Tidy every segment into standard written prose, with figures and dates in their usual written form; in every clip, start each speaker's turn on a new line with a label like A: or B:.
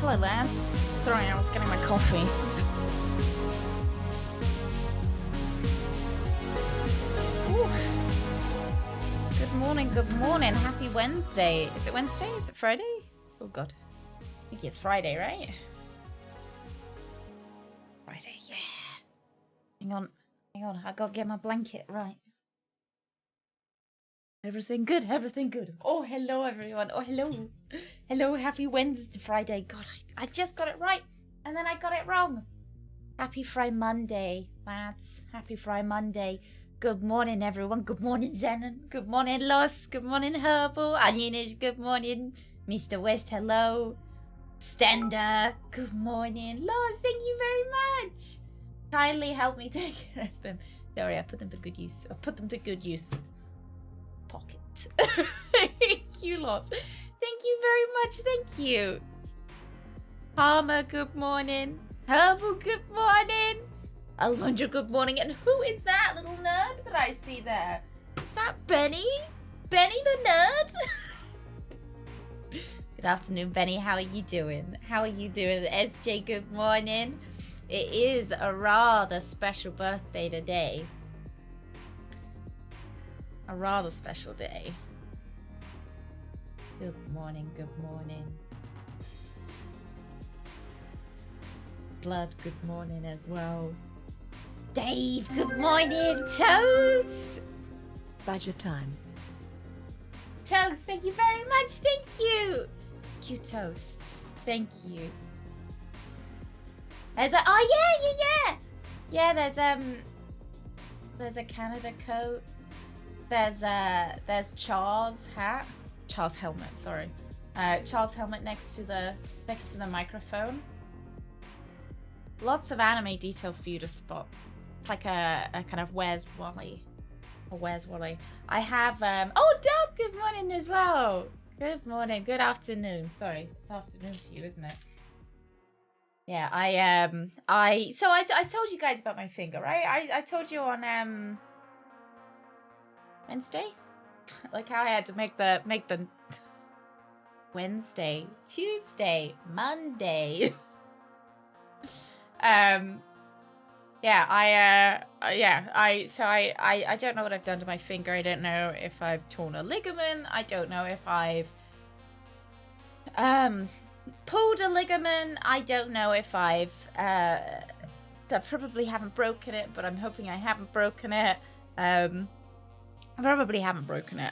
A: Hello, lads. Sorry, I was getting my coffee. Ooh. Good morning, good morning. Happy Wednesday. Is it Wednesday? Is it Friday? Oh, God. I think it's Friday, right? Friday, yeah. Hang on. I gotta get my blanket right. Everything good, everything good. Oh, hello, everyone. Oh, hello. Hello, happy Wednesday, Friday. God, I just got it right, and then I got it wrong. Happy Fry Monday, lads. Happy Fry Monday. Good morning, everyone. Good morning, Zenon. Good morning, Los. Good morning, Herbal. Onionish, good morning. Mr. West, hello. Stender, good morning. Los, thank you very much. Kindly help me take care of them. Sorry, I put them to good use. Pocket. Thank you, Los. Thank you very much. Thank you. Palmer, good morning. Herbal, good morning. Alondra, good morning. And who is that little nerd that I see there? Is that Benny? Benny the nerd? Good afternoon, Benny. How are you doing? How are you doing? SJ, good morning. It is a rather special birthday today. A rather special day. Good morning, good morning. Blood, good morning as well. Dave, good morning. Toast!
B: Badger time.
A: Toast, thank you very much. Thank you. Thank you, Toast. Thank you. There's a yeah, there's a Canada coat. There's Charles hat. Charles helmet, sorry. Charles helmet next to the microphone. Lots of anime details for you to spot. It's like a kind of Where's Wally? Or Where's Wally? I have oh, Dove, good morning as well. Good morning, good afternoon. Sorry, it's afternoon for you, isn't it? Yeah, I told you guys about my finger, right? I told you on Wednesday? Like how I had to make the Wednesday, Tuesday, Monday. I don't know what I've done to my finger. I don't know if I've torn a ligament. I don't know if I've pulled a ligament. I don't know if I've I probably haven't broken it, but I'm hoping I haven't broken it. I probably haven't broken it.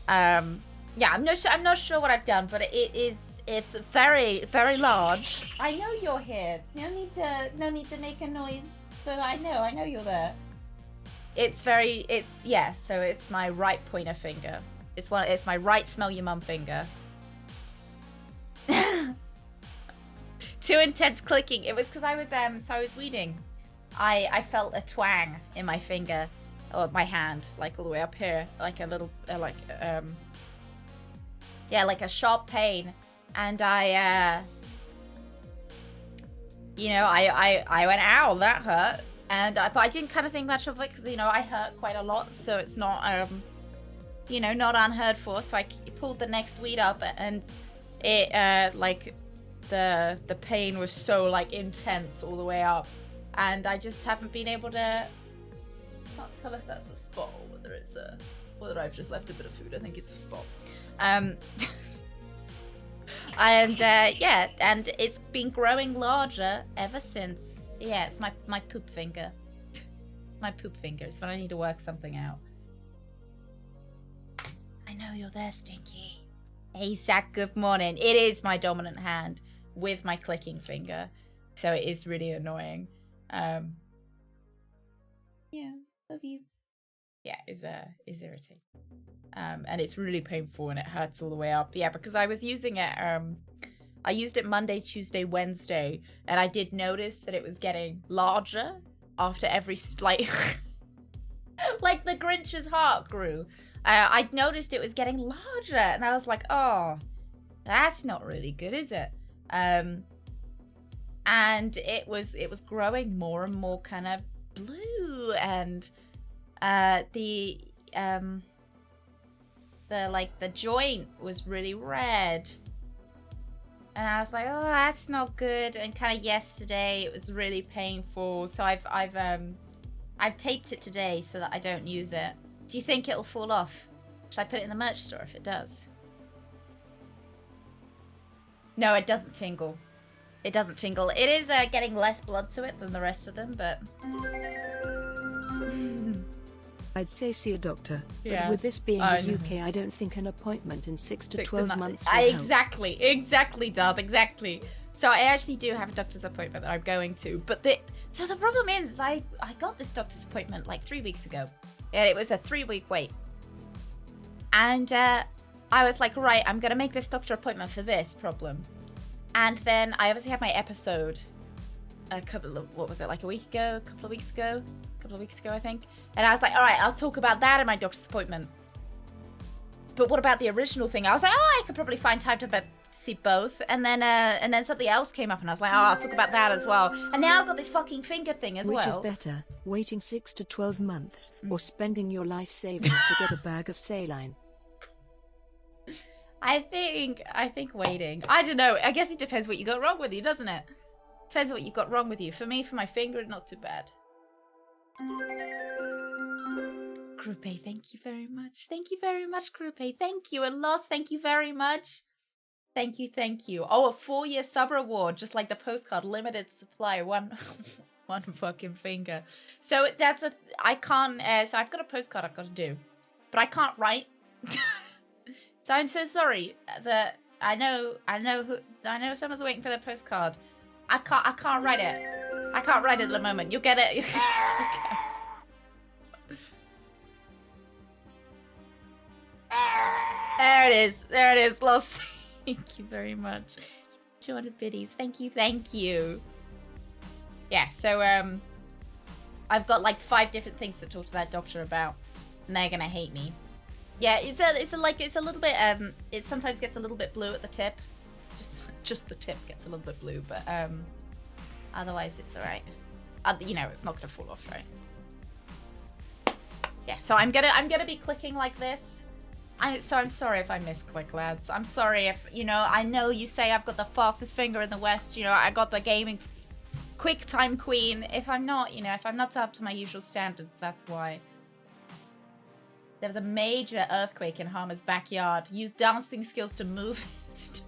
A: Yeah, I'm not sure what I've done, but it's very, very large. I know you're here. No need to make a noise. So I know you're there. So it's my right pointer finger. It's my right smell your mum finger. Too intense clicking. It was because I was weeding. I felt a twang in my finger, or my hand, like all the way up here, like a little, like a sharp pain, and I went, ow, that hurt, but I didn't kind of think much of it because I hurt quite a lot, so it's not not unheard for. So I pulled the next weed up, and it like the pain was so like intense all the way up, and I just haven't been able to. Can't tell if that's a spot or whether I've just left a bit of food. I think it's a spot. And it's been growing larger ever since. Yeah, it's my poop finger. My poop finger. It's when I need to work something out. I know you're there, Stinky. Hey, Zach, good morning. It is my dominant hand with my clicking finger, so it is really annoying. Yeah, love you. Yeah, is irritating. And it's really painful and it hurts all the way up. Yeah, because I was using it, I used it Monday, Tuesday, Wednesday, and I did notice that it was getting larger after every, like the Grinch's heart grew. I noticed it was getting larger, and I was like, oh, that's not really good, is it? And it was growing more and more kind of blue, and the joint was really red. And I was like, oh, that's not good. And kind of yesterday, it was really painful. So I've taped it today so that I don't use it. Do you think it'll fall off? Should I put it in the merch store if it does? No, it doesn't tingle. It doesn't tingle. It is getting less blood to it than the rest of them, but...
B: I'd say see a doctor,
A: Yeah.
B: but with this being the UK, I don't think an appointment in 6 to 12 months will help.
A: Exactly, Dad, exactly. So I actually do have a doctor's appointment that I'm going to, but so the problem is I got this doctor's appointment like 3 weeks ago, and it was a 3-week wait. And I was like, right, I'm gonna make this doctor appointment for this problem. And then I obviously had my episode a couple of weeks ago, I think. And I was like, all right, I'll talk about that in my doctor's appointment. But what about the original thing? I was like, oh, I could probably find time to see both. And then something else came up, and I was like, oh, I'll talk about that as well. And now I've got this fucking finger thing as well.
B: Which is better, waiting 6 to 12 months, or spending your life savings to get a bag of saline?
A: I think waiting. I don't know. I guess it depends what you got wrong with you, doesn't it? Depends what you got wrong with you. For me, for my finger, not too bad. Gruppe, thank you very much. Thank you very much, Gruppe. Thank you. And Lost, thank you very much. Thank you. Oh, a 4-year sub reward, just like the postcard, limited supply, one fucking finger. So I can't, so I've got a postcard I've got to do, but I can't write. So I'm so sorry that I know someone's waiting for their postcard. I can't write it. I can't write it at the moment. You'll get it. There it is. Lost. Thank you very much. 200 biddies. Thank you. Yeah, so I've got like 5 different things to talk to that doctor about, and they're gonna hate me. Yeah, it's a little bit it sometimes gets a little bit blue at the tip. Just the tip gets a little bit blue, but otherwise it's all right. It's not gonna fall off, right? Yeah, so I'm gonna be clicking like this. I'm sorry if I misclick, lads. I'm sorry if, I know you say I've got the fastest finger in the West, I got the gaming quick time queen. If I'm not up to my usual standards, that's why. There was a major earthquake in Harmer's backyard. Use dancing skills to move it.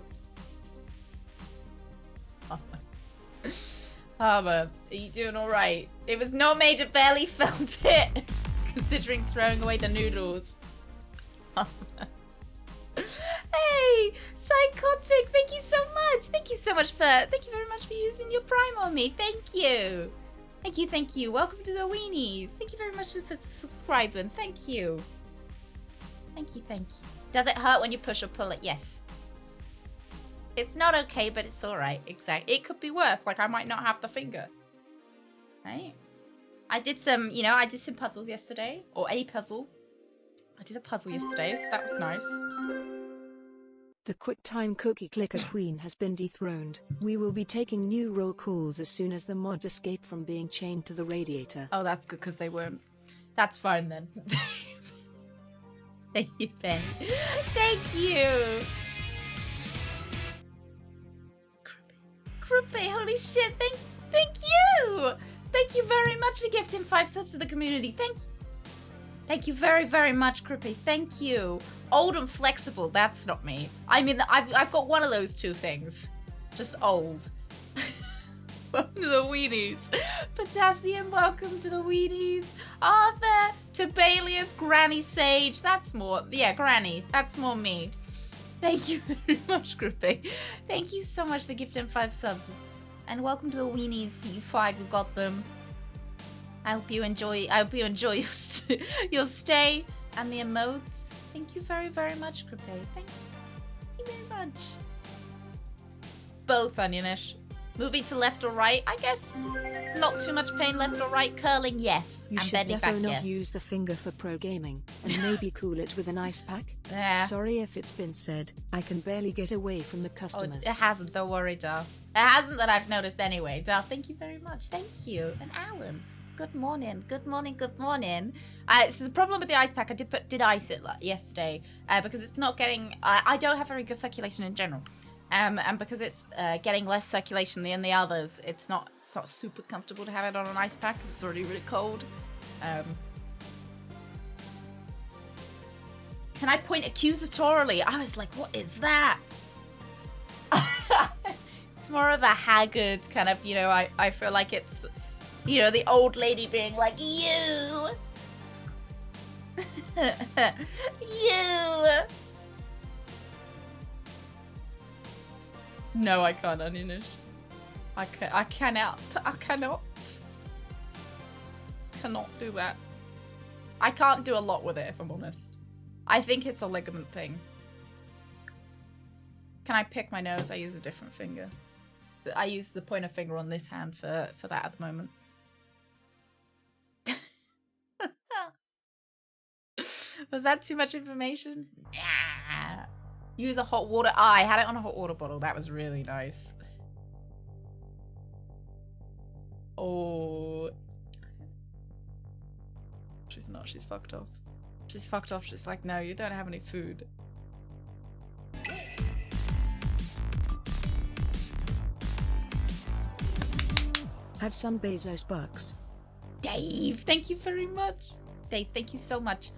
A: Harmer, are you doing all right? It was no major, barely felt it, considering throwing away the noodles. Hey, Psychotic, thank you so much. Thank you very much for using your Prime on me. Thank you. Welcome to the Weenies. Thank you very much for subscribing. Thank you. Does it hurt when you push or pull it? Yes. It's not okay, but it's all right. Exactly. It could be worse. Like I might not have the finger. Right? I did some puzzles yesterday, or a puzzle. I did a puzzle yesterday, so that was nice.
B: The QuickTime Cookie Clicker Queen has been dethroned. We will be taking new roll calls as soon as the mods escape from being chained to the radiator.
A: Oh, that's good, because they weren't. That's fine then. Thank you, Ben. Thank you. Gruppe, holy shit, thank you. Thank you very much for gifting 5 subs to the community. Thank you very, very much, Gruppe. Thank you. Old and flexible, that's not me. I mean, I've got one of those 2 things. Just old. Welcome to the Weenies. Potassium, welcome to the Weenies. Arthur, Tibalius, Granny Sage. That's more, Granny. That's more me. Thank you very much, Gruppe. Thank you so much for gifting 5 subs. And welcome to the Weenies, you 5 who got them. I hope you enjoy your stay and the emotes. Thank you very, very much, Gruppe. Thank you very much. Both, Onionish. Moving to left or right, I guess. Not too much pain left or right. Curling, yes.
B: You should definitely not use the finger for pro gaming, and maybe cool it with an ice pack.
A: Yeah.
B: Sorry if it's been said. I can barely get away from the customers.
A: Oh, it hasn't. Don't worry, Darth. It hasn't that I've noticed anyway. Darth, thank you very much. Thank you. And Alan, good morning. Good morning. So the problem with the ice pack, I did ice it yesterday because it's not getting. I don't have very good circulation in general. And because it's getting less circulation than the others, it's not super comfortable to have it on an ice pack because it's already really cold. Can I point accusatorily? I was like, what is that? It's more of a haggard kind of, you know, I feel like it's, you know, the old lady being like, you. You. No, I can't, Aninish. I cannot do that. I can't do a lot with it, if I'm honest. I think it's a ligament thing. Can I pick my nose? I use a different finger. I use the pointer finger on this hand for that at the moment. Was that too much information? Nah. Use a hot water. Ah, I had it on a hot water bottle. That was really nice. Oh. She's not. She's fucked off. She's fucked off. She's like, no, you don't have any food.
B: Have some Bezos bucks.
A: Dave, thank you very much. Dave, thank you so much.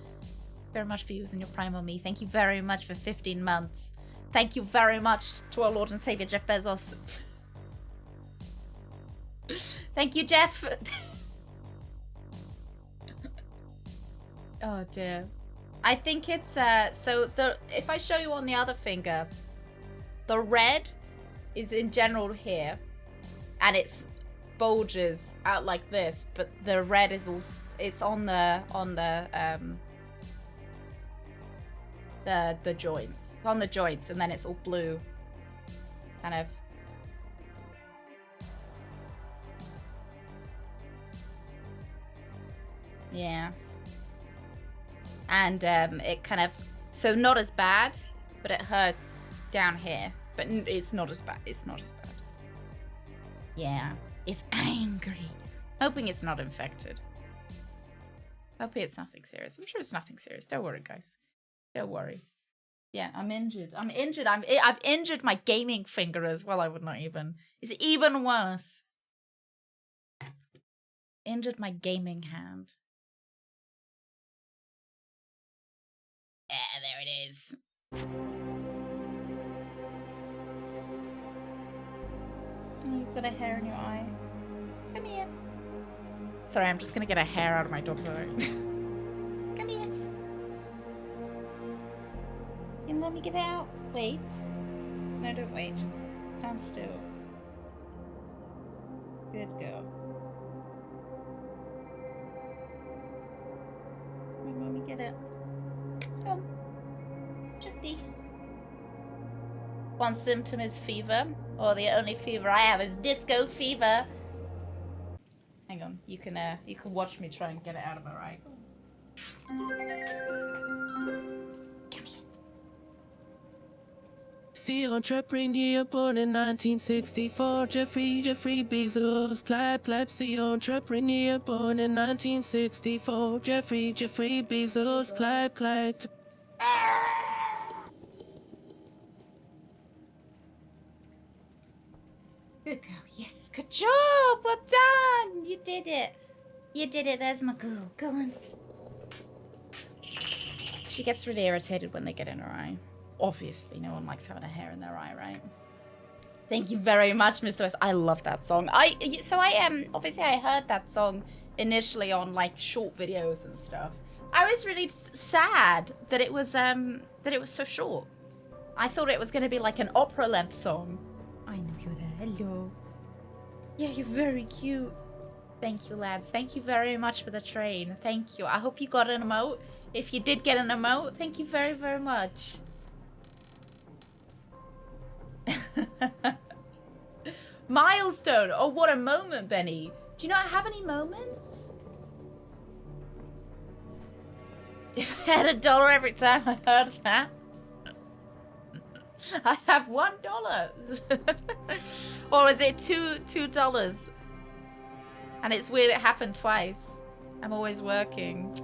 A: Very much for using your Prime on me. Thank you very much for 15 months. Thank you very much to our Lord and Savior, Jeff Bezos. Thank you, Jeff. Oh dear. I think it's so if I show you on the other finger, the red is in general here, and it's bulges out like this, but the red is also on the joints. It's on the joints, and then it's all blue. Kind of. Yeah. And it kind of, so not as bad, but it hurts down here. But it's not as bad. It's not as bad. Yeah. It's angry. Hoping it's not infected. Hoping it's nothing serious. I'm sure it's nothing serious. Don't worry, guys. Don't worry. Yeah, I'm injured. I'm injured. I've injured my gaming finger as well. I would not even. It's even worse. Injured my gaming hand. Yeah, there it is. Oh, you've got a hair in your eye. Come here. Sorry, I'm just gonna get a hair out of my dog's eye. Come here. You let me get out. Wait. No, don't wait. Just stand still. Good girl. Let me get it. Come. Shifty. One symptom is fever, or the only fever I have is disco fever. Hang on, you can watch me try and get it out of her eye. Come here.
C: See, entrepreneur born in 1964, Jeffrey Bezos, clap, see, entrepreneur born in 1964, Jeffrey Bezos, clap.
A: Good girl, yes, good job, well done, you did it. You did it, there's my girl, go on. She gets really irritated when they get in her eye. Obviously, no one likes having a hair in their eye, right? Thank you very much, Mr. West. I love that song. Obviously I heard that song initially on like short videos and stuff. I was really sad that it was so short. I thought it was going to be like an opera-length song. I know you're there. Hello. Yeah, you're very cute. Thank you, lads. Thank you very much for the train. Thank you. I hope you got an emote. If you did get an emote, thank you very, very much. Milestone. Oh, what a moment, Benny. Do you not have any moments? If I had $1 every time I heard that, I'd have $1. Or is it $2? And it's weird it happened twice. I'm always working.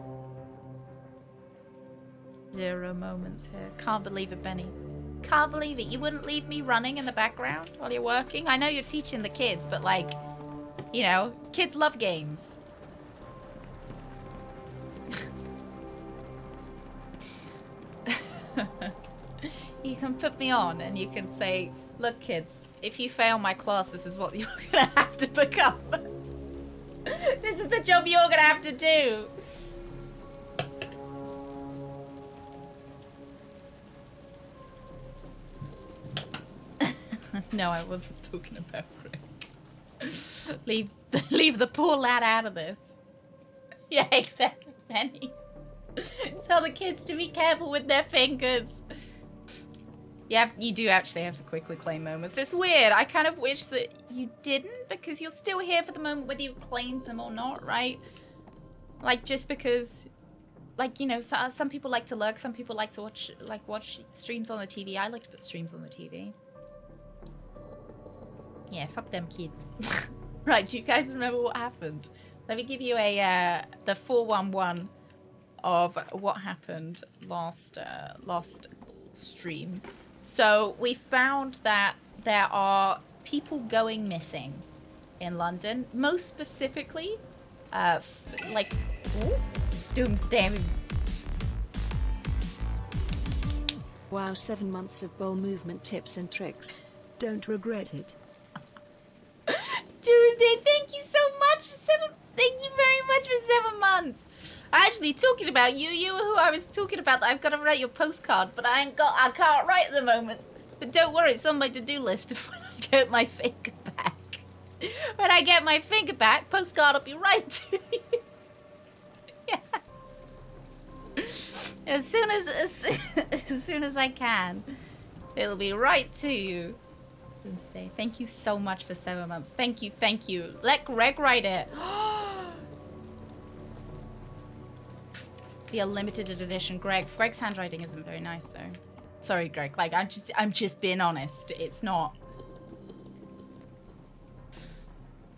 A: 0 moments here. Can't believe it, Benny. Can't believe it. You wouldn't leave me running in the background while you're working? I know you're teaching the kids, but like, you know, kids love games. You can put me on and you can say, look kids, if you fail my class, this is what you're gonna have to become. This is the job you're gonna have to do. No, I wasn't talking about Greg. Leave the poor lad out of this. Yeah, exactly, Penny. Tell the kids to be careful with their fingers. You do actually have to quickly claim moments. It's weird. I kind of wish that you didn't, because you're still here for the moment whether you claimed them or not, right? Like, just because, like, you know, some people like to lurk, some people like to watch streams on the TV. I like to put streams on the TV. Yeah, fuck them kids. Right, do you guys remember what happened? Let me give you the 411 of what happened last stream. So we found that there are people going missing in London, most specifically, like, ooh, doomsday.
B: Wow, 7 months of bowel movement tips and tricks. Don't regret it.
A: Doomsday, thank you so much for thank you very much for 7 months. Actually, talking about you were who I was talking about. That I've got to write your postcard, but I can't write at the moment. But don't worry, it's on my to-do list when I get my finger back. When I get my finger back, postcard will be right to you. Yeah. As soon as I can, it'll be right to you. Doomsday, thank you so much for 7 months. Thank you. Let Greg write it. Be a limited edition. Greg's handwriting isn't very nice though. Sorry, Greg. Like, I'm just being honest. It's not.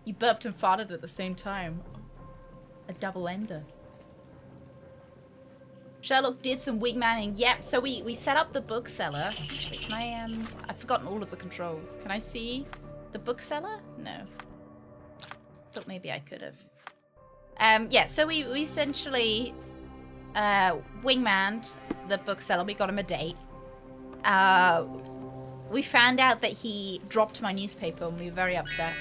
A: You burped and farted at the same time. A double ender. Sherlock did some wingmanning. Yep. So we set up the bookseller. Actually, can I I've forgotten all of the controls. Can I see the bookseller? No. Thought maybe I could have. Yeah. So we essentially wingmanned the bookseller. We got him a date. We found out that he dropped my newspaper and we were very upset.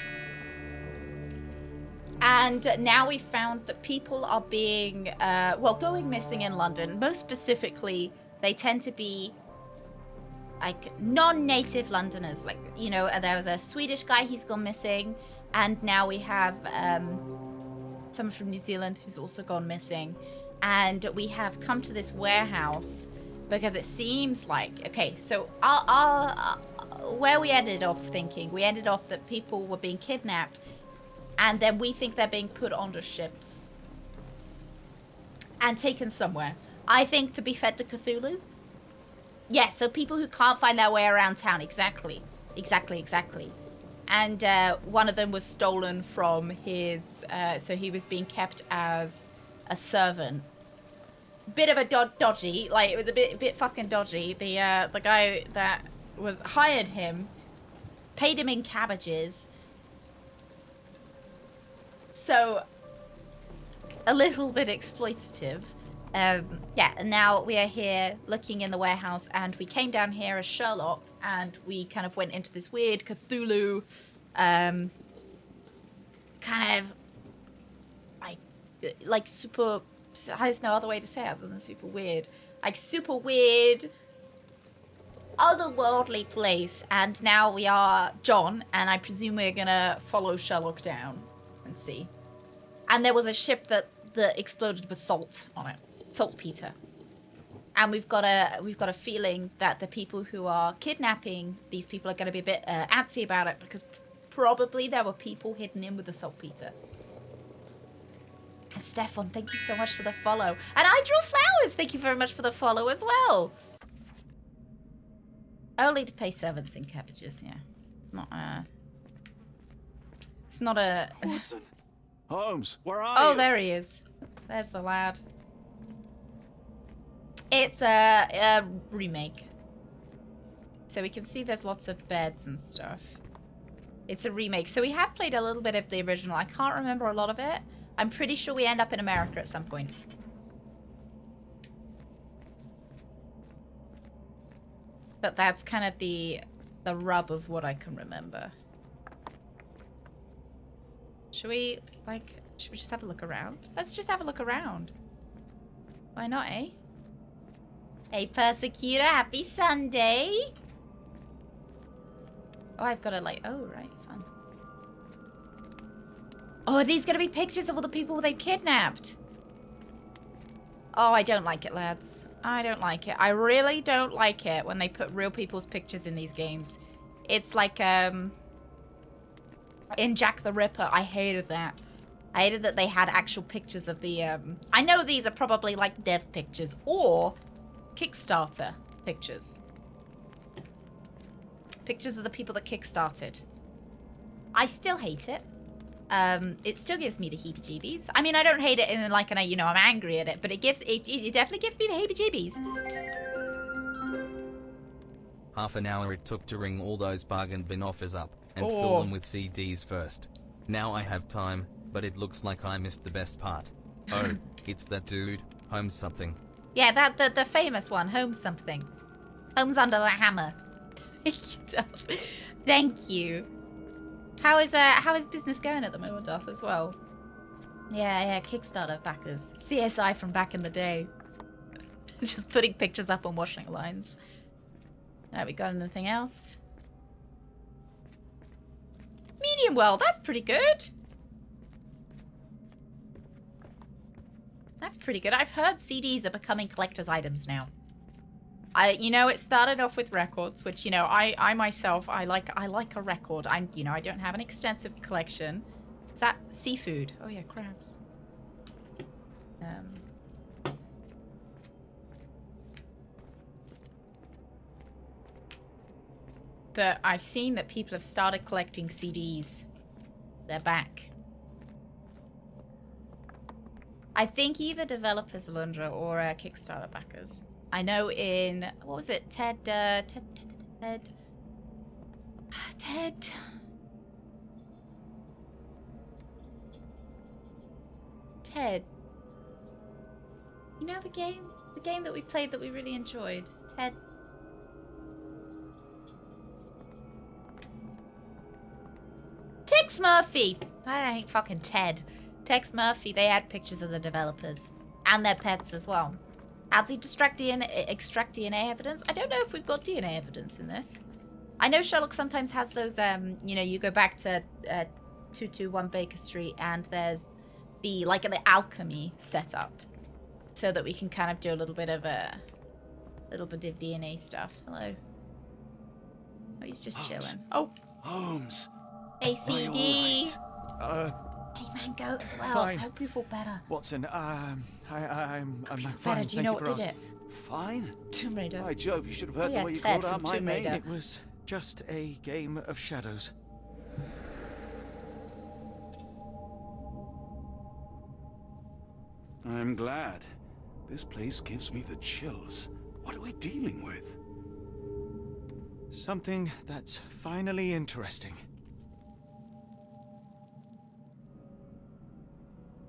A: And now we found that people are being, going missing in London. Most specifically, they tend to be like non-native Londoners. Like, you know, there was a Swedish guy, he's gone missing. And now we have someone from New Zealand who's also gone missing. And we have come to this warehouse because it seems like, okay, so where we ended off that people were being kidnapped, and then we think they're being put onto ships and taken somewhere. I think to be fed to Cthulhu. Yeah, so people who can't find their way around town. Exactly. And one of them was stolen from his, so he was being kept as a servant. Bit of a dodgy, like, it was a bit fucking dodgy. The guy that was hired him, paid him in cabbages. So, a little bit exploitative. Yeah, and now we are here looking in the warehouse, and we came down here as Sherlock, and we kind of went into this weird Cthulhu, kind of, like super, there's no other way to say it other than super weird. Like, super weird, otherworldly place, and now we are John, and I presume we're gonna follow Sherlock down and see. And there was a ship that exploded with salt on it, saltpeter. And we've got a feeling that the people who are kidnapping these people are going to be a bit antsy about it, because probably there were people hidden in with the saltpeter. And Stefan, thank you so much for the follow. And I Draw Flowers, thank you very much for the follow as well. Only to pay servants in cabbages, yeah. It's not a...
D: Watson! Holmes, where are you?
A: Oh, there he is. There's the lad. It's a remake. So we can see there's lots of beds and stuff. It's a remake. So we have played a little bit of the original. I can't remember a lot of it. I'm pretty sure we end up in America at some point. But that's kind of the rub of what I can remember. Should we just have a look around? Let's just have a look around. Why not, eh? Hey, Persecutor, happy Sunday! Oh, I've got to oh, right, fun. Oh, are these going to be pictures of all the people they've kidnapped? Oh, I don't like it, lads. I don't like it. I really don't like it when they put real people's pictures in these games. It's like, in Jack the Ripper, I hated that. I hated that they had actual pictures of the, I know these are probably like dev pictures or Kickstarter pictures. Pictures of the people that kickstarted. I still hate it. It still gives me the heebie-jeebies. I mean, I don't hate it in like I'm angry at it, but it definitely gives me the heebie-jeebies.
E: Half an hour it took to ring all those bargain bin offers up and fill them with CDs first. Now I have time, but it looks like I missed the best part. Oh, it's that dude, Holmes something.
A: Yeah, the famous one, Holmes something. Holmes under the hammer. Thank you. How is business going at the moment, Duff, as well? Yeah, Kickstarter backers. CSI from back in the day. Just putting pictures up on washing lines. Alright, we got anything else? Medium well, that's pretty good. That's pretty good. I've heard CDs are becoming collector's items now. It started off with records, which, I myself, I like a record. I don't have an extensive collection. Is that seafood? Oh yeah, crabs. But I've seen that people have started collecting CDs. They're back. I think either developers, Alundra, or Kickstarter backers. I know in, what was it, Ted. You know the game? The game that we played that we really enjoyed. Ted. Tex Murphy! I ain't fucking Ted. Tex Murphy, they had pictures of the developers. And their pets as well. How does he extract DNA evidence? I don't know if we've got DNA evidence in this. I know Sherlock sometimes has those, you go back to 221 Baker Street and there's the alchemy setup. So that we can kind of do a little bit of DNA stuff. Hello. Oh, he's just chilling. Oh.
D: Holmes.
A: ACD.
D: Right?
A: Hey, Mango, as well.
D: Fine.
A: I hope you feel better.
D: Watson, I'm fine.
A: Better. Do you know what did it?
D: Fine.
A: Tomb Raider.
D: By Jove, you should have heard the way you
A: Ted
D: called out
A: from
D: my
A: Tomb
D: name.
A: Raider.
D: It was just a game of shadows. I'm glad. This place gives me the chills. What are we dealing with? Something that's finally interesting.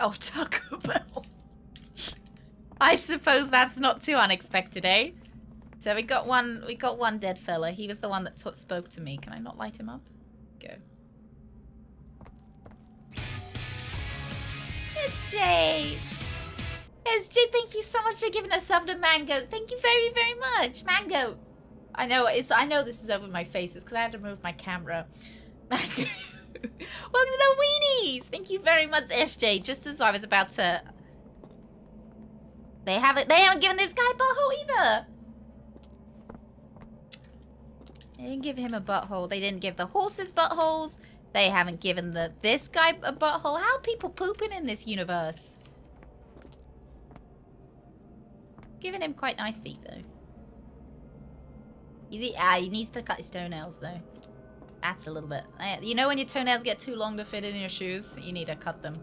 A: Oh, Taco Bell. I suppose that's not too unexpected, eh? So we got one dead fella. He was the one that spoke to me. Can I not light him up? Go. SJ! SJ, thank you so much for giving us sub to Mango. Thank you very, very much. Mango. I know this is over my face. It's because I had to move my camera. Mango. Welcome to the weenies! Thank you very much, SJ. Just as I was about to... They haven't given this guy a butthole either. They didn't give him a butthole. They didn't give the horses buttholes. They haven't given this guy a butthole. How are people pooping in this universe? Giving him quite nice feet, though. He needs to cut his toenails, though. That's a little bit... You know when your toenails get too long to fit in your shoes? You need to cut them.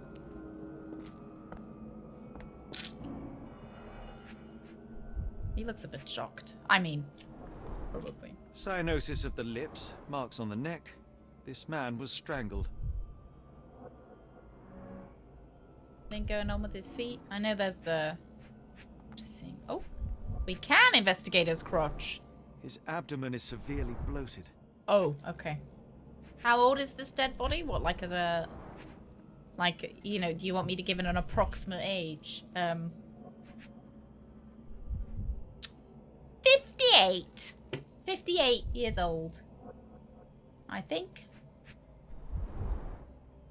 A: He looks a bit shocked. I mean, Probably.
D: Cyanosis of the lips, marks on the neck. This man was strangled.
A: Anything going on with his feet? I know there's the... Just seeing... Oh! We can investigate his crotch!
D: His abdomen is severely bloated.
A: Oh, okay. How old is this dead body? What, like as a... Like, you know, do you want me to give it an approximate age? 58! 58 years old. I think.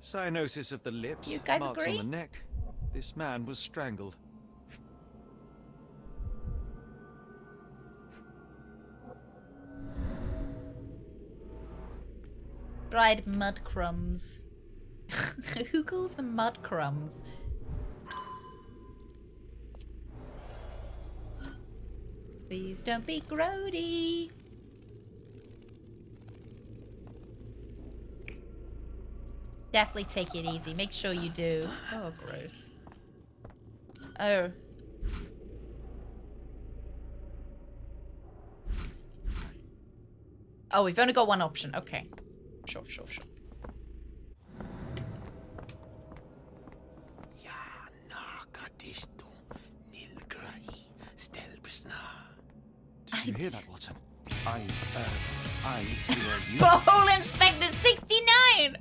D: Cyanosis of the lips,
A: You guys
D: marks
A: agree?
D: on the neck. This man was strangled.
A: Dried mud crumbs. Who calls them mud crumbs? Please don't be grody. Definitely take it easy. Make sure you do. Oh, gross. Oh. Oh, we've only got one option. Okay. Sure.
D: Did you hear that, Watson? I hear you.
A: Butthole Inspector 69!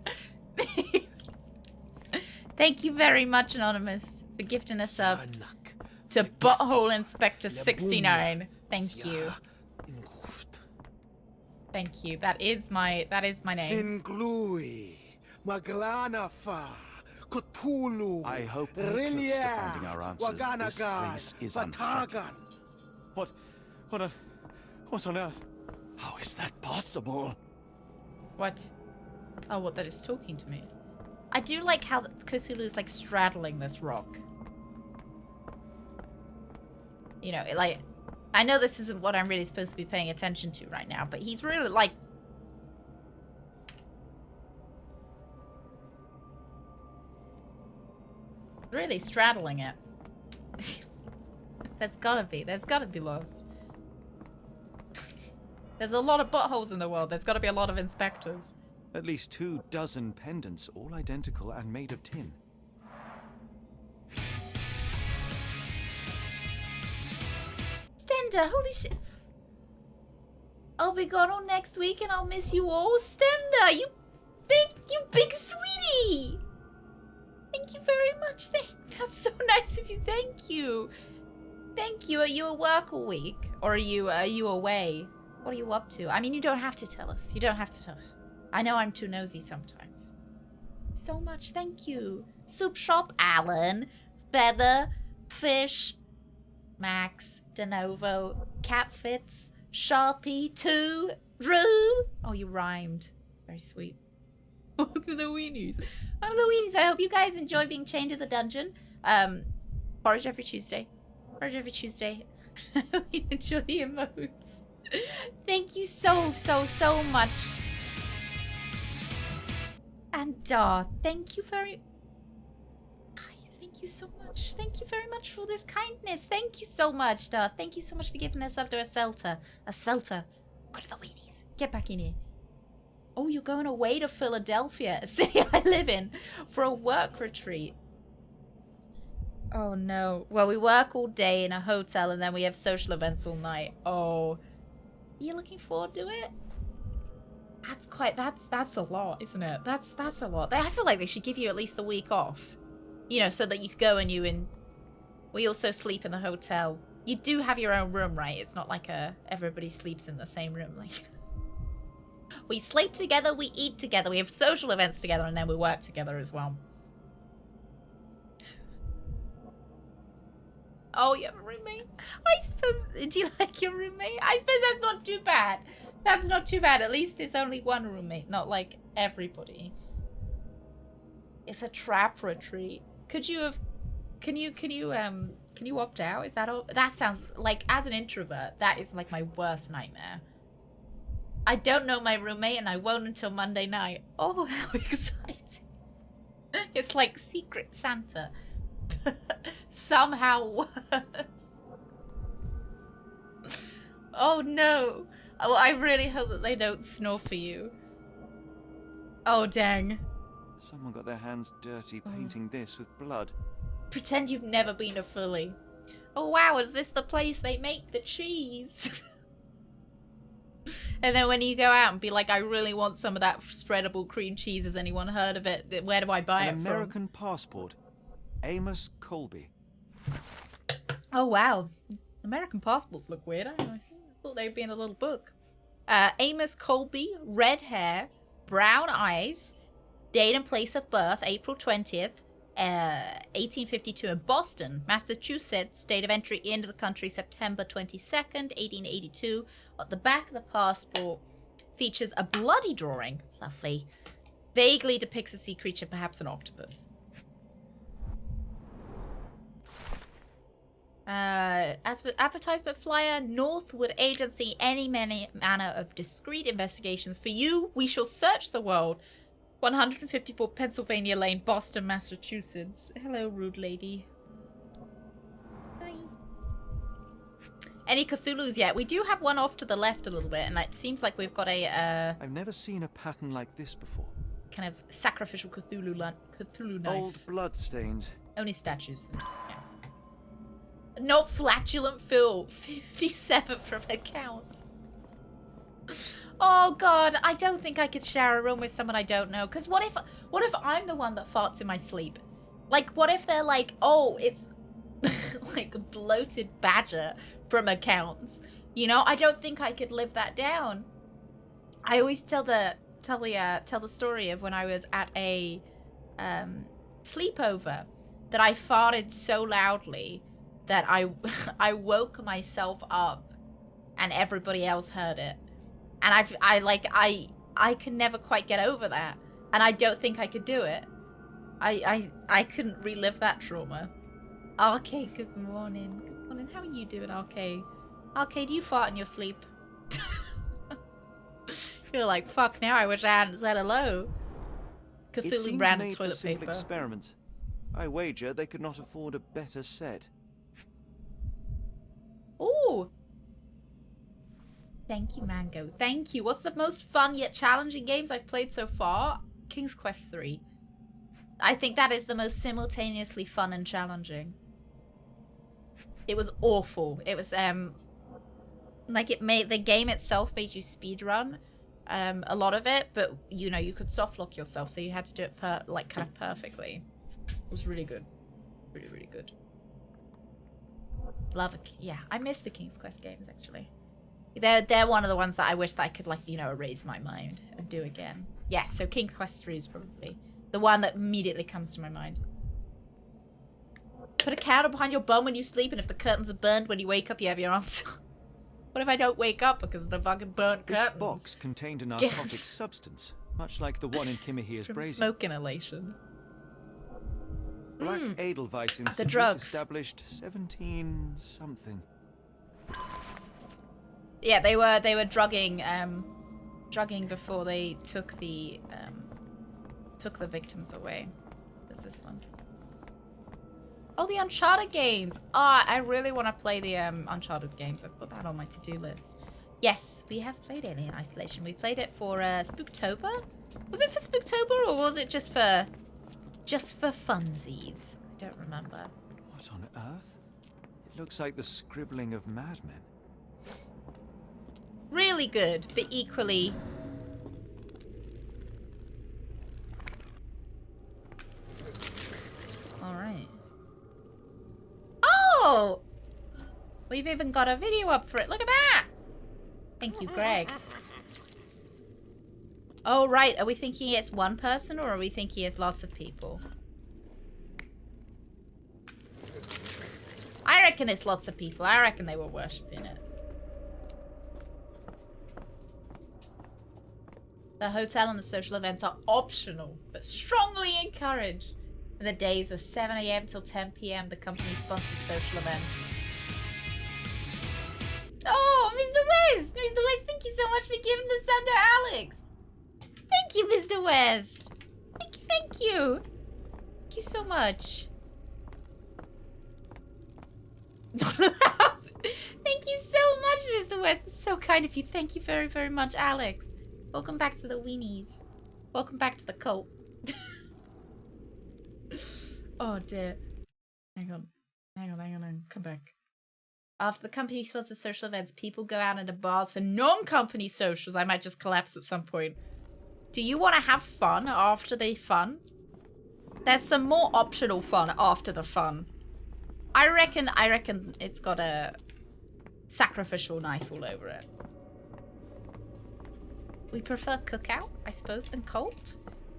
A: Thank you very much, Anonymous, for gifting us up to Butthole Inspector 69. Thank you. Thank you. That is my name.
D: I hope we're close to finding our answers. This place is unsettling. What on earth? How is that possible?
A: What? Oh, what, that is talking to me. I do like how Cthulhu is like straddling this rock. You know, like, I know this isn't what I'm really supposed to be paying attention to right now, but he's really like... really straddling it. There's gotta be laws. There's a lot of buttholes in the world. There's gotta be a lot of inspectors.
D: At least 24 pendants, all identical and made of tin.
A: Stender, holy shit. I'll be gone all next week and I'll miss you all. Stender, you big sweetie. Thank you very much. That's so nice of you. Thank you. Thank you. Are you at work all week? Or are you away? What are you up to? I mean, you don't have to tell us. You don't have to tell us. I know I'm too nosy sometimes. So much. Thank you. Soup Shop, Alan, Feather, Fish, Max, DeNovo, Catfits, Sharpie, 2, Rue. Oh, you rhymed. Very sweet. Welcome to the Weenies. Welcome to the Weenies. I hope you guys enjoy being chained to the dungeon. Porridge every Tuesday. Porridge every Tuesday. We enjoy the emotes. Thank you so much. And thank you very... Guys, thank you so much. Thank you very much for this kindness. Thank you so much, Thank you so much for giving us up to a Celta. A Celta. Go to the Weenies. Get back in here. Oh, you're going away to Philadelphia, a city I live in, for a work retreat. Oh, no. Well, we work all day in a hotel, and then we have social events all night. Oh... Are you looking forward to it? That's a lot, isn't it? That's a lot. I feel like they should give you at least the week off. You know, so that you could go and we also sleep in the hotel. You do have your own room, right? It's not like everybody sleeps in the same room. Like, we sleep together, we eat together, we have social events together, and then we work together as well. Oh, you have a roommate? I suppose... Do you like your roommate? I suppose that's not too bad. That's not too bad. At least it's only one roommate, not like everybody. It's a trap retreat. Could you have... Can you opt out? Is that all? That sounds like, as an introvert, that is like my worst nightmare. I don't know my roommate and I won't until Monday night. Oh, how exciting. It's like Secret Santa. Somehow worse. Oh no. Oh, I really hope that they don't snore for you. Oh, dang.
D: Someone got their hands dirty painting this with blood.
A: Pretend you've never been to Philly. Oh, wow, is this the place they make the cheese? And then when you go out and be like, I really want some of that spreadable cream cheese. Has anyone heard of it? Where do I buy it
D: An
A: from?
D: American passport. Amos Colby.
A: Oh, wow. American passports look weird. I thought they'd be in a little book. Amos Colby, red hair, brown eyes, date and place of birth, April 20th, 1852 in Boston, Massachusetts, date of entry into the country, September 22nd, 1882. At the back of the passport features a bloody drawing. Lovely. Vaguely depicts a sea creature, perhaps an octopus. As for advertisement flyer, Northwood Agency, any manner of discreet investigations. For you, we shall search the world. 154 Pennsylvania Lane, Boston, Massachusetts. Hello, rude lady. Hi. Any Cthulhus yet? We do have one off to the left a little bit, and it seems like we've got a,
D: I've never seen a pattern like this before.
A: kind of sacrificial Cthulhu knife.
D: Old blood stains.
A: Only statues. Yeah. Not flatulent Phil. 57 from accounts. Oh god, I don't think I could share a room with someone I don't know. Because what if I'm the one that farts in my sleep? Like, what if they're like, oh, it's like a bloated badger from accounts? You know, I don't think I could live that down. I always tell the story of when I was at a sleepover that I farted so loudly that I woke myself up and everybody else heard it. And I can never quite get over that. And I don't think I could do it. I couldn't relive that trauma. RK, good morning. Good morning. How are you doing, RK? RK, do you fart in your sleep? You're like, fuck, now I wish I hadn't said hello. Cthulhu branded toilet paper.
D: Experiment. I wager they could not afford a better set.
A: Ooh. Thank you, Mango. Thank you. What's the most fun yet challenging games I've played so far? King's Quest 3. I think that is the most simultaneously fun and challenging. It was awful. It was like the game itself made you speedrun a lot of it, but you know, you could soft lock yourself, so you had to do it kind of perfectly. It was really good. Really, really good. Love it. Yeah, I miss the King's Quest games actually. They're one of the ones that I wish that I could, like, you know, erase my mind and do again. Yeah, so King's Quest 3 is probably the one that immediately comes to my mind. Put a candle behind your bum when you sleep, and if the curtains are burned when you wake up, you have your arms. What if I don't wake up because of the fucking burnt curtains?
D: This box contained a narcotic substance, much like the one in Kimihir's
A: From
D: brazier.
A: smoke inhalation.
D: Black Edelweiss Institute,
A: the drugs.
D: established 17-something.
A: Yeah, they were drugging before they took the victims away. There's this one. Oh, the Uncharted games. I really want to play the Uncharted games. I've put that on my to-do list. Yes, we have played Alien Isolation. We played it for Spooktober. Was it for Spooktober or was it just for funsies? I don't remember.
D: What on earth? It looks like the scribbling of madmen.
A: Really good, but equally... Alright. Oh! We've even got a video up for it. Look at that! Thank you, Greg. Oh, right. Are we thinking it's one person or are we thinking it's lots of people? I reckon it's lots of people. I reckon they were worshipping it. The hotel and the social events are optional, but strongly encouraged. And the days are 7 AM till 10 PM. The company sponsors social events. Oh, Mr. West! Mr. West, thank you so much for giving the sub to Alex. Thank you, Mr. West. Thank you. Thank you so much. Thank you so much, Mr. request. That's so kind of you. Thank you very, very much, Alex. Welcome back to the weenies. Welcome back to the cult. Oh dear. Hang on. Come back. After the company sponsors social events, people go out into bars for non-company socials. I might just collapse at some point. Do you want to have fun after the fun? There's some more optional fun after the fun. I reckon it's got a sacrificial knife all over it. We prefer cookout, I suppose, than cult.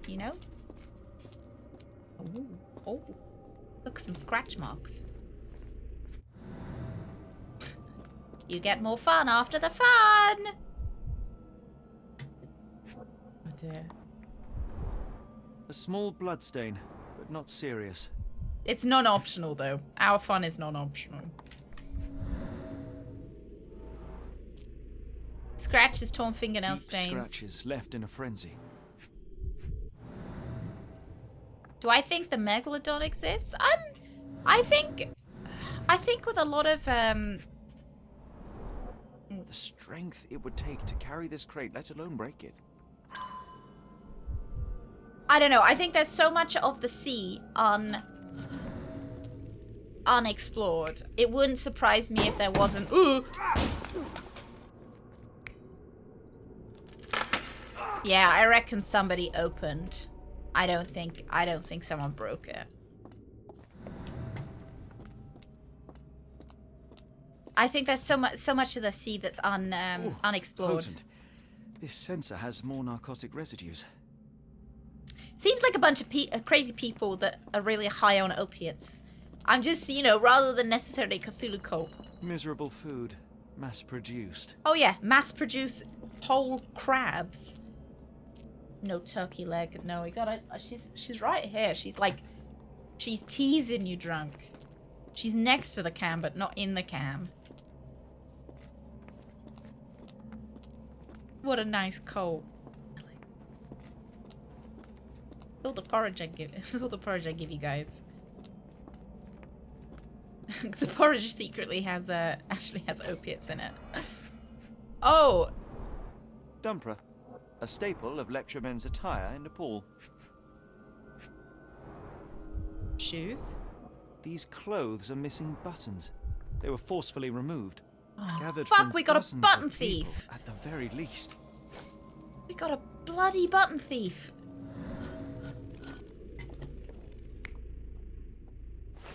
A: You know? Ooh, oh. Look, some scratch marks. You get more fun after the fun! Oh dear.
D: A small bloodstain, but not serious.
A: It's non-optional though. Our fun is non-optional. Scratches, torn fingernail
D: Deep
A: stains.
D: scratches left in a frenzy.
A: Do I think the megalodon exists? I think with a lot of
D: The strength it would take to carry this crate, let alone break it.
A: I don't know. I think there's so much of the sea unexplored. It wouldn't surprise me if there wasn't. Ooh. Yeah, I reckon somebody opened. I don't think someone broke it. I think there's so much of the sea that's unexplored.
D: Potent. This sensor has more narcotic residues.
A: Seems like a bunch of crazy people that are really high on opiates. I'm just, you know, rather than necessarily Cthulhu cult.
D: Miserable food, mass-produced.
A: Oh yeah, mass-produce whole crabs. No turkey leg. No, we gotta. She's right here. She's teasing you, drunk. She's next to the cam, but not in the cam. What a nice coat. It's all the porridge I give. It's all the porridge I give you guys. The porridge secretly has actually has opiates in it. Oh.
D: Dumpra, a staple of lecture men's attire in Nepal.
A: Shoes.
D: These clothes are missing buttons. They were forcefully removed.
A: Oh,
D: Gathered
A: fuck,
D: from
A: we got a
D: dozens
A: button
D: of people,
A: thief.
D: at the very least.
A: We got a bloody button thief.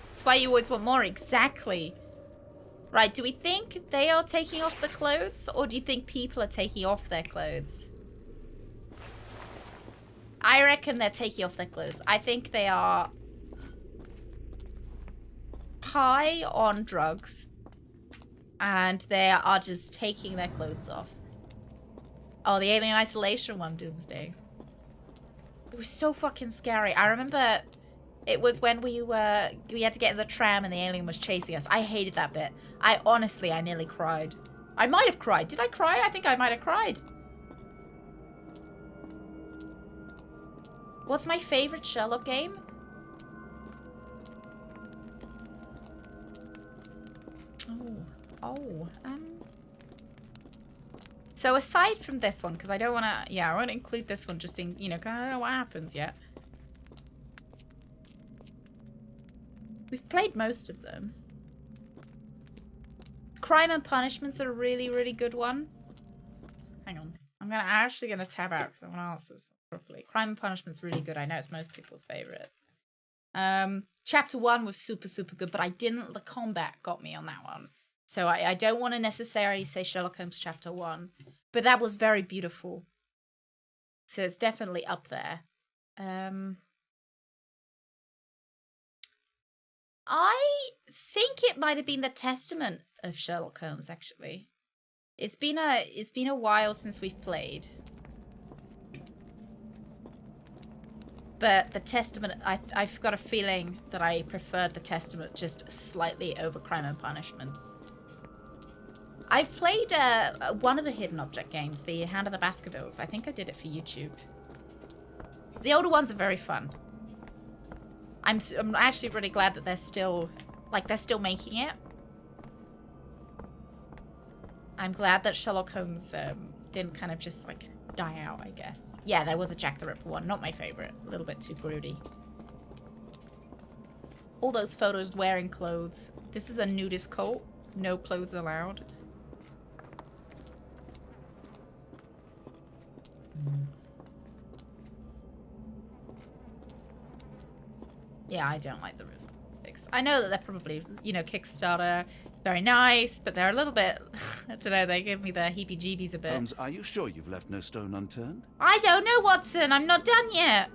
A: That's why you always want more. Exactly. Right, do we think they are taking off the clothes, or do you think people are taking off their clothes? I reckon they're taking off their clothes. I think they are high on drugs, and they are just taking their clothes off. Oh, the Alien Isolation one, Doomsday. It was so fucking scary. I remember it was when we had to get in the tram and the alien was chasing us. I hated that bit. I nearly cried. I might have cried. Did I cry? I think I might have cried. What's my favorite Sherlock game? So aside from this one, because I don't want to, I won't include this one just in, you know, because I don't know what happens yet. We've played most of them. Crime and Punishment's a really, really good one. Hang on. I'm actually gonna tab out because I want to answer this properly. Crime and Punishment's really good. I know it's most people's favorite. Chapter 1 was super, super good, but the combat got me on that one. So I don't want to necessarily say Sherlock Holmes Chapter 1, but that was very beautiful. So it's definitely up there. I think it might have been the Testament of Sherlock Holmes, actually. It's been a while since we've played. But the Testament, I've got a feeling that I preferred the Testament just slightly over Crime and Punishments. I've played one of the hidden object games, the Hand of the Baskervilles. I think I did it for YouTube. The older ones are very fun. I'm actually really glad that they're still making it. I'm glad that Sherlock Holmes didn't kind of just like die out, I guess. Yeah, there was a Jack the Ripper one. Not my favorite. A little bit too broody. All those photos wearing clothes. This is a nudist cult. No clothes allowed. Yeah, I don't like the roof pics. I know that they're probably, you know, Kickstarter, very nice, but they're a little bit, I don't know, they give me the heebie-jeebies a bit.
D: Holmes, are you sure you've left no stone unturned?
A: I don't know, Watson. I'm not done yet.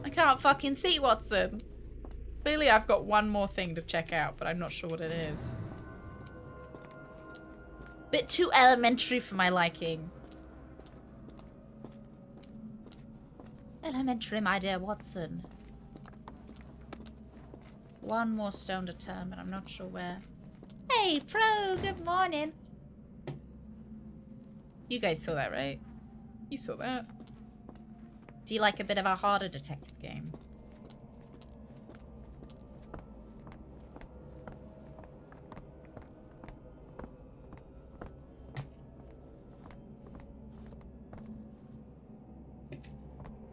A: I can't fucking see, Watson. Clearly I've got one more thing to check out, but I'm not sure what it is. Bit too elementary for my liking. Elementary, my dear Watson. One more stone to turn, but I'm not sure where. Hey, Pro, good morning. You guys saw that, right? You saw that. Do you like a bit of a harder detective game?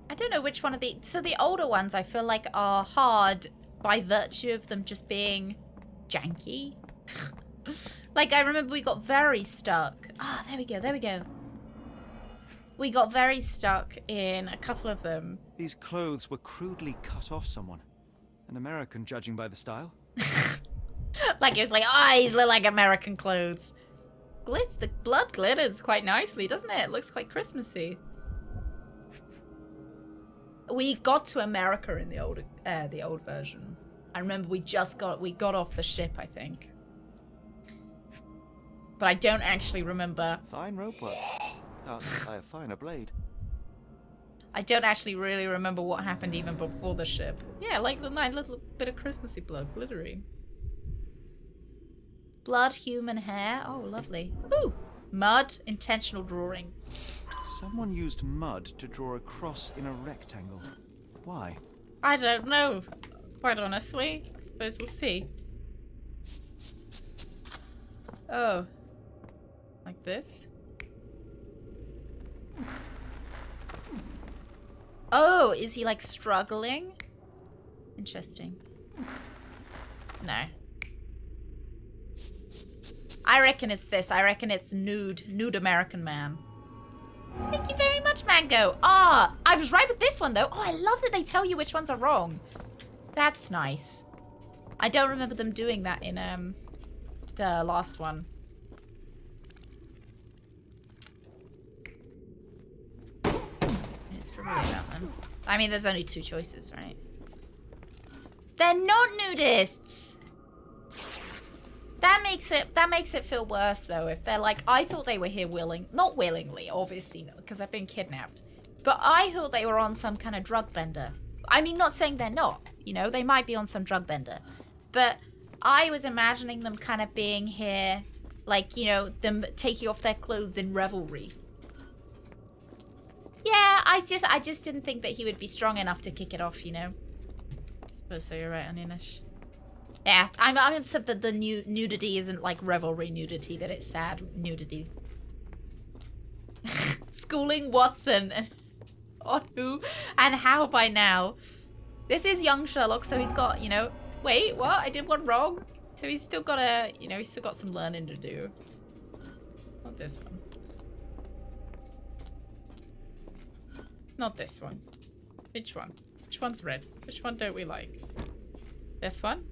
A: I don't know which one of the... So the older ones I feel like are hard by virtue of them just being janky. Like I remember we got very stuck. Ah, there we go, there we go. We got very stuck in a couple of them.
F: These clothes were crudely cut off someone. An American, judging by the style.
A: Like it's like, eyes look like American clothes. The blood glitters quite nicely, doesn't it? It looks quite Christmassy. We got to America in the old version. I remember we got off the ship, I think. But I don't actually remember.
F: Fine rope work. Can't buy a finer blade.
A: I don't actually really remember what happened even before the ship. Yeah, like the nice little bit of Christmassy blood, glittery. Blood, human hair. Oh, lovely. Ooh, mud, intentional drawing.
F: Someone used mud to draw a cross in a rectangle. Why?
A: I don't know, quite honestly. I suppose we'll see. Oh. Like this? Oh, is he like struggling? Interesting. No. I reckon it's this. I reckon it's nude American man. Thank you very much, Mango. Ah, I was right with this one though. Oh, I love that they tell you which ones are wrong. That's nice. I don't remember them doing that in the last one. It's probably that one. I mean, there's only two choices, right? They're not nudists. That makes it feel worse though. If they're like, I thought they were here not willingly, obviously not, because I've been kidnapped. But I thought they were on some kind of drug bender. I mean, not saying they're not. You know, they might be on some drug bender. But I was imagining them kind of being here, like, you know, them taking off their clothes in revelry. Yeah, I just didn't think that he would be strong enough to kick it off, you know. I suppose so, you're right, Onionish. Yeah, I'm upset that the nudity isn't like revelry nudity, that it's sad nudity. Schooling Watson and on who and how by now. This is young Sherlock, so he's got, you know, wait, what? I did one wrong? So he's still got he's still got some learning to do. Not this one. Not this one. Which one? Which one's red? Which one don't we like? This one?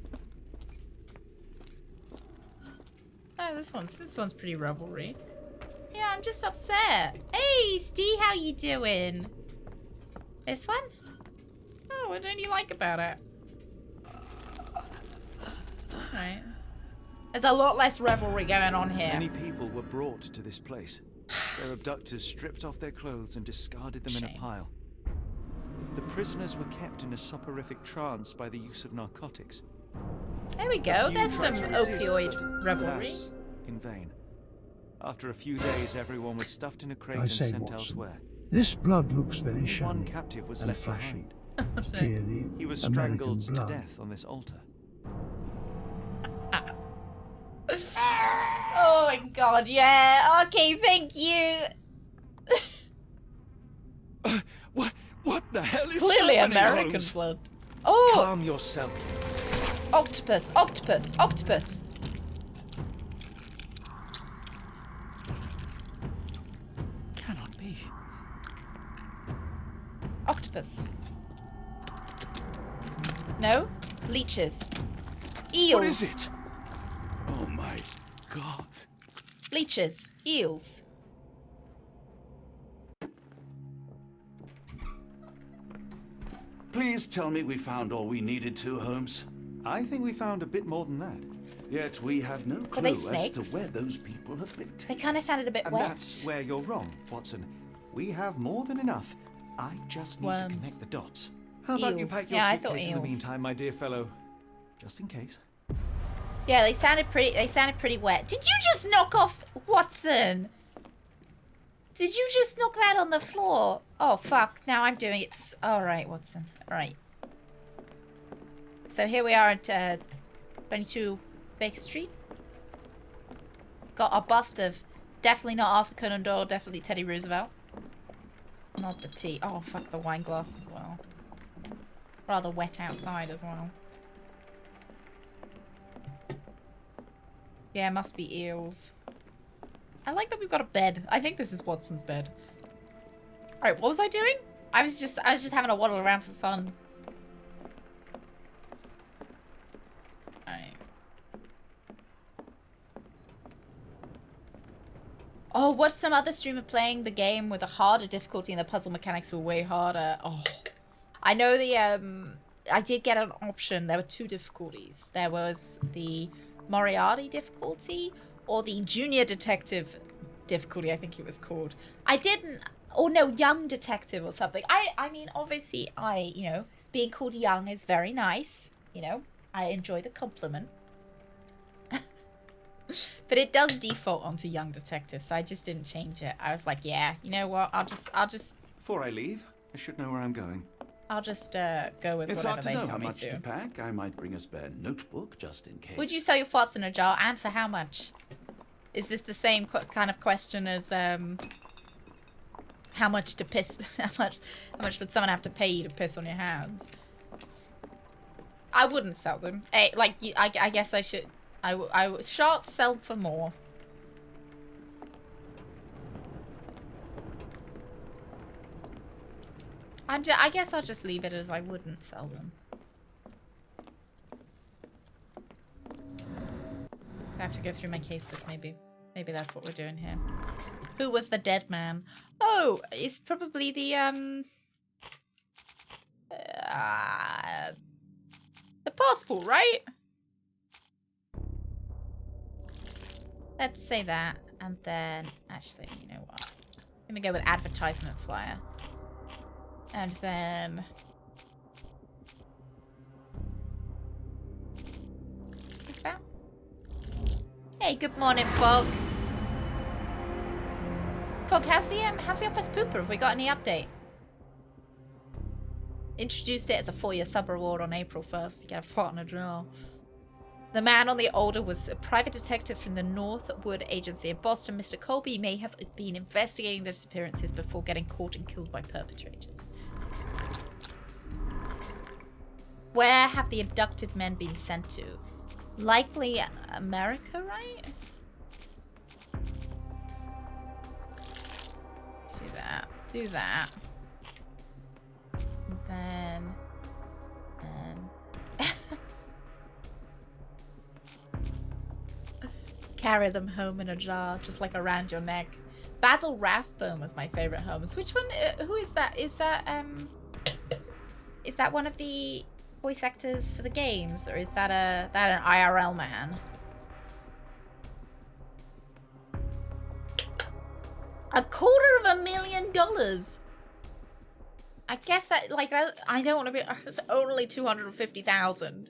A: Oh, this one's pretty revelry. Yeah, I'm just upset. Hey, Steve, how you doing? This one? Oh, what don't you like about it? Right. There's a lot less revelry going on here.
F: Many people were brought to this place. Their abductors stripped off their clothes and discarded them in a pile. The prisoners were kept in a soporific trance by the use of narcotics.
A: There we go. There's some opioid revelry.
F: In vain. After a few days, everyone was stuffed in a crate and sent
G: Watson,
F: elsewhere.
G: This blood looks very
F: One
G: shiny
F: captive was
G: and
F: left
G: flashy.
F: behind.
G: Clearly,
F: He was
G: American
F: strangled to
G: blood.
F: death on this altar.
A: Oh my god, yeah. Okay, thank you.
F: What the hell is
A: Clearly
F: happening,
A: American
F: Holmes?
A: blood. Oh,
F: Calm yourself.
A: octopus, octopus, octopus.
F: Cannot be.
A: Octopus. No? Leeches. Eels.
F: What is it? Oh my god.
A: Leeches. Eels.
D: Please tell me we found all we needed to, Holmes.
F: I think we found a bit more than that.
D: Yet we have no
A: Were they
D: clue as to
A: snakes?
D: where those people have been
A: They
D: taken.
A: kind of sounded a bit
F: And
A: wet.
F: that's where you're wrong, Watson. We have more than enough. I just need to
A: Worms.
F: connect the dots. How about you
A: Eels.
F: pack your
A: Yeah, I thought
F: suitcase in the
A: eels.
F: meantime, my dear fellow? Just in case.
A: Yeah, they sounded pretty wet. Did you just knock off Watson? Did you just knock that on the floor? Oh fuck, now I'm doing it. Alright, Watson. Alright. So here we are at 22 Baker Street. Got a bust of definitely not Arthur Conan Doyle, definitely Teddy Roosevelt. Not the tea. Oh fuck, the wine glass as well. Rather wet outside as well. Yeah, must be eels. I like that we've got a bed. I think this is Watson's bed. Alright, what was I doing? I was just having a waddle around for fun. Alright. Oh, watch some other streamer playing the game with a harder difficulty and the puzzle mechanics were way harder. Oh. I know the I did get an option. There were two difficulties. There was the Moriarty difficulty or the Junior Detective difficulty, I think it was called. I didn't, or no, Young Detective or something. I mean, obviously, you know, being called young is very nice. You know, I enjoy the compliment. But it does default onto Young Detective, so I just didn't change it. I was like, yeah, you know what? I'll just.
F: Before I leave, I should know where I'm going.
A: I'll just go with
D: It's
A: whatever
D: hard to
A: they
D: know
A: tell
D: how
A: me
D: much
A: to.
D: to pack. I might bring a spare notebook just in case.
A: Would you sell your farts in a jar, and for how much? Is this the same kind of question as how much to piss? How much would someone have to pay you to piss on your hands? I wouldn't sell them. Like I guess I should. Sharks sell for more. I guess I'll just leave it as I wouldn't sell them. I have to go through my casebook, maybe. Maybe that's what we're doing here. Who was the dead man? Oh, it's probably the passport, right? Let's say that, and then actually, you know what? I'm gonna go with advertisement flyer, and then like that. Hey, good morning, Fog. Fog, how's the office pooper? Have we got any update? Introduced it as a 4-year sub reward on April 1st. You get a fart in a jar. The man on the order was a private detective from the Northwood Agency of Boston. Mr. Colby may have been investigating the disappearances before getting caught and killed by perpetrators. Where have the abducted men been sent to? Likely America, right? Do that. Do that. And then... carry them home in a jar, just like around your neck. Basil Rathbone was my favorite Holmes. Which one? Who is that? Is that one of the voice actors for the games, or is that an IRL man? $250,000. I guess that I don't want to be. It's only 250,000.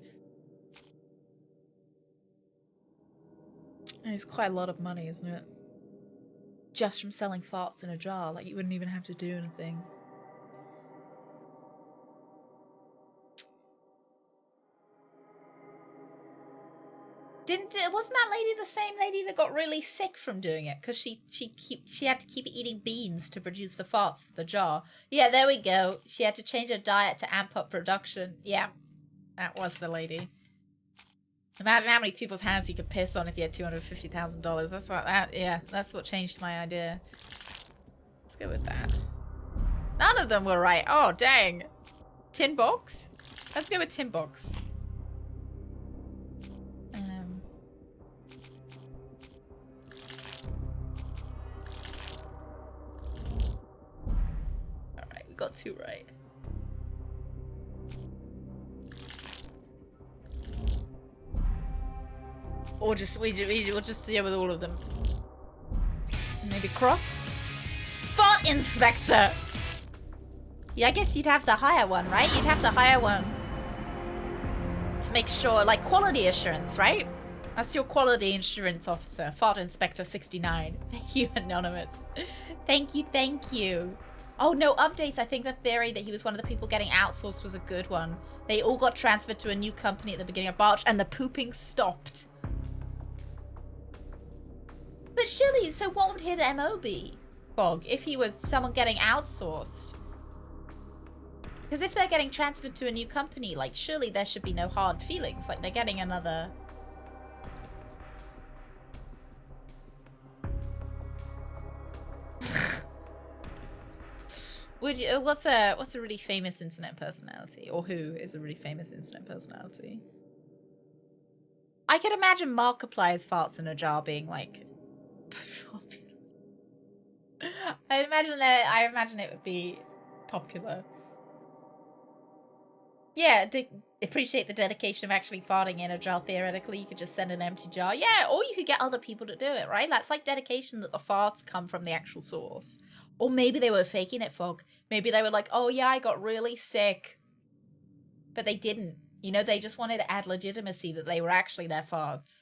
A: It's quite a lot of money, isn't it? Just from selling farts in a jar, like you wouldn't even have to do anything. Wasn't that lady the same lady that got really sick from doing it? Because she had to keep eating beans to produce the farts for the jar. Yeah, there we go. She had to change her diet to amp up production. Yeah, that was the lady. Imagine how many people's hands you could piss on if you had $250,000. That's what that's what changed my idea. Let's go with that. None of them were right. Oh, dang. Tin box? Let's go with tin box. Alright, we got 2 right. Or just we'll just deal with all of them. Maybe cross. Fart inspector. Yeah, I guess you'd have to hire one, right? You'd have to hire one to make sure, like quality assurance, right? That's your quality insurance officer, Fart Inspector 69. Thank you, Anonymous. Thank you, thank you. Oh, no updates. I think the theory that he was one of the people getting outsourced was a good one. They all got transferred to a new company at the beginning of March, and the pooping stopped. But surely, so what would his MO be, Fog, if he was someone getting outsourced? Because if they're getting transferred to a new company, like, surely there should be no hard feelings. Like, they're getting another... What's a really famous internet personality? Or who is a really famous internet personality? I could imagine Markiplier's farts in a jar being, like... I imagine it would be popular. Yeah, appreciate the dedication of actually farting in a jar. Theoretically, you could just send an empty jar. Yeah, or you could get other people to do it, right? That's like dedication that the farts come from the actual source. Or maybe they were faking it, Fog. Maybe they were like, oh yeah, I got really sick. But they didn't. You know, they just wanted to add legitimacy that they were actually their farts.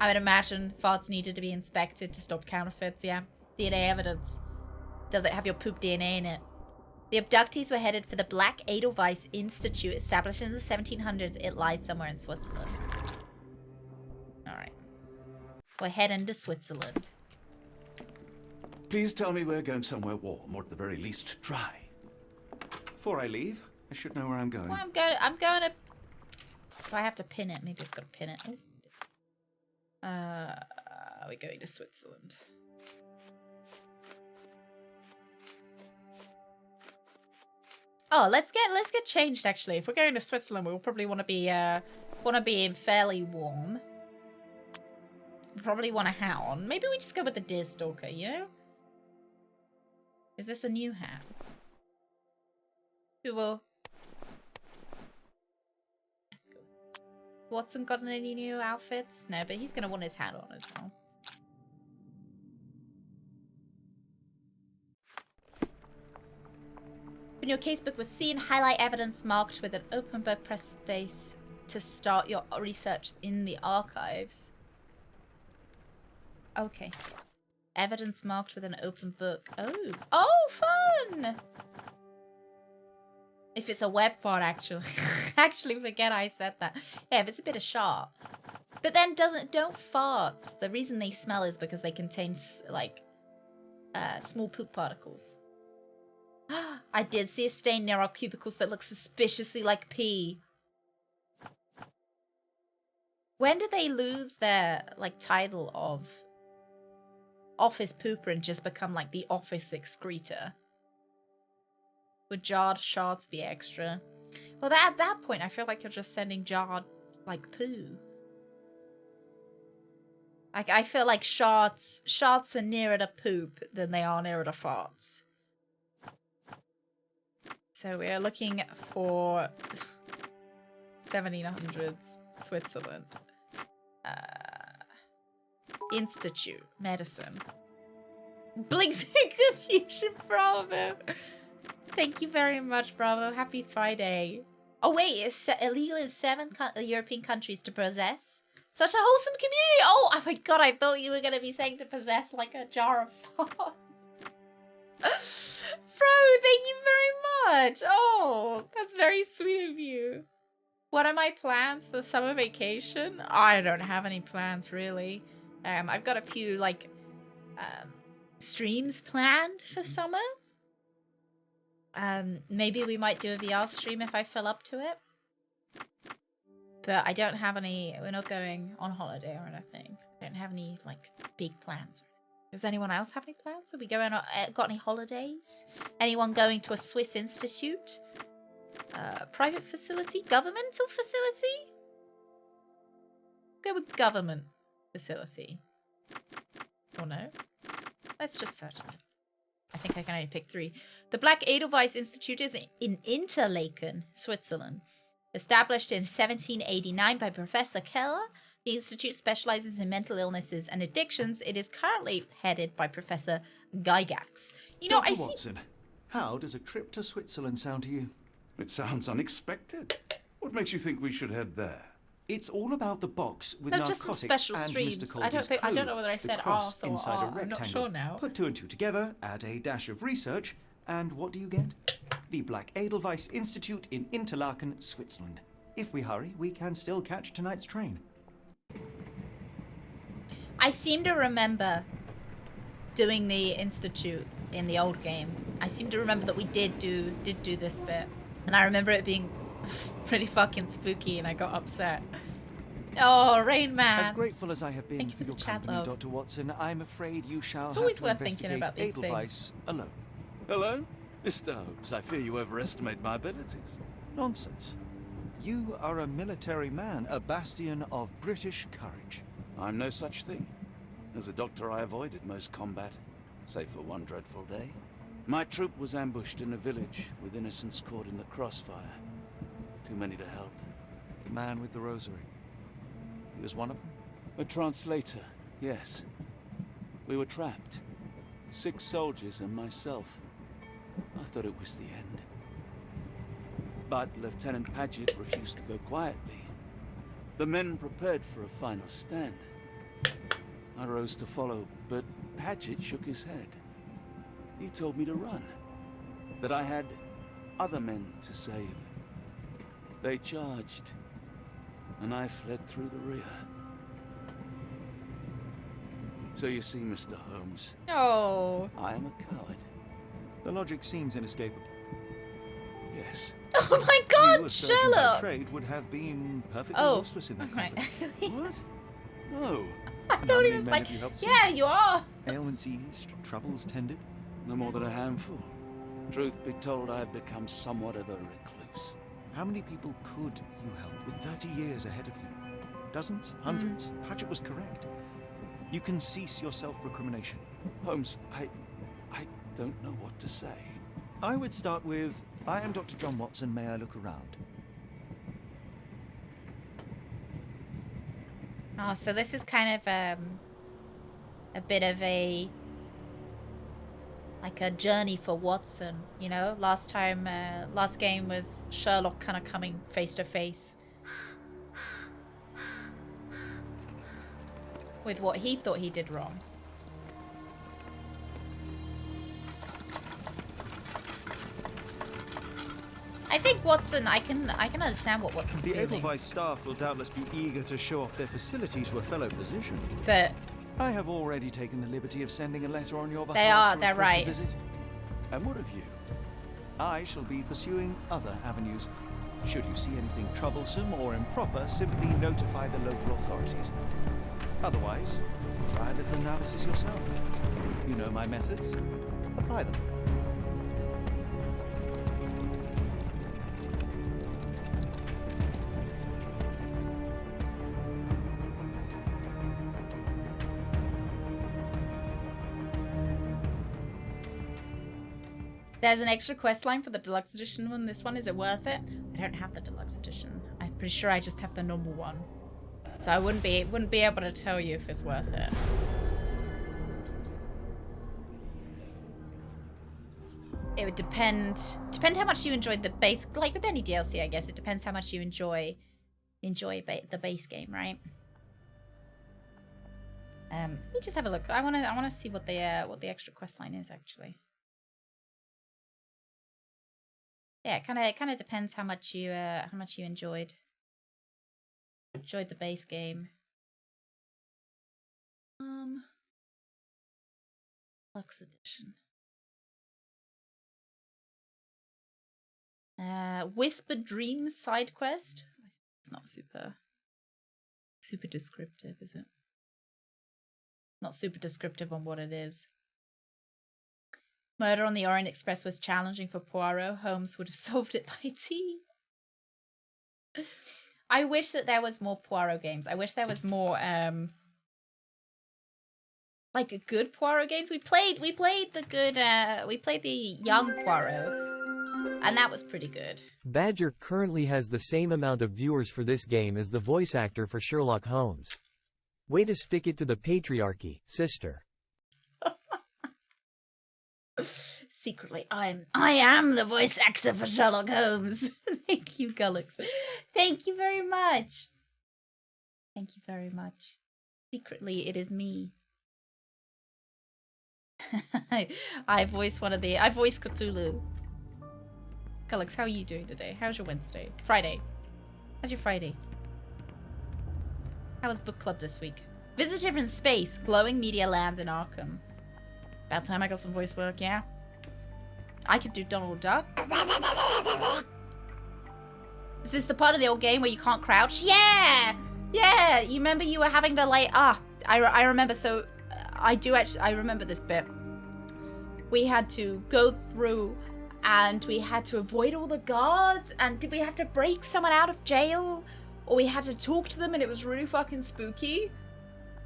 A: I would imagine farts needed to be inspected to stop counterfeits, yeah. DNA evidence. Does it have your poop DNA in it? The abductees were headed for the Black Edelweiss Institute, established in the 1700s. It lies somewhere in Switzerland. Alright. We're heading to Switzerland.
D: Please tell me we're going somewhere warm, or at the very least, dry. Before I leave, I should know where I'm going.
A: Well, I'm going to... Do I have to pin it? Maybe I've got to pin it. We're going to Switzerland. Oh, let's get changed. Actually, if we're going to Switzerland, we'll probably want to be in fairly warm. We probably want a hat on. Maybe we just go with the Deerstalker. You know? Is this a new hat? Who will? Watson got any new outfits? No, but he's gonna want his hat on as well. When your casebook was seen, highlight evidence marked with an open book, press space to start your research in the archives. Okay. Evidence marked with an open book. Oh, fun! If it's a web fart, actually. Actually, forget I said that. Yeah, if it's a bit of sharp. But then don't farts. The reason they smell is because they contain, like, small poop particles. I did see a stain near our cubicles that looks suspiciously like pee. When did they lose their, like, title of office pooper and just become, like, the office excretor? Would jarred shards be extra? Well, at that point, I feel like you're just sending jarred, like, poo. Like, I feel like shards are nearer to poop than they are nearer to farts. So we are looking for 1700s Switzerland. Institute, medicine. Blinks in confusion, Bravo. Thank you very much, Bravo. Happy Friday. Oh wait, it's illegal in 7 European countries to possess. Such a wholesome community. Oh my god, I thought you were going to be saying to possess like a jar of farts. Bro, thank you very much. Oh, that's very sweet of you. What are my plans for the summer vacation? I don't have any plans really. I've got a few like streams planned for summer. Maybe we might do a VR stream if I feel up to it. But I don't have any. We're not going on holiday or anything. I don't have any like big plans. Does anyone else have any plans? Are we going? Got any holidays? Anyone going to a Swiss institute? Private facility? Governmental facility? Go with government facility. Or no? Let's just search that. I think I can only pick 3. The Black Edelweiss Institute is in Interlaken, Switzerland. Established in 1789 by Professor Keller, the institute specializes in mental illnesses and addictions. It is currently headed by Professor Gygax. You know,
F: Dr. Watson, how does a trip to Switzerland sound to you?
D: It sounds unexpected. What makes you think we should head there?
F: It's all about the box with
A: No,
F: narcotics
A: just some special
F: and
A: streams.
F: Mr.
A: I
F: Colby's
A: don't
F: clue.
A: know whether I said
F: the cross
A: arse or
F: inside a
A: R.
F: rectangle.
A: I'm not sure now.
F: Put 2 and 2 together, add a dash of research, and what do you get? The Black Edelweiss Institute in Interlaken, Switzerland. If we hurry, we can still catch tonight's train.
A: I seem to remember doing the institute in the old game. I seem to remember that we did do this bit, and I remember it being pretty fucking spooky, and I got upset. Oh, Rain Man!
F: As grateful as I have been
A: Thank you
F: for
A: for
F: your
A: the chat,
F: company,
A: love.
F: Dr. Watson, I'm afraid you shall
A: It's
F: have
A: always
F: to
A: worth thinking
F: investigate
A: about these
F: Edelweiss alone.
D: Hello? Mr. Holmes, I fear you overestimate my abilities.
F: Nonsense. You are a military man, a bastion of British courage.
D: I'm no such thing. As a doctor, I avoided most combat, save for one dreadful day. My troop was ambushed in a village, with innocents caught in the crossfire. Too many to help.
F: The man with the rosary. He was one of them?
D: A translator, yes. We were trapped. 6 soldiers and myself. I thought it was the end. But Lieutenant Paget refused to go quietly. The men prepared for a final stand. I rose to follow, but Paget shook his head. He told me to run. That I had other men to save. They charged, and I fled through the rear. So you see, Mr. Holmes,
A: Oh.
D: I am a coward.
F: The logic seems inescapable.
D: Yes.
A: Oh my
F: You,
A: god,
F: a surgeon by
A: Sherlock!
F: trade, would have been perfectly
A: Oh.
F: useless in that
A: Right.
F: company.
D: What? No.
A: I
F: And how
A: thought he
F: many
A: was
F: men
A: like,
F: have you helped
A: yeah,
F: since?
A: you are.
F: Ailments eased, troubles tended.
D: No more than a handful. Truth be told, I have become somewhat of a recluse.
F: How many people could you help with 30 years ahead of you? Dozens? Hundreds? Paget was correct. You can cease your self-recrimination.
D: Holmes, I don't know what to say.
F: I would start with, I am Dr. John Watson, may I look around?
A: Oh, so this is kind of a bit of a like a journey for Watson, you know? Last game was Sherlock kind of coming face to face with what he thought he did wrong. I think Watson, I can understand what Watson's
F: The
A: feeling.
F: Edelweiss staff will doubtless be eager to show off their facilities to a fellow physician.
A: But
F: I have already taken the liberty of sending a letter on your behalf to
A: they're
F: request a
A: right.
F: visit.
D: And what of you?
F: I shall be pursuing other avenues. Should you see anything troublesome or improper, simply notify the local authorities. Otherwise, try a little analysis yourself. You know my methods. Apply them.
A: there's an extra quest line for the deluxe edition one. This one, is it worth it? I don't have the deluxe edition. I'm pretty sure I just have the normal one. So I wouldn't be able to tell you if it's worth it. It would depend how much you enjoyed the base, like with any DLC, I guess. It depends how much you enjoy the base game, right? Let me just have a look. I want to see what the extra quest line is actually. Yeah, it kind of depends how much you enjoyed Enjoyed the base game. Deluxe edition. Whispered Dreams side quest. It's not super descriptive, is it? Not super descriptive on what it is. Murder on the Orient Express was challenging for Poirot. Holmes would have solved it by tea. I wish that there was more Poirot games. I wish there was more like good Poirot games. We played the good we played the young Poirot, and that was pretty good.
G: Badger currently has the same amount of viewers for this game as the voice actor for Sherlock Holmes. Way to stick it to the patriarchy, sister.
A: Secretly, I am the voice actor for Sherlock Holmes. Thank you, Gullux. Thank you very much. Thank you very much. Secretly, it is me. I voiced Cthulhu. Gullux, how are you doing today? How's your Wednesday? Friday. How's your Friday? How was book club this week? Visitor in Space, Glowing Media Lands in Arkham. About time I got some voice work, yeah? I could do Donald Duck. Is this the part of the old game where you can't crouch? Yeah! Yeah! You remember you were having to like... I remember, so... I remember this bit. We had to go through and we had to avoid all the guards, and did we have to break someone out of jail? Or we had to talk to them, and it was really fucking spooky.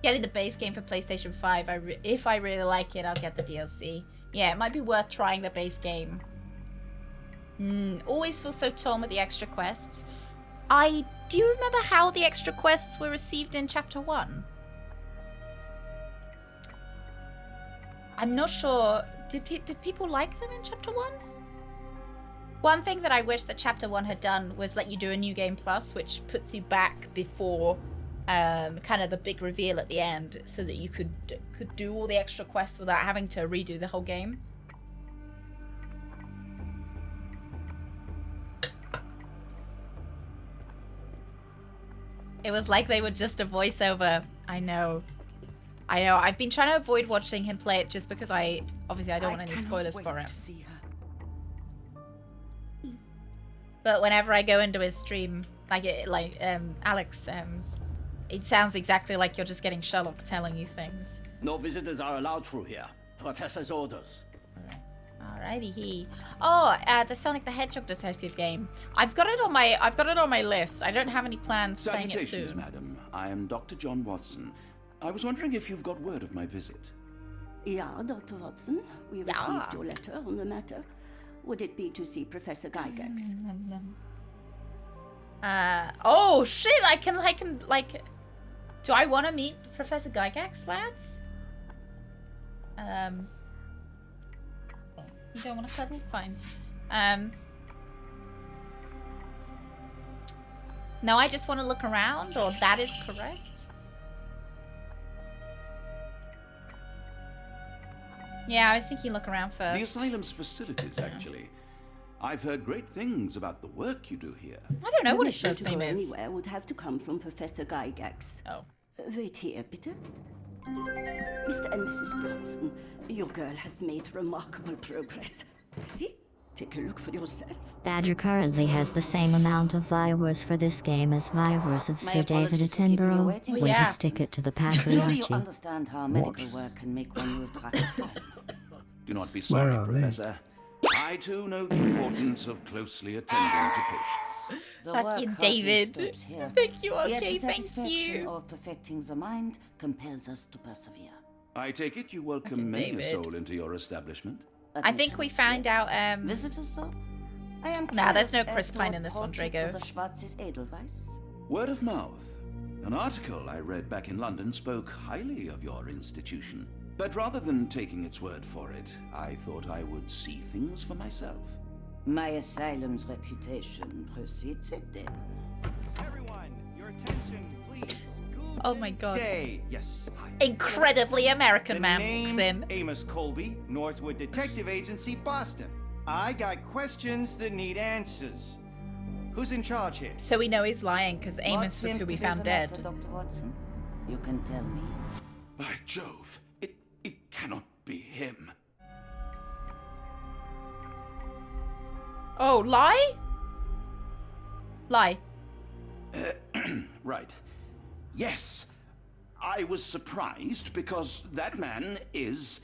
A: Getting the base game for PlayStation 5. If I really like it, I'll get the DLC. Yeah, it might be worth trying the base game. Always feel so torn with the extra quests. Do you remember how the extra quests were received in Chapter 1? I'm not sure. Did people like them in Chapter 1? One thing that I wish that Chapter 1 had done was let you do a New Game Plus, which puts you back before kind of the big reveal at the end, so that you could do all the extra quests without having to redo the whole game. It was like they were just a voiceover. I know. I've been trying to avoid watching him play it just because I don't want any spoilers for him. But whenever I go into his stream, Alex, it sounds exactly like you're just getting Sherlock telling you things.
H: No visitors are allowed through here. Professor's orders.
A: Alrighty. The Sonic the Hedgehog detective game. I've got it on my list. I don't have any plans playing it soon.
D: Salutations, madam. I am Dr. John Watson. I was wondering if you've got word of my visit.
I: Yeah, Dr. Watson. We received your letter on the matter. Would it be to see Professor Gygax?
A: Oh shit! I can do I want to meet Professor Gygax, lads? You don't want to cuddle? Fine. No, I just want to look around, or that is correct. Yeah, I was thinking look around first.
D: The asylum's facilities, actually. I've heard great things about the work you do here.
A: I don't know what his first name is.
I: Anywhere would have to come from Professor Gygax.
A: Oh.
I: Wait here, bitte. Mr. and Mrs. Bronson, your girl has made remarkable progress. See? Take a look for yourself.
J: Badger currently has the same amount of viewers for this game as viewers of Sir David Attenborough. Way to stick it to the
I: Surely you
J: patriarchy.
I: understand how medical work can make one lose track of time.
D: Do not be sorry, Professor. I too know the importance of closely attending to patients.
A: Fucking David. Thank you, okay,
I: Yet the
A: thank
I: satisfaction
A: you.
I: of perfecting the mind compels us to persevere.
D: I take it you welcome many a soul into your establishment?
A: I think we found out,
I: Visitors, though? I am
A: Nah, there's no
I: curious
A: Chris
I: as to
A: Pine
I: what
A: in this one,
I: portraits
A: Drago.
I: of the Schwarzes Edelweiss.
D: Word of mouth. An article I read back in London spoke highly of your institution. But rather than taking its word for it, I thought I would see things for myself.
I: My asylum's reputation precedes it, then.
F: Everyone, your attention, please. Good
A: Oh my god.
F: day. Yes. Hi.
A: Incredibly American
F: The
A: man
F: name's
A: walks in.
F: Amos Colby, Northwood Detective Agency, Boston. I got questions that need answers. Who's in charge here?
A: So we know he's lying because Amos was who we found dead.
I: Dr. Watson? You can tell me.
D: By Jove, it cannot be him.
A: Oh, lie? Lie.
D: Right. Yes. I was surprised because that man is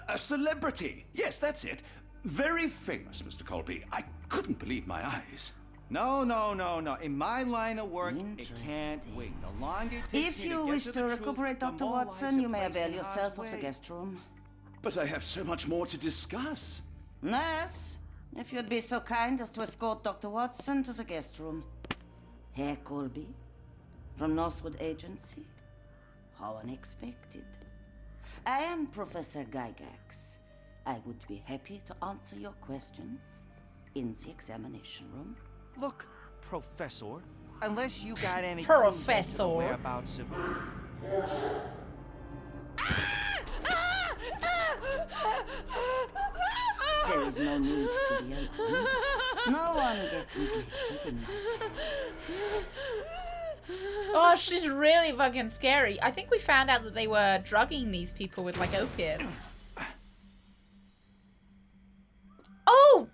D: a celebrity. Yes, that's it. Very famous, Mr. Colby. I couldn't believe my eyes.
F: No. In my line of work, it can't wait. The longer it takes
I: If you wish to recuperate, Dr. Watson, you may avail yourself of the guest room.
D: But I have so much more to discuss.
I: Nurse, if you'd be so kind as to escort Dr. Watson to the guest room. Herr Colby, from Northwood Agency. How unexpected. I am Professor Gygax. I would be happy to answer your questions in the examination room.
F: Look, Professor, unless you got any
A: Professor
F: whereabouts of...
I: There is no need to be alarmed. No one gets neglected in my care.
A: Oh, she's really fucking scary. I think we found out that they were drugging these people with like opiates. Oh!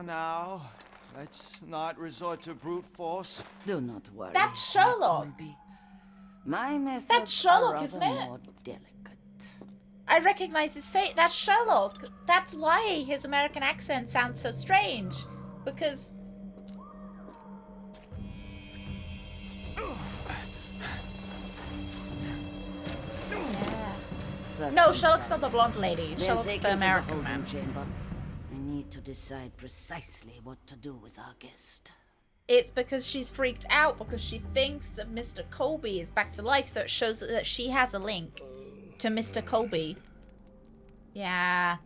F: Now, let's not resort to brute force.
I: Do not worry.
A: That's Sherlock.
I: Colby. My methods
A: That's Sherlock,
I: are
A: isn't
I: rather
A: it?
I: more delicate.
A: I recognize his face. That's Sherlock. That's why his American accent sounds so strange. Because... Yeah. No, Sherlock's not the blonde lady.
I: Then
A: Sherlock's
I: take
A: the
I: him to
A: American
I: holding
A: man.
I: chamber. I need to decide precisely what to do with our guest.
A: It's because she's freaked out because she thinks that Mr. Colby is back to life, so it shows that she has a link to Mr. Colby. Yeah.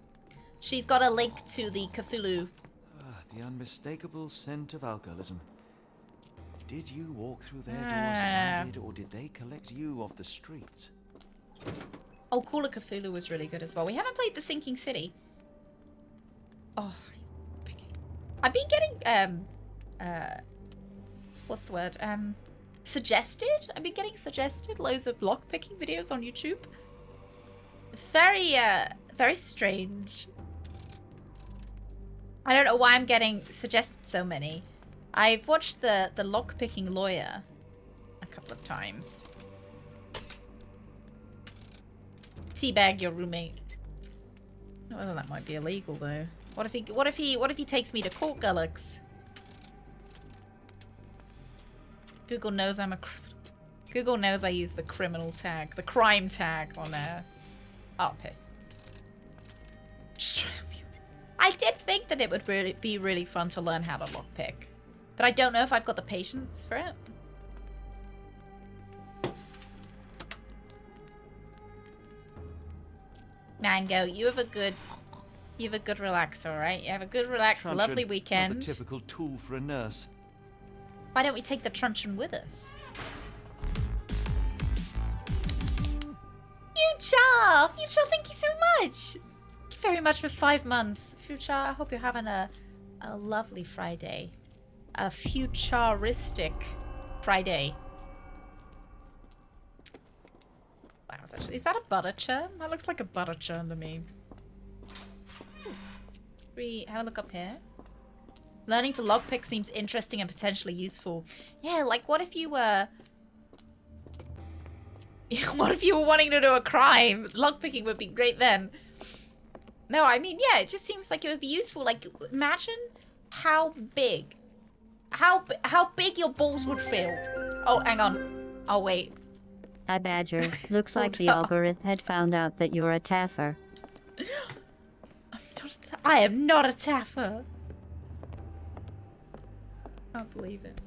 A: She's got a link to the Cthulhu.
F: The unmistakable scent of alcoholism. Did you walk through their doors as I did, or did they collect you off the streets?
A: Oh, Call of Cthulhu was really good as well. We haven't played The Sinking City. Oh, I've been getting, what's the word? Suggested? I've been getting suggested loads of lockpicking videos on YouTube. Very, very strange. I don't know why I'm getting suggested so many. I've watched the lockpicking lawyer a couple of times. Teabag your roommate. I don't know whether that might be illegal though. What if he takes me to court, Gullux? Google knows I'm a criminal. Google knows I use the criminal tag, the crime tag on oh, piss. I did think that it would be really fun to learn how to lockpick, but I don't know if I've got the patience for it. Mango, you have a good relax, all right? You have a good relax, lovely weekend.
F: Not the typical tool for a nurse.
A: Why don't we take the truncheon with us? Future! Future, thank you so much! Thank you very much for 5 months. Future, I hope you're having a lovely Friday. A futuristic Friday. Wow, is that a butter churn? That looks like a butter churn to me. We have a look up here. Learning to lockpick seems interesting and potentially useful. Yeah, like what if you were... what if you were wanting to do a crime? Lockpicking would be great then. No, I mean, yeah, it just seems like it would be useful. Like, imagine how big... How big your balls would feel. Oh, hang on. Oh, wait.
J: Hi, Badger. Looks like the algorithm had found out that you're a taffer.
A: I am not a taffer. I can't believe it.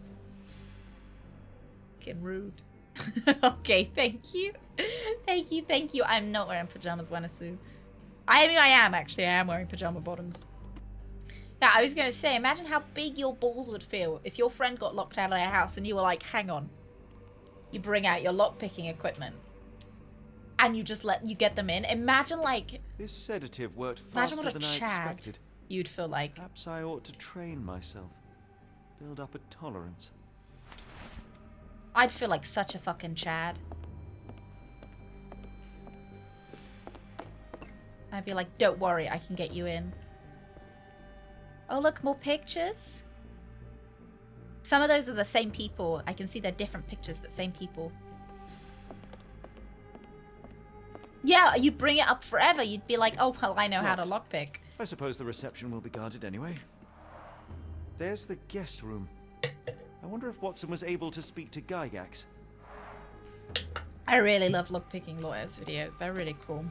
A: Getting rude. Okay, thank you. Thank you. I'm not wearing pajamas, Wanasu. I mean, I am actually. I am wearing pajama bottoms. Yeah, I was going to say, imagine how big your balls would feel if your friend got locked out of their house and you were like, hang on. You bring out your lockpicking equipment. And you just you get them in. Imagine like...
F: This sedative worked faster than I expected.
A: you'd feel like...
F: Perhaps I ought to train myself. Build up a tolerance.
A: I'd feel like such a fucking Chad. I'd be like, don't worry, I can get you in. Oh, look, more pictures. Some of those are the same people. I can see they're different pictures, but same people. Yeah, you'd bring it up forever. You'd be like, oh, well, I know how to lockpick.
F: I suppose the reception will be guarded anyway. There's the guest room. I wonder if Watson was able to speak to Gygax.
A: I really love lockpicking lawyers videos. They're really cool.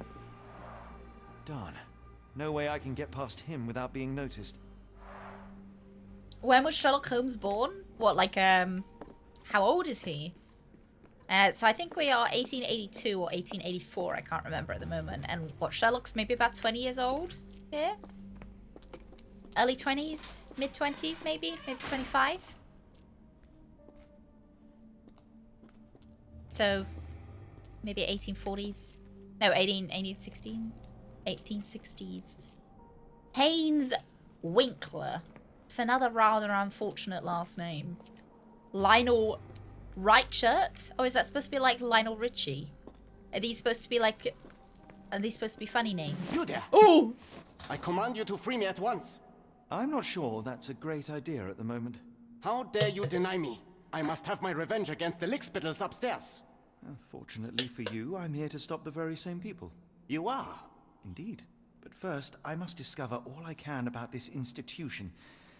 F: Darn. No way I can get past him without being noticed.
A: When was Sherlock Holmes born? What, like, how old is he? So I think we are 1882 or 1884, I can't remember at the moment. And what, Sherlock's maybe about 20 years old here? Early 20s? Mid-20s maybe? Maybe 25? So, maybe 1840s? No, 1860s. Haynes Winkler. It's another rather unfortunate last name. Lionel Rightshirt? Oh, is that supposed to be like Lionel Richie? Are these supposed to be like... Are these supposed to be funny names?
K: You there!
A: Oh!
K: I command you to free me at once.
F: I'm not sure that's a great idea at the moment.
K: How dare you deny me? I must have my revenge against the lickspittles upstairs.
F: Fortunately for you, I'm here to stop the very same people.
K: You are?
F: Indeed. But first, I must discover all I can about this institution.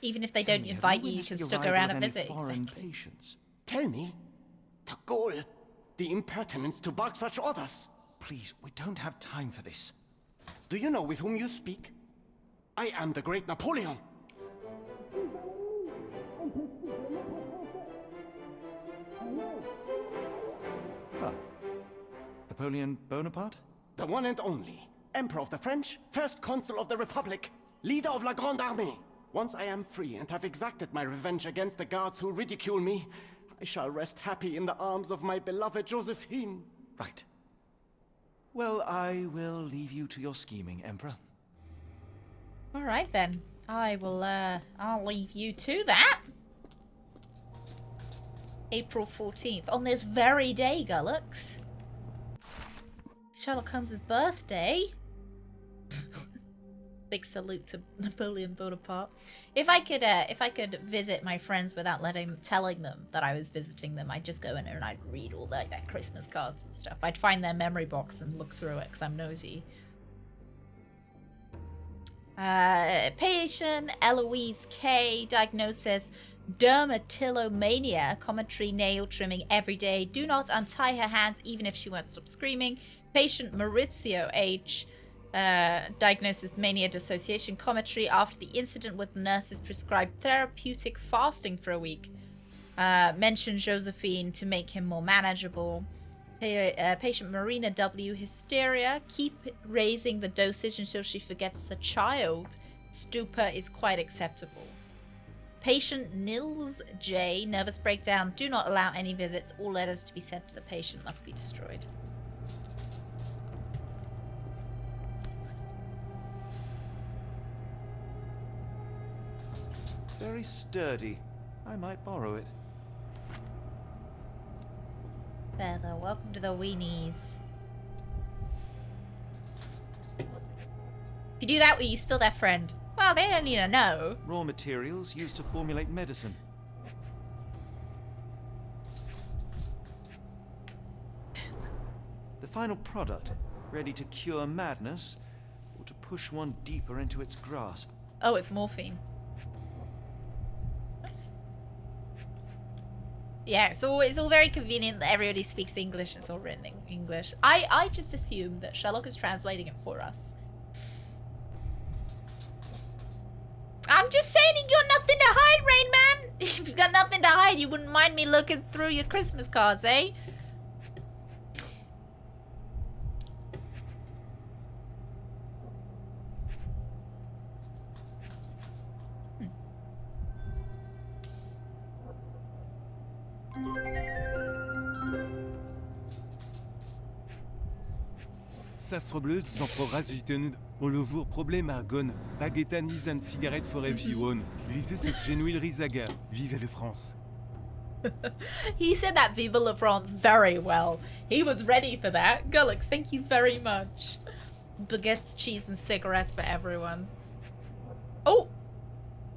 A: Even if they don't invite you, you can still go around and visit.
F: Foreign patients.
K: Tell me. The goal. The impertinence to bark such orders.
F: Please, we don't have time for this.
K: Do you know with whom you speak? I am the great Napoleon.
F: Huh. Napoleon Bonaparte?
K: The one and only. Emperor of the French, first consul of the Republic, leader of La Grande Armée. Once I am free and have exacted my revenge against the guards who ridicule me, I shall rest happy in the arms of my beloved Josephine.
F: Right. Well, I will leave you to your scheming, Emperor.
A: All right, then. I'll leave you to that. April 14th. On this very day, Gullux. It's Sherlock Holmes' birthday. Big salute to Napoleon Bonaparte. If I could visit my friends without telling them that I was visiting them, I'd just go in and I'd read all their Christmas cards and stuff. I'd find their memory box and look through it because I'm nosy. Patient Eloise K. Diagnosis: dermatillomania. Commentary: nail trimming every day. Do not untie her hands even if she won't stop screaming. Patient Maurizio H. Diagnosis: mania dissociation. Commentary: after the incident with nurses prescribed therapeutic fasting for a week. Mention Josephine to make him more manageable. Patient Marina W. Hysteria. Keep raising the dosage until she forgets the child. Stupor is quite acceptable. Patient Nils J. Nervous breakdown. Do not allow any visits. All letters to be sent to the patient must be destroyed.
F: Very sturdy. I might borrow it.
A: Feather, welcome to the weenies. If you do that, will you still their friend? Well, they don't need to know.
F: Raw materials used to formulate medicine. The final product, ready to cure madness, or to push one deeper into its grasp.
A: Oh, it's morphine. Yeah, it's all very convenient that everybody speaks English. It's all written in English. I just assume that Sherlock is translating it for us. I'm just saying, you got nothing to hide, Rain Man. If you got nothing to hide, you wouldn't mind me looking through your Christmas cards, eh?
L: Sastroblöds van Prorazitund, on le vour problème argon, Bagetanis and cigarette for everyone, vivez ce genuil rizaga, vive la France.
A: He said that Vive la France very well. He was ready for that. Gullux, thank you very much. Baguettes, cheese, and cigarettes for everyone. Oh!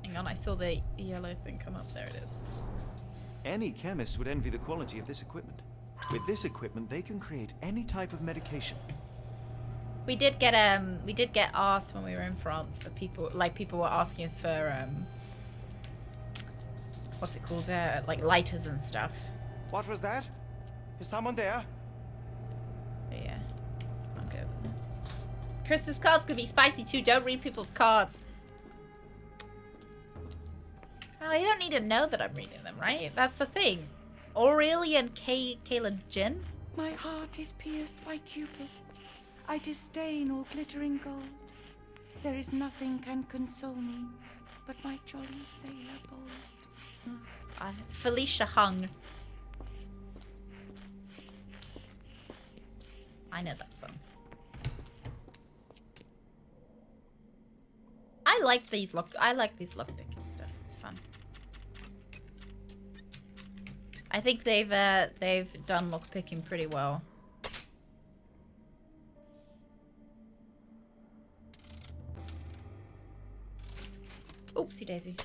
A: Hang on, I saw the yellow thing come up. There it is.
F: Any chemist would envy the quality of this equipment. With this equipment, they can create any type of medication.
A: We did get asked when we were in France for people, like people were asking us for what's it called, like lighters and stuff.
K: What was that? Is someone there?
A: But yeah, I'll go. Christmas cards could be spicy too. Don't read people's cards. Oh, you don't need to know that I'm reading them, right? That's the thing. Aurelian Kayla Jin.
M: My heart is pierced by Cupid. I disdain all glittering gold. There is nothing can console me but my jolly sailor bold.
A: Felicia Hung. I know that song. I like these lockpicking stuff. It's fun. I think they've done lockpicking pretty well. Oopsie daisy.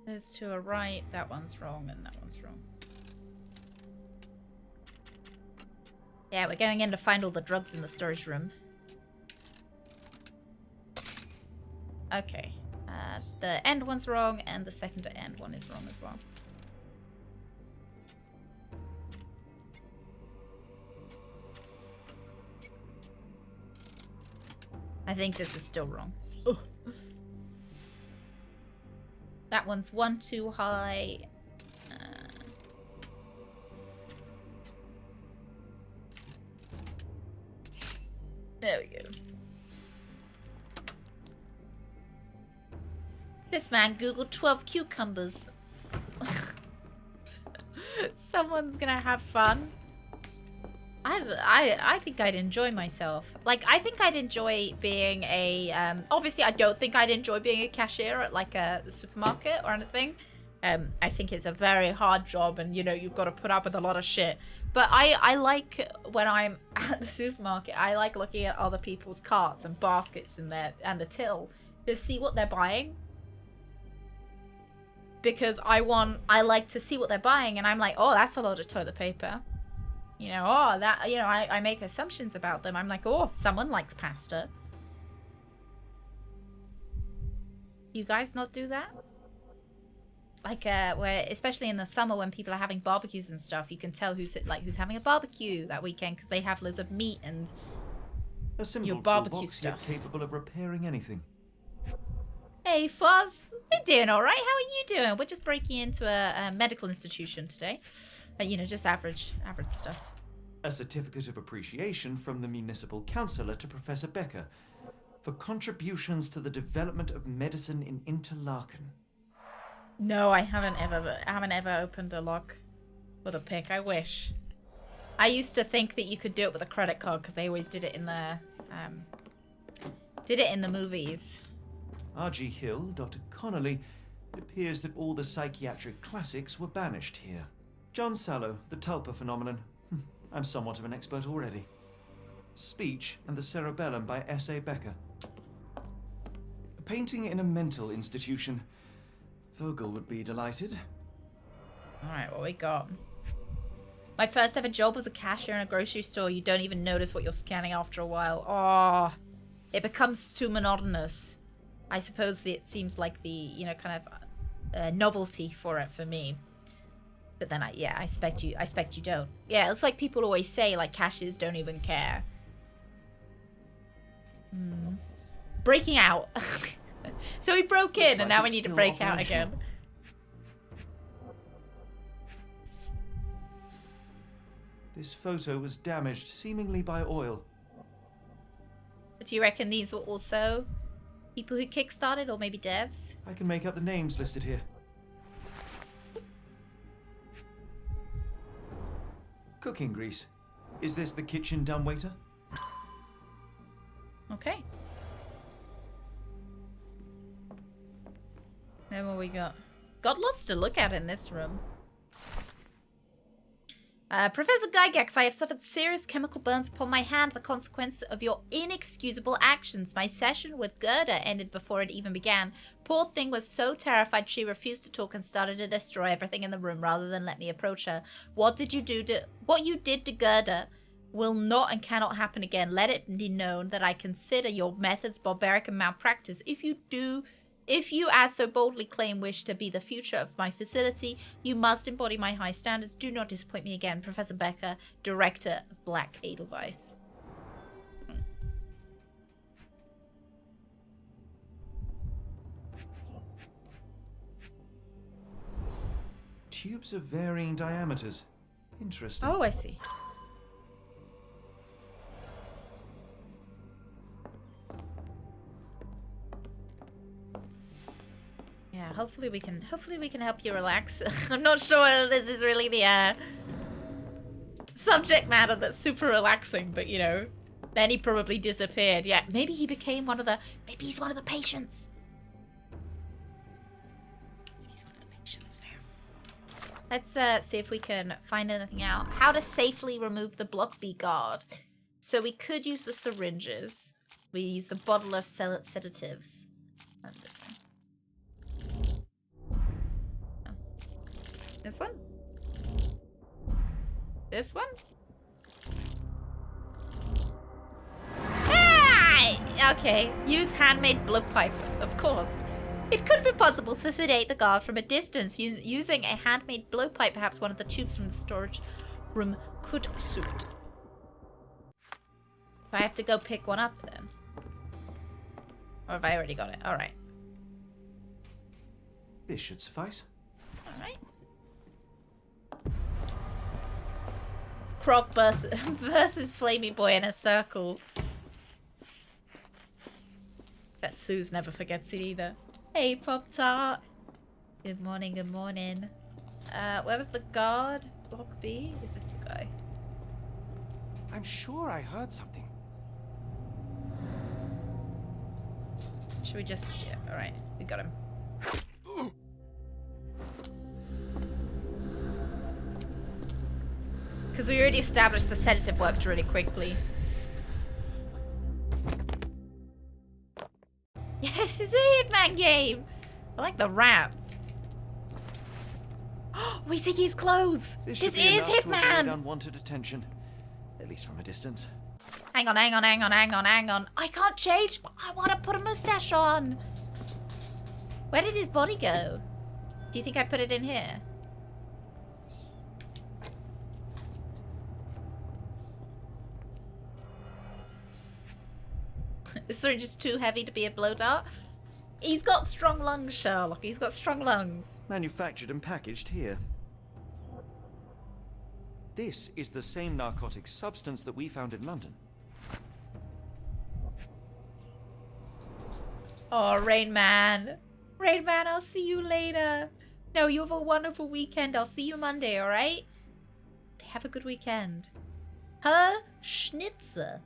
A: Those two are right, that one's wrong, and that one's wrong. Yeah, we're going in to find all the drugs in the storage room. Okay. The end one's wrong, and the second to end one is wrong as well. I think this is still wrong. Ugh. That one's one too high. There we go. This man googled 12 cucumbers. Someone's gonna have fun. I think I'd enjoy myself. Like, I think I'd enjoy being a, obviously I don't think I'd enjoy being a cashier at like a supermarket or anything. I think it's a very hard job and, you know, you've got to put up with a lot of shit. But I like when I'm at the supermarket, I like looking at other people's carts and baskets in there and the till to see what they're buying. Because I like to see what they're buying and I'm like, oh, that's a lot of toilet paper. You know, oh, that, you know, I make assumptions about them. I'm like, oh, someone likes pasta. You guys not do that? Like, where, especially in the summer when people are having barbecues and stuff, you can tell who's having a barbecue that weekend because they have loads of meat and
F: a simple
A: your barbecue
F: toolbox,
A: stuff.
F: Yet capable of repairing anything.
A: Hey, Fuzz. We're doing all right. How are you doing? We're just breaking into a medical institution today. You know, just average stuff.
F: A certificate of appreciation from the municipal councillor to Professor Becker for contributions to the development of medicine in Interlaken.
A: No, I haven't ever opened a lock with a pick. I wish. I used to think that you could do it with a credit card because they always did it in the movies.
F: R.G. Hill, Dr. Connolly, it appears that all the psychiatric classics were banished here. John Sallow, the Tulpa phenomenon. I'm somewhat of an expert already. Speech and the Cerebellum by S.A. Becker. A painting in a mental institution. Vogel would be delighted.
A: Alright, what we got? My first ever job was a cashier in a grocery store. You don't even notice what you're scanning after a while. Oh, it becomes too monotonous. I suppose it seems like the, you know, kind of novelty for it for me. But then I expect you don't. Yeah, it's like people always say, like, cashiers don't even care. Breaking out. So we broke in, and now we need to break out again.
F: This photo was damaged, seemingly by oil.
A: But do you reckon these were also people who kickstarted, or maybe devs?
F: I can make out the names listed here. Cooking grease. Is this the kitchen dumbwaiter?
A: Okay. Then what we got? Got lots to look at in this room. Professor Gygax, I have suffered serious chemical burns upon my hand, the consequence of your inexcusable actions. My session with Gerda ended before it even began. Poor thing was so terrified she refused to talk and started to destroy everything in the room rather than let me approach her. What you did to Gerda will not and cannot happen again. Let it be known that I consider your methods barbaric and malpractice. If you, as so boldly claim, wish to be the future of my facility, you must embody my high standards. Do not disappoint me again. Professor Becker, Director of Black Edelweiss.
F: Tubes of varying diameters. Interesting.
A: Oh, I see. Yeah, hopefully we can help you relax. I'm not sure this is really the subject matter that's super relaxing, but you know, then he probably disappeared. Yeah, maybe he became maybe he's one of the patients. Maybe he's one of the patients now. Let's see if we can find anything out. How to safely remove the block B guard. So we could use the syringes. We use the bottle of sedatives. And this one. This one? This one? Ah! Okay, use handmade blood pipe, of course. It could be possible to sedate the guard from a distance using a handmade blowpipe. Perhaps one of the tubes from the storage room could suit. Do I have to go pick one up then? Or have I already got it? Alright.
F: This should suffice.
A: Alright. Croc versus Flamey Boy in a circle. Bet Suze never forgets it either. Hey, Pop-Tart. Good morning, good morning. Where was the guard? Block B? Is this the guy?
K: I'm sure I heard something.
A: Should we just... Yeah, alright. We got him. Because we already established the sedative worked really quickly. Yes, it's a Hitman game! I like the rats. We see his clothes! This is Hitman!
F: Unwanted attention. At least from a distance.
A: Hang on. I can't change. I want to put a mustache on. Where did his body go? Do you think I put it in here? Is sorry, just too heavy to be a blow dart? He's got strong lungs, Sherlock. He's got strong lungs.
F: Manufactured and packaged here. This is the same narcotic substance that we found in London.
A: Oh, Rain Man. Rain Man, I'll see you later. No, you have a wonderful weekend. I'll see you Monday, alright? Have a good weekend. Herr Schnitzer.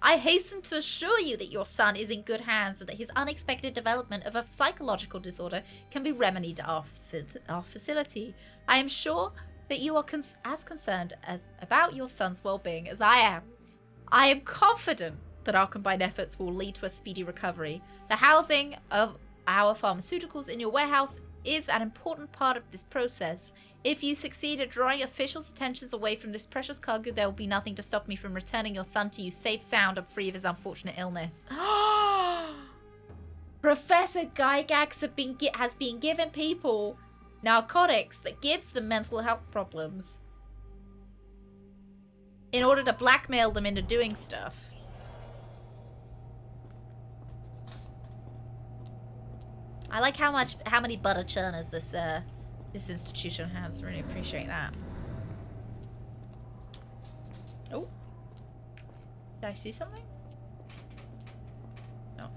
A: I hasten to assure you that your son is in good hands and that his unexpected development of a psychological disorder can be remedied at our facility. I am sure that you are as concerned about your son's well-being as I am. I am confident that our combined efforts will lead to a speedy recovery. The housing of our pharmaceuticals in your warehouse is an important part of this process. If you succeed at drawing officials' attentions away from this precious cargo, there will be nothing to stop me from returning your son to you safe, sound, and free of his unfortunate illness. Professor Gygax has been giving people narcotics that gives them mental health problems in order to blackmail them into doing stuff. I like how many butter churners this institution has. Really appreciate that. Oh, did I see something? No.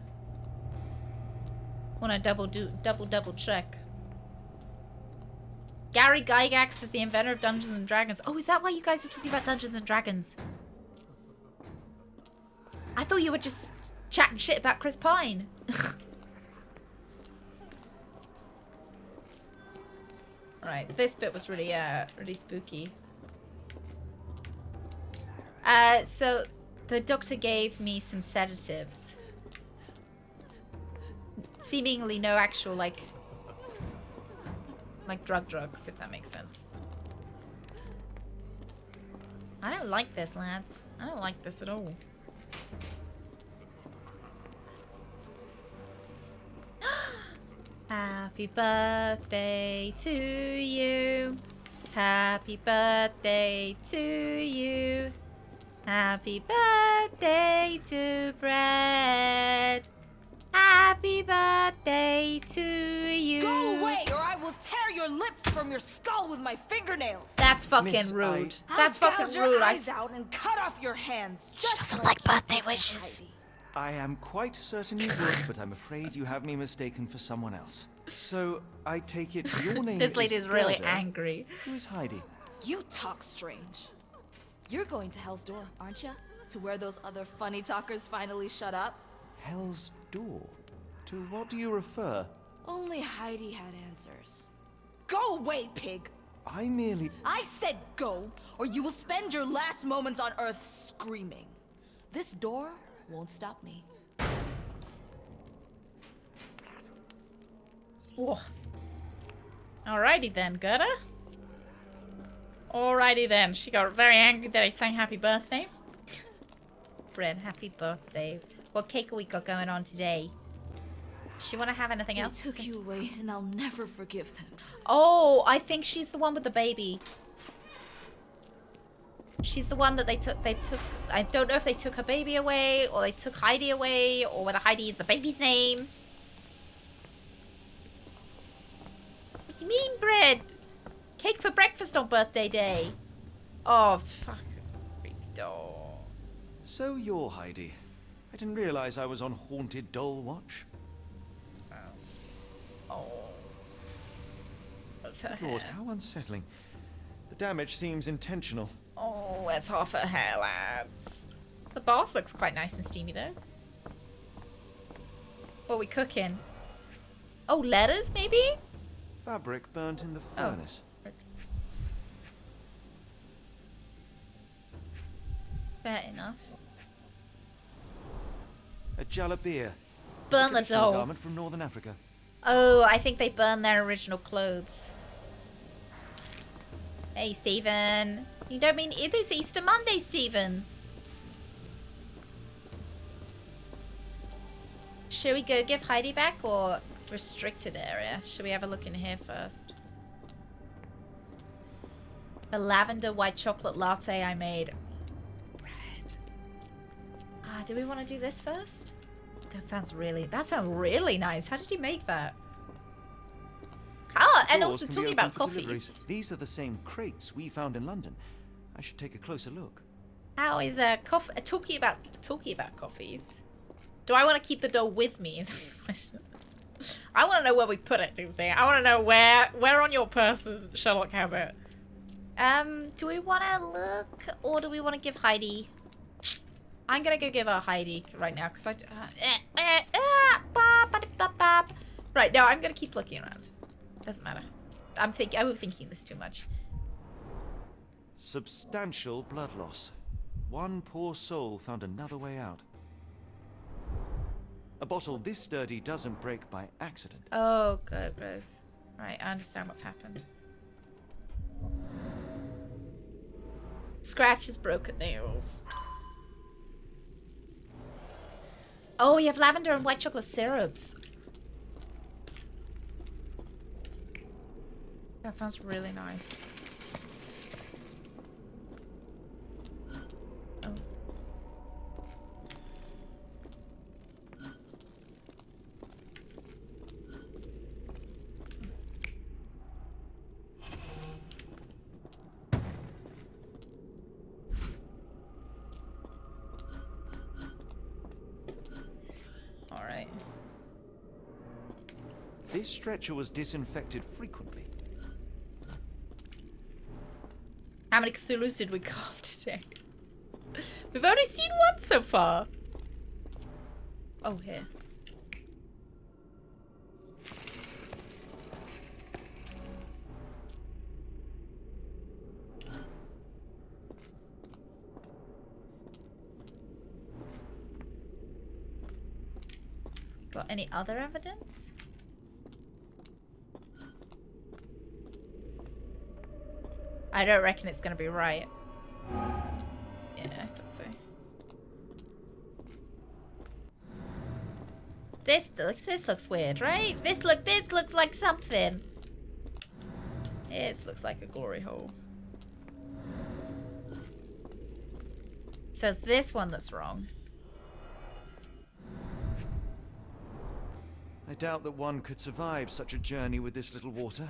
A: Want to double check. Gary Gygax is the inventor of Dungeons and Dragons. Oh, is that why you guys were talking about Dungeons and Dragons? I thought you were just chatting shit about Chris Pine. Right, this bit was really, really spooky. So the doctor gave me some sedatives. Seemingly no actual, like drugs, if that makes sense. I don't like this, lads. I don't like this at all. Happy birthday to you. Happy birthday to you. Happy birthday to Brett. Happy birthday to you.
N: Go away or I will tear your lips from your skull with my fingernails.
A: That's fucking rude. That's fucking rude.
N: Eyes out and cut off your hands.
A: She doesn't like birthday wishes.
F: I am quite certain you would, but I'm afraid you have me mistaken for someone else. So, I take it your name
A: This lady is really
F: Gerda.
A: angry.
F: Who is Heidi?
N: You talk strange. You're going to Hell's Door, aren't you? To where those other funny talkers finally shut up?
F: Hell's Door? To what do you refer?
N: Only Heidi had answers. Go away, pig!
F: I merely...
N: I said go, or you will spend your last moments on Earth screaming. This door won't stop me.
A: Whoa. Alrighty then, Gerda. Alrighty then. She got very angry that I sang happy birthday. Brett, happy birthday. What cake are we got going on today? Does she want to have anything else?
N: They took you away, and I'll never forgive them.
A: Oh, I think she's the one with the baby. She's the one that they took. I don't know if they took her baby away, or they took Heidi away, or whether Heidi is the baby's name. What do you mean, Brett? Cake for breakfast on birthday day. Oh, fuck. Creepy doll.
F: So you're Heidi. I didn't realize I was on Haunted Doll Watch.
A: Oh. That's her
F: Lord,
A: hair.
F: how unsettling. The damage seems intentional.
A: Oh, where's half her hair, lads? The bath looks quite nice and steamy, though. What are we cooking? Oh, letters, maybe?
F: Fabric burnt in the furnace.
A: Fair enough.
F: A jalabia.
A: Burn
F: a
A: the
F: traditional
A: doll.
F: garment from Northern Africa.
A: Oh, I think they burned their original clothes. Hey, Stephen. You don't mean it is Easter Monday, Stephen. Should we go give Heidi back or restricted area? Should we have a look in here first? The lavender white chocolate latte I made. Bread. Do we want to do this first? That sounds really nice. How did you make that? Ah, and
F: Doors
A: also
F: can be
A: talking
F: opened
A: about
F: for
A: coffees.
F: deliveries. These are the same crates we found in London. I should take a closer look.
A: How is talking about coffees? Do I want to keep the doll with me? I want to know where we put it, Doomsday. I want to know where on your person Sherlock has it. Do we want to look, or do we want to give Heidi? I'm gonna go give her Heidi right now because right now I'm gonna keep looking around. Doesn't matter. I'm thinking this too much.
F: Substantial blood loss. One poor soul found another way out. A bottle this sturdy doesn't break by accident.
A: Oh, good, gross. Right, I understand what's happened. Scratches, broken nails. Oh, you have lavender and white chocolate syrups. That sounds really nice. Oh. All right.
F: This stretcher was disinfected frequently.
A: How many Cthulhu's did we carve today? We've only seen one so far. Oh, here. Got any other evidence? I don't reckon it's gonna be right. Yeah, I thought so. This looks weird, right? This looks like something. This looks like a glory hole. So it's this one that's wrong.
F: I doubt that one could survive such a journey with this little water.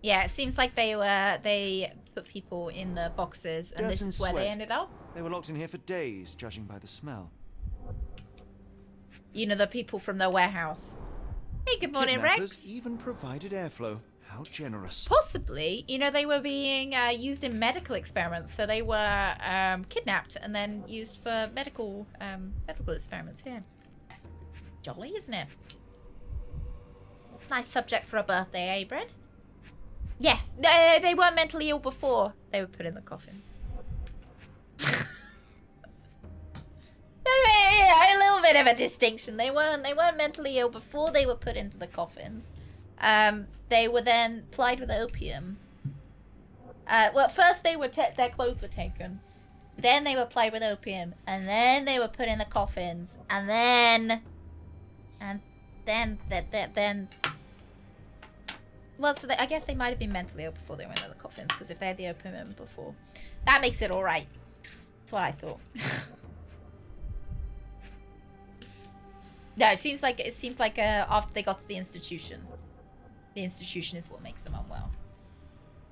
A: Yeah, it seems like they put people in the boxes and this is where they ended up.
F: They were locked in here for days, judging by the smell.
A: You know, the people from the warehouse. Hey, good morning,
F: Kidnappers
A: Rex.
F: even provided airflow. How generous.
A: Possibly, you know, they were being used in medical experiments, so they were kidnapped and then used for medical experiments here. Jolly, isn't it? Nice subject for a birthday, eh, Brett? Yes, they weren't mentally ill before they were put in the coffins. A little bit of a distinction. They weren't mentally ill before they were put into the coffins. They were then plied with opium. Well, first they were their clothes were taken, then they were plied with opium, and then they were put in the coffins, and then. Well, so I guess they might have been mentally ill before they went into the coffins, because if they had the opium before, that makes it all right. That's what I thought. No, it seems like after they got to the institution is what makes them unwell.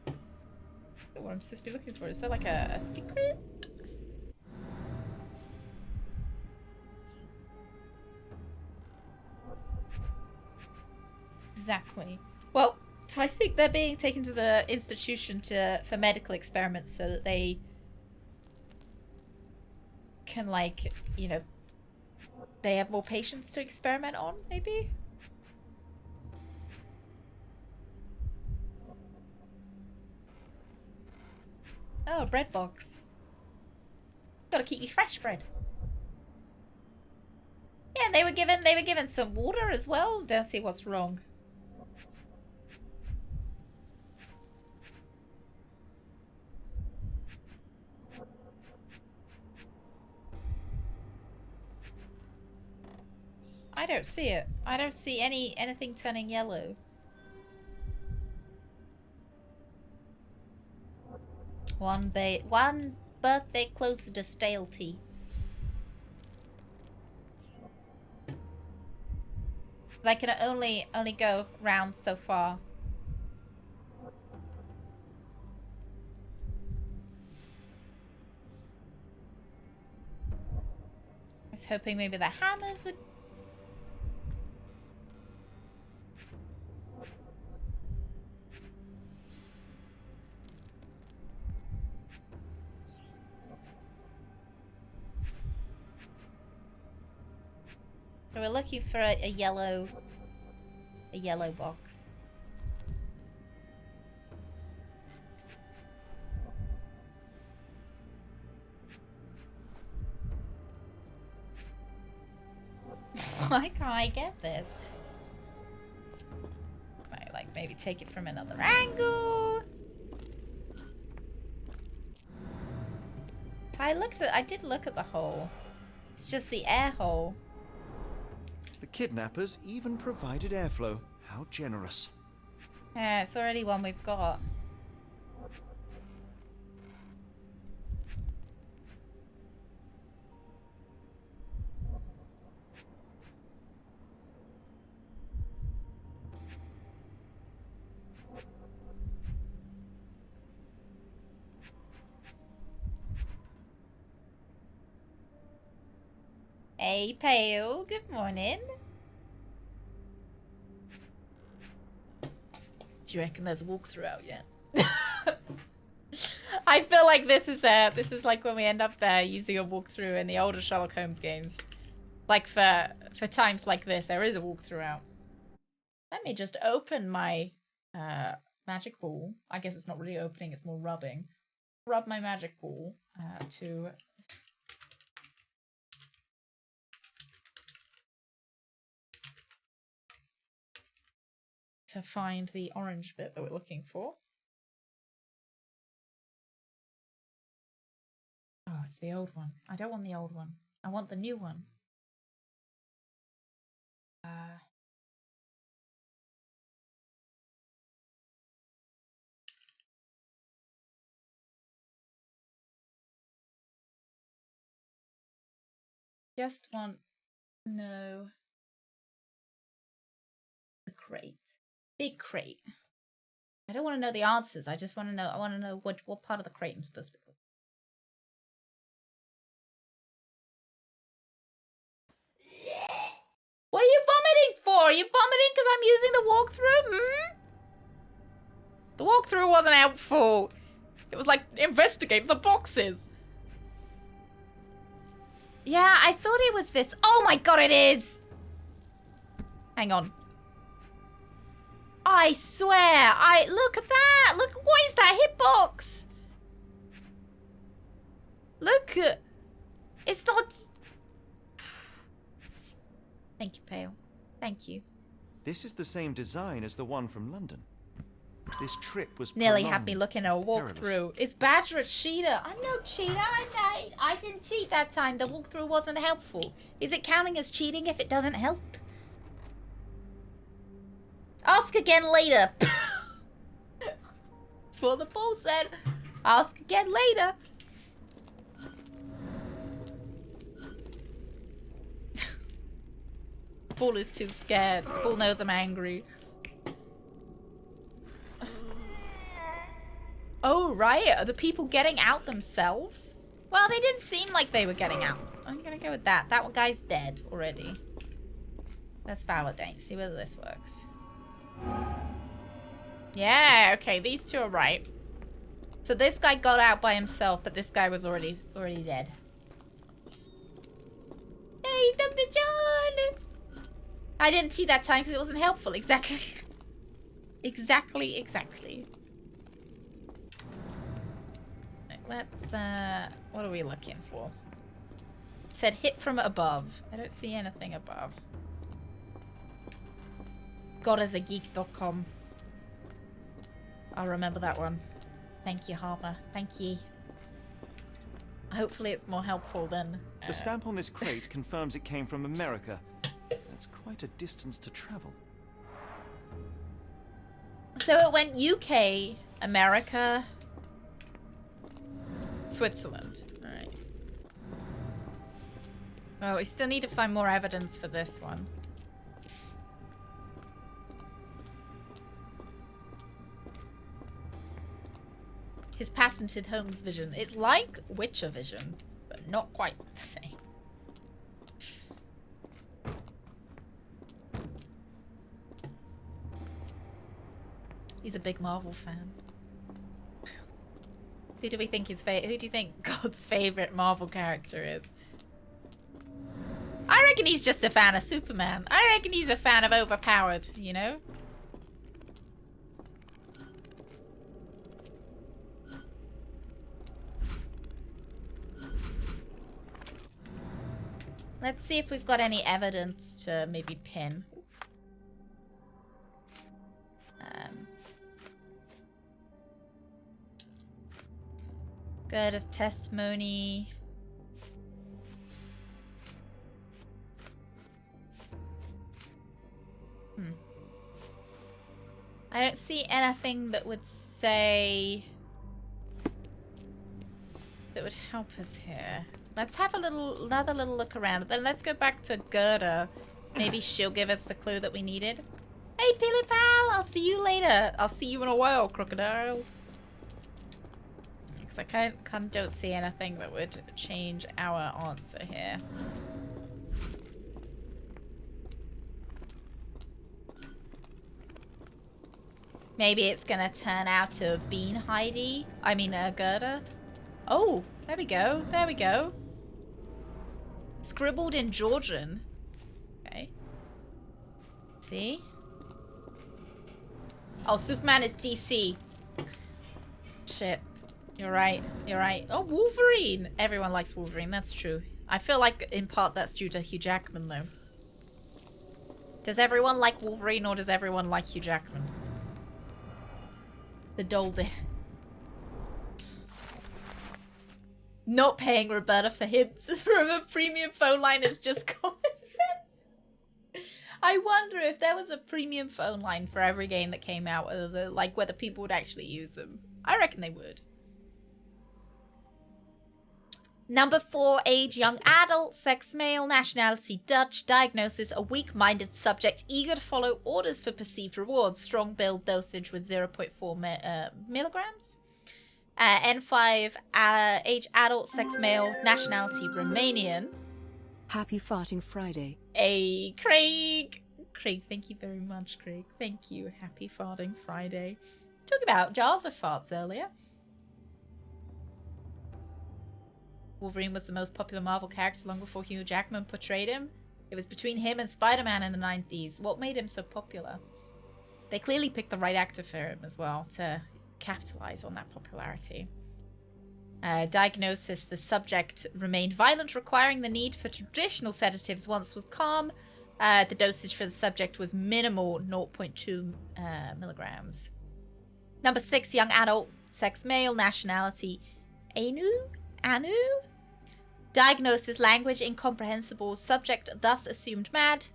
A: I don't know what I'm supposed to be looking for. Is there like a secret? Exactly. Well, I think they're being taken to the institution for medical experiments so that they can, like, you know, they have more patients to experiment on, maybe? Oh, bread box. Gotta keep you fresh, bread. Yeah, they were given some water as well. Don't see what's wrong. I don't see it. I don't see anything turning yellow. One birthday closer to stale tea. I can only go round so far. I was hoping maybe the hammers would. So we're looking for a yellow box. Why can't I get this? Might like maybe take it from another angle. So I did look at the hole. It's just the air hole.
F: The kidnappers even provided airflow. How generous.
A: Yeah, it's already one we've got. Hey, Pale. Good morning. Do you reckon there's a walkthrough out yet? I feel like this is like when we end up using a walkthrough in the older Sherlock Holmes games. Like for times like this, there is a walkthrough out. Let me just open my magic ball. I guess it's not really opening, it's more rubbing. Rub my magic ball to find the orange bit that we're looking for. Oh, it's the old one. I don't want the old one. I want the new one. Just want no. The crate. Big crate. I don't want to know the answers. I just want to know. I want to know what part of the crate I'm supposed to be. What are you vomiting for? Are you vomiting because I'm using the walkthrough? Hmm? The walkthrough wasn't helpful. It was like, investigate the boxes. Yeah, I thought it was this. Oh my god, it is! Hang on. I swear, look at that! Look, what is that hitbox? Look, it's not... Thank you, Pale. Thank you.
F: This is the same design as the one from London. This trip was
A: nearly had me looking at a walkthrough. It's Badger a cheater? I'm no cheater. I didn't cheat that time. The walkthrough wasn't helpful. Is it counting as cheating if it doesn't help? Ask again later. That's what the poll said. Ask again later. Bull is too scared. Bull knows I'm angry. Oh, right. Are the people getting out themselves? Well, they didn't seem like they were getting out. I'm gonna go with that. That one guy's dead already. Let's validate. See whether this works. Yeah, okay. These two are right. So this guy got out by himself, but this guy was already dead. Hey, Dr. John! I didn't cheat that time because it wasn't helpful. Exactly. Exactly. Let's, what are we looking for? It said hit from above. I don't see anything above. Godasageek.com. I'll remember that one. Thank you, Harper. Thank you. Hopefully it's more helpful than...
F: The stamp on this crate confirms it came from America. That's quite a distance to travel.
A: So it went UK, America... Switzerland. Alright. Well, we still need to find more evidence for this one. His patented Holmes vision. It's like Witcher vision, but not quite the same. He's a big Marvel fan. Who do we think who do you think God's favorite Marvel character is? I reckon he's just a fan of Superman. I reckon he's a fan of overpowered, you know? Let's see if we've got any evidence to maybe pin. Good as testimony. I don't see anything that would say that would help us here. Let's have another little look around. Then let's go back to Gerda. Maybe she'll give us the clue that we needed. Hey, Pilly Pal! I'll see you later. I'll see you in a while, Crocodile. Because I kind of don't see anything that would change our answer here. Maybe it's gonna turn out to have been Heidi. I mean, Gerda. Oh, there we go. There we go. Scribbled in Georgian. Okay. See? Oh, Superman is DC. Shit. You're right. You're right. Oh, Wolverine. Everyone likes Wolverine. That's true. I feel like in part that's due to Hugh Jackman, though. Does everyone like Wolverine or does everyone like Hugh Jackman? The doll did. Not paying Roberta for hints from a premium phone line is just common sense. I wonder if there was a premium phone line for every game that came out, whether people would actually use them. I reckon they would. Number 4, age young adult, sex male, nationality Dutch, diagnosis a weak-minded subject eager to follow orders for perceived rewards, strong build dosage with 0.4 milligrams. N5, age adult, sex male, nationality Romanian.
B: Happy Farting Friday.
A: Hey, Craig! Craig, thank you very much, Craig. Thank you. Happy Farting Friday. Talk about jars of farts earlier. Wolverine was the most popular Marvel character long before Hugh Jackman portrayed him. It was between him and Spider-Man in the 90s. What made him so popular? They clearly picked the right actor for him as well to capitalize on that popularity. Diagnosis, the subject remained violent, requiring the need for traditional sedatives once was calm. The dosage for the subject was minimal, 0.2 milligrams. Number 6, young adult, sex male, nationality Anu? Diagnosis, language incomprehensible, subject thus assumed mad.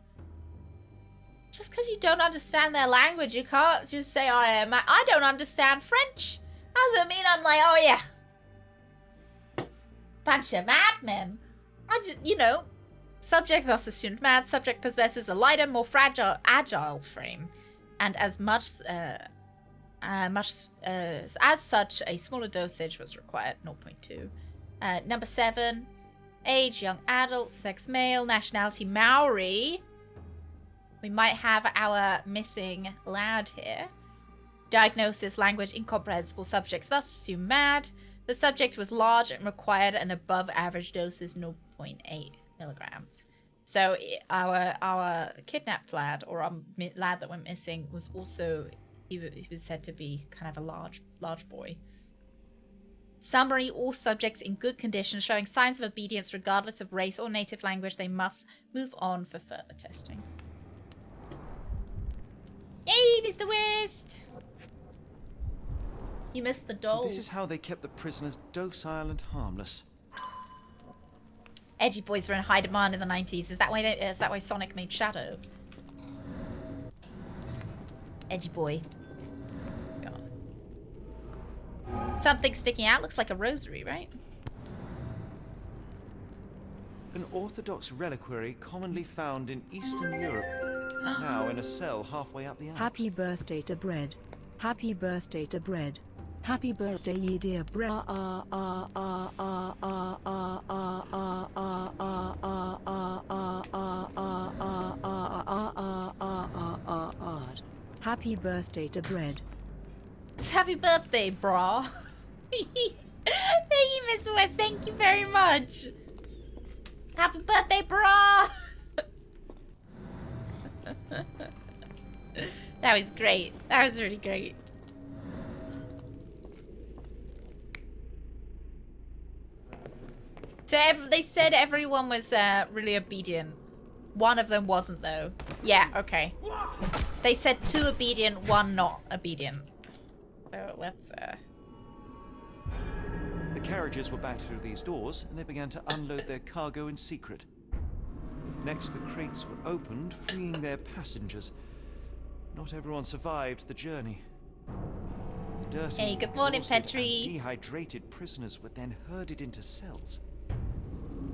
A: Just because you don't understand their language, you can't just say, I don't understand French. How does it mean I'm like, oh yeah. Bunch of madmen. Subject thus assumed mad. Subject possesses a lighter, more agile frame. And as such, a smaller dosage was required, 0.2. Number 7, age young adult, sex male, nationality Maori. We might have our missing lad here. Diagnosis, language incomprehensible, subject thus assumed mad. The subject was large and required an above average doses, 0.8 milligrams. So our kidnapped lad, or our lad that went missing, was also, he was said to be kind of a large boy. Summary, all subjects in good condition showing signs of obedience regardless of race or native language. They must move on for further testing. Hey, Mr. West! You missed the doll.
F: So this is how they kept the prisoners docile and harmless.
A: Edgy boys were in high demand in the 90s. Is that why Sonic made Shadow? Edgy boy. Something sticking out, looks like a rosary, right?
F: An orthodox reliquary commonly found in Eastern Europe, now in a cell halfway up the Alps.
B: Happy birthday to Bread. Happy birthday to Bread. Happy birthday, ye dear Bread. Happy birthday to Bread.
A: Happy birthday, brah. Thank you, Mr. West. Thank you very much. Happy birthday, brah. That was great. That was really great. So they said everyone was really obedient. One of them wasn't, though. Yeah, okay. They said 2 obedient, 1 not obedient. So let's
F: The carriages were backed through these doors, and they began to unload their cargo in secret. Next, the crates were opened, freeing their passengers. Not everyone survived the journey. The dirty,
A: hey, good morning,
F: exhausted,
A: Petri.
F: and dehydrated prisoners were then herded into cells.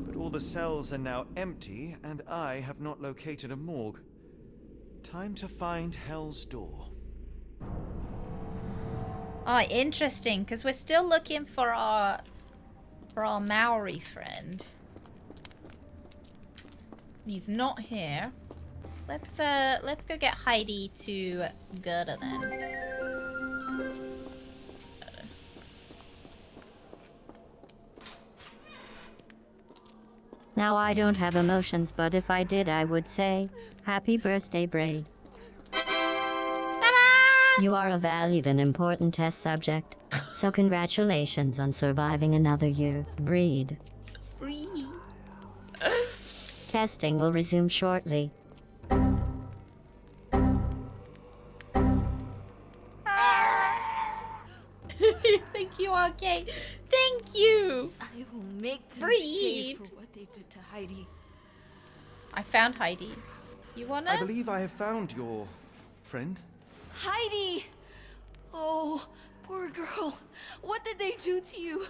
F: But all the cells are now empty, and I have not located a morgue. Time to find Hell's Door.
A: Oh, interesting, because we're still looking for our Maori friend. He's not here. Let's go get Heidi to Gerda then.
J: Now I don't have emotions, but if I did, I would say, Happy birthday, Braid. You are a valued and important test subject, so congratulations on surviving another year, Breed.
A: Free.
J: Testing will resume shortly.
A: Thank you, RK. Thank you.
N: I will make them
A: Breed.
N: pay for what they did to Heidi.
A: I found Heidi. You wanna?
F: I believe I have found your friend.
N: Heidi! Oh, poor girl. What did they do to you?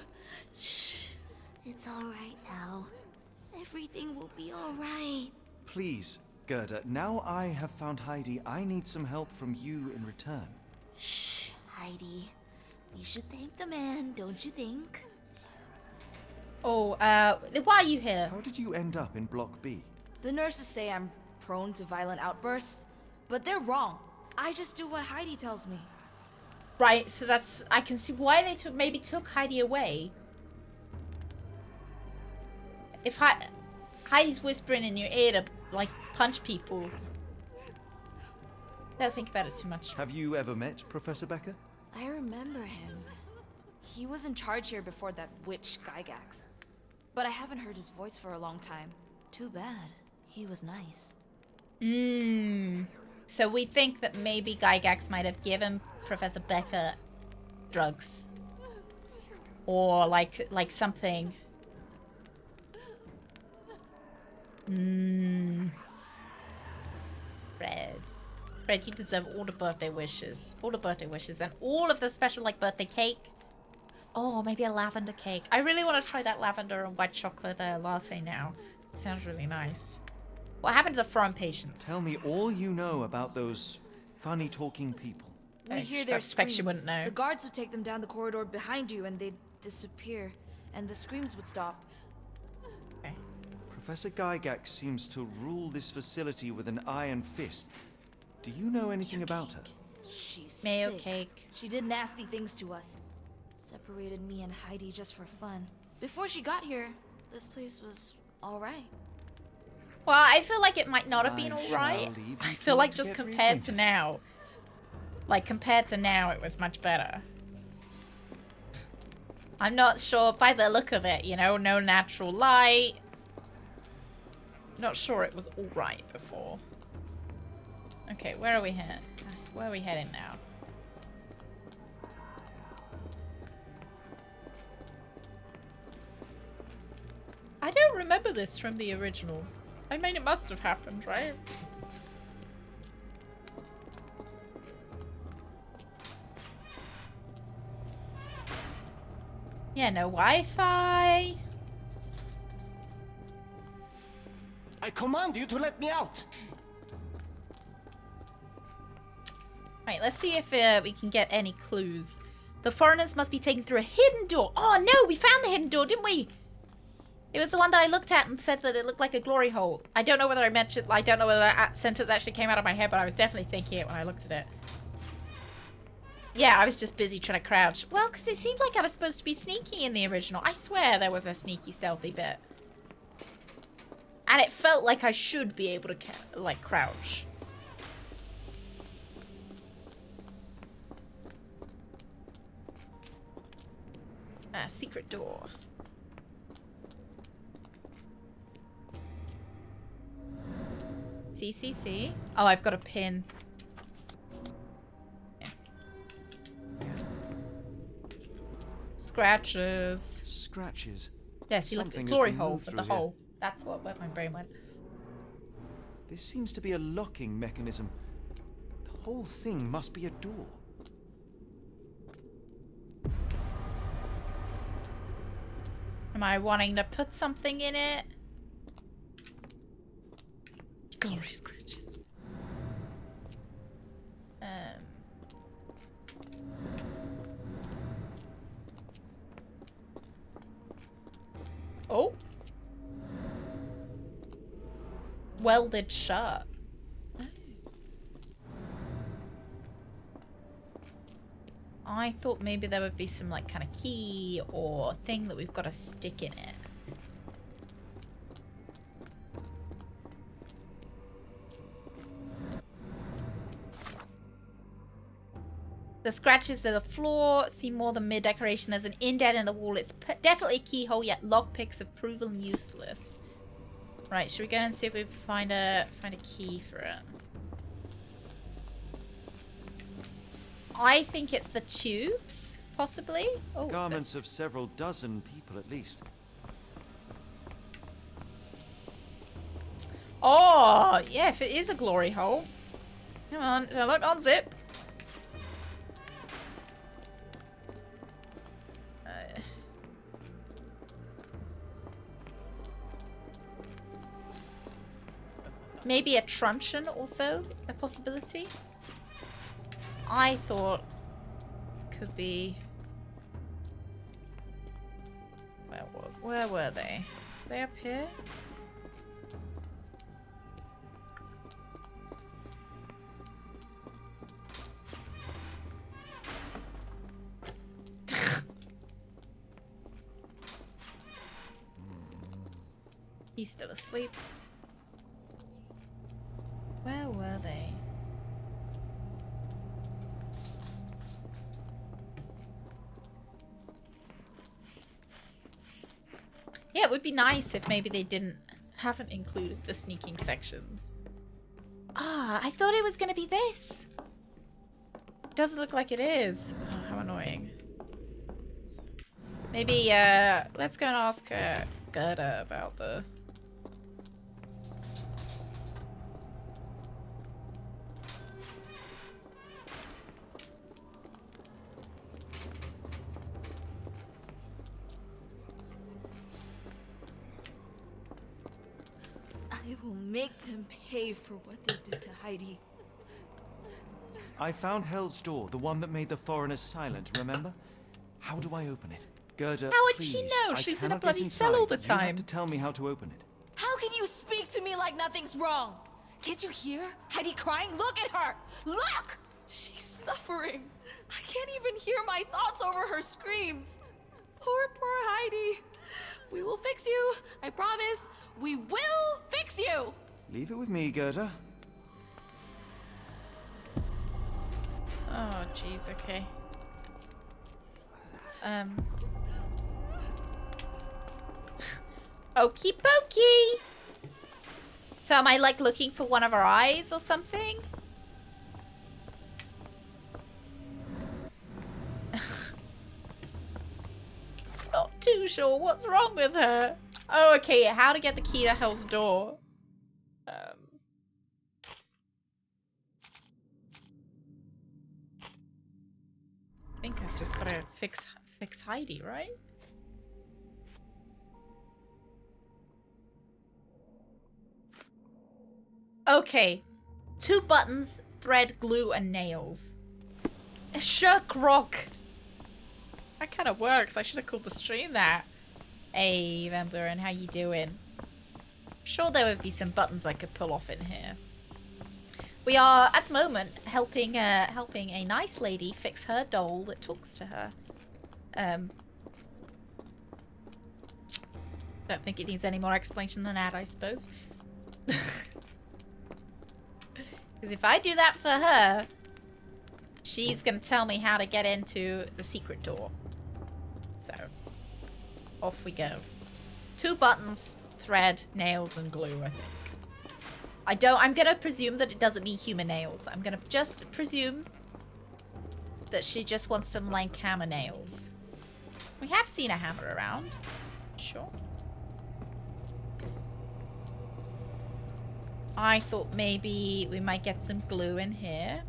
O: Shh. It's all right now. Everything will be all right.
F: Please, Gerda, now I have found Heidi, I need some help from you in return.
O: Shh, Heidi. We should thank the man, don't you think?
A: Oh, why are you here?
F: How did you end up in Block B?
N: The nurses say I'm prone to violent outbursts, but they're wrong. I just do what Heidi tells me.
A: Right, so that's... I can see why they maybe took Heidi away. If Heidi's whispering in your ear to, like, punch people. Don't think about it too much.
F: Have you ever met Professor Becker?
N: I remember him. He was in charge here before that witch Gygax. But I haven't heard his voice for a long time. Too bad. He was nice.
A: So we think that maybe Gygax might have given Professor Becker drugs. Or like something. Fred, you deserve all the birthday wishes. All the birthday wishes. And all of the special, like, birthday cake. Oh, maybe a lavender cake. I really want to try that lavender and white chocolate latte now. It sounds really nice. What happened to the foreign patients?
F: Tell me all you know about those funny talking people.
N: We hear their screams. You wouldn't know. The guards would take them down the corridor behind you and they'd disappear. And the screams would stop.
A: Okay.
F: Professor Gygax seems to rule this facility with an iron fist. Do you know anything about her?
N: She's
A: Mayo
N: sick.
A: cake.
N: She did nasty things to us. Separated me and Heidi just for fun. Before she got here, this place was alright.
A: Well, I feel like it might not have been alright. I feel like just compared to now. Like, compared to now, it was much better. I'm not sure by the look of it, you know, no natural light. Not sure it was alright before. Okay, where are we heading? Where are we heading now? I don't remember this from the original. I mean, it must have happened, right? Yeah, no Wi-Fi.
K: I command you to let me out!
A: Right, let's see if we can get any clues. The foreigners must be taken through a hidden door. Oh no, we found the hidden door, didn't we? It was the one that I looked at and said that it looked like a glory hole. I don't know whether I mentioned, I don't know whether that sentence actually came out of my head, but I was definitely thinking it when I looked at it. Yeah, I was just busy trying to crouch. Well, because it seemed like I was supposed to be sneaky in the original. I swear there was a sneaky, stealthy bit. And it felt like I should be able to, like, crouch. Secret door. CCC. Oh, I've got a pin. Yeah. Scratches.
F: Scratches.
A: Yes, you looked at the glory hole with the hole. That's where my brain went.
F: This seems to be a locking mechanism. The whole thing must be a door.
A: Am I wanting to put something in it? Glory scratches. Oh. Welded shut. I thought maybe there would be some like kind of key or thing that we've got to stick in it. The scratches to the floor seem more than mere decoration. There's an indent in the wall. It's definitely a keyhole, yet lockpicks have proven useless. Right, should we go and see if we find a key for it? I think it's the tubes, possibly. Oh,
F: Garments of several dozen people at least.
A: Oh, yeah, if it is a glory hole. Come on, now look, unzip. Maybe a truncheon also, a possibility. I thought could be. Where were they? Are they up here? He's still asleep. Where were they? Yeah, it would be nice if maybe they haven't included the sneaking sections. Ah, I thought it was gonna be this. It doesn't look like it is. Oh, how annoying. Maybe, let's go and ask Gerda about the...
N: I will make them pay for what they did to Heidi.
F: I found Hell's Door, the one that made the foreigners silent, remember? How do I open it? Gerda,
A: how would
F: please,
A: she know?
F: I
A: She's in a
F: cannot
A: bloody
F: get
A: cell all
F: inside.
A: the time.
F: You have to tell me how to open it.
N: How can you speak to me like nothing's wrong? Can't you hear Heidi crying? Look at her! Look! She's suffering. I can't even hear my thoughts over her screams. Poor Heidi. We will fix you. I promise. We will fix you.
F: Leave it with me, Gerda.
A: Oh, jeez, okay. Okie pokey! So am I like looking for one of her eyes or something? Not too sure what's wrong with her. Oh, okay, how to get the key to Hell's Door. I think I've just gotta fix Heidi, right? Okay. 2 buttons, thread, glue, and nails. A Shirk Rock. That kind of works. I should have called the stream that. Hey, Van Buren, how you doing? Sure there would be some buttons I could pull off in here. We are, at the moment, helping a nice lady fix her doll that talks to her. Don't think it needs any more explanation than that, I suppose. Because if I do that for her, she's going to tell me how to get into the secret door. So, off we go. 2 buttons, thread, nails, and glue, I think. I'm going to presume that it doesn't mean human nails. I'm going to just presume that she just wants some lank hammer nails. We have seen a hammer around. Sure. I thought maybe we might get some glue in here.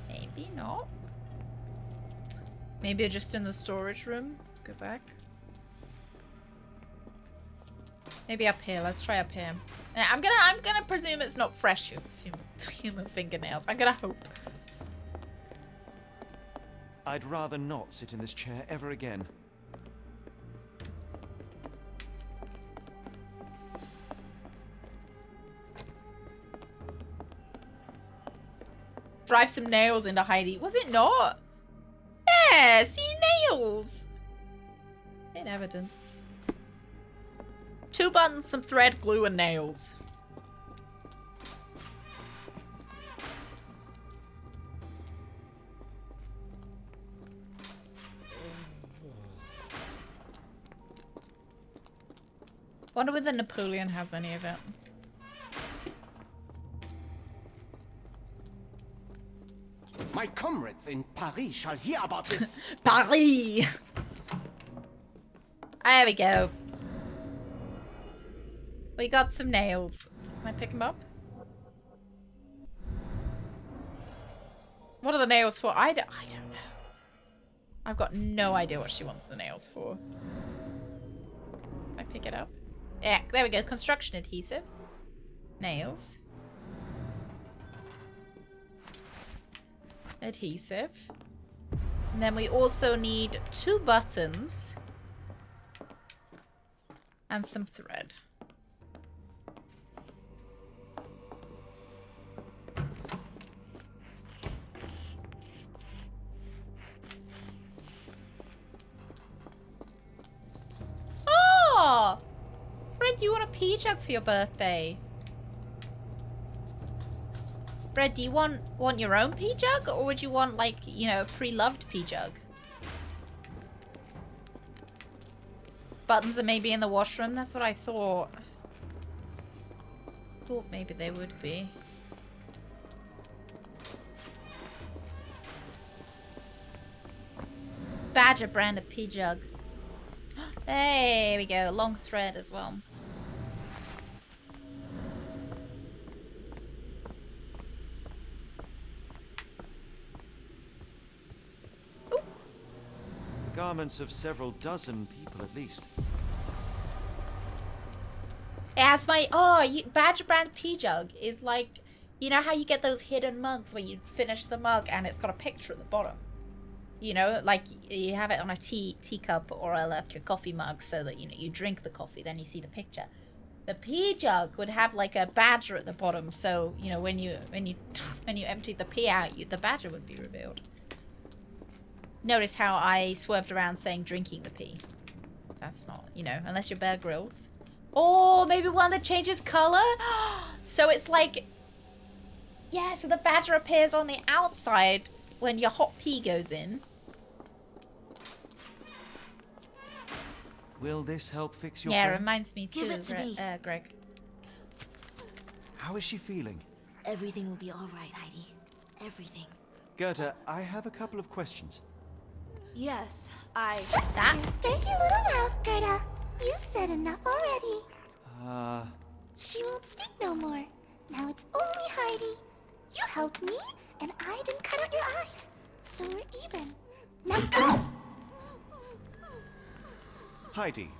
A: Maybe not. Maybe just in the storage room. Go back. Maybe up here. Let's try up here. I'm gonna presume it's not fresh human fingernails. I'm gonna hope.
F: I'd rather not sit in this chair ever again.
A: Drive some nails into Heidi. Was it not? Yeah, see nails. In evidence. 2 buttons, some thread, glue, and nails. Wonder whether Napoleon has any of it.
K: My comrades in Paris shall hear about this.
A: Paris! There we go. We got some nails. Can I pick them up? What are the nails for? I don't know. I've got no idea what she wants the nails for. Can I pick it up? Yeah, there we go. Construction adhesive. Nails. Adhesive. And then we also need 2 buttons. And some thread. Oh! Fred, you want a pea jug for your birthday? Fred, do you want your own pea jug? Or would you want, like, you know, a pre-loved pea jug? Buttons are maybe in the washroom? That's what I thought. Thought maybe they would be. Badger brand of pea jug. There we go. Long thread as well.
F: The garments of several dozen people at least.
A: As my Badger brand pea jug is like, you know how you get those hidden mugs where you finish the mug and it's got a picture at the bottom. You know, like you have it on a teacup or like a coffee mug, so that you know you drink the coffee, then you see the picture. The pea jug would have like a badger at the bottom, so you know when you empty the pea out, the badger would be revealed. Notice how I swerved around saying drinking the pea. That's not, you know, unless you're Bear Grylls. Oh, maybe one that changes color? So it's like, yeah, so the badger appears on the outside when your hot pea goes in.
F: Will this help fix your
A: Yeah,
F: friend?
A: it reminds me too,
O: Give it to me.
A: Greg.
F: How is she feeling?
O: Everything will be all right, Heidi. Everything.
F: Gerda, I have a couple of questions.
N: Yes, I...
A: That?
O: Dirty little mouth, Gerda. You've said enough already. She won't speak no more. Now it's only Heidi. You helped me, and I didn't cut out your eyes. So we're even. Now go!
F: Heidi,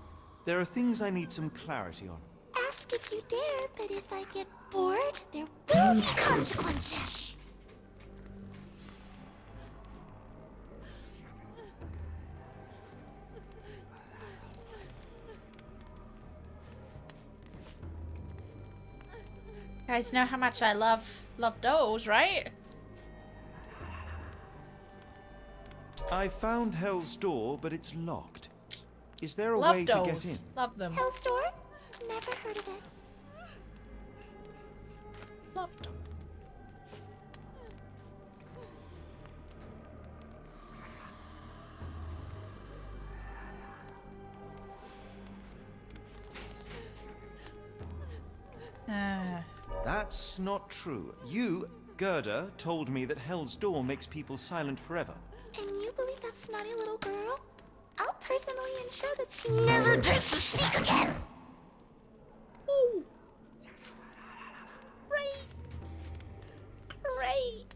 F: there are things I need some clarity on.
O: Ask if you dare, but if I get bored, there will be consequences.
A: You guys know how much I love dolls, right?
F: I found Hell's Door, but it's locked. Is there a
A: Love
F: way
A: dolls.
F: to get in?
A: Love them.
O: Hell's Door? Never heard of it.
A: Love dolls.
F: That's not true. You, Gerda, told me that Hell's Door makes people silent forever.
O: And you believe that snotty little girl? I'll personally ensure that she never dares to speak again!
A: Ooh. Great. Great.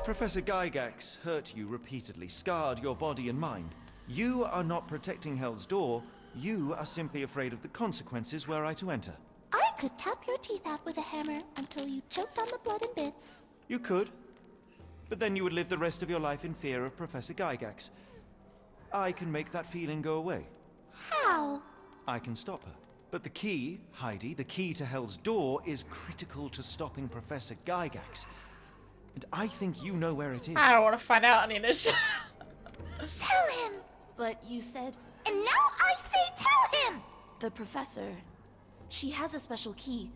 F: Professor Gygax hurt you repeatedly, scarred your body and mind. You are not protecting Hell's Door. You are simply afraid of the consequences were I to enter.
O: I could tap your teeth out with a hammer until you choked on the blood in bits.
F: You could. But then you would live the rest of your life in fear of Professor Gygax. I can make that feeling go away.
O: How?
F: I can stop her. But the key, Heidi, the key to Hell's Door is critical to stopping Professor Gygax. And I think you know where it is.
A: I don't want to find out, Anish.
O: Tell him!
N: But you said...
O: And now I say tell him!
N: The professor. She has a special key.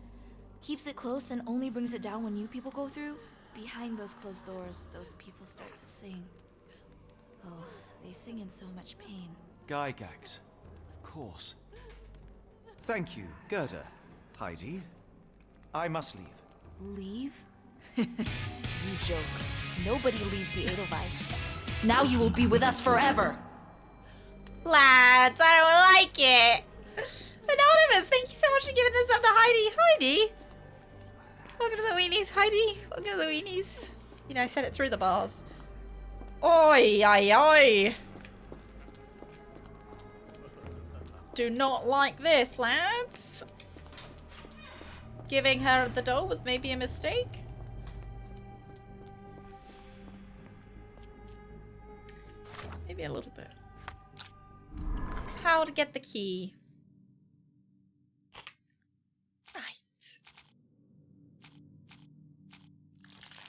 N: Keeps it close and only brings it down when new people go through. Behind those closed doors, those people start to sing. Oh, they sing in so much pain.
F: Gygax. Of course. Thank you, Gerda. Heidi. I must leave.
N: Leave? You joke. Nobody leaves the Edelweiss. Now you will be with us forever!
A: Lads, I don't like it. Anonymous, thank you so much for giving us up to Heidi. Heidi? Welcome to the weenies, Heidi. Welcome to the weenies. You know, I said it through the bars. Oi, oi, oi. Do not like this, lads. Giving her the doll was maybe a mistake. Maybe a little bit. How to get the key. Right.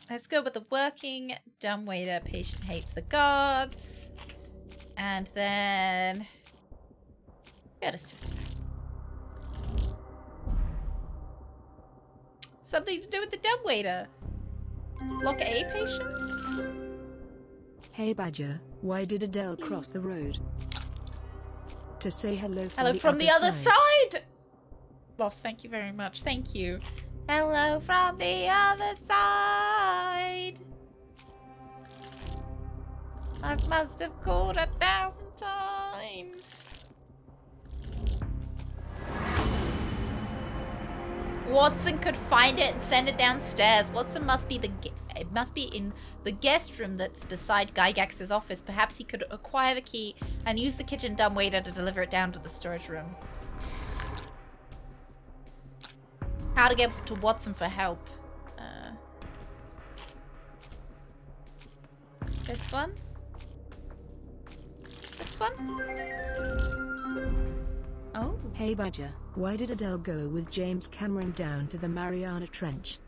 A: Let's go with the working dumbwaiter. Patient hates the guards. And then... Get us just something to do with the dumbwaiter. Lock A patients?
B: Hey Badger, why did Adele cross the road? To say hello from
A: hello from the other side! Lost, thank you very much. Thank you. Hello from the other side. I must have called 1,000 times. Watson could find it and send it downstairs. Watson must be it must be in the guest room that's beside Gygax's office. Perhaps he could acquire the key and use the kitchen dumbwaiter to deliver it down to the storage room. How to get to Watson for help? This one? This one? Oh.
B: Hey Badger, why did Adele go with James Cameron down to the Mariana Trench?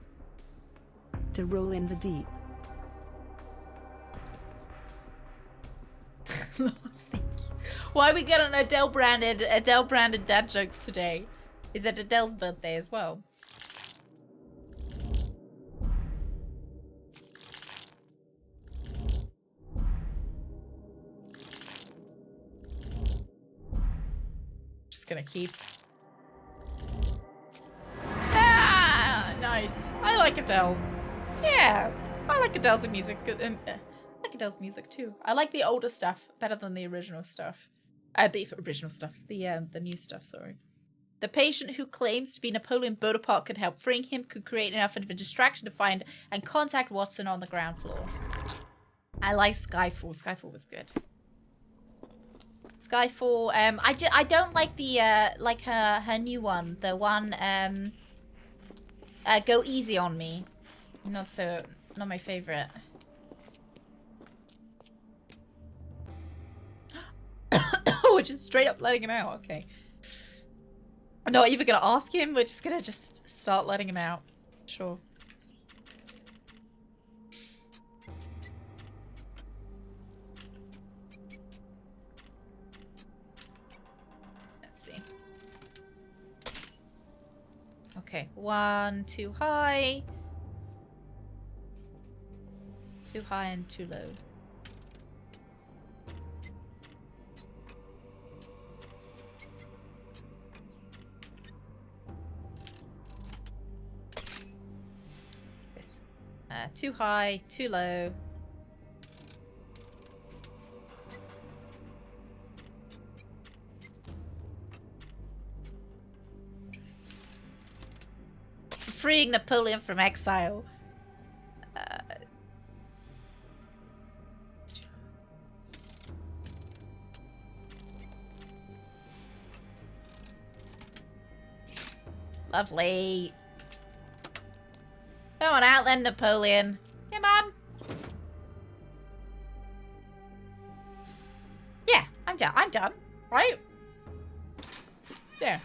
B: To roll in the deep.
A: Thank you. Why are we getting Adele branded dad jokes today? Is it Adele's birthday as well? Just gonna keep. Ah, nice. I like Adele. Yeah, I like Adele's music. I like Adele's music too. I like the older stuff better than the original stuff. The original stuff. The new stuff. Sorry. The patient who claims to be Napoleon Bonaparte could help. Freeing him could create enough of a distraction to find and contact Watson on the ground floor. I like Skyfall. Skyfall was good. Skyfall. I don't like the her new one. The one Go Easy on Me. Not my favorite. We're just straight up letting him out. Okay. I'm not even gonna ask him. We're just gonna start letting him out. Sure. Let's see. Okay, 1 too high. Too high and too low. This. Too high, too low. Freeing Napoleon from exile. Lovely. Come on out then, Napoleon. Come on. Yeah, I'm done. I'm done. Right? There.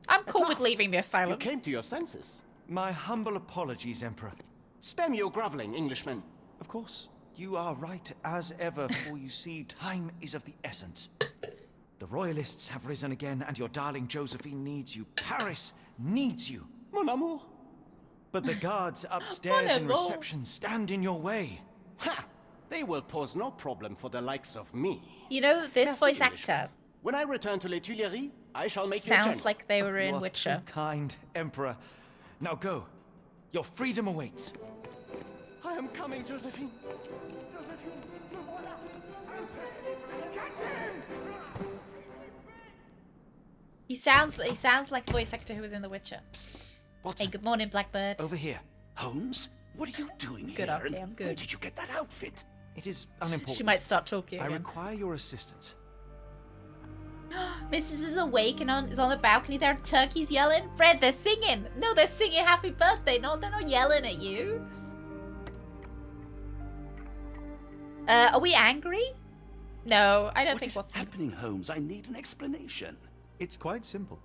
A: I'm I'm cool with leaving the asylum.
K: You came to your senses.
F: My humble apologies, Emperor.
K: Spare me your groveling, Englishman.
F: Of course, you are right as ever, for you see, time is of the essence. The royalists have risen again, and your darling Josephine needs you. Paris needs you.
K: Mon amour.
F: But the guards upstairs in reception stand in your way.
K: Ha! They will pose no problem for the likes of me.
A: You know, this
K: Merci,
A: voice
K: Englishman.
A: actor
K: When I return to Les Tuileries, I shall make you
A: sounds
K: general.
A: like they were
F: You
A: in
F: are
A: Witcher.
F: too kind, Emperor. Now go. Your freedom awaits.
K: I am coming, Josephine.
A: He sounds like a voice actor who was in The Witcher.
F: Watson.
A: Hey, good morning, Blackbird.
F: Over here.
D: Holmes, what are you doing
A: Good,
D: here?
A: okay,
D: And
A: I'm good.
D: Where did you get that outfit?
F: It is unimportant.
A: She might start talking
F: I
A: again.
F: require your assistance.
A: Mrs. is awake and is on the balcony. There are turkeys yelling. Fred, they're singing. No, they're singing happy birthday. No, they're not yelling at you. Are we angry? No, I don't think
D: What's happening, Holmes? I need an explanation.
F: It's quite simple.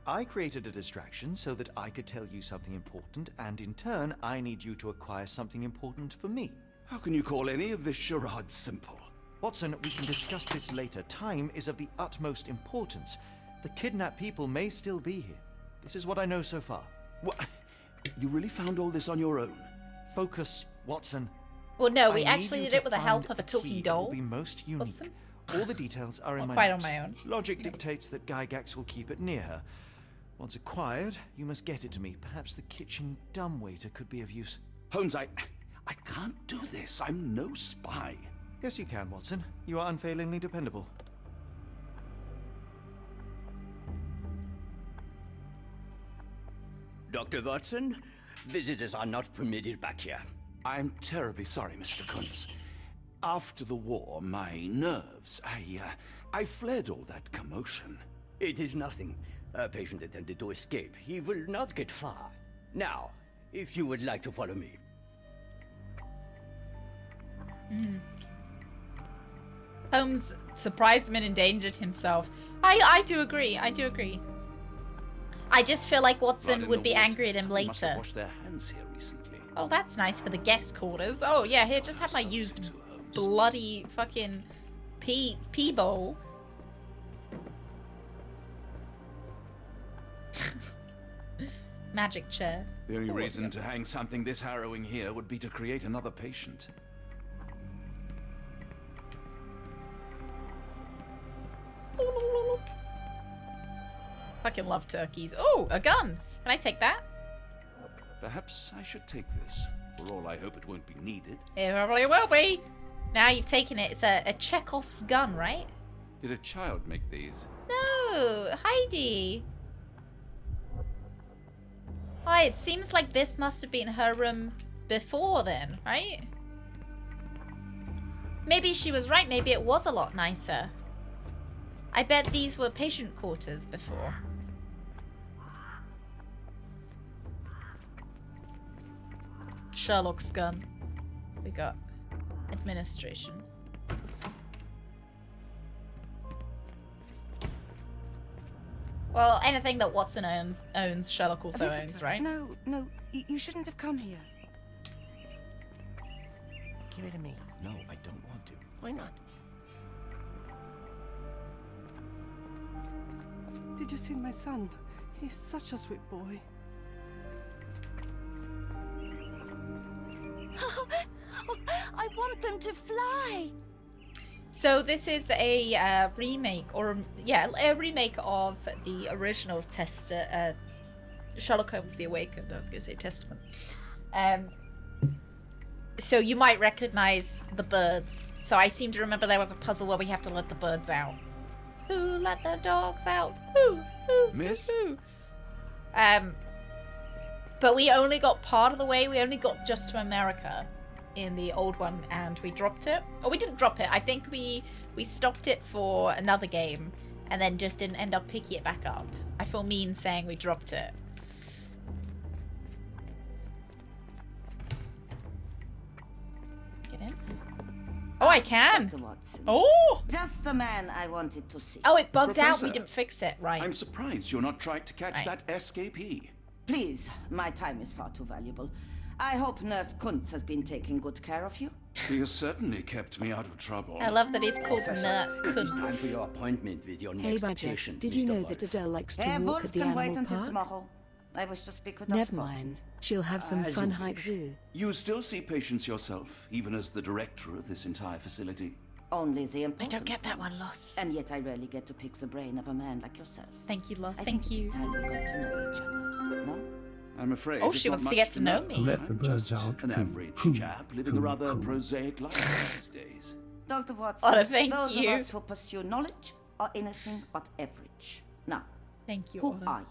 F: I created a distraction so that I could tell you something important, and in turn, I need you to acquire something important for me.
D: How can you call any of this charade simple?
F: Watson, we can discuss this later. Time is of the utmost importance. The kidnapped people may still be here. This is what I know so far.
D: What? You really found all this on your own?
F: Focus, Watson.
A: Well, no, we
F: I need
A: actually
F: you
A: did
F: to
A: it with the
F: find
A: help of a
F: key
A: talking
F: that will
A: doll.
F: be most unique.
A: Watson?
F: All the details are in
A: Not
F: my
A: quite
F: notes.
A: on my own.
F: Logic dictates that Gygax will keep it near her. Once acquired, you must get it to me. Perhaps the kitchen dumbwaiter could be of use.
D: Holmes, I can't do this. I'm no spy.
F: Yes, you can, Watson. You are unfailingly dependable.
H: Dr. Watson, visitors are not permitted back here.
D: I'm terribly sorry, Mr. Kuntz. After the war, my nerves, I fled all that commotion.
H: It is nothing. A patient attempted to escape. He will not get far. Now, if you would like to follow me.
A: Holmes surprised him and endangered himself. I do agree. I just feel like Watson would be angry at him
D: Must have
A: later.
D: washed their hands here recently.
A: Oh, that's nice for the guest quarters. Oh, yeah, here, just have my used bloody fucking pee bowl. Magic chair.
D: The only reason to hang something this harrowing here would be to create another patient.
A: Fucking love turkeys. Oh, a gun. Can I take that?
D: Perhaps I should take this. For all I hope it won't be needed.
A: It probably will be. Now you've taken it. It's a Chekhov's gun, right?
D: Did a child make these?
A: No, Heidi. Oh, it seems like this must have been her room before then, right? Maybe she was right. Maybe it was a lot nicer. I bet these were patient quarters before. Sherlock's gun. We got administration. Well, anything that Watson owns Sherlock also owns, right?
M: No, you shouldn't have come here.
K: Give it to me.
P: No, I don't want to.
K: Why not?
M: Did you see my son? He's such a sweet boy.
N: I want them to fly.
A: So this is a remake, or a remake of the original Sherlock Holmes The Awakened. I was going to say Testament. So you might recognize the birds. So I seem to remember there was a puzzle where we have to let the birds out. Who let the dogs out? Who?
D: Miss?
A: Who? But we only got part of the way. We only got just to America in the old one, and we dropped it. Oh, we didn't drop it. I think we stopped it for another game, and then just didn't end up picking it back up. I feel mean saying we dropped it. Get in. Oh, I can.
I: Dr. Watson.
A: Oh!
I: Just the man I wanted to see.
A: Oh, it bugged out.
D: Professor,
A: We didn't fix it. Right.
D: I'm surprised you're not trying to catch
A: Right.
D: that escapee.
I: Please, my time is far too valuable. I hope Nurse Kuntz has been taking good care of you.
D: He has certainly kept me out of trouble.
A: I love that he's called
H: Professor,
A: Nut.
H: it is time for your appointment with your
B: Hey
H: next
B: Badger,
H: patient,
B: did
H: Mr.
B: you know
H: Wolf.
B: that Adele likes to
I: Herr
B: walk
I: Wolf
B: at the
I: can wait
B: animal
I: until
B: park?
I: tomorrow. I wish to speak with Dr.
B: Never
I: Watson.
B: mind. She'll have some
H: As
B: fun
H: you
B: hike
H: wish.
B: zoo.
D: You still see patients yourself, even as the director of this entire facility?
I: Only the
A: I
I: important
A: don't get that one,
I: ones.
A: Loss.
I: And yet I rarely get to pick the brain of a man like yourself.
A: Thank you, Loss.
I: I
A: Thank
I: think it
A: you.
I: is time we got to know each other. No?
D: I'm afraid.
A: Oh,
D: there's
A: she
D: not
A: wants to
D: much
A: get to know me.
L: Let
D: I'm
L: the birds
D: just
L: out.
D: an
L: Coo,
D: average
L: coo,
D: chap living a
L: coo,
D: rather
L: coo.
D: prosaic life these days.
I: Dr. Watson,
A: Oh, thank
I: those
A: you.
I: of us who pursue knowledge are anything but average. Now,
A: Thank you.
I: who
A: Ola.
I: are you?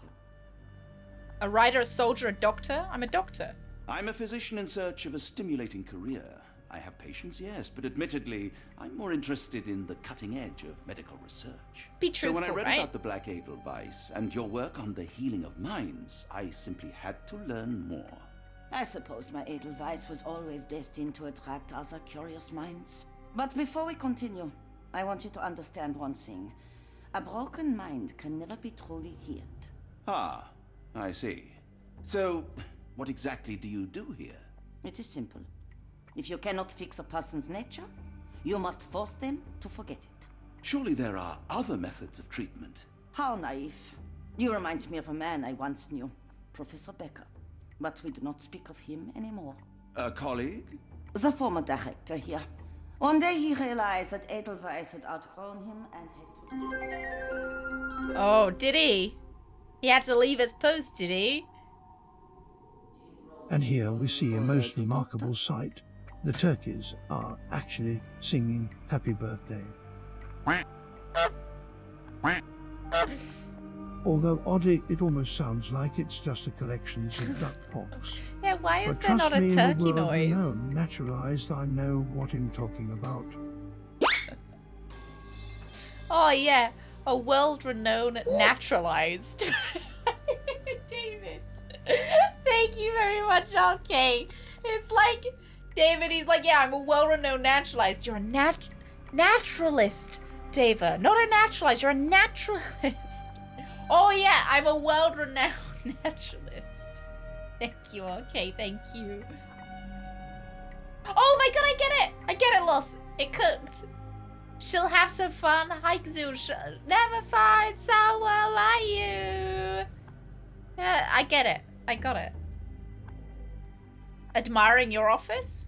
A: A writer, a soldier, a doctor? I'm a doctor.
D: I'm a physician in search of a stimulating career. I have patients, yes, but admittedly, I'm more interested in the cutting edge of medical research.
A: Be
D: So when I
A: truthful,
D: read
A: right?
D: about the Black Edelweiss and your work on the healing of minds, I simply had to learn more.
I: I suppose my Edelweiss was always destined to attract other curious minds. But before we continue, I want you to understand one thing. A broken mind can never be truly healed.
D: Ah, I see. So, what exactly do you do here?
I: It is simple. If you cannot fix a person's nature, you must force them to forget it.
D: Surely there are other methods of treatment.
I: How naive. You remind me of a man I once knew, Professor Becker. But we do not speak of him anymore.
D: A colleague?
I: The former director here. One day he realized that Edelweiss had outgrown him and had to...
A: Oh, did he? He had to leave his post, did he?
P: And here we see a most remarkable sight. The turkeys are actually singing Happy Birthday. Although oddly, it almost sounds like it's just a collection of duck pox.
A: Yeah, why is
P: But
A: there
P: trust
A: not a
P: me, in
A: turkey
P: the world
A: noise?
P: renowned naturalized, I know what I'm talking about.
A: Oh, yeah. A world-renowned naturalized. David. Thank you very much, okay. It's like, David, he's like, yeah, I'm a well-renowned naturalized. You're a naturalist, David. Not a naturalized, you're a naturalist. Oh, yeah, I'm a world-renowned naturalist. Thank you, okay, thank you. Oh my god, I get it, Loss. It cooked. She'll have some fun, hike zoo, she'll never find someone like you. Yeah, I get it. I got it. Admiring your office?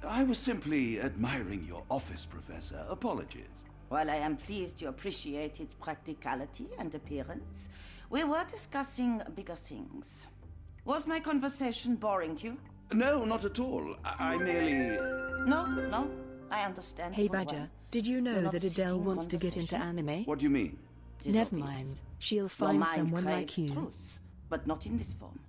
D: I was simply admiring your office, Professor. Apologies.
I: While I am pleased you appreciate its practicality and appearance, we were discussing bigger things. Was my conversation boring you?
D: No, not at all. I merely...
I: No, I understand.
B: Hey
I: full
B: Badger,
I: well.
B: did you
I: You're
B: know
I: not
B: that Adele
I: seeking
B: wants to get into
I: conversation?
B: anime?
D: What do you mean?
I: It is
B: Never
I: obvious.
B: mind. She'll
I: Your
B: find
I: mind
B: someone like
I: craves
B: you.
I: truth, but not in this form.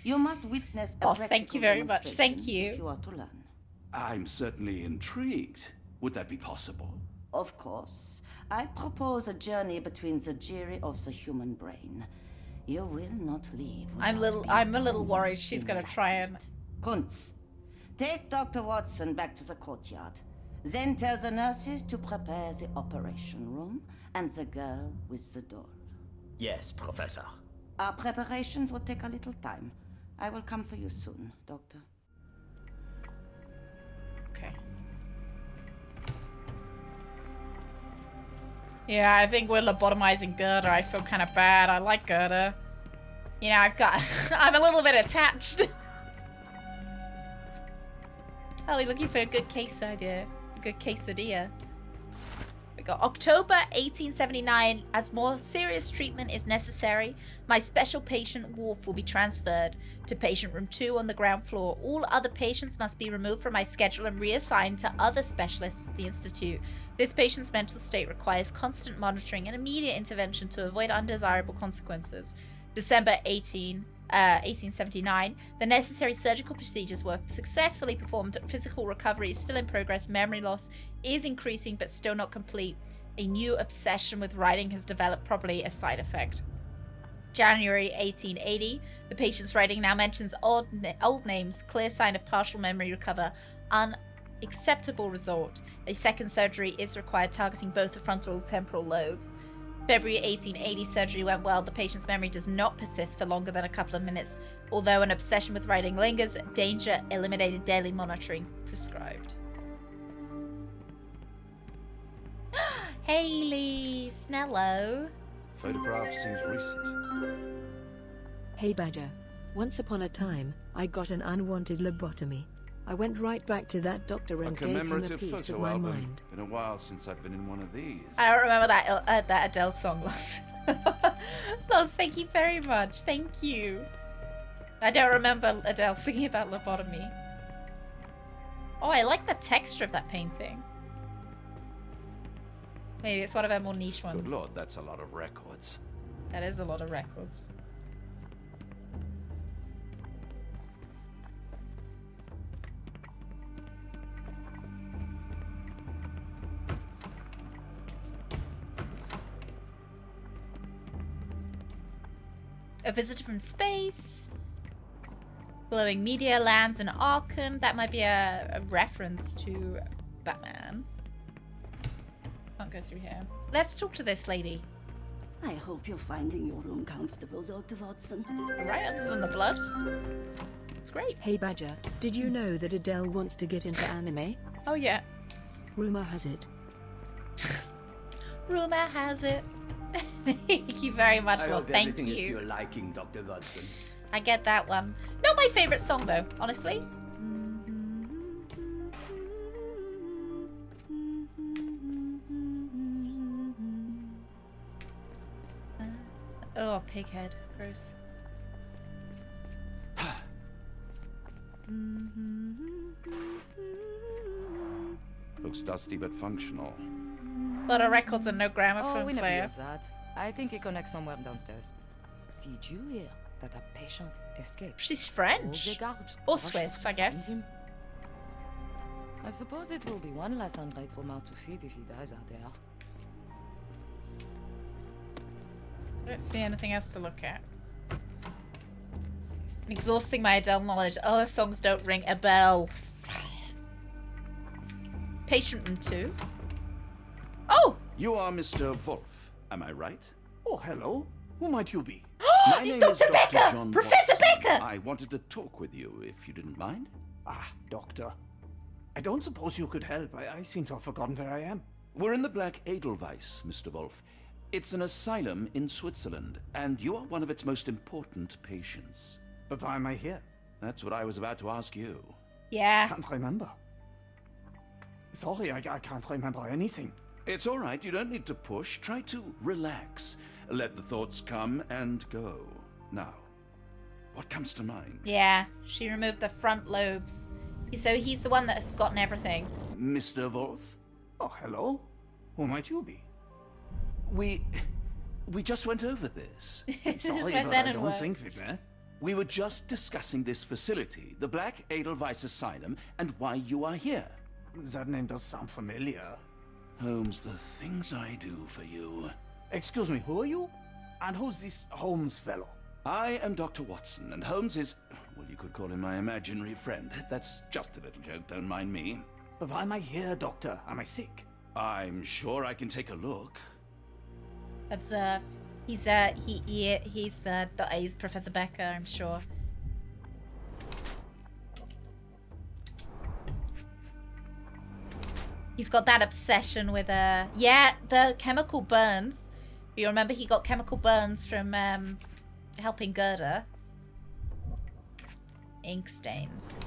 I: You must witness a
A: Boss, thank
I: practical
A: you very much. Thank
I: demonstration
A: you.
I: if you are to learn.
D: I'm certainly intrigued. Would that be possible?
I: Of course. I propose a journey between the jury of the human brain. You will not leave.
A: I'm a little worried she's gonna try and...
I: Kuntz, take Dr. Watson back to the courtyard. Then tell the nurses to prepare the operation room and the girl with the doll.
H: Yes, Professor.
I: Our preparations will take a little time. I will come for you soon, Doctor.
A: Okay. Yeah, I think we're lobotomizing Gerda. I feel kind of bad. I like Gerda. You know, I'm a little bit attached. Oh, we're looking for a good case idea. A good quesadilla. We got October 1879. As more serious treatment is necessary, my special patient Wolf will be transferred to patient room 2 on the ground floor. All other patients must be removed from my schedule and reassigned to other specialists at the institute. This patient's mental state requires constant monitoring and immediate intervention to avoid undesirable consequences. December 1879. The necessary surgical procedures were successfully performed. Physical recovery is still in progress. Memory loss is increasing but still not complete. A new obsession with writing has developed, probably a side effect. January 1880. The patient's writing now mentions old names. Clear sign of partial memory recover. acceptable result. A second surgery is required targeting both the frontal and temporal lobes. February 1880 surgery went well. The patient's memory does not persist for longer than a couple of minutes. Although an obsession with writing lingers, danger eliminated, daily monitoring prescribed. Hayley Snello.
D: Photograph seems recent.
B: Hey Badger. Once upon a time, I got an unwanted lobotomy. I went right back to that doctor and gave him a
D: commemorative
B: piece of
D: photo
B: my
D: album.
B: mind.
D: Been a while since I've been in one of these.
A: I don't remember that Adele song, Loss. Loss, thank you very much. Thank you. I don't remember Adele singing about lobotomy. Oh, I like the texture of that painting. Maybe it's one of our more niche ones.
D: Good lord, that's a lot of records.
A: That is a lot of records. A visitor from space. Glowing meteor lands in Arkham. That might be a reference to Batman. Can't go through here. Let's talk to this lady.
I: I hope you're finding your room comfortable, Dr. Watson.
A: Right, other than the blood. It's great.
B: Hey Badger, did you know that Adele wants to get into anime?
A: Oh yeah.
B: Rumor has it.
A: Rumor has it. Thank you very much,
H: I
A: Loss.
H: hope
A: Thank
H: everything is to
A: you.
H: your liking, Dr. Watson.
A: I get that one. Not my favorite song though, honestly. Oh, pighead. Gross.
D: Looks dusty but functional.
A: A lot of records and no gramophone
Q: Oh, we never
A: player.
Q: use that. I think it connects somewhere downstairs. Did you hear that a patient escaped?
A: She's French.
Q: All the guards
A: Or
Q: rushed
A: Swiss,
Q: to
A: I guess.
Q: find him. I suppose it will be one less ungrateful mouth to feed if he dies out there.
A: I don't see anything else to look at. I'm exhausting my Adele knowledge. Other songs don't ring a bell. Patient room 2. Oh!
D: You are Mr. Wolf, am I right?
K: Oh, hello. Who might you be?
D: My
A: It's
D: name
A: Dr.
D: is Dr.
A: Becker!
D: John
A: Professor
D: Watson.
A: Becker!
D: I wanted to talk with you, if you didn't mind.
K: Ah, Doctor. I don't suppose you could help. I seem to have forgotten where I am.
D: We're in the Black Edelweiss, Mr. Wolf. It's an asylum in Switzerland, and you are one of its most important patients.
K: But why am I here?
D: That's what I was about to ask you.
A: Yeah.
K: Can't remember. Sorry, I can't remember anything.
D: It's all right. You don't need to push. Try to relax. Let the thoughts come and go. Now, what comes to mind?
A: Yeah, she removed the front lobes. So he's the one that has forgotten everything.
D: Mr. Wolf?
K: Oh, hello. Who might you be?
D: We just went over this.
K: Sorry,
A: where
K: but I
A: Zenon
K: don't
A: works.
K: think we've met.
D: We were just discussing this facility, the Black Edelweiss Asylum, and why you are here.
K: That name does sound familiar.
D: Holmes, the things I do for you.
K: Excuse me, who are you? And who's this Holmes fellow?
D: I am Dr. Watson, and Holmes is, well, you could call him my imaginary friend. That's just a little joke, don't mind me.
K: But why am I here, Doctor? Am I sick?
D: I'm sure I can take a look.
A: Observe. He's Professor Becker, I'm sure. He's got that obsession with yeah, the chemical burns. You remember he got chemical burns from helping Gerda. Ink stains.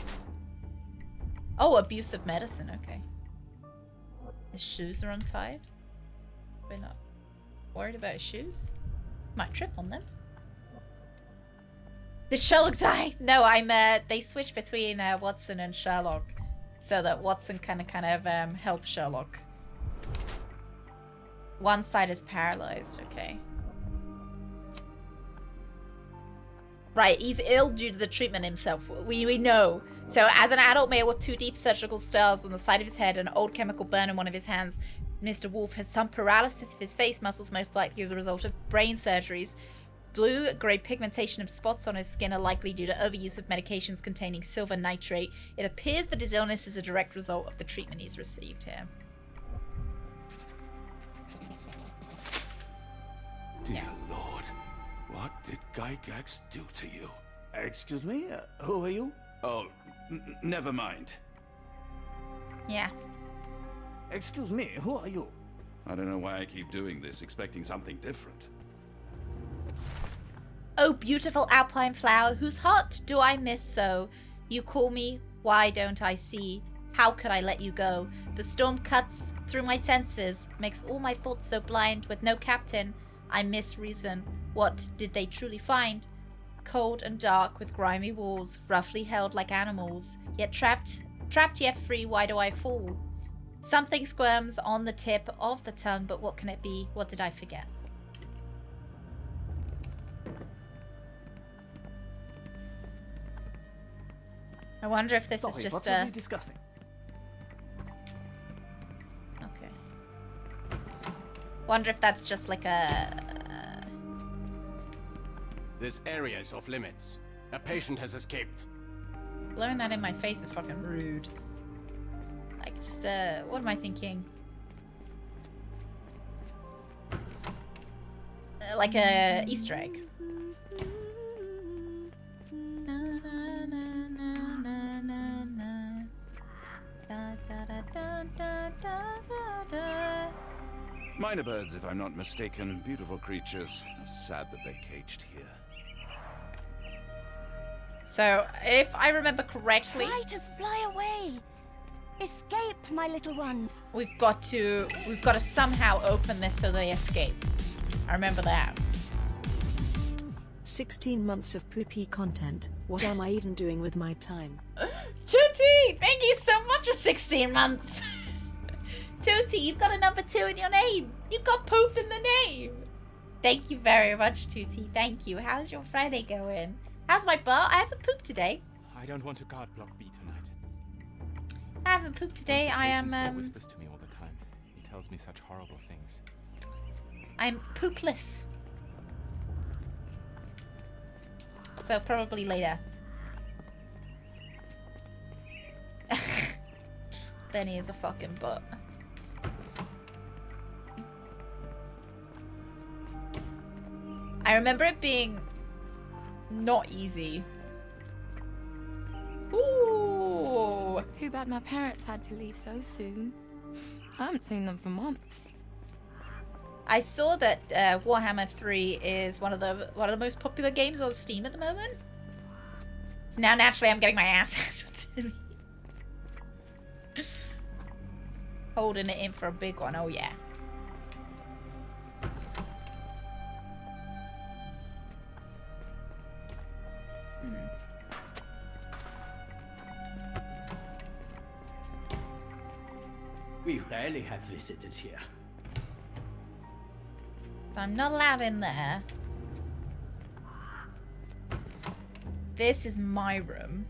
A: Oh, abusive medicine, okay. His shoes are untied. We're not worried about his shoes. Might trip on them. Did Sherlock die? No, they switch between Watson and Sherlock so that Watson can kind of help Sherlock. One side is paralyzed, okay. Right, he's ill due to the treatment himself. We know. So, as an adult male with 2 deep surgical stars on the side of his head and an old chemical burn in one of his hands, Mr. Wolf has some paralysis of his face muscles, most likely as a result of brain surgeries. blue-grey pigmentation of spots on his skin are likely due to overuse of medications containing silver nitrate. It appears that his illness is a direct result of the treatment he's received here.
D: Dear Lord, what did Gygax do to you?
H: Excuse me? Who are you?
D: Oh, never mind.
A: Yeah.
H: Excuse me, who are you?
D: I don't know why I keep doing this, expecting something different.
A: Oh, beautiful alpine flower, whose heart do I miss so? You call me, why don't I see? How could I let you go? The storm cuts through my senses, makes all my thoughts so blind. With no captain, I miss reason. What did they truly find? Cold and dark, with grimy walls, roughly held like animals, yet trapped yet free, why do I fall? Something squirms on the tip of the tongue, but what can it be? What did I forget? I wonder if this is just
H: what were we discussing?
A: Okay. Wonder if that's just like a...
K: This area is off limits. A patient has escaped.
A: Blowing that in my face is fucking rude. Like, just, what am I thinking? Like a Easter egg.
D: Minor birds, if I'm not mistaken. Beautiful creatures. Sad that they're caged here.
A: So, if I remember correctly...
O: Try to fly away! Escape, my little ones!
A: We've got to somehow open this so they escape. I remember that.
B: 16 months of poopy content. What am I even doing with my time?
A: Tootie, thank you so much for 16 months. Tootie, you've got a number 2 in your name. You've got poop in the name. Thank you very much, Tootie. Thank you. How's your Friday going? How's my butt? I haven't pooped today.
R: I don't want to guard block B tonight.
A: I haven't pooped today. I am
R: He whispers to me all the time. He tells me such horrible things.
A: I'm poopless. So probably later. Benny is a fucking butt. I remember it being not easy. Ooh.
N: Too bad my parents had to leave so soon. I haven't seen them for months.
A: I saw that Warhammer 3 is one of the most popular games on Steam at the moment. So now naturally I'm getting my ass handed to me. Holding it in for a big one, oh yeah.
H: We rarely have visitors here.
A: So I'm not allowed in there. This is my room.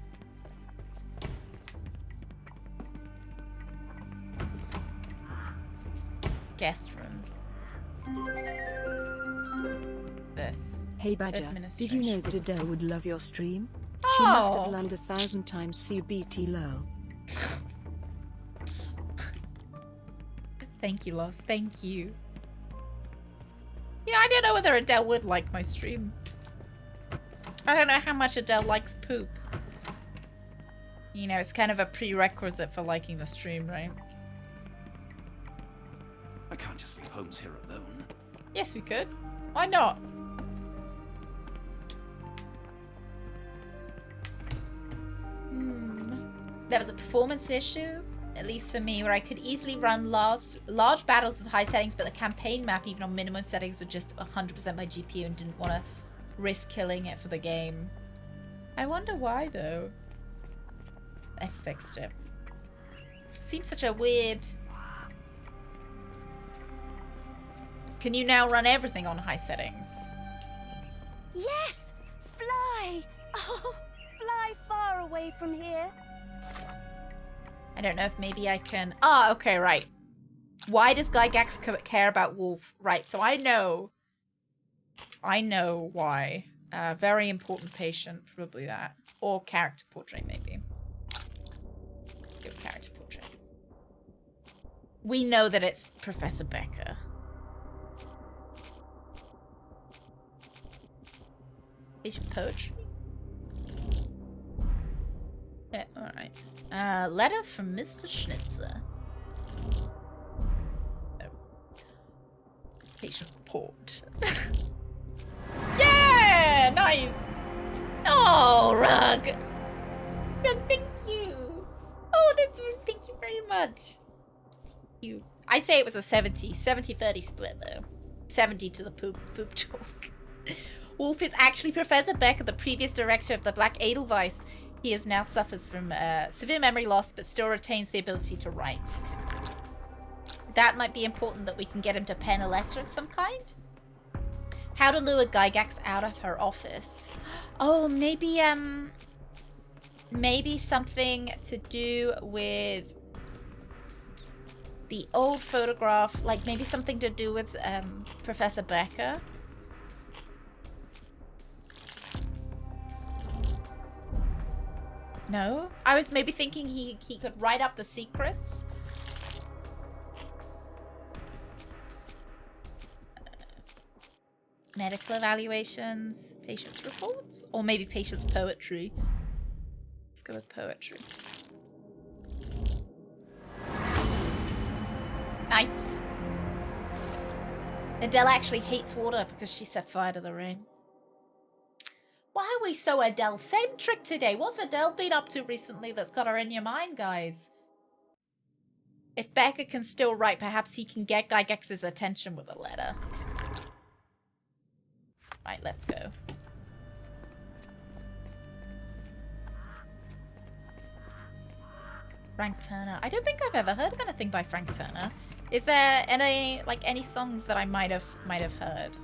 A: Guest room. This.
B: Hey Badger, did you know that Adele would love your stream? She must have learned 1,000 times CBT low.
A: Thank you, Loss. Thank you. You know, I don't know whether Adele would like my stream. I don't know how much Adele likes poop. You know, it's kind of a prerequisite for liking the stream, right?
D: I can't just leave Holmes here alone.
A: Yes, we could. Why not? There was a performance issue, at least for me, where I could easily run large battles with high settings, but the campaign map, even on minimum settings, was just 100% my GPU and didn't want to risk killing it for the game. I wonder why, though. I fixed it. Seems such a weird... Can you now run everything on high settings?
O: Yes! Fly! Oh, fly far away from here.
A: I don't know if maybe I can... Ah, okay, right. Why does Gygax care about Wolf? Right, so I know I know why. Very important patient, probably that. Or character portrait, maybe. Good character portrait. We know that it's Professor Becker. Patient poetry? Yeah, alright. Letter from Mr. Schnitzer. Oh. Patient report. Yeah! Nice! Oh, Rug! Rug, thank you! Oh, thank you very much. I'd say it was a 70-30 split, though. 70 to the poop talk. Wolf is actually Professor Becker, the previous director of the Black Edelweiss. He now suffers from severe memory loss, but still retains the ability to write. That might be important, that we can get him to pen a letter of some kind. How to lure Gygax out of her office. Oh, maybe something to do with the old photograph, like maybe something to do with Professor Becker. No? I was maybe thinking he could write up the secrets. Medical evaluations, patient's reports, or maybe patient's poetry. Let's go with poetry. Nice. Adele actually hates water because she set fire to the ring. Why are we so Adele-centric today? What's Adele been up to recently that's got her in your mind, guys? If Becker can still write, perhaps he can get Gygax's attention with a letter. Right, let's go. Frank Turner. I don't think I've ever heard of anything by Frank Turner. Is there any songs that I might have heard?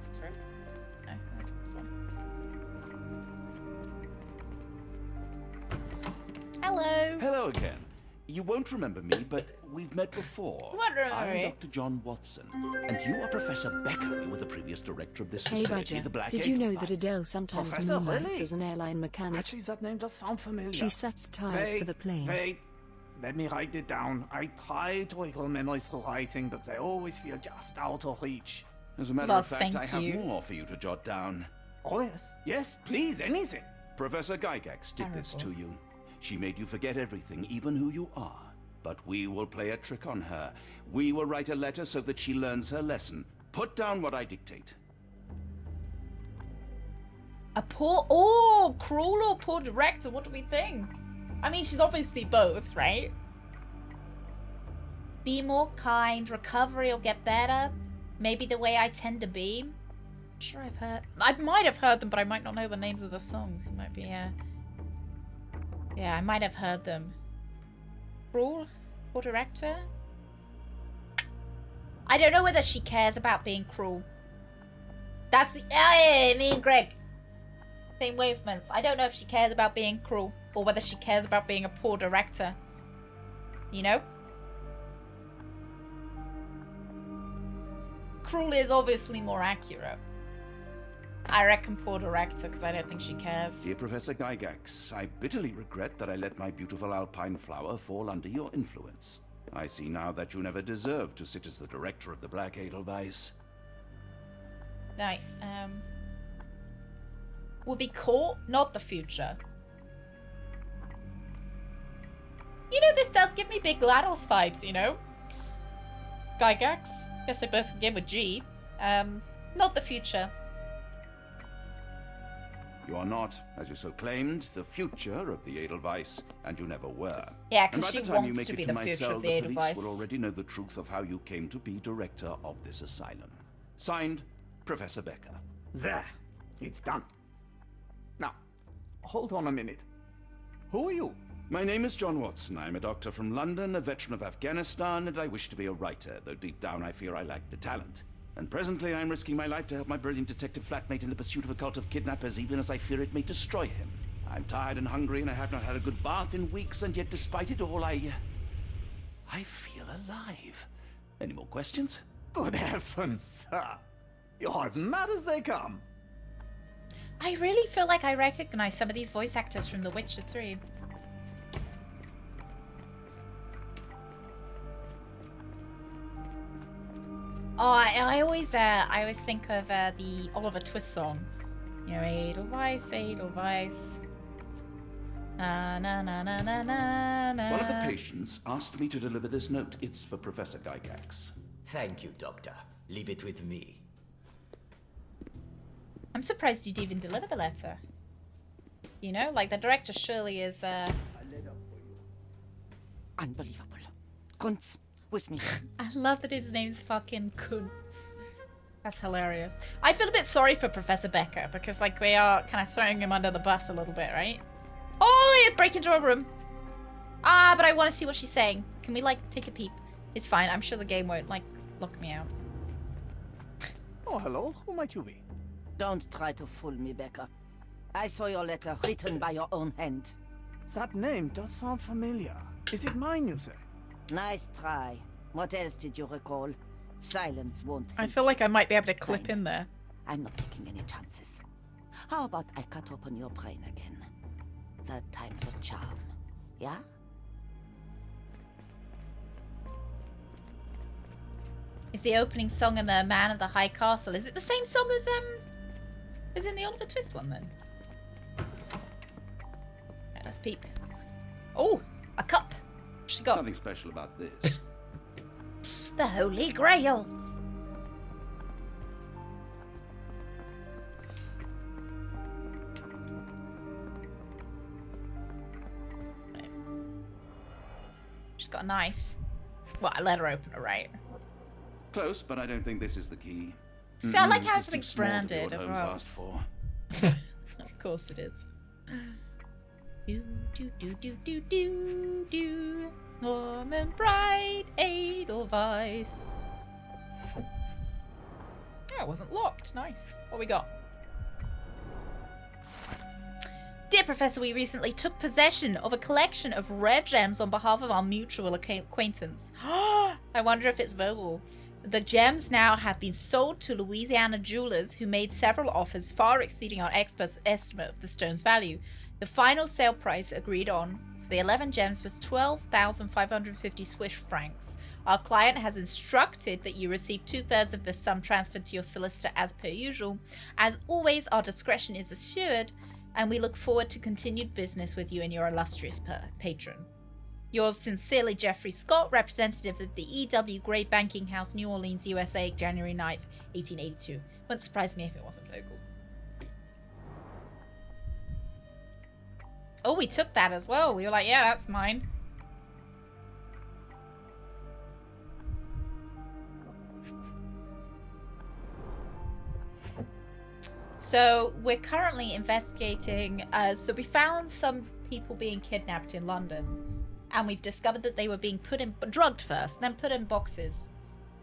A: This room? No, this one. Hello.
D: Hello again. You won't remember me, but we've met before. I'm Dr. John Watson, and you are Professor Becker. You were the previous director of this facility,
B: Badger,
D: the Black
B: did you know
D: Edelweiss.
B: that Adele sometimes
H: Professor,
B: moonlights
H: really?
B: as an airline mechanic?
H: Actually, that name does sound familiar.
B: She sets tires to the plane.
H: Wait, let me write it down. I try to recall memories through writing, but they always feel just out of reach.
D: As a matter of fact, I have more for you to jot down.
H: Oh, yes. Yes, please, anything.
D: Professor Gygax did this to you. She made you forget everything, even who you are. But we will play a trick on her. We will write a letter so that she learns her lesson. Put down what I dictate.
A: Cruel or poor director? What do we think? I mean, she's obviously both, right? Be more kind. Recovery will get better. Maybe the way I tend to be. I'm sure I might have heard them, but I might not know the names of the songs. It might be, yeah, I might have heard them. Cruel? Poor director? I don't know whether she cares about being cruel. That's the... me and Greg. Same wavelengths. I don't know if she cares about being cruel, or whether she cares about being a poor director. You know? Cruel is obviously more accurate. I reckon poor director, because I don't think she cares.
D: Dear Professor Gygax, I bitterly regret that I let my beautiful alpine flower fall under your influence. I see now that you never deserved to sit as the director of the Black Edelweiss.
A: Right, will be caught, not the future. You know, this does give me big GLaDOS vibes, you know? Gygax. Guess they both begin with G. Not the future.
D: You are not, as you so claimed, the future of the Edelweiss, and you never were.
A: Yeah,
D: and
A: because
D: by
A: she
D: the time you
A: wants
D: make
A: to
D: it
A: be
D: to
A: the
D: my
A: future
D: cell,
A: of the
D: the police
A: Edelweiss.
D: will already know the truth of how you came to be director of this asylum. Signed, Professor Becker.
H: There. It's done. Now, hold on a minute. Who are you?
D: My name is John Watson. I'm a doctor from London, a veteran of Afghanistan, and I wish to be a writer, though deep down I fear I lack the talent. And presently I'm risking my life to help my brilliant detective flatmate in the pursuit of a cult of kidnappers, even as I fear it may destroy him. I'm tired and hungry, and I have not had a good bath in weeks, and yet despite it all, I feel alive. Any more questions?
F: Good heavens, sir. You're as mad as they come.
A: I really feel like I recognize some of these voice actors from The Witcher 3. Oh, I always think of the Oliver Twist song. You know, Edelweiss, Edelweiss. Na na na na na na na.
D: One of the patients asked me to deliver this note. It's for Professor Gygax.
H: Thank you, Doctor. Leave it with me.
A: I'm surprised you'd even deliver the letter. You know, like the director surely is.
I: Unbelievable. Kunz, with me.
A: I love that his name's fucking Kuntz. That's hilarious. I feel a bit sorry for Professor Becker because, like, we are kind of throwing him under the bus a little bit, right? Oh, yeah, break into a room. Ah, but I want to see what she's saying. Can we, like, take a peep? It's fine. I'm sure the game won't, like, lock me out.
F: Oh, hello. Who might you be?
I: Don't try to fool me, Becker. I saw your letter written by your own hand.
F: That name does sound familiar. Is it mine, you say?
I: Nice try. What else did you recall? Silence won't help.
A: I feel like I might be able to clip in there.
I: I'm not taking any chances. How about I cut open your brain again? Third time's a charm. Yeah?
A: Is the opening song in the Man of the High Castle? Is it the same song as in the Oliver Twist one then? Right, let's peep. Oh, a cup. What's she got?
D: Nothing special about this.
A: The Holy Grail. She's got a knife. Well, a letter opener, right?
D: Close, but I don't think this is the key.
A: See, I like how
D: This is too
A: everything's
D: small to be
A: branded
D: what
A: as
D: Holmes
A: well.
D: asked for.
A: Of course it is. Do do do do do do do. Norman Bright Edelweiss. Oh, it wasn't locked. Nice. What we got? Dear Professor, we recently took possession of a collection of rare gems on behalf of our mutual acquaintance. I wonder if it's verbal. The gems now have been sold to Louisiana jewelers who made several offers far exceeding our experts' estimate of the stone's value. The final sale price agreed on for the 11 gems was 12,550 Swiss francs. Our client has instructed that you receive 2/3 of the sum transferred to your solicitor as per usual. As always, our discretion is assured, and we look forward to continued business with you and your illustrious patron. Yours sincerely, Jeffrey Scott, representative of the E.W. Gray Banking House, New Orleans, USA, January 9th, 1882. Wouldn't surprise me if it wasn't vocal. Oh, we took that as well. We were like, yeah, that's mine. So we're currently investigating. So we found some people being kidnapped in London, and we've discovered that they were being drugged first, then put in boxes,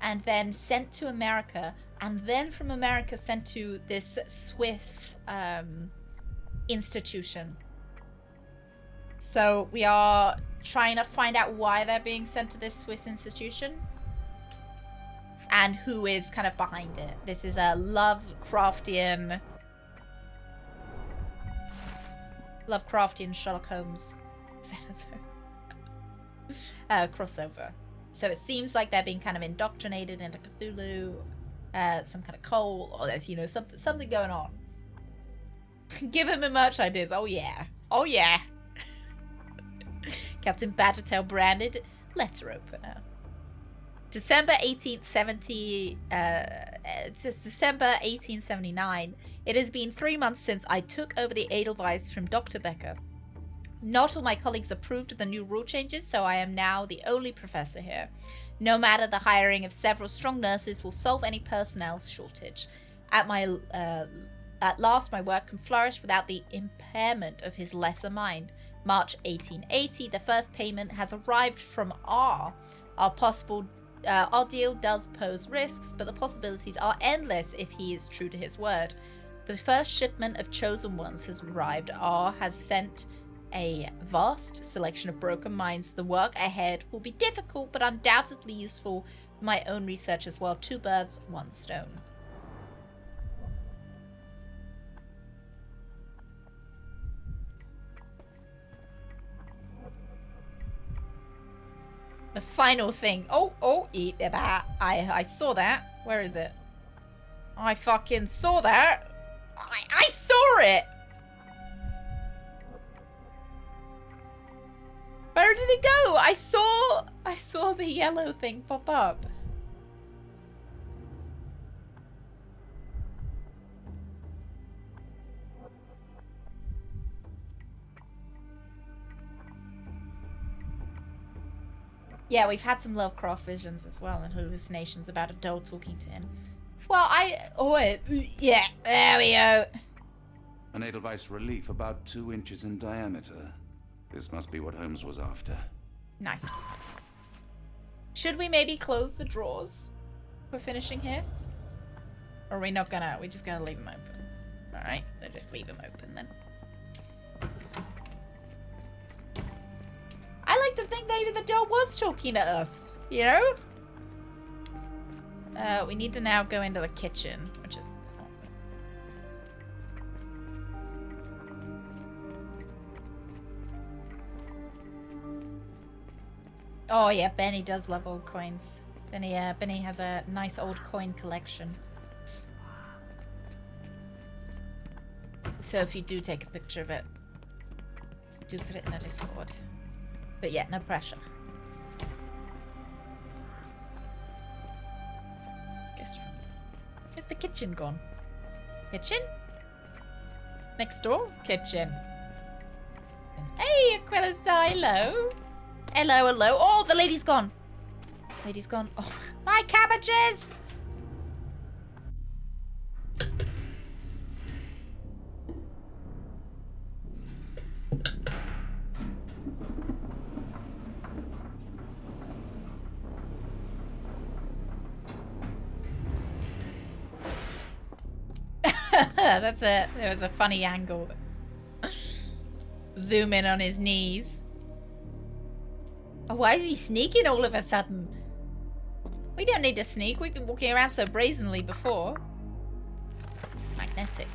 A: and then sent to America, and then from America sent to this Swiss institution. So we are trying to find out why they're being sent to this Swiss institution and who is kind of behind it. This is a Lovecraftian Sherlock Holmes crossover. So it seems like they're being kind of indoctrinated into Cthulhu, some kind of cult, or there's, you know, something going on. Give him a merch ideas. Oh yeah. Oh yeah. Captain Badgertail branded letter opener. December 1879. It has been 3 months since I took over the Edelweiss from Dr. Becker. Not all my colleagues approved of the new rule changes, so I am now the only professor here. No matter, the hiring of several strong nurses will solve any personnel shortage. At last, my work can flourish without the impairment of his lesser mind. March 1880, the first payment has arrived from R. Our deal does pose risks, but the possibilities are endless if he is true to his word. The first shipment of chosen ones has arrived. R has sent a vast selection of broken minds. The work ahead will be difficult, but undoubtedly useful. my own research as well. 2 birds, 1 stone. The final thing. Oh, eat that. I saw that. Where is it? I fucking saw that. I saw it. Where did it go? I saw the yellow thing pop up. Yeah, we've had some Lovecraft visions as well and hallucinations about a doll talking to him. Well, yeah, there we go.
D: An Edelweiss relief about 2 inches in diameter. This must be what Holmes was after.
A: Nice. Should we maybe close the drawers for finishing here? Or are we not gonna? We're just gonna leave them open. Alright, so just leave them open then. I like to think maybe the doll was talking to us, you know? We need to now go into the kitchen, which is... Oh yeah, Benny does love old coins. Benny has a nice old coin collection. So if you do take a picture of it, do put it in the Discord. But yeah, no pressure. Guess where's the kitchen gone? Kitchen? Next door? Kitchen. Hey, Aquila, hello. Hello, hello. Oh, the lady's gone. Lady's gone. Oh, my cabbages! There was a funny angle. Zoom in on his knees. Oh, why is he sneaking all of a sudden? We don't need to sneak. We've been walking around so brazenly before. Magnetic.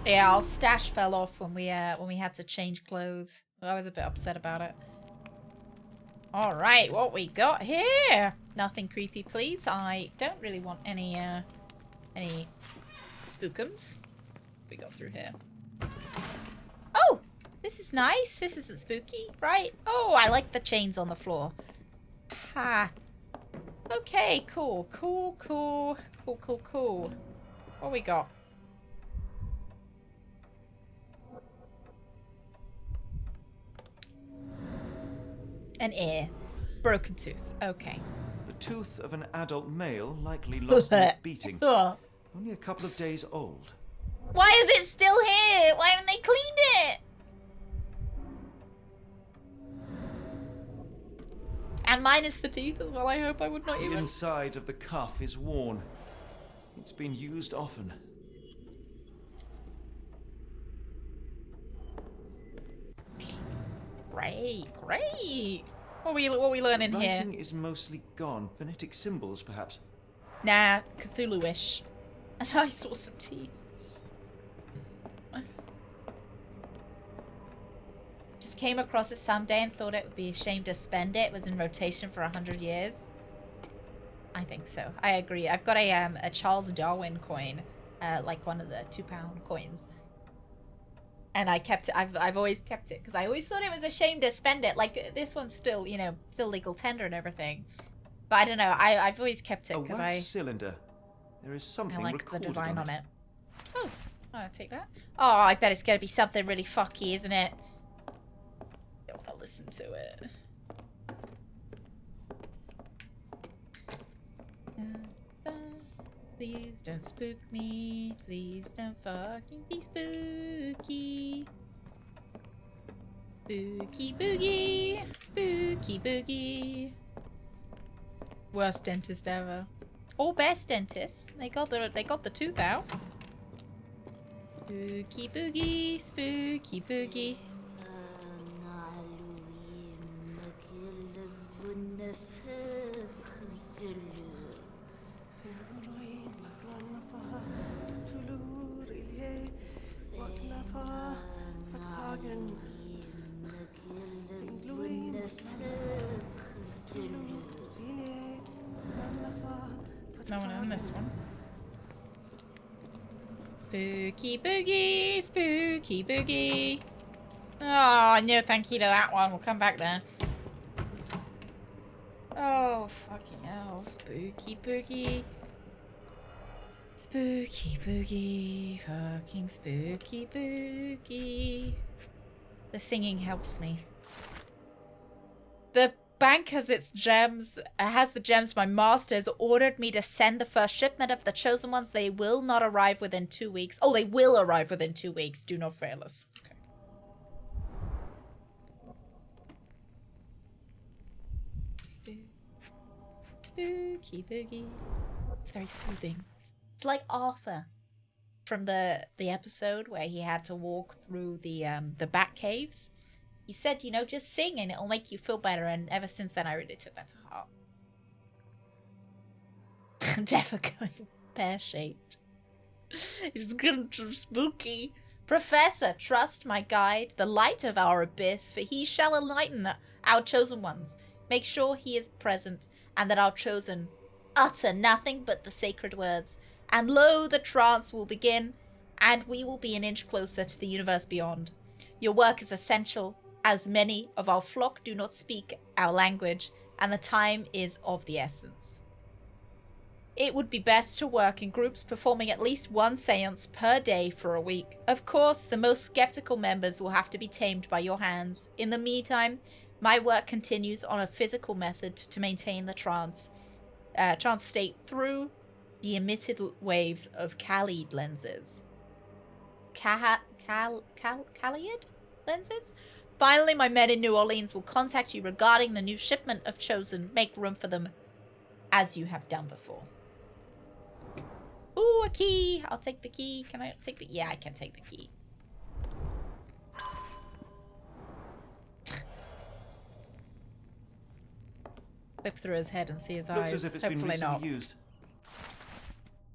A: Yeah, our stash fell off when we had to change clothes. I was a bit upset about it. All right, what we got here? Nothing creepy, please. I don't really want any spookums. We got through here. Oh, this is nice. This isn't spooky, right? Oh, I like the chains on the floor. Ha. Okay, cool. What we got? An ear. Broken tooth. Okay.
F: The tooth of an adult male, likely lost in a beating. Only a couple of days old.
A: Why is it still here? Why haven't they cleaned it? And minus the teeth as well. I hope I would not even.
F: The inside of the cuff is worn. It's been used often.
A: Great. What we learning here?
F: Writing is mostly gone. Phonetic symbols, perhaps.
A: Nah, Cthulhu-ish. And I saw some teeth. Just came across it someday and thought it would be a shame to spend it. It was in rotation for 100 years. I think so. I agree. I've got a Charles Darwin coin, like one of the £2 coins. And I kept it. I've always kept it because I always thought it was a shame to spend it. Like this one's still, still legal tender and everything. But I don't know. I've always kept it because
F: wax cylinder. There is something
A: I like the
F: recorded
A: design on
F: it.
A: it. Oh, I'll take that. Oh, I bet it's gonna be something really fucky, isn't it? Don't want to listen to it. Please don't spook me. Please don't fucking be spooky. Spooky boogie. Spooky boogie. Worst dentist ever. Or best dentist. They got the tooth out. Spooky boogie. Spooky boogie. No one in this one. Spooky boogie, spooky boogie. Oh, no thank you to that one. We'll come back there. Oh, fucking hell. Spooky boogie. Spooky boogie. Fucking spooky boogie. The singing helps me. The bank has its gems. Has the gems. My master has ordered me to send the first shipment of the chosen ones. They will not arrive within 2 weeks. Oh, they will arrive within 2 weeks. Do not fail us. Okay. Spooky boogie. It's very soothing. It's like Arthur from the episode where he had to walk through the bat caves. He said, you know, just sing and it'll make you feel better. And ever since then, I really took that to heart. Definitely going pear-shaped. It's going to spooky. Professor, trust my guide, the light of our abyss, for he shall enlighten our chosen ones. Make sure he is present, and that our chosen utter nothing but the sacred words. And lo, the trance will begin, and we will be an inch closer to the universe beyond. Your work is essential, as many of our flock do not speak our language, and the time is of the essence. It would be best to work in groups, performing at least one seance per day for a week. Of course, the most skeptical members will have to be tamed by your hands. In the meantime, my work continues on a physical method to maintain the trance state through the emitted waves of Khalid lenses. Khalid lenses? Finally, my men in New Orleans will contact you regarding the new shipment of Chosen. Make room for them as you have done before. Ooh, a key. I'll take the key. Can I take the... Yeah, I can take the key. Flip through his head and see his eyes.
F: Looks as if it's been recently used.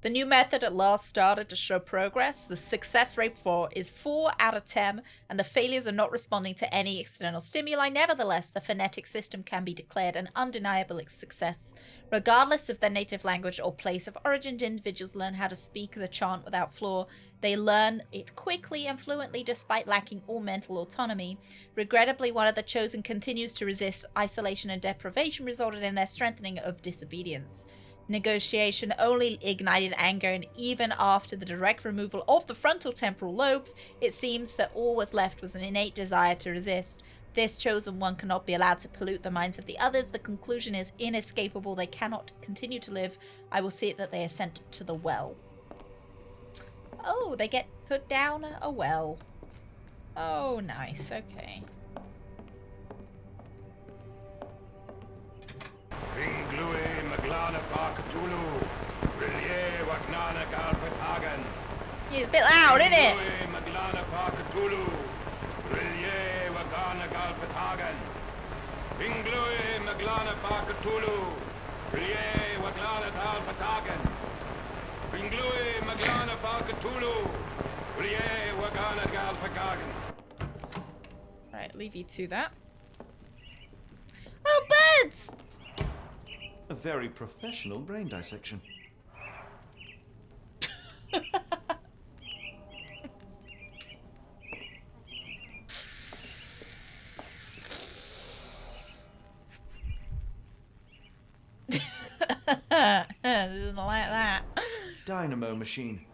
A: The new method at last started to show progress. The success rate is 4 out of 10, and the failures are not responding to any external stimuli. Nevertheless, the phonetic system can be declared an undeniable success. Regardless of their native language or place of origin, individuals learn how to speak the chant without flaw. They learn it quickly and fluently despite lacking all mental autonomy. Regrettably, one of the chosen continues to resist. Isolation and deprivation resulted in their strengthening of disobedience. Negotiation only ignited anger, and even after the direct removal of the frontal temporal lobes, it seems that all was left was an innate desire to resist. This chosen one cannot be allowed to pollute the minds of the others. The conclusion is inescapable. They cannot continue to live. I will see that they are sent to the well. Oh, they get put down a well. Oh, nice. Okay. He's a bit loud, isn't it? Right, leave you to that. Oh, birds!
F: A very professional brain dissection.
A: Doesn't like that.
F: Dynamo machine.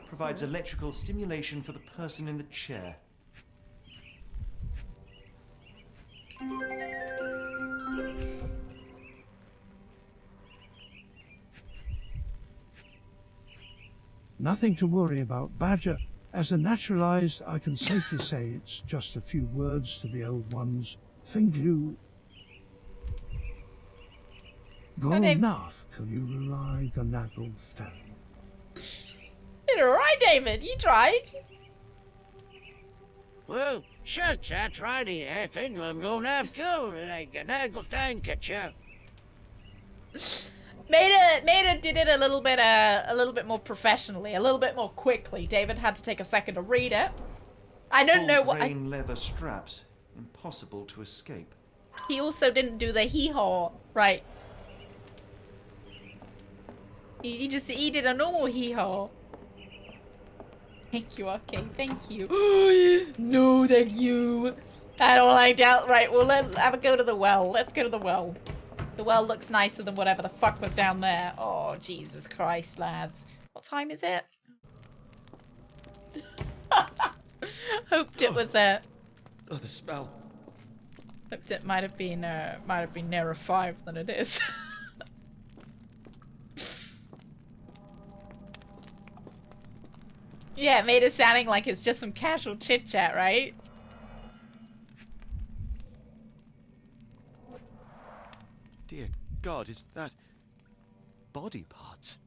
F: Provides electrical stimulation for the person in the chair.
P: Nothing to worry about, Badger. As a naturalized, I can safely say it's just a few words to the old ones. Finglu. Golnath till you rely the Nagelftan.
A: You're alright, David. You tried.
S: Well, shucks, I tried it. I think I'm going to have to, like a Nagelftan catcher.
A: Maida did it a little bit more professionally, a little bit more quickly. David had to take a second to read it. I don't know what.
F: Full-grain leather straps, impossible to escape.
A: He also didn't do the hee-haw right. He did a normal hee-haw. Thank you, okay, thank you. No, thank you. I don't like that. Right, well, let's have a go to the well. Let's go to the well. The well looks nicer than whatever the fuck was down there. Oh, Jesus Christ, lads. What time is it? Hoped it was
F: Oh, the smell.
A: Hoped it might have been nearer 5 than it is. Yeah, it made it sounding like it's just some casual chit chat, right?
F: Dear God, is that body parts?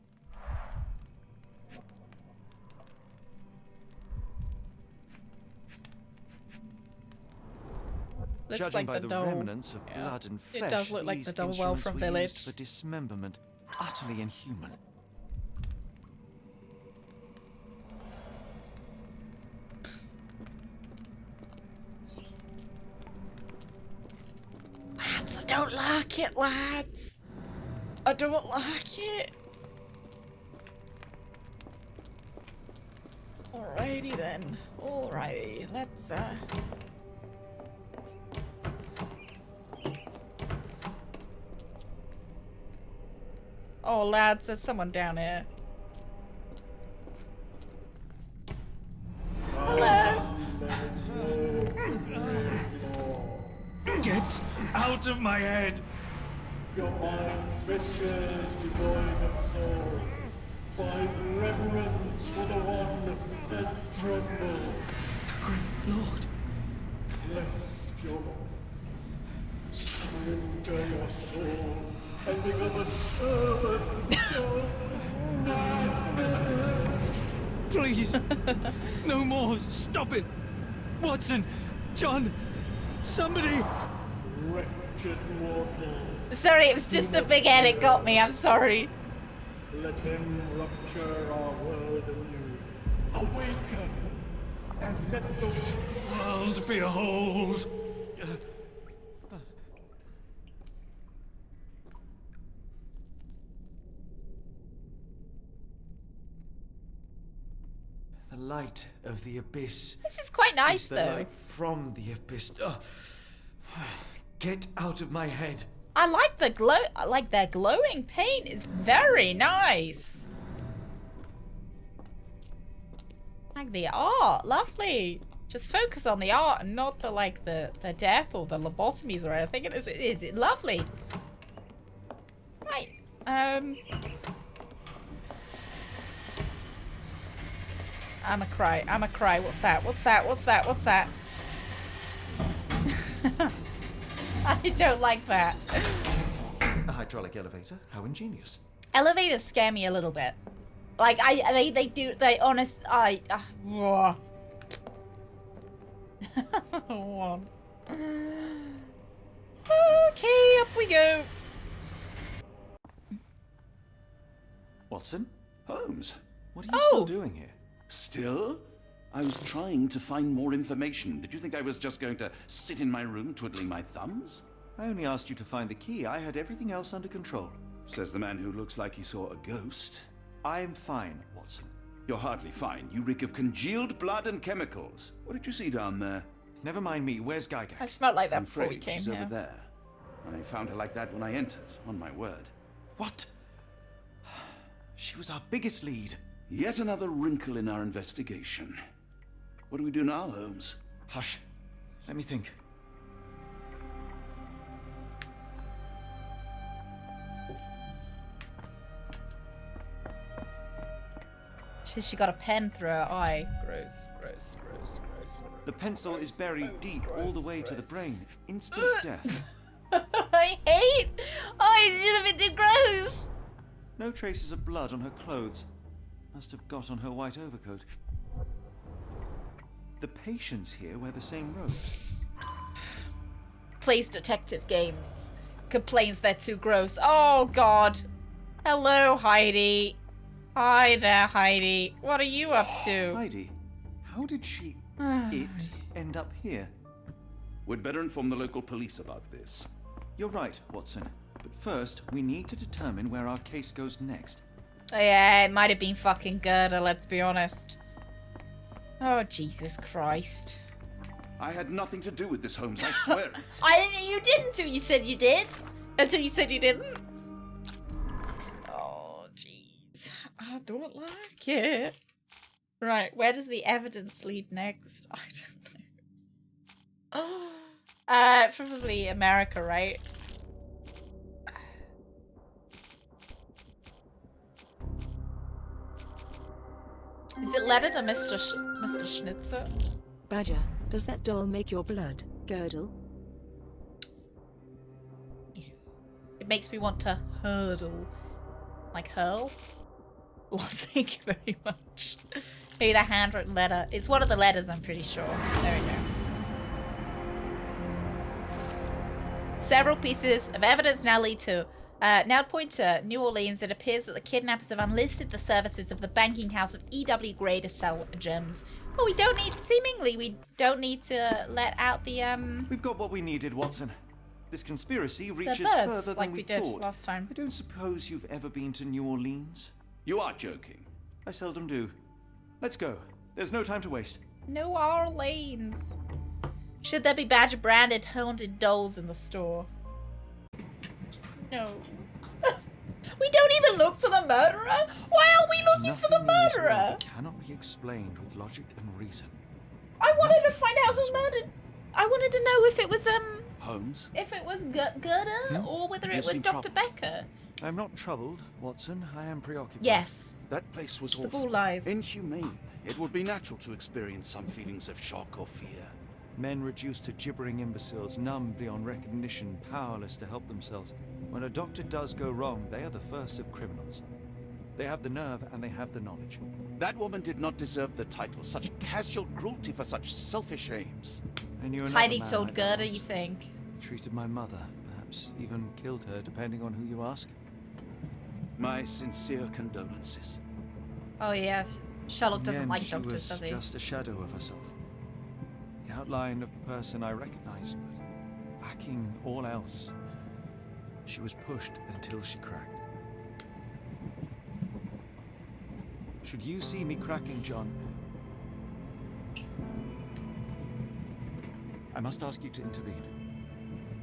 A: Looks
F: Judging
A: like
F: by
A: the
F: the
A: doll.
F: remnants of blood and flesh,
A: It does look like
F: these
A: the doll well
F: instruments
A: from
F: were
A: Village.
F: used for dismemberment. Utterly inhuman.
A: Lads, I don't like it, lads. I don't like it. Alrighty then. Alrighty, let's Oh lads, there's someone down here. Hello.
F: Get out of my head!
S: Your mind festers devoid of soul. Find reverence for the one that trembled.
F: Great Lord!
S: Left your surrender your soul and become a servant of madness.
F: Please! No more! Stop it! Watson! John! Somebody!
S: Wretched mortal.
A: Sorry, it was just the big head, it got me, I'm sorry.
S: Let him rupture our world anew. Awaken! And let the
F: world behold! The light of the abyss.
A: This is quite nice,
F: is the
A: though.
F: light from the abyss. Get out of my head.
A: I like the glow. I like their glowing paint. It's very nice. Like the art, lovely. Just focus on the art and not the the death or the lobotomies or anything. It is lovely. Right. I'm a cry. What's that? What's that? What's that? What's that? I don't like that.
F: A hydraulic elevator? How ingenious.
A: Elevators scare me a little bit. Like they honest. One. Okay, up we go.
D: Watson? Holmes? What are you still doing here? Still? I was trying to find more information. Did you think I was just going to sit in my room twiddling my thumbs?
F: I only asked you to find the key. I had everything else under control.
D: Says the man who looks like he saw a ghost.
F: I am fine, Watson.
D: You're hardly fine. You reek of congealed blood and chemicals. What did you see down there?
F: Never mind me. Where's Gygax?
A: I smelled like that
D: I'm
A: before we
D: afraid
A: came
D: she's
A: here.
D: over there. I found her like that when I entered, on my word.
F: What? She was our biggest lead.
D: Yet another wrinkle in our investigation. What do we do now, Holmes?
F: Hush. Let me think.
A: She got a pen through her eye. Gross, gross, gross, gross.
F: The pencil is buried deep all the way to the brain. Instant death.
A: I hate. Oh, it's just a bit too gross.
F: No traces of blood on her clothes. Must have got on her white overcoat. The patients here wear the same robes.
A: Plays detective games. Complains they're too gross. Oh, God. Hello, Heidi. Hi there, Heidi. What are you up to?
F: Heidi, how did it end up here?
D: We'd better inform the local police about this.
F: You're right, Watson. But first, we need to determine where our case goes next.
A: Oh, yeah, it might have been fucking Gerda, let's be honest. Oh, Jesus Christ.
D: I had nothing to do with this, Holmes, I swear it.
A: You didn't until you said you did. Until you said you didn't. Oh, jeez. I don't like it. Right, where does the evidence lead next? I don't know. Probably America, right? Is it letter to Mr. Schnitzer?
B: Badger, does that doll make your blood gurgle?
A: Yes. It makes me want to hurdle. Like hurl? Lost, thank you very much. Maybe the handwritten letter. It's one of the letters, I'm pretty sure. There we go. Several pieces of evidence now lead to now point to New Orleans. It appears that the kidnappers have unlisted the services of the banking house of E.W. Gray to sell gems. Oh, we don't need to let out the
F: We've got what we needed, Watson. This conspiracy reaches
A: birds,
F: further
A: like
F: than
A: we
F: we
A: did
F: thought.
A: last time.
F: I don't suppose you've ever been to New Orleans?
D: You are joking.
F: I seldom do. Let's go. There's no time to waste.
A: New Orleans. Should there be Badger branded haunted dolls in the store? No. We don't even look for the murderer? Why aren't we looking for the
F: Nothing in this world
A: murderer?
F: that cannot be explained with logic and reason.
A: I wanted to find out who murdered. I wanted to know if it was
D: Holmes?
A: if it was Gerda or whether it
D: You
A: was
D: seem
A: Dr. Becker.
F: I'm not troubled, Watson. I am preoccupied.
A: Yes.
D: That place was
A: The
D: awful.
A: bull lies.
D: Inhumane. It would be natural to experience some feelings of shock or fear.
F: Men reduced to gibbering imbeciles, numb beyond recognition, powerless to help themselves. When a doctor does go wrong, they are the first of criminals. They have the nerve and they have the knowledge.
D: That woman did not deserve the title. Such casual cruelty for such selfish aims.
F: I knew another
A: Heidi
F: man
A: told
F: like that
A: Gerda,
F: once.
A: you think?
F: He treated my mother, perhaps even killed her, depending on who you ask.
D: My sincere condolences.
A: Oh yes. Sherlock
F: In the
A: doesn't
F: end,
A: like
F: she
A: doctors,
F: was
A: does he?
F: just a shadow of herself. The outline of the person I recognized, but lacking all else. She was pushed until she cracked. Should you see me cracking, John, I must ask you to intervene.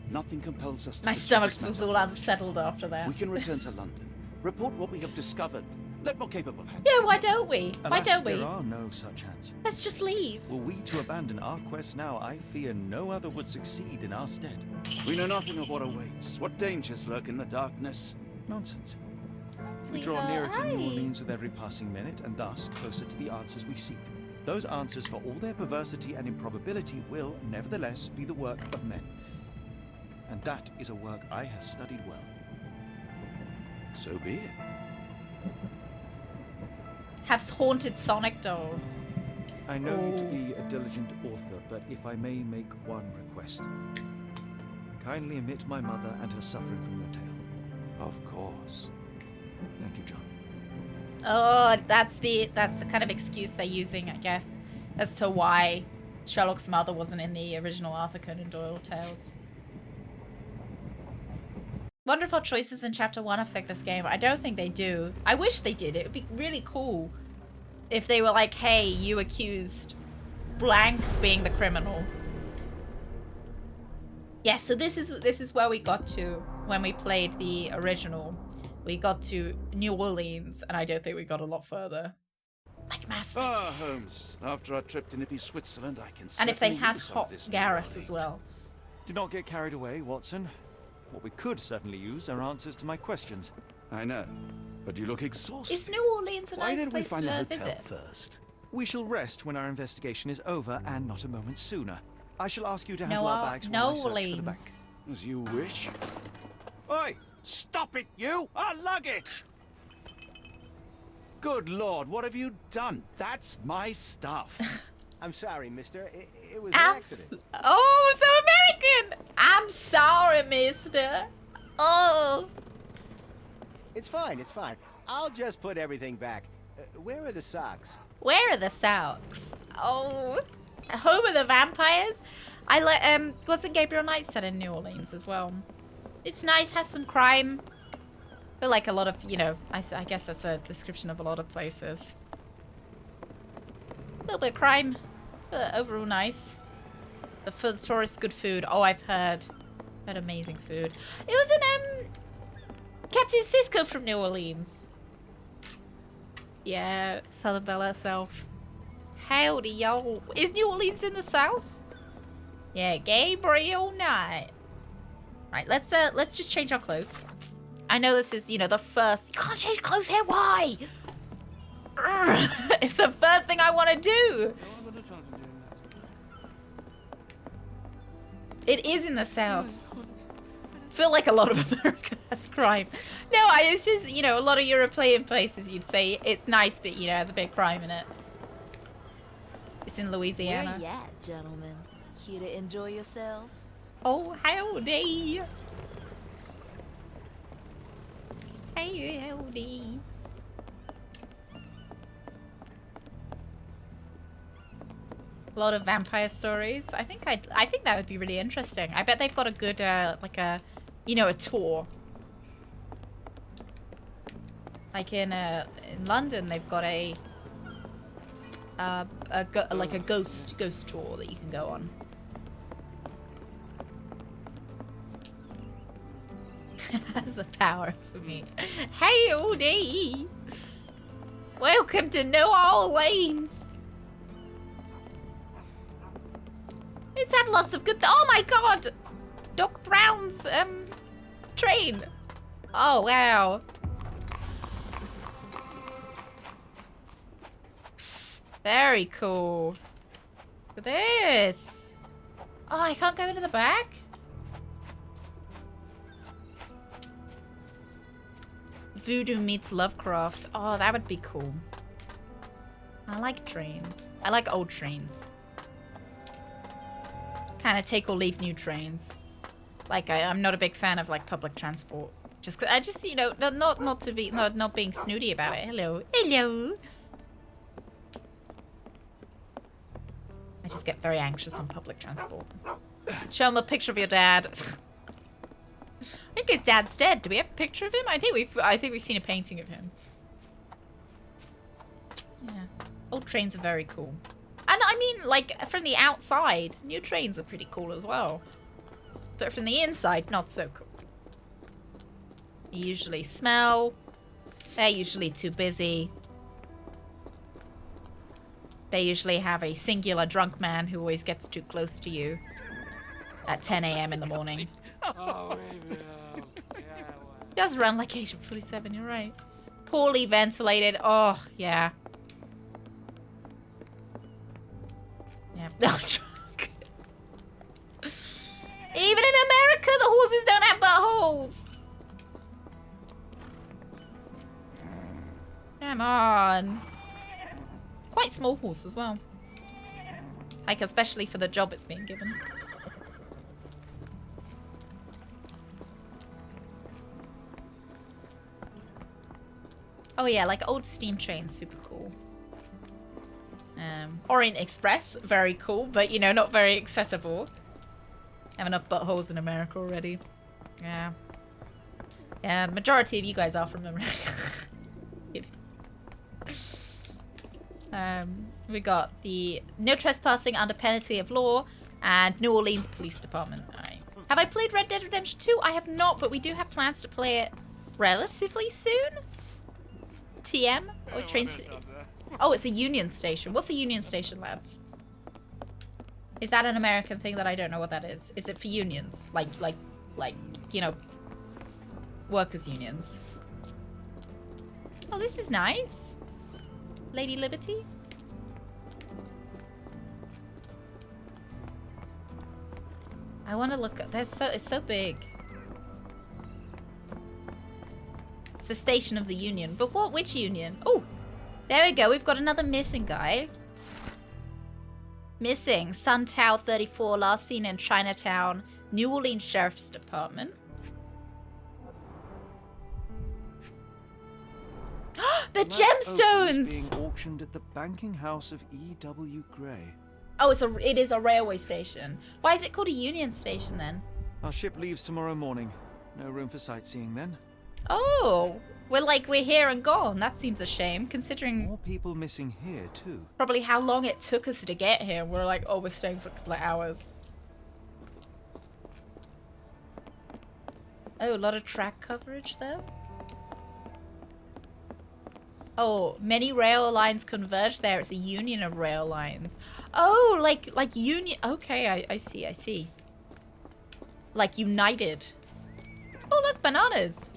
D: Nothing compels us to
A: My
D: pursue
A: stomach
D: this
A: feels
D: matter
A: all
D: further.
A: unsettled after that.
D: We can return to London. Report what we have discovered. Let more capable hands.
A: Yeah, why don't we? Why
F: Alas,
A: don't we?
F: there are no such hands.
A: Let's just leave.
F: Were we to abandon our quest now, I fear no other would succeed in our stead.
D: We know nothing of what awaits. What dangers lurk in the darkness?
F: Nonsense. We draw nearer to New Orleans with every passing minute, and thus closer to the answers we seek. Those answers, for all their perversity and improbability, will, nevertheless, be the work of men. And that is a work I have studied well.
D: So be it.
A: Have haunted Sonic dolls.
F: I know you to be a diligent author, but if I may make one request. Kindly omit my mother and her suffering from your tale.
D: Of course.
F: Thank you, John.
A: Oh, that's the kind of excuse they're using, I guess, as to why Sherlock's mother wasn't in the original Arthur Conan Doyle tales. Wonder if our choices in Chapter 1 affect this game. I don't think they do. I wish they did. It would be really cool if they were like, hey, you accused blank being the criminal. Yeah, so this is where we got to when we played the original. We got to New Orleans, and I don't think we got a lot further. Like Mass Effect.
D: Ah, Holmes. After our trip to nippy Switzerland, I can
A: And if they
D: certainly
A: had
D: use some
A: hot
D: of this
A: Garrus as well.
F: Do not get carried away, Watson. What we could certainly use are answers to my questions.
D: I know, but you look exhausted.
A: Is New Orleans a
D: Why
A: nice
D: didn't we
A: place
D: find a
A: to
D: hotel
A: visit?
D: first?
F: We shall rest when our investigation is over, and not a moment sooner. I shall ask you to handle
A: No,
F: our bags while I
A: New
F: search for the
A: Orleans.
F: bank.
D: As you wish. Oi! Stop it, you! Our luggage! Good Lord, what have you done? That's my stuff.
T: I'm sorry, mister. It was an accident.
A: Oh, so American! I'm sorry, mister. Oh.
T: It's fine, it's fine. I'll just put everything back. Where are the socks?
A: Where are the socks? Oh, home of the vampires. I like wasn't Gabriel Knight set in New Orleans as well? It's nice, has some crime. But like a lot of, you know, I guess that's a description of a lot of places. A little bit of crime, but overall nice. For the tourists, good food. Oh, I've heard amazing food. It was an Captain Cisco from New Orleans. Yeah, Southern Belle herself. Howdy, y'all. Is New Orleans in the south? Yeah, Gabriel Knight. Right, let's just change our clothes. I know this is, you know, the first. You can't change clothes here. Why? It's the first thing I want to do. It is in the south. Feel like a lot of America has crime. No, it's just, you know, a lot of European places you'd say it's nice, but, you know, has a bit of crime in it. It's in Louisiana.
N: Where you at, gentlemen? Here to enjoy yourselves?
A: Oh, howdy. Hey, howdy. A lot of vampire stories. I think that would be really interesting. I bet they've got a good like a, you know, a tour. Like in London, they've got like a ghost tour that you can go on. Has a power for me. Hey, howdy. Welcome to New Orleans. It's had lots of good. Oh my God, Doc Brown's train. Oh wow. Very cool. Look at this. Oh, I can't go into the back. Voodoo meets Lovecraft. Oh, that would be cool. I like trains. I like old trains. Kind of take or leave new trains. Like I'm not a big fan of like public transport. I just you know not being snooty about it. Hello. I just get very anxious on public transport. Show him a picture of your dad. I think his dad's dead. Do we have a picture of him? I think we've seen a painting of him. Yeah. Old trains are very cool. And I mean, like, from the outside, new trains are pretty cool as well. But from the inside, not so cool. They usually smell. They're usually too busy. They usually have a singular drunk man who always gets too close to you at 10 a.m. in the morning. Does run like Agent 47, you're right. Poorly ventilated. Oh, yeah. Yeah, drunk. Even in America, the horses don't have buttholes. Come on. Quite small horse as well. Like, especially for the job it's being given. Oh yeah, like old steam trains, super cool. Orient Express, very cool, but you know, not very accessible. Have enough buttholes in America already. Yeah. Yeah, the majority of you guys are from America. We got the no trespassing under penalty of law and New Orleans Police Department. Alright. Have I played Red Dead Redemption 2? I have not, but we do have plans to play it relatively soon. TM? Or train... Oh, it's a Union Station. What's a Union Station, lads? Is that an American thing that I don't know what that is? Is it for unions? Like, you know, workers' unions. Oh, this is nice. Lady Liberty? I want to look at... It's so big. It's the station of the Union. But what? Which Union? Oh! There we go. We've got another missing guy. Missing. Sun Tao 34. Last seen in Chinatown. New Orleans Sheriff's Department. the
F: map opal is
A: gemstones!
F: being auctioned at the banking house of E.W. Gray.
A: Oh, it is a railway station. Why is it called a Union Station then?
F: Our ship leaves tomorrow morning. No room for sightseeing then.
A: Oh, we're here and gone. That seems a shame, considering
F: More people missing here too.
A: probably how long it took us to get here. We're like, oh, we're staying for a couple of hours. Oh, a lot of track coverage though. Oh, many rail lines converge there. It's a union of rail lines. Oh, like union. Okay, I see. Like united. Oh, look, bananas.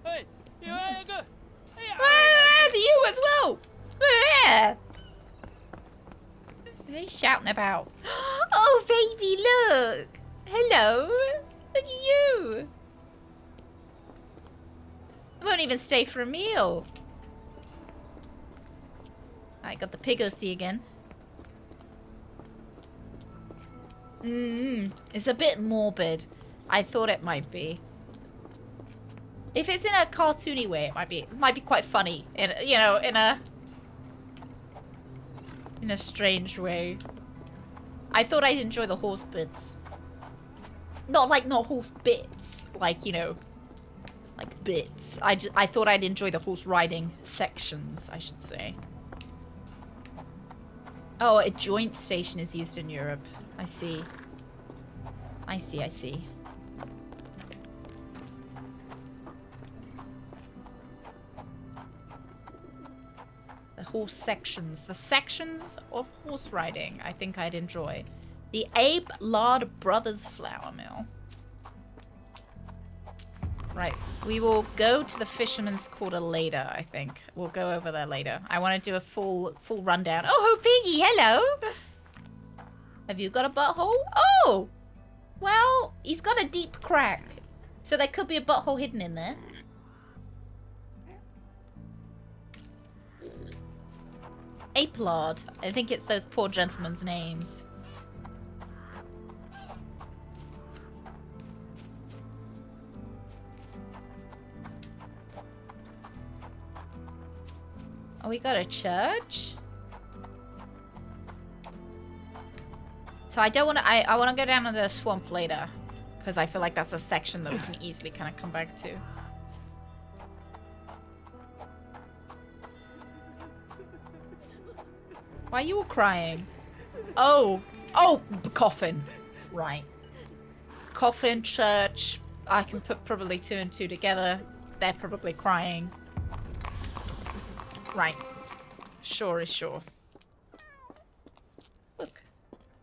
C: Hey, you wanna go?
A: Ah, to you as well. Yeah. What are they shouting about? Oh, baby, look. Hello. Look at you. I won't even stay for a meal. I got the pig OC again. It's a bit morbid. I thought it might be. If it's in a cartoony way, it might be quite funny. In a strange way. I thought I'd enjoy the horse bits. Not horse bits, like bits. I thought I'd enjoy the horse riding sections, I should say. Oh, a joint station is used in Europe. I see. I see. The horse sections. The sections of horse riding I think I'd enjoy. The Abe Lard Brothers Flour Mill. Right, we will go to the Fisherman's Quarter later, I think. We'll go over there later. I want to do a full rundown. Oh, Piggy, hello! Have you got a butthole? Oh! Well, he's got a deep crack. So there could be a butthole hidden in there. Apelard. I think it's those poor gentlemen's names. Oh, we got a church? So I don't want to... I want to go down to the swamp later. Because I feel like that's a section that we can easily kind of come back to. Why are you all crying? Oh. Oh, coffin. Right. Coffin, church. I can put probably 2 and 2 together. They're probably crying. Right. Sure is sure. Look.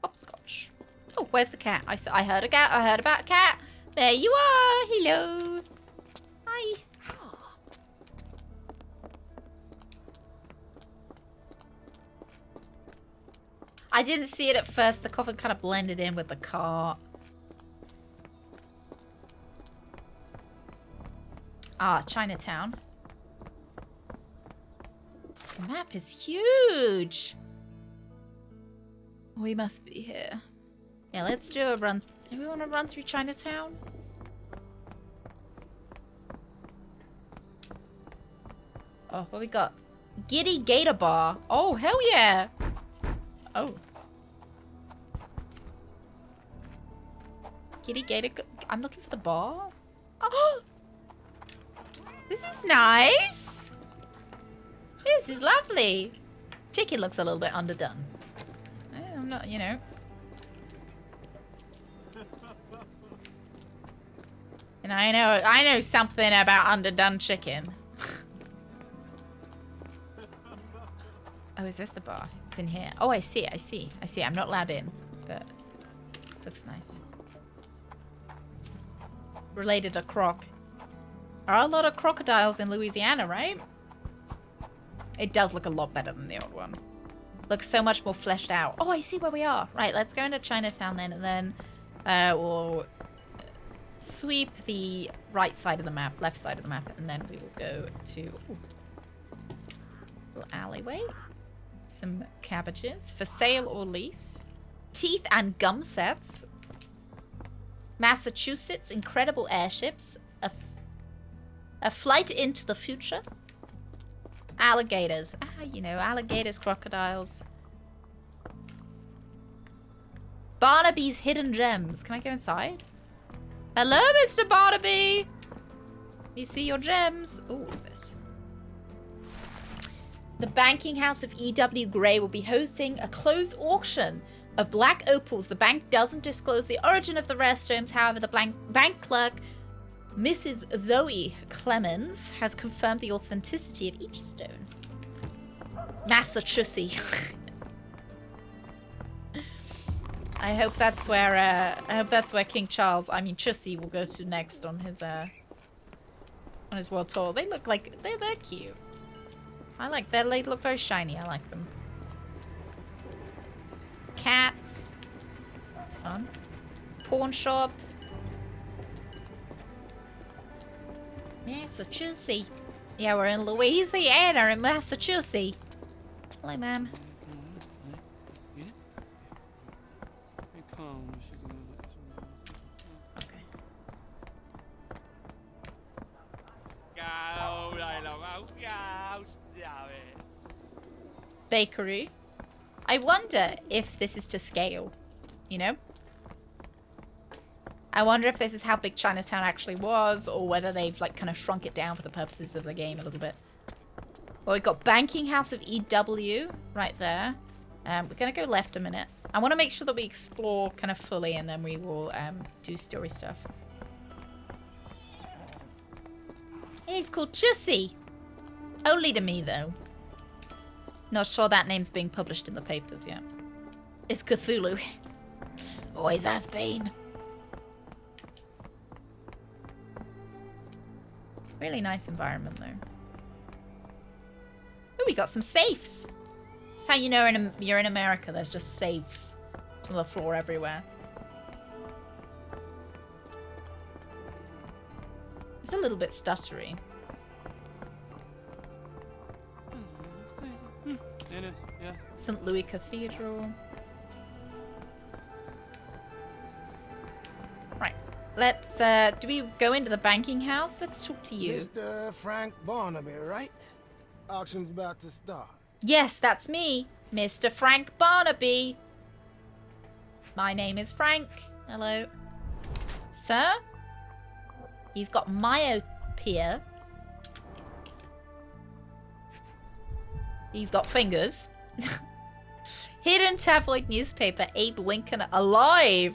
A: Hopscotch. Oh, where's the cat? I heard a cat. I heard about a cat. There you are. Hello. Hi. I didn't see it at first. The coffin kind of blended in with the cart. Ah, Chinatown. The map is huge. We must be here. Yeah, let's do a run. Do we want to run through Chinatown? Oh, what we got? Giddy Gator Bar. Oh, hell yeah. Oh. Giddy Gator... I'm looking for the bar. Oh! This is nice. This is lovely. Chicken looks a little bit underdone. I'm not, you know. And I know something about underdone chicken. Oh, is this the bar? It's in here. Oh, I see. I'm not allowed in, but looks nice. Related to croc. There are a lot of crocodiles in Louisiana, right? It does look a lot better than the old one. Looks so much more fleshed out. Oh, I see where we are. Right, let's go into Chinatown then, and then we'll sweep the right side of the map, left side of the map, and then we will go to little alleyway. Some cabbages for sale or lease. Teeth and gum sets. Massachusetts, incredible airships. A flight into the future. Alligators. Ah, you know, alligators, crocodiles. Barnaby's hidden gems. Can I go inside? Hello, Mr. Barnaby. You see your gems. Oh, what's this? The banking house of E.W. Gray will be hosting a closed auction of black opals. The bank doesn't disclose the origin of the rare stones. However, the bank clerk, Mrs. Zoe Clemens, has confirmed the authenticity of each stone. Massachusetts. I hope that's where King Charles, I mean Chussy, will go to next on his world tour. They look like they're cute. I like that. They look very shiny. I like them. Cats. It's fun. Pawn shop. Massachusetts. Yeah, we're in Louisiana in Massachusetts. Hello, ma'am. Okay. Bakery. I wonder if this is to scale, you know? I wonder if this is how big Chinatown actually was, or whether they've like kind of shrunk it down for the purposes of the game a little bit. Well, we've got Banking House of EW right there. We're gonna go left a minute. I want to make sure that we explore kind of fully, and then we will do story stuff. Hey, he's called Chussy. Only to me, though. Not sure that name's being published in the papers yet. It's Cthulhu. Always has been. Really nice environment, though. Oh, we got some safes. That's how you know you're in America. There's just safes on the floor everywhere. It's a little bit stuttery. St. Louis Cathedral. Right. Let's, do we go into the banking house? Let's talk to you.
U: Mr. Frank Barnaby, right? Auction's about to start.
A: Yes, that's me. Mr. Frank Barnaby. My name is Frank. Hello. Sir? He's got myopia. He's got fingers. Hidden tabloid newspaper, Abe Lincoln alive.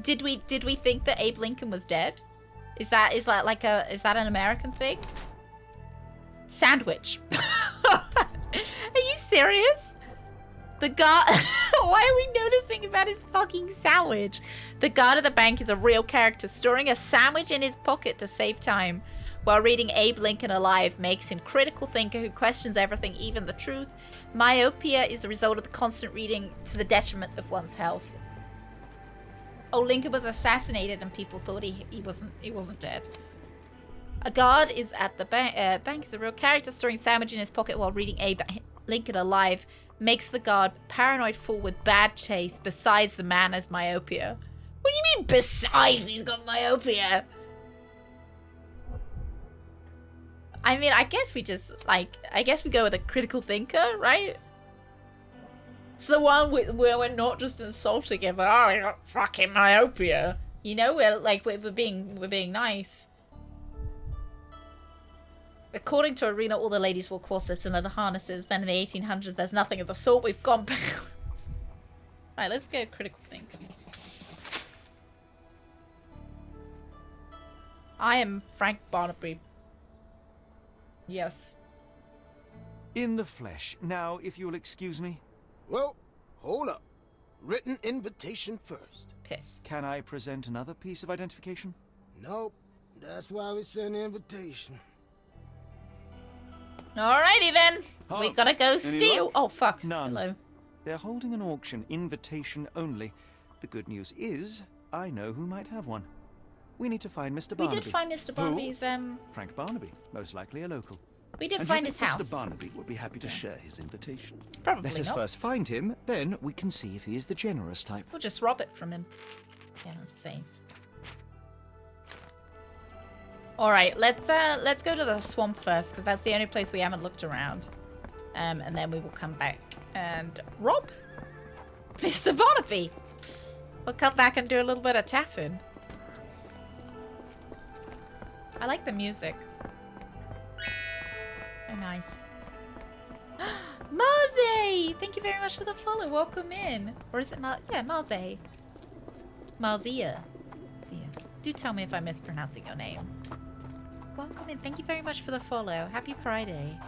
A: Did we think that Abe Lincoln was dead? Is that an American thing? Sandwich. Are you serious? The guard. Why are we noticing about his fucking sandwich? The guard of the bank is a real character, storing a sandwich in his pocket to save time. While reading Abe Lincoln Alive makes him critical thinker who questions everything, even the truth. Myopia is a result of the constant reading to the detriment of one's health. Oh, Lincoln was assassinated and people thought he wasn't dead. A guard is at the bank is a real character, storing sandwich in his pocket while reading Abe Lincoln Alive makes the guard paranoid fool with bad taste. Besides, the man has myopia. What do you mean besides he's got myopia? I mean, I guess we go with a critical thinker, right? It's the one where we're not just insulting him, but oh, you got fucking myopia. You know, we're being nice. According to Arena, all the ladies wore corsets and leather harnesses. Then in the 1800s, there's nothing of the sort. We've gone backwards. Right, let's go critical thinker. I am Frank Barnaby. Yes.
F: In the flesh. Now, if you'll excuse me.
U: Well, hold up. Written invitation first.
A: Piss.
F: Can I present another piece of identification?
U: Nope. That's why we sent an invitation.
A: Alrighty then.
F: Halt.
A: We gotta go steal.
F: luck?
A: Oh fuck.
F: None.
A: Hello.
F: They're holding an auction, invitation only. The good news is, I know who might have one. We need to find Mr. Barnaby.
A: We did find Mr. Barnaby's
F: Frank Barnaby, most likely a local.
A: We did
D: And
A: find
D: you
A: his
D: think
A: house.
D: Mr. Barnaby would be happy to share his invitation.
A: Probably
F: Let us
A: not.
F: first find him, then we can see if he is the generous type.
A: We'll just rob it from him. Yeah, let's see. All right, let's go to the swamp first because that's the only place we haven't looked around. And then we will come back and rob Mr. Barnaby. We'll come back and do a little bit of taffin. I like the music. Very nice. Marze! Thank you very much for the follow. Welcome in. Or is it yeah, Marze. Marzia. Do tell me if I'm mispronouncing your name. Welcome in. Thank you very much for the follow. Happy Friday.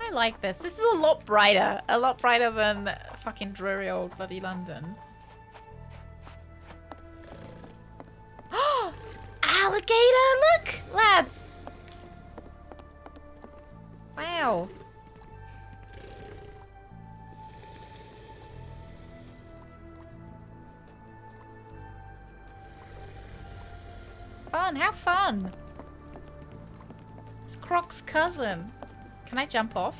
A: I like this. This is a lot brighter. A lot brighter than fucking dreary old bloody London. Alligator! Look! Lads! Wow. Fun, have fun. It's Croc's cousin. Can I jump off?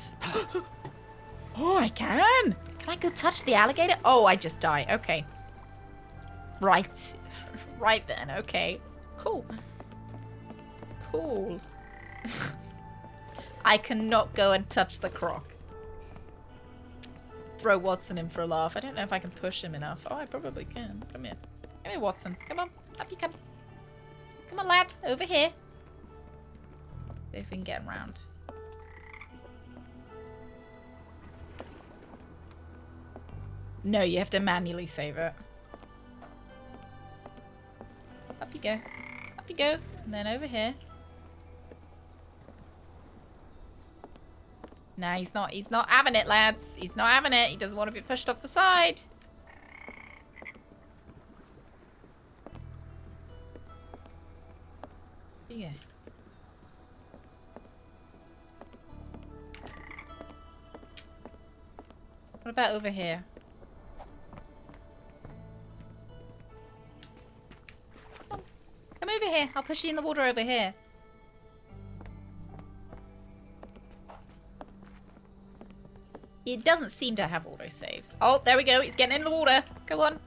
A: Oh, I can. Can I go touch the alligator? Oh, I just die. Okay. Right. Right then. Okay. Cool. Cool. I cannot go and touch the croc. Throw Watson in for a laugh. I don't know if I can push him enough. Oh, I probably can. Come here. Come here, Watson. Come on. Up you come. Come on, lad. Over here. See if we can get him round. No, you have to manually save it. Up you go. Up you go. And then over here. No, he's not having it, lads. He's not having it. He doesn't want to be pushed off the side. Yeah. What about over here? Come over here. I'll push you in the water over here. It doesn't seem to have autosaves. Oh, there we go. He's getting in the water. Go on.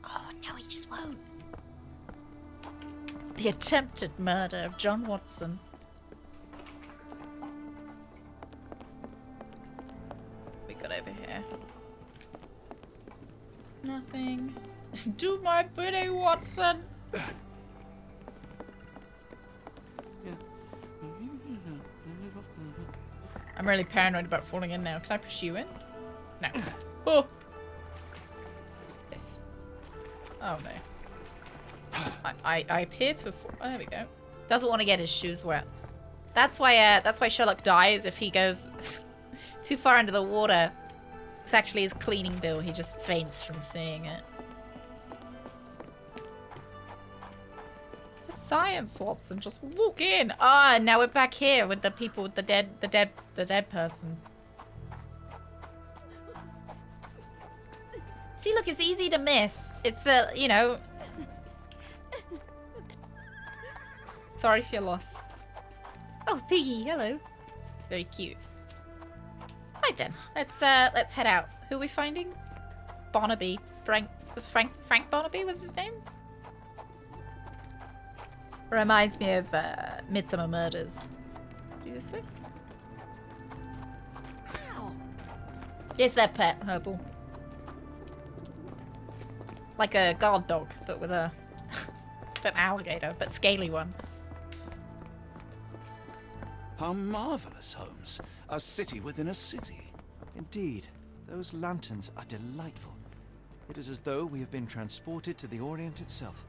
A: Oh, no, he just won't. The attempted murder of John Watson. We got over here. Nothing. Do my bidding, Watson. I'm really paranoid about falling in now. Can I push you in? No. Oh. Yes. Oh no. I appear to have. Oh, there we go. Doesn't want to get his shoes wet. That's why Sherlock dies if he goes too far into the water. It's actually his cleaning bill. He just faints from seeing it. It's for science, Watson. Just walk in. Ah, now we're back here with the people with the dead person. See, look, it's easy to miss. It's the, you know. Sorry for your loss. Oh, Piggy, hello. Very cute. Right then, let's head out. Who are we finding? Barnaby. Frank Barnaby was his name? Reminds me of Midsummer Murders. Do this way. Ow. It's their pet, Herbal. Like a guard dog, but with a an alligator, but scaly one.
D: How marvelous, Holmes. A city within a city.
F: Indeed. Those lanterns are delightful. It is as though we have been transported to the Orient itself.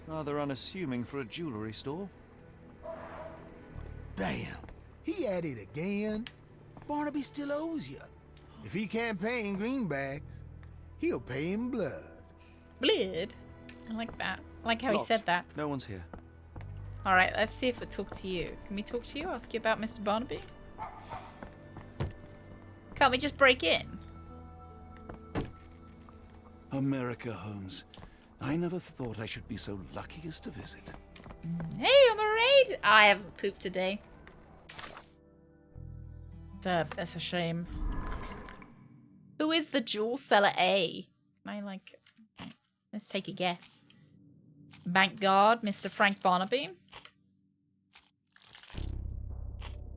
F: Rather unassuming for a jewelry store.
U: Damn. He at it again. Barnaby still owes you. If he can't pay in greenbacks, he'll pay in blood.
A: Blood? I like that. I like how he said that.
F: No one's here.
A: Alright, let's see if we talk to you. Can we talk to you? Ask you about Mr. Barnaby? Can't we just break in?
D: America, Holmes. I never thought I should be so lucky as to visit.
A: Hey, I'm alright! I haven't pooped today. That's a shame. Who is the jewel seller A? Can I, like... Let's take a guess. Bank guard, Mr. Frank Barnaby.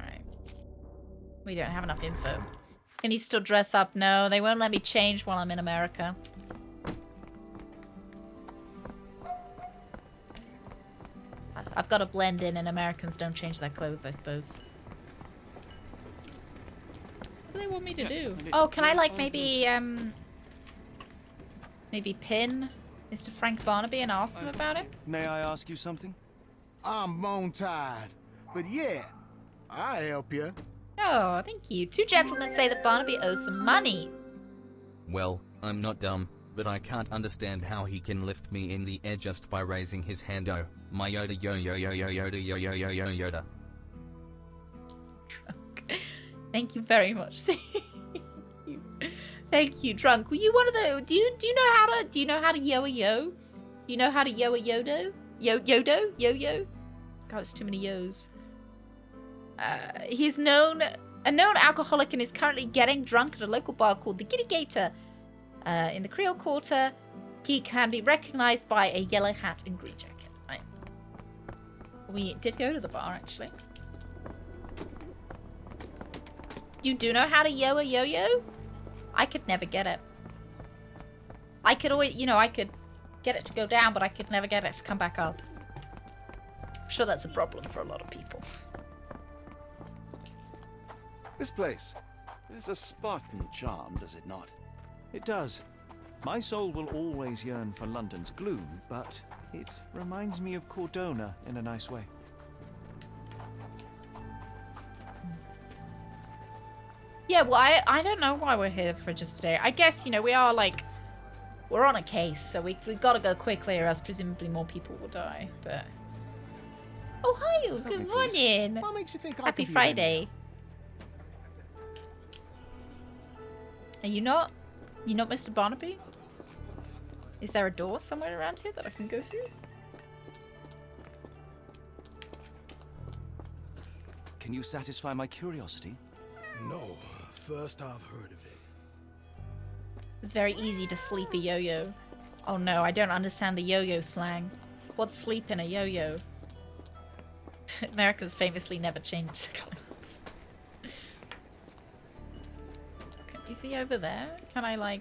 A: Alright. We don't have enough info. Can you still dress up? No, they won't let me change while I'm in America. I've got to blend in, and Americans don't change their clothes, I suppose. What do they want me to do? Oh, can I, like, maybe pin Mr. Frank Barnaby and ask them about it?
F: May I ask you something?
U: I'm bone tired, but yeah, I'll help you.
A: Oh, thank you. Two gentlemen say that Barnaby owes them money.
E: Well, I'm not dumb, but I can't understand how he can lift me in the air just by raising his hand. Oh, my Yoda, yo yo yo yo Yoda, yo yo yo yo Yoda.
A: Thank you very much. Thank you, Drunk. Were you one of the? Do you know how to yo a yo? Do you know how to yo a yodo? Yodo? Yo-yo? God, it's too many yos. He's a known alcoholic and is currently getting drunk at a local bar called the Giddy Gator. In the Creole Quarter, he can be recognized by a yellow hat and green jacket. Right. We did go to the bar, actually. You do know how to yo a yo-yo? I could never get it. I could always, I could get it to go down, but I could never get it to come back up. I'm sure that's a problem for a lot of people.
D: This place. There's a Spartan charm, does it not?
F: It does. My soul will always yearn for London's gloom, but it reminds me of Cordona in a nice way.
A: Yeah, well, I don't know why we're here for just today. I guess, we are, we're on a case, so we gotta go quickly or else presumably more people will die, but... Oh, hi, good morning!
U: What makes you think
A: Happy Friday. Are you not Mr. Barnaby? Is there a door somewhere around here that I can go through?
F: Can you satisfy my curiosity?
S: No, first I've heard of it.
A: It's very easy to sleep a yo-yo. Oh no, I don't understand the yo-yo slang. What's sleep in a yo-yo? Americans famously never change their clothes. Is he over there? Can I,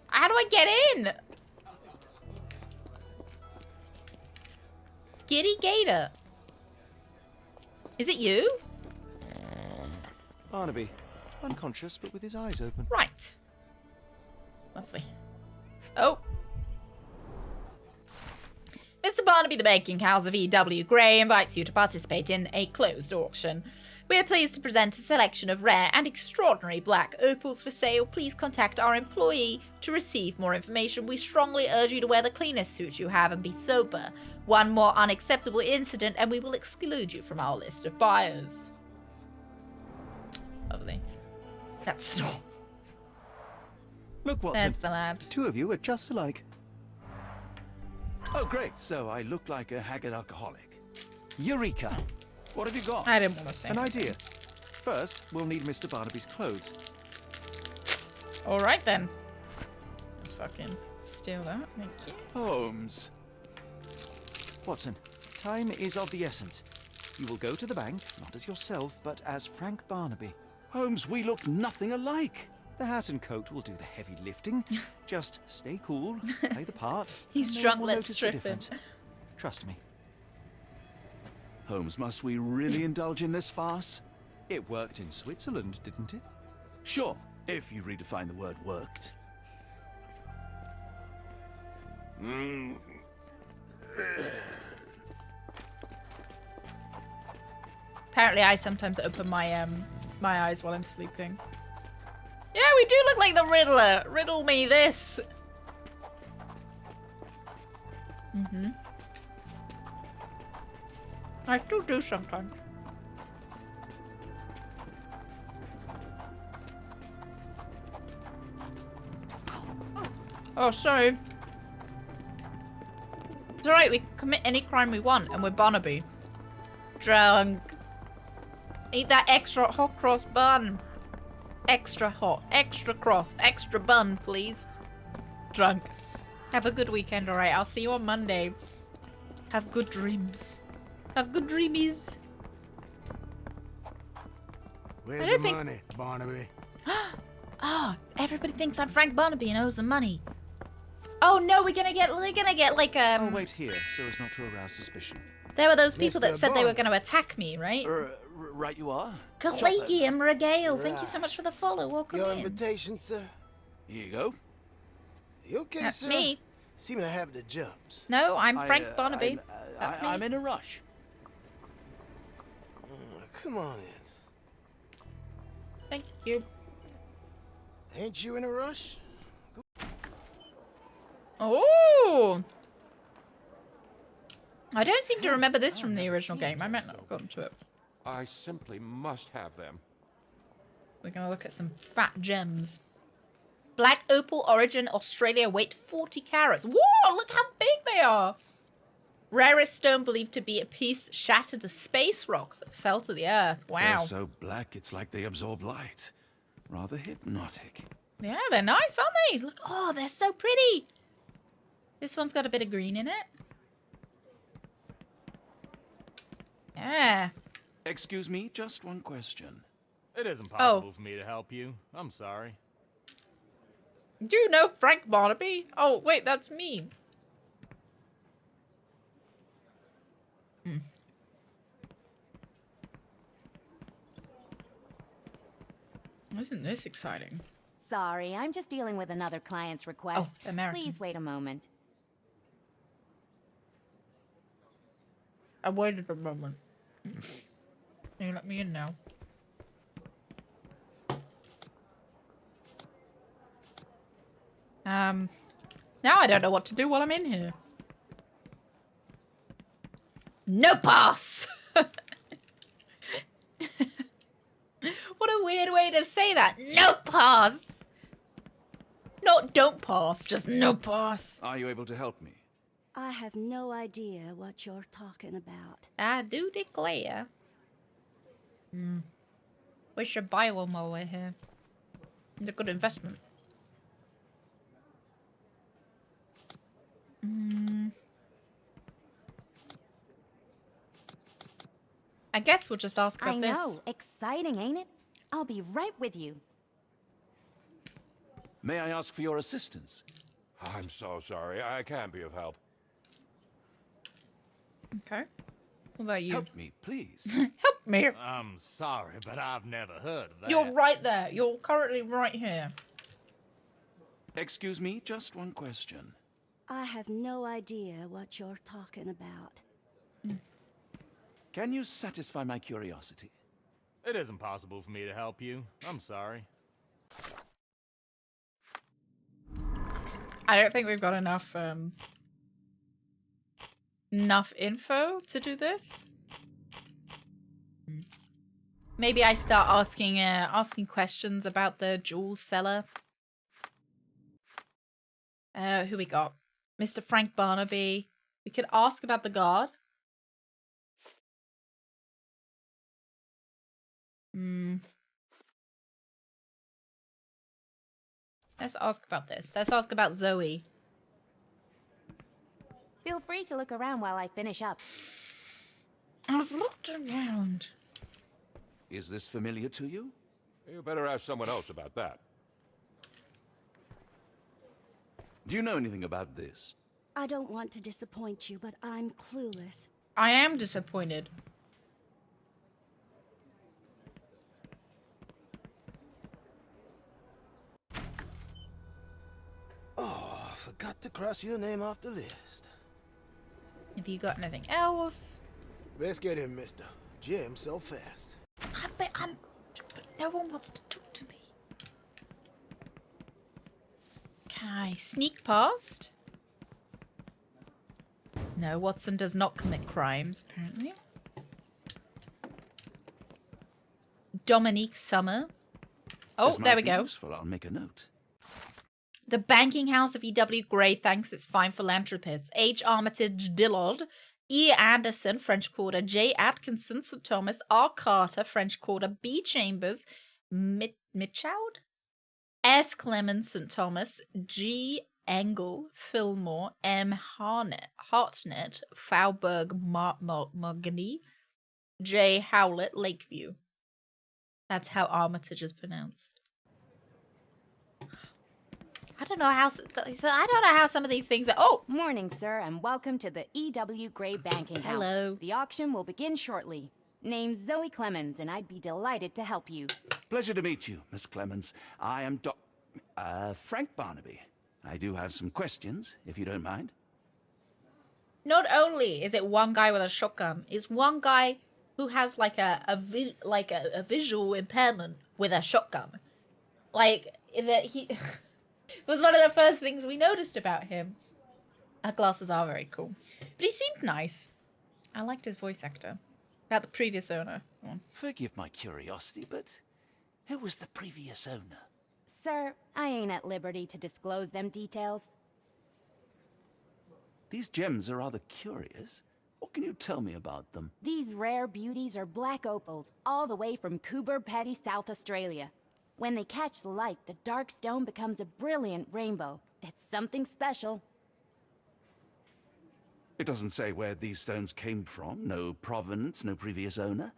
A: How do I get in? Giddy Gator. Is it you?
F: Barnaby, unconscious but with his eyes open.
A: Right. Lovely. Oh. Mr. Barnaby, the Baking House of E.W. Gray invites you to participate in a closed auction. We are pleased to present a selection of rare and extraordinary black opals for sale. Please contact our employee to receive more information. We strongly urge you to wear the cleanest suit you have and be sober. One more unacceptable incident and we will exclude you from our list of buyers. Lovely. That's not...
F: Look, Watson.
A: There's the lad.
F: The two of you are just alike.
D: Oh, great. So I look like a haggard alcoholic. Eureka! What have you got?
A: I didn't want to say
F: an idea. First, we'll need Mr. Barnaby's clothes.
A: All right, then. Let's fucking steal that. Thank you.
D: Holmes.
F: Watson, time is of the essence. You will go to the bank, not as yourself, but as Frank Barnaby.
D: Holmes, we look nothing alike.
F: The hat and coat will do the heavy lifting. Just stay cool, play the part.
A: He's
F: and no
A: drunk,
F: one will
A: let's
F: notice
A: strip
F: the
A: him.
F: difference. Trust me.
D: Holmes, must we really indulge in this farce?
F: It worked in Switzerland, didn't it?
D: Sure, if you redefine the word worked.
A: Apparently I sometimes open my my eyes while I'm sleeping. Yeah, we do look like the Riddler. Riddle me this. Mm-hmm. I still do sometimes. Oh, sorry. It's alright, we can commit any crime we want, and we're Barnaby. Drunk. Eat that extra hot cross bun. Extra hot, extra cross, extra bun, please. Drunk. Have a good weekend, alright? I'll see you on Monday. Have good dreams. Have good dreamies.
U: Where's the money, Barnaby?
A: Oh, everybody thinks I'm Frank Barnaby and owes the money. Oh no, we're gonna get like
D: I'll wait here so as not to arouse suspicion.
A: There were those people that
U: Mr.
A: said they were
U: Bond.
A: going to attack me, right?
D: Right you are.
A: Collegium Regale, thank you so much for the follow. Welcome
U: Your
A: in.
U: invitation, sir.
D: Here you go.
U: You okay,
A: That's
U: sir?
A: me.
U: Seem to have the jumps.
A: No, I'm Frank Barnaby. That's me.
D: I'm in a rush.
U: Come on in.
A: Thank you.
U: Ain't you in a rush?
A: Oh! I don't seem to remember this from the original game. I might not have gotten to it.
G: I simply must have them.
A: We're going to look at some fat gems. Black Opal Origin Australia, weight 40 carats. Whoa, look how big they are. Rarest stone believed to be a piece shattered to space rock that fell to the earth. Wow.
D: They're so black it's like they absorb light. Rather hypnotic.
A: Yeah, they're nice, aren't they? Look, oh, they're so pretty. This one's got a bit of green in it. Yeah.
D: Excuse me, just one question.
V: It isn't possible for me to help you. I'm sorry.
A: Do you know Frank Barnaby? Oh, wait, that's me. Isn't this exciting?
W: Sorry, I'm just dealing with another client's request.
A: Oh, American.
W: Please wait a moment.
A: I waited a moment. Can you let me in now? Now I don't know what to do while I'm in here. No pass! What a weird way to say that. No pass! Not don't pass, just no pass.
D: Are you able to help me?
X: I have no idea what you're talking about.
A: I do declare. We should buy one while we're here. It's a good investment. I guess we'll just ask about this.
W: I know. Exciting, ain't it? I'll be right with you.
D: May I ask for your assistance?
G: I'm so sorry. I can't be of help.
A: Okay. What about you?
D: Help me, please.
A: Help me.
V: I'm sorry, but I've never heard of that.
A: You're right there. You're currently right here.
D: Excuse me, just one question.
X: I have no idea what you're talking about.
D: Can you satisfy my curiosity?
V: It isn't possible for me to help you. I'm sorry.
A: I don't think we've got enough enough info to do this. Maybe I start asking questions about the jewel seller. Who we got? Mr. Frank Barnaby. We could ask about the guard. Let's ask about this. Let's ask about Zoe.
W: Feel free to look around while I finish up.
A: I've looked around.
D: Is this familiar to you?
G: You better ask someone else about that.
D: Do you know anything about this?
X: I don't want to disappoint you, but I'm clueless.
A: I am disappointed.
U: Oh, I forgot to cross your name off the list.
A: Have you got anything else?
U: Let's get him, mister. Jim, so fast.
A: But no one wants to talk to me. Can I sneak past? No, Watson does not commit crimes, apparently. Dominique Summer. Oh,
D: This
A: there
D: might
A: we
D: be
A: go.
D: Useful. I'll make a note.
A: The banking house of E.W. Gray thanks its fine philanthropists. H. Armitage Dillard, E. Anderson, French Quarter, J. Atkinson, St. Thomas, R. Carter, French Quarter, B. Chambers, Mitchoud, S. Clemens, St. Thomas, G. Engel, Fillmore, M. Hartnett, Fauberg, Mogany, J. Howlett, Lakeview. That's how Armitage is pronounced. I don't know how some of these things are. Oh!
W: Morning, sir, and welcome to the E.W. Gray Banking House.
A: Hello.
W: The auction will begin shortly. Name's Zoe Clemens, and I'd be delighted to help you.
D: Pleasure to meet you, Miss Clemens. I am Frank Barnaby. I do have some questions, if you don't mind.
A: Not only is it one guy with a shotgun, it's one guy who has like a visual impairment with a shotgun. Like that he it was one of the first things we noticed about him. Her glasses are very cool, but he seemed nice. I liked his voice actor. About the previous owner.
D: Forgive my curiosity, but who was the previous owner?
W: Sir, I ain't at liberty to disclose them details.
D: These gems are rather curious. What can you tell me about them?
W: These rare beauties are black opals, all the way from Coober Pedy, South Australia. When they catch the light, the dark stone becomes a brilliant rainbow. It's something special.
D: It doesn't say where these stones came from. No provenance, no previous owner.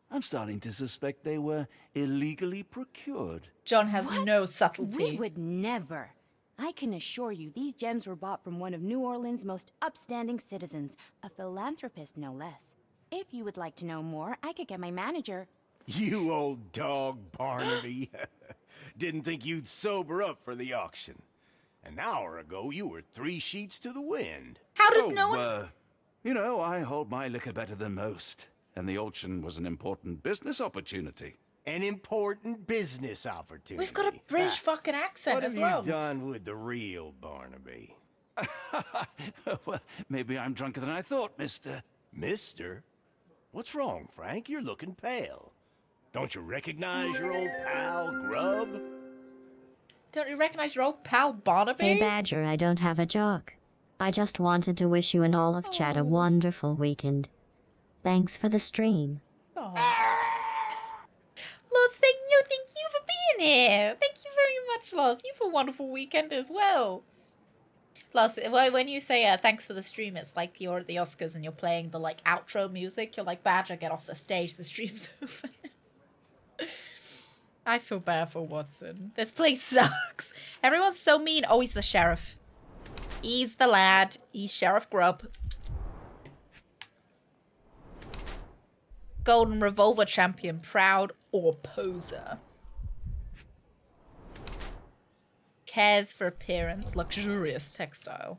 D: I'm starting to suspect they were illegally procured.
A: John has no subtlety.
W: We would never. I can assure you these gems were bought from one of New Orleans' most upstanding citizens, a philanthropist no less. If you would like to know more, I could get my manager.
V: You old dog, Barnaby. Didn't think you'd sober up for the auction. An hour ago, you were 3 sheets to the wind.
A: How does no one...
D: You know, I hold my liquor better than most. And the auction was an important business opportunity.
V: An important business opportunity.
A: We've got a British fucking accent as well.
V: What have you done with the real Barnaby?
D: Well, maybe I'm drunker than I thought, mister.
V: Mister? What's wrong, Frank? You're looking pale. Don't you recognize your old pal, Grub?
A: Don't you recognize your old pal, Barnaby?
J: Hey, Badger, I don't have a joke. I just wanted to wish you and all of chat a wonderful weekend. Thanks for the stream.
A: Oh. Loz, thank you for being here. Thank you very much, Loz. You have a wonderful weekend as well. Loz, when you say thanks for the stream, it's like you're at the Oscars and you're playing the like outro music. You're like, Badger, get off the stage. The stream's over. I feel bad for Watson. This place sucks. Everyone's so mean. Oh, he's the sheriff. He's the lad. He's Sheriff Grubb. Golden Revolver Champion, proud or poser. Cares for appearance, luxurious textile.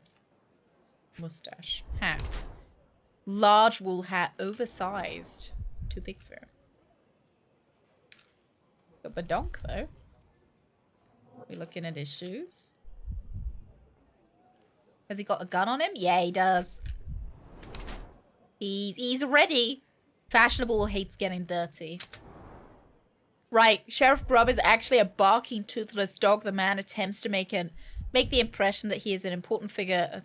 A: Mustache, hat. Large wool hat, oversized. Too big for him. Got badonk though. We're looking at his shoes. Has he got a gun on him? Yeah, he does. He's ready. Fashionable or hates getting dirty. Right, Sheriff Grubb is actually a barking, toothless dog. The man attempts to make the impression that he is an important figure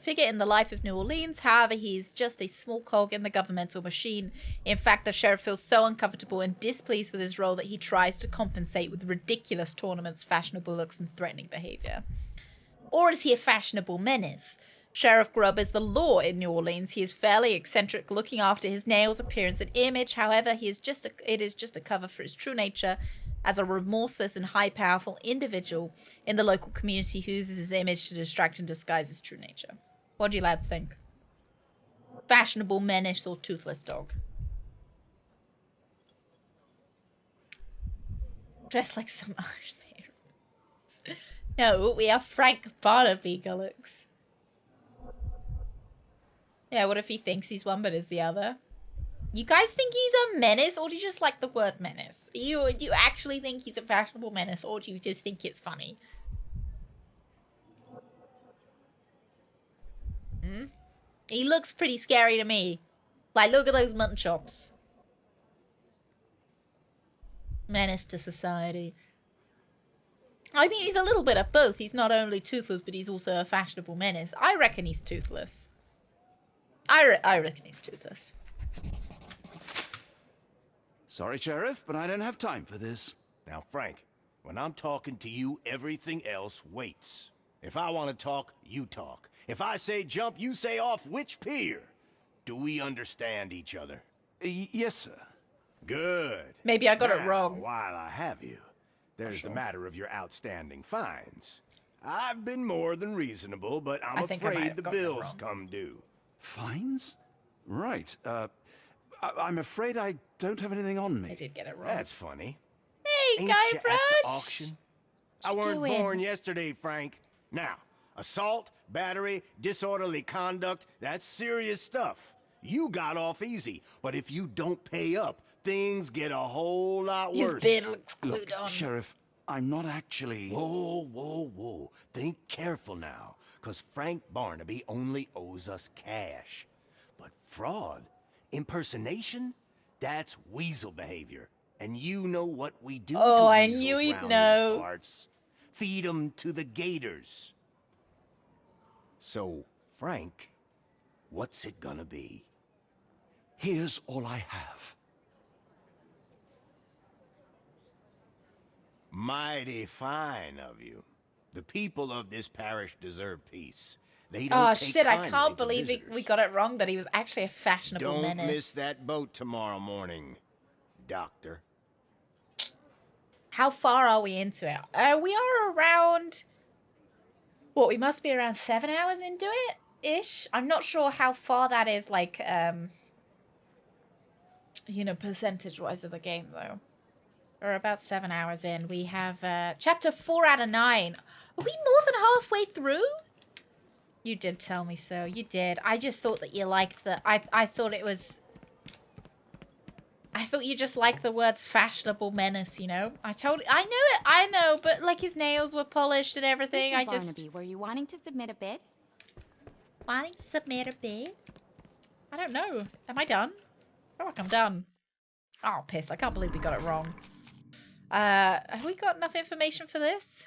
A: in the life of New Orleans. However, he's just a small cog in the governmental machine. In fact, the sheriff feels so uncomfortable and displeased with his role that he tries to compensate with ridiculous tournaments, fashionable looks, and threatening behavior. Or is he a fashionable menace? Sheriff Grubb is the law in New Orleans. He is fairly eccentric, looking after his nails, appearance, and image. However, it is just a cover for his true nature as a remorseless and high-powerful individual in the local community who uses his image to distract and disguise his true nature. What do you lads think? Fashionable menace or toothless dog? Dressed like some Irish sailor. No, we are Frank Barnaby, Gullux. Yeah, what if he thinks he's one but is the other? You guys think he's a menace, or do you just like the word menace? Do you actually think he's a fashionable menace, or do you just think it's funny? He looks pretty scary to me. Like, look at those mutton chops. Menace to society. I mean, he's a little bit of both. He's not only toothless, but he's also a fashionable menace. I reckon he's toothless. I reckon he's toothless.
D: Sorry, Sheriff, but I don't have time for this.
V: Now, Frank, when I'm talking to you, everything else waits. If I want to talk, you talk. If I say jump, you say off which pier. Do we understand each other?
D: Yes, sir.
V: Good.
A: Maybe I got it
V: Now,
A: wrong.
V: While I have you, there's the matter of your outstanding fines. I've been more than reasonable, but I'm afraid the bills come due.
D: Fines? Right. I'm afraid I don't have anything on me.
A: I did get it wrong.
V: That's funny.
A: Hey,
V: Ain't
A: Guy
V: you at
A: Brush!
V: the auction? I weren't born yesterday, Frank. Now, assault, battery, disorderly conduct, that's serious stuff. You got off easy, but if you don't pay up, things get a whole lot worse.
D: Look, Sheriff, I'm not actually...
V: Whoa, whoa, whoa. Think careful now, because Frank Barnaby only owes us cash. But fraud, impersonation, that's weasel behavior. And you know what we do to
A: I
V: weasels
A: knew he'd
V: round
A: know.
V: these parts. Feed 'em to the gators. So, Frank, what's it gonna be?
D: Here's all I have.
V: Mighty fine of you. The people of this parish deserve peace. They don't
A: Oh
V: take
A: shit, I
V: kindly
A: can't
V: to
A: believe
V: visitors.
A: we got it wrong that he was actually a fashionable
V: Don't
A: menace.
V: miss that boat tomorrow morning, Doctor.
A: How far are we into it? We are around... What, we must be around 7 hours into it? Ish? I'm not sure how far that is, like, you know, percentage-wise of the game, though. We're about 7 hours in. We have, chapter 4 out of 9. Are we more than halfway through? You did tell me so. You did. I just thought that you liked the... I thought it was... I thought you just liked the words fashionable menace, you know? I knew it, I know, but like his nails were polished and everything.
W: Mr. Barnaby, were you wanting to submit a bid?
A: Wanting to submit a bid? I don't know. Am I done? I feel like I'm done. Oh, piss. I can't believe we got it wrong. Have we got enough information for this?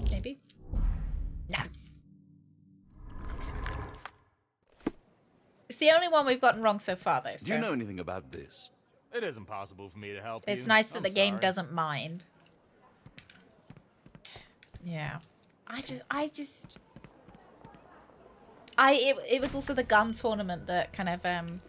A: Maybe? No. It's the only one we've gotten wrong so far, though.
D: Do you know anything about this?
R: It isn't possible for me to help you.
A: It's nice that
R: I'm
A: the game
R: sorry.
A: doesn't mind. Yeah. It was also the gun tournament that kind of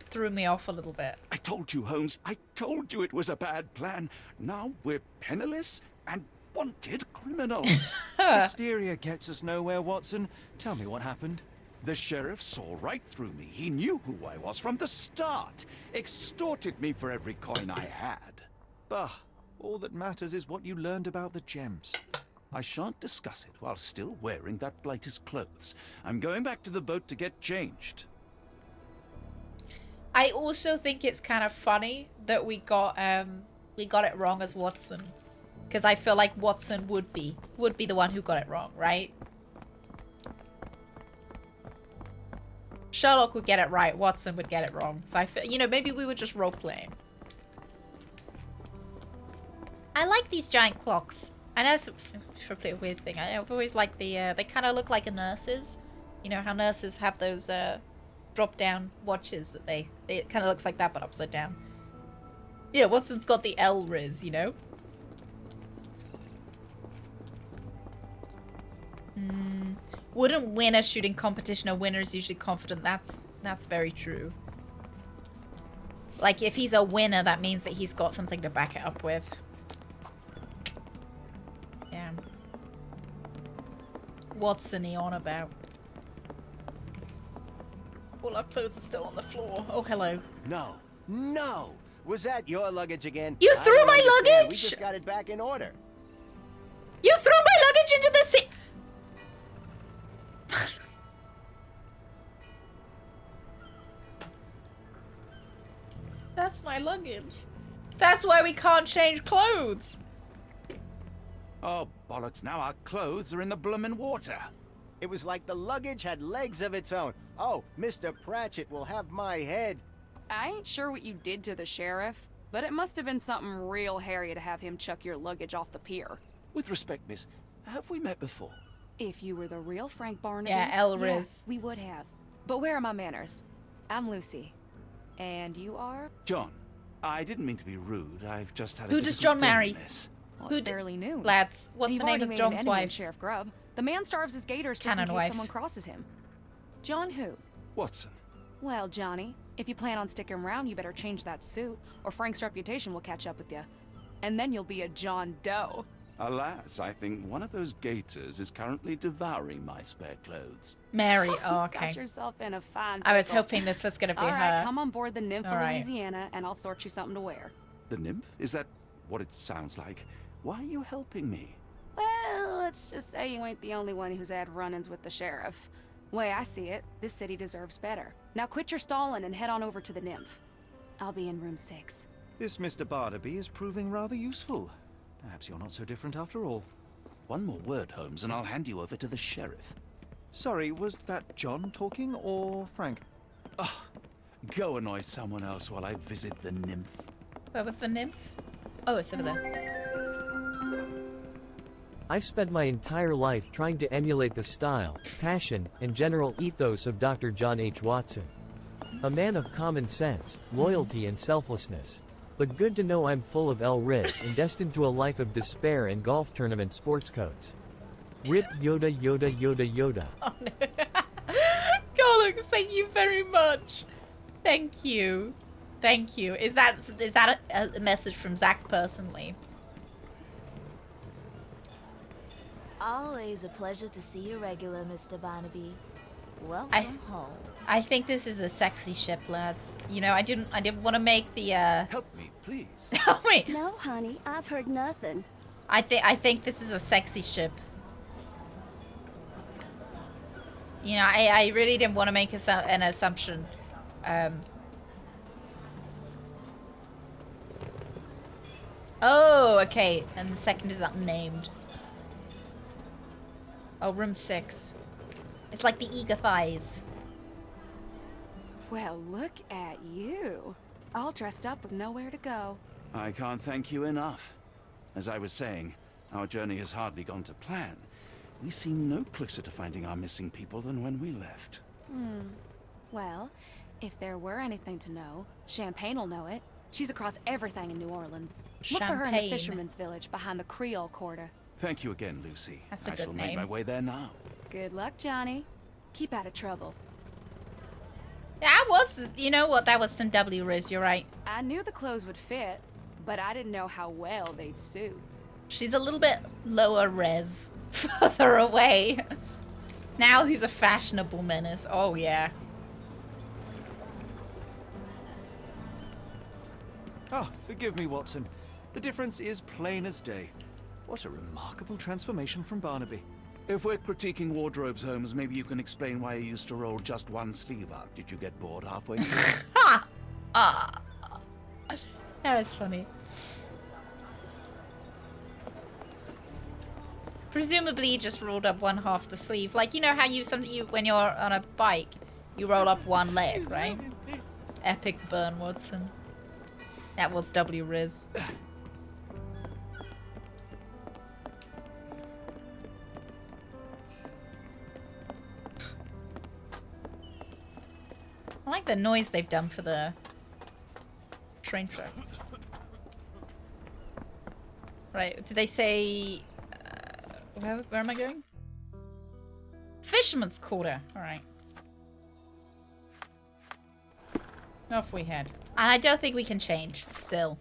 A: threw me off a little bit.
D: I told you, Holmes. I told you it was a bad plan. Now we're penniless and wanted criminals.
F: Hysteria gets us nowhere, Watson. Tell me what happened.
D: The sheriff saw right through me. He knew who I was from the start. Extorted me for every coin I had.
F: Bah, all that matters is what you learned about the gems.
D: I shan't discuss it while still wearing that blighter's clothes. I'm going back to the boat to get changed.
A: I also think it's kind of funny that we got it wrong as Watson, because I feel like Watson would be the one who got it wrong, right? Sherlock would get it right, Watson would get it wrong. So I feel, you know, maybe we were just role playing. I like these giant clocks. I know it's probably a weird thing. I've always liked the, they kind of look like a nurse's. You know how nurses have those drop-down watches that it kind of looks like that but upside down. Yeah, Watson's got the L-Riz, you know? Wouldn't win a shooting competition. A winner is usually confident. That's very true. Like, if he's a winner, that means that he's got something to back it up with. Yeah. Watson he on about? All our clothes are still on the floor. Oh, hello.
V: No, no. Was that your luggage again?
A: You
V: I
A: threw
V: don't
A: my
V: understand.
A: luggage?
V: We just got it back in order.
A: You threw my luggage into the sea! That's my luggage. That's why we can't change clothes.
D: Oh, bollocks. Now our clothes are in the bloomin' water.
V: It was like the luggage had legs of its own. Oh, Mr. Pratchett will have my head.
K: I ain't sure what you did to the sheriff, but it must have been something real hairy to have him chuck your luggage off the pier.
D: With respect, miss, have we met before?
K: If you were the real Frank Barnaby,
A: Yeah, Elriz.
K: we would have. But where are my manners? I'm Lucy. And you are?
D: John, I didn't mean to be rude. I've just had a
A: Who does
D: difficult
A: John
D: day,
A: marry?
D: miss.
K: Well, it's barely noon.
A: Lads, what's
K: You've
A: the name
K: already
A: of
K: made
A: John's
K: an enemy in
A: wife?
K: Sheriff Grubb. The man starves his gators just in
A: Cannon
K: case
A: wife.
K: someone crosses him. John who?
D: Watson.
K: Well, Johnny, if you plan on sticking around, you better change that suit, or Frank's reputation will catch up with you. And then you'll be a John Doe.
D: Alas, I think one of those gators is currently devouring my spare clothes.
A: Mary. Oh, okay.
K: Got yourself in a fine
A: I was
K: pickle.
A: hoping this was going to be
K: All right,
A: her.
K: come on board the Nymph
A: All
K: of
A: right.
K: Louisiana, and I'll sort you something to wear.
D: The nymph? Is that what it sounds like? Why are you helping me?
K: Well, let's just say you ain't the only one who's had run-ins with the sheriff. Way I see it, this city deserves better. Now quit your stalling and head on over to the Nymph. I'll be in room 6.
F: This Mr. Barnaby is proving rather useful. Perhaps you're not so different after all.
D: One more word, Holmes, and I'll hand you over to the sheriff.
F: Sorry, was that John talking or Frank?
D: Oh, go annoy someone else while I visit the nymph.
A: Where was the nymph? Oh, it's over there.
L: I've spent my entire life trying to emulate the style, passion, and general ethos of Dr. John H. Watson. A man of common sense, loyalty, and selflessness. But good to know I'm full of Riz and destined to a life of despair and golf tournament sports coats. Rip Yoda Yoda Yoda Yoda.
A: Oh no. Gollux, thank you very much. Thank you. Thank you. Is that a message from Zach personally?
N: Always a pleasure to see you regular, Mr. Barnaby. Welcome home.
A: I think this is a sexy ship, lads. You know, I didn't want to make the
D: Help me, please.
A: Oh wait.
X: No, honey, I've heard nothing.
A: I think this is a sexy ship. You know, I really didn't want to make an assumption. Oh, okay. And the second is unnamed. Oh, room 6. It's like the eager thighs.
K: Well, look at you. All dressed up with nowhere to go.
D: I can't thank you enough. As I was saying, our journey has hardly gone to plan. We seem no closer to finding our missing people than when we left.
K: Well, if there were anything to know, Champagne'll know it. She's across everything in New Orleans. Look for her in the
A: Champagne.
K: fisherman's village behind the Creole Quarter.
D: Thank you again, Lucy.
A: That's a
D: I
A: good
D: shall make
A: name.
D: my way there now.
K: Good luck, Johnny. Keep out of trouble.
A: That was, you know what? That was some W Riz. You're right.
K: I knew the clothes would fit, but I didn't know how well they'd suit.
A: She's a little bit lower res, further away. Now who's a fashionable menace? Oh yeah.
F: Ah, forgive me, Watson. The difference is plain as day. What a remarkable transformation from Barnaby.
D: If we're critiquing wardrobes, Holmes, maybe you can explain why you used to roll just one sleeve up. Did you get bored halfway through?
A: Ha! Ah. That was funny. Presumably you just rolled up one half the sleeve. Like, you know how you when you're on a bike, you roll up one leg, right? Epic burn, Watson. That was W Riz. I like the noise they've done for the train tracks. Right, did they say... where am I going? Fisherman's Quarter. Alright. Off we head. And I don't think we can change, still.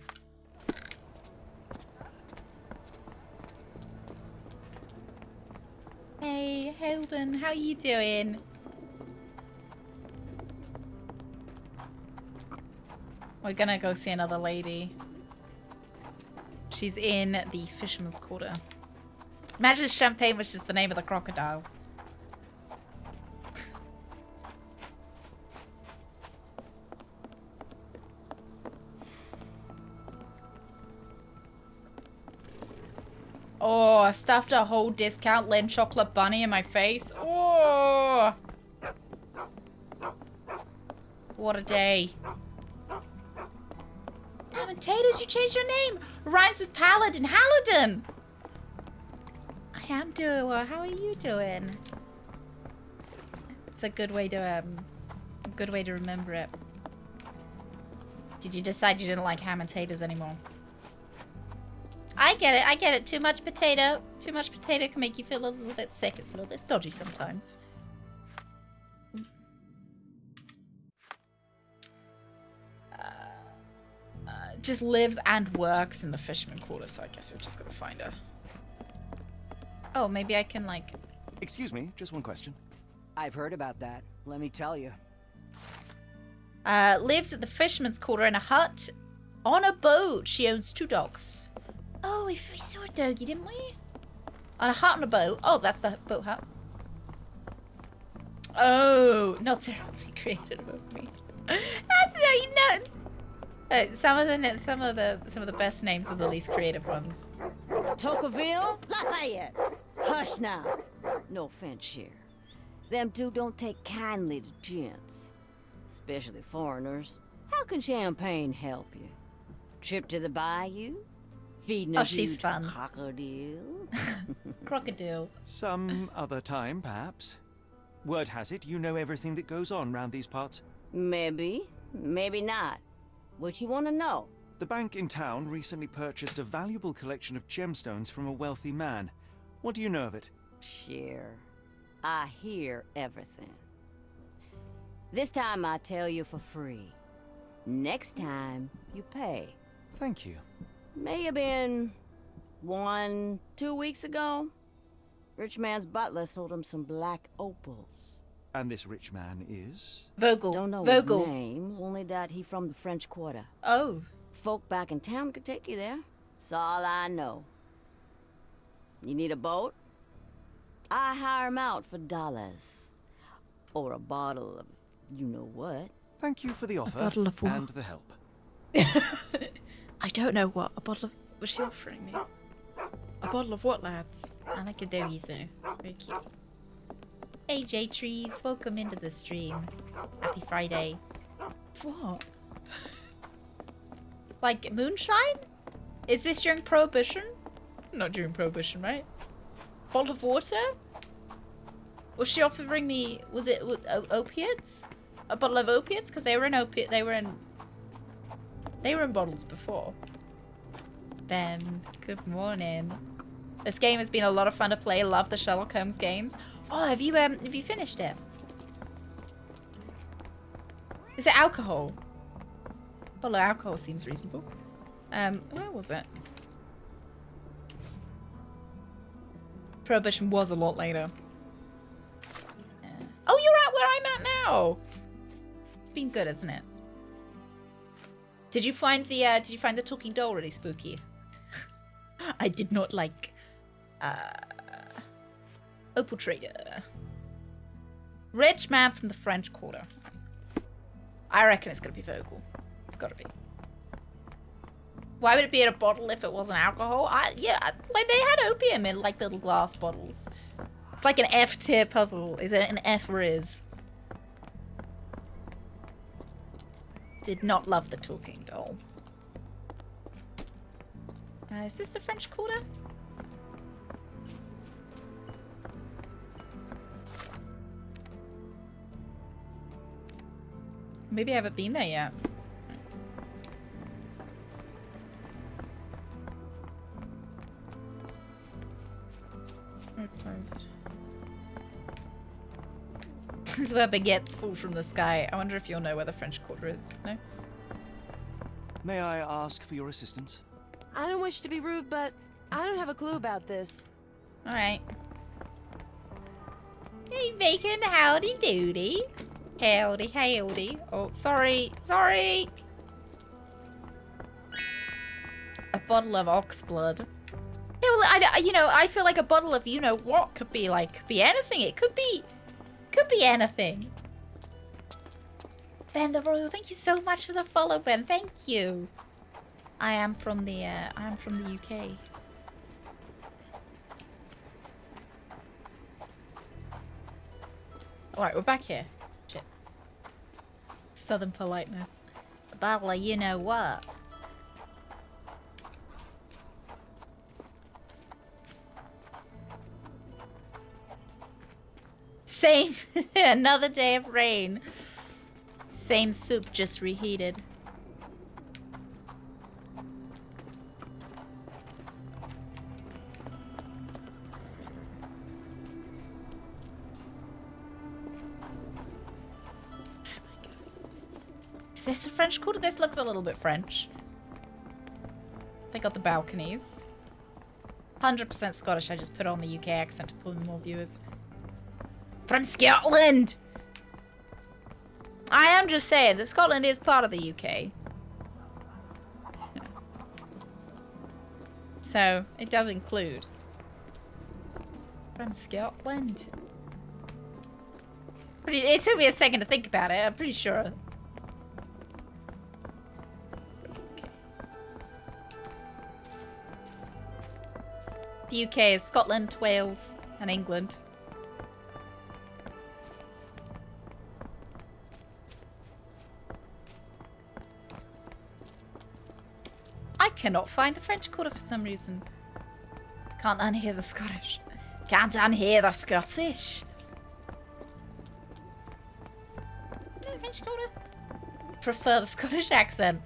A: Hey, Holden, how you doing? We're gonna go see another lady. She's in the Fisherman's Quarter. Imagine if Champagne was just the name of the crocodile. Oh, I stuffed a whole discount Lynn chocolate bunny in my face. Oh! What a day. Taters, you changed your name. Rhymes with Paladin. Halladin. I am doing well. How are you doing? It's a good way to remember it. Did you decide you didn't like ham and taters anymore? I get it. I get it. Too much potato can make you feel a little bit sick. It's a little bit stodgy sometimes. Just lives and works in the fisherman quarter, so I guess we're just gonna find her. Oh, maybe I can like...
F: Excuse me, just one question.
H: I've heard about that. Let me tell you.
A: Lives at the fisherman's quarter in a hut on a boat. She owns 2 dogs. Oh, we saw a doggy, didn't we? On a hut on a boat. Oh, that's the boat hut. Oh, not terribly creative of me. That's no, you know. Some of the best names are the least creative ones.
M: Tocqueville? Lafayette. Hush now. No offense, Cher. Them two don't take kindly to gents. Especially foreigners. How can champagne help you? Trip to the bayou? Feeding a huge crocodile?
A: Crocodile.
F: Some other time, perhaps. Word has it, you know everything that goes on round these parts.
M: Maybe. Maybe not. What you want to know?
F: The bank in town recently purchased a valuable collection of gemstones from a wealthy man. What do you know of it?
M: Sure. I hear everything. This time I tell you for free. Next time, you pay.
F: Thank you.
M: May have been 1-2 weeks ago. Rich man's butler sold him some black opals.
F: And this rich man is?
A: Vogel.
M: Don't know
A: Vogel.
M: his name, only that he from the French Quarter.
A: Oh.
M: Folk back in town could take you there. That's all I know. You need a boat? I hire him out for dollars. Or a bottle of you-know-what.
F: Thank you for the offer
A: bottle of what?
F: and the help.
A: I don't know what. A bottle of... What's she offering me? A bottle of what, lads? I like a doughy, though. Very cute. AJ Trees, welcome into the stream. Happy Friday. What? Like moonshine? Is this during Prohibition? Not during Prohibition, right? Bottle of water? Was she offering me? Was it opiates? A bottle of opiates? Because they were in opiate. They were in bottles before. Ben, good morning. This game has been a lot of fun to play. Love the Sherlock Holmes games. Oh, have you finished it? Is it alcohol? Bottle of alcohol seems reasonable. Where was it? Prohibition was a lot later. Oh, you're at where I'm at now. It's been good, isn't it? Did you find the talking doll really spooky? I did not like Opal Trader. Rich man from the French Quarter. I reckon it's gonna be Vogel. It's gotta be. Why would it be in a bottle if it wasn't alcohol? Yeah, like they had opium in like little glass bottles. It's like an F tier puzzle. Is it an F Riz? Did not love the talking doll. Is this the French Quarter? Maybe I haven't been there yet. Very closed. This is where baguettes fall from the sky. I wonder if you'll know where the French Quarter is. No?
F: May I ask for your assistance?
O: I don't wish to be rude, but I don't have a clue about this.
A: Alright. Hey, Bacon, howdy doody. Howdy, howdy. Oh, sorry, sorry. A bottle of ox blood. Yeah, well, I feel like a bottle of you-know-what could be anything. It could be anything. Ben the Royal, thank you so much for the follow, Ben. Thank you. I am from the UK. Alright, we're back here. Shit. Southern politeness. A bottle of you-know-what. Same. Another day of rain. Same soup, just reheated. this the French Quarter? This looks a little bit French. They got the balconies. 100% Scottish. I just put on the UK accent to pull in more viewers. From Scotland! I am just saying that Scotland is part of the UK. So, it does include. From Scotland. It took me a second to think about it, I'm pretty sure. Okay. The UK is Scotland, Wales, and England. I cannot find the French Quarter for some reason. Can't unhear the Scottish. Can't unhear the Scottish. French Quarter. Prefer the Scottish accent.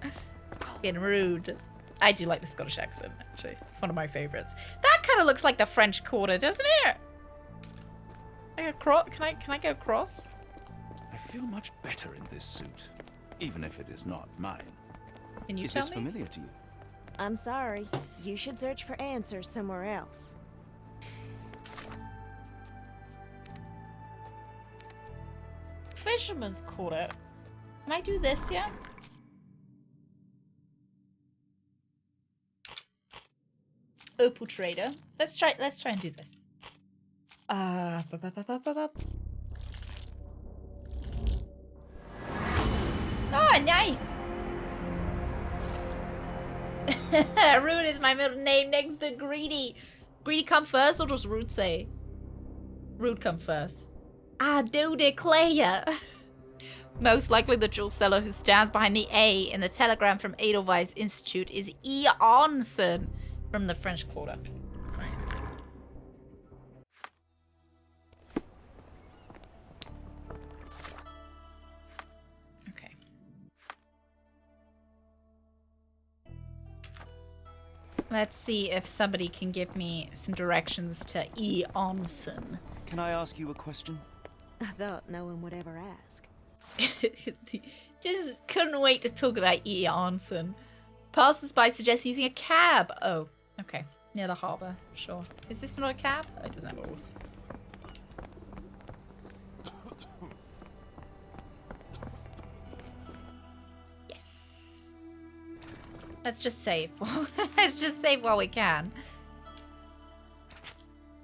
A: Getting rude. I do like the Scottish accent, actually. It's one of my favorites. That kind of looks like the French Quarter, doesn't it? Can I go across?
D: I feel much better in this suit, even if it is not mine.
A: Can you
F: Is
A: tell
F: this
A: me?
F: familiar to you?
B: I'm sorry. You should search for answers somewhere else.
A: Fisherman's Quarter. Can I do this yet? Opal Trader. Let's try and do this. Oh, nice! Rude is my middle name next to Greedy. Greedy come first or does Rude say? Rude come first. I do declare. Most likely the jewel seller who stands behind the A in the telegram from Edelweiss Institute is E. Arnson from the French Quarter. Right. Okay. Let's see if somebody can give me some directions to E. Arnson.
F: Can I ask you a question?
B: I thought no one would ever ask.
A: Just couldn't wait to talk about E. Arnson. Passers-by suggest using a cab. Oh, okay. Near the harbour. Sure. Is this not a cab? Oh, it doesn't have oars. Yes. Let's just save. Let's just save while we can.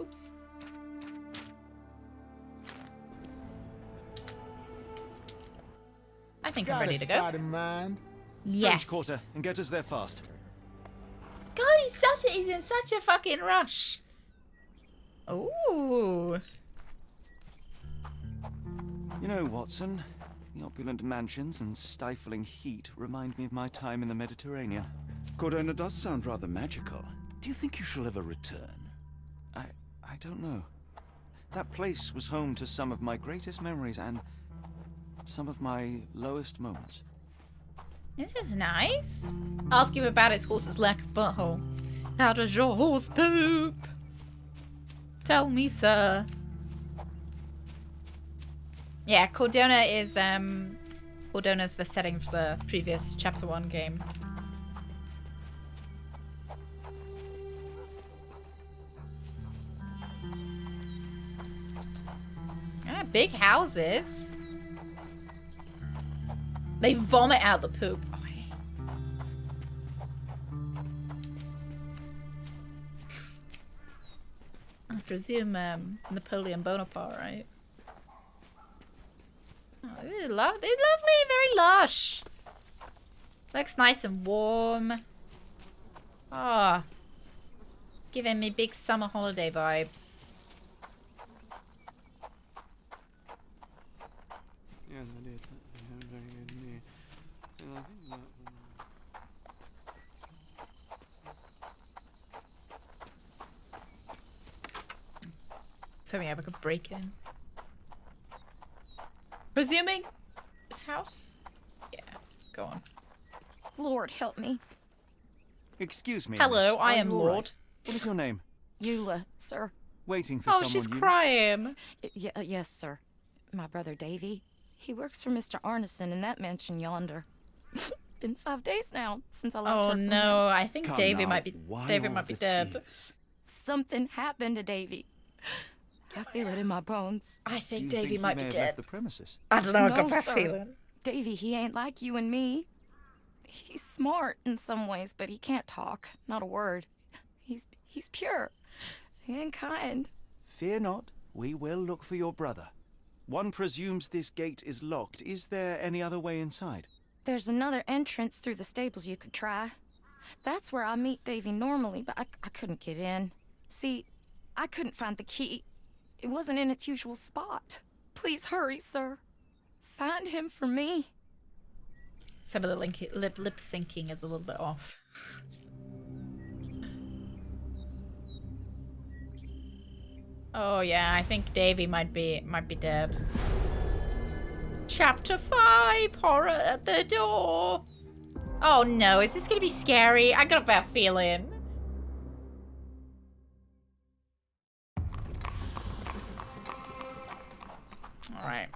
A: Oops. I think I'm ready to go.
U: In mind?
A: Yes.
F: French Quarter, and get us there fast.
A: God, he's in such a fucking rush. Ooh.
F: You know, Watson, the opulent mansions and stifling heat remind me of my time in the Mediterranean.
D: Cordona does sound rather magical. Do you think you shall ever return?
F: I don't know. That place was home to some of my greatest memories and some of my lowest moments.
A: This is nice. Ask him about his horse's lack of butthole. How does your horse poop? Tell me, sir. Yeah, Cordona is Cordona's the setting for the previous chapter 1 game. Ah, big houses. They vomit out the poop. Okay. I presume Napoleon Bonaparte, right? Oh, they're lovely, very lush. Looks nice and warm. Ah, giving me big summer holiday vibes. So we have like a break in. Presuming this house? Yeah, go on.
N: Lord help me.
F: Excuse me.
A: Hello,
F: miss.
A: I
F: Are
A: am
F: you all
A: Lord.
F: right? What is your name?
N: Eula, sir.
F: Waiting for
A: Oh,
F: someone.
A: she's
F: you...
A: crying.
N: Yes, sir. My brother Davy. He works for Mr. Arneson in that mansion yonder. Been 5 days now since I last heard from him.
A: No, I think
D: Come
A: Davy
D: now,
A: might be
D: why
A: Davy
D: all
A: might be
D: the
A: dead.
D: tears?
N: Something happened to Davy. I feel it in my bones.
A: I think
F: Do you
A: Davy
F: think
A: might
F: he may
A: be
F: have
A: dead.
F: left the premises?
A: I don't know, I got
N: No,
A: that
N: sir.
A: feeling.
N: Davy, he ain't like you and me. He's smart in some ways, but he can't talk. Not a word. He's pure and kind.
F: Fear not, we will look for your brother. One presumes this gate is locked. Is there any other way inside?
N: There's another entrance through the stables you could try. That's where I meet Davy normally, but I couldn't get in. See, I couldn't find the key. It wasn't in its usual spot. Please hurry, sir. Find him for me.
A: Some of the lip syncing is a little bit off. Oh yeah, I think Davy might be dead. Chapter 5, horror at the door. Oh no, is this gonna be scary? I got a bad feeling. Alright.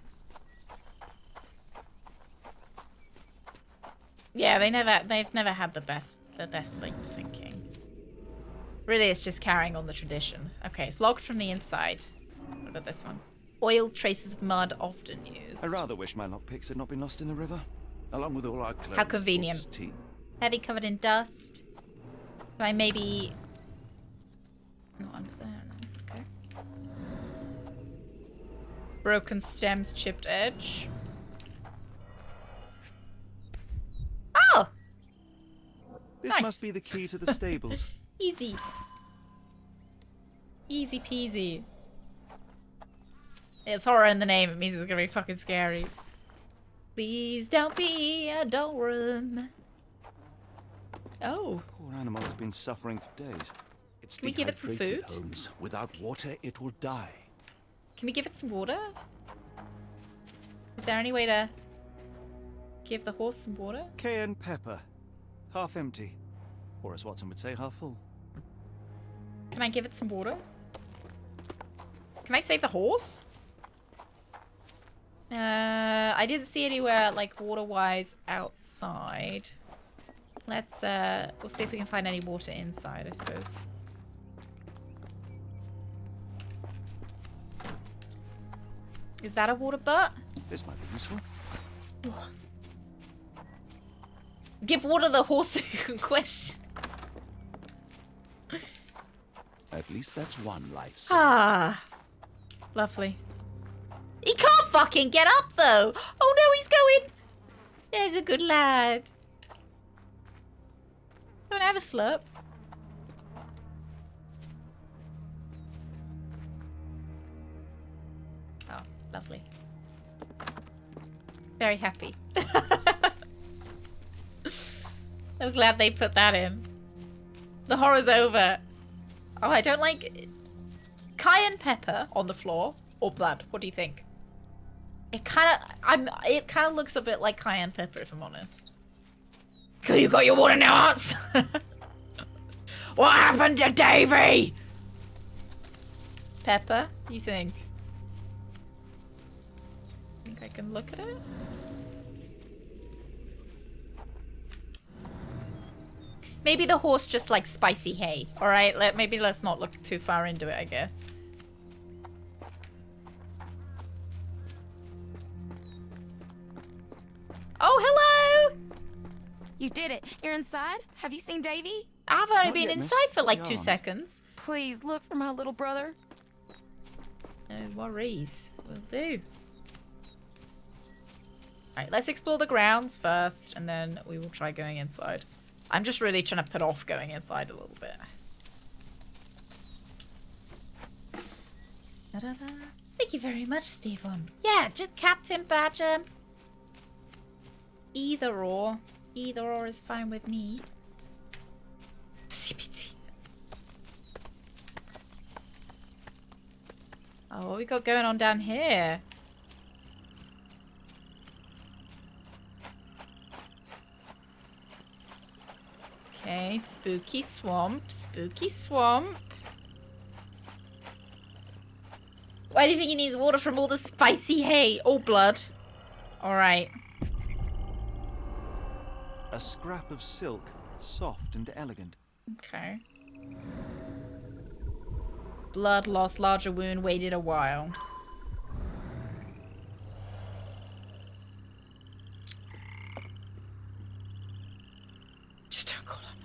A: Yeah, they've never had the best lip syncing. Really, it's just carrying on the tradition. Okay, it's locked from the inside. What about this one? Oil traces of mud often used.
F: I rather wish my lockpicks had not been lost in the river.
D: Along with all our clothes.
A: How convenient.
D: books, tea.
A: Heavy, covered in dust. Can I maybe... Not under there, no. Okay. Broken stems, chipped edge. Oh!
F: This
A: Nice.
F: must be the key to the stables.
A: Easy. Easy peasy. It's horror in the name, it means it's gonna be fucking scary. Please don't be a doll room. Oh.
F: Poor animal has been suffering for days.
D: It's
A: Can we give it some
D: dehydrated,
A: food?
D: Holmes. Without water, it will die.
A: Can we give it some water? Is there any way to give the horse some water?
F: Cayenne pepper. Half empty. Or as Watson would say, half full.
A: Can I give it some water? Can I save the horse? I didn't see anywhere like water-wise outside. Let's we'll see if we can find any water inside, I suppose. Is that a water butt?
F: This might be useful.
A: Give water the horse in question.
D: At least that's one life saved.
A: Ah, lovely. He can't fucking get up though. Oh no, he's going. There's a good lad. Don't have a slurp. Oh, lovely. Very happy. I'm glad they put that in. The horror's over. Oh, I don't like cayenne pepper on the floor or blood. What do you think? It kind of looks a bit like cayenne pepper, if I'm honest. Cool, you got your water now, Arts. What happened to Davy? Pepper, you think? Think I can look at it? Maybe the horse just likes spicy hay. All right, maybe let's not look too far into it, I guess. Oh, hello!
N: You did it. You're inside? Have you seen Davy?
A: I've only
F: Not
A: been
F: yet, miss.
A: inside for like
F: We
A: 2
F: aren't.
A: seconds.
N: Please look for my little brother.
A: No worries. Will do. Alright, let's explore the grounds first, and then we will try going inside. I'm just really trying to put off going inside a little bit. Da-da-da. Thank you very much, Stephen. Yeah, just Captain Badger. Either or. Either or is fine with me. CPT. Oh, what we got going on down here? Okay, spooky swamp, spooky swamp. Why do you think he needs water from all the spicy hay? Oh, blood. Alright.
F: A scrap of silk, soft and elegant.
A: Okay. Blood loss, larger wound, waited a while. Just don't call him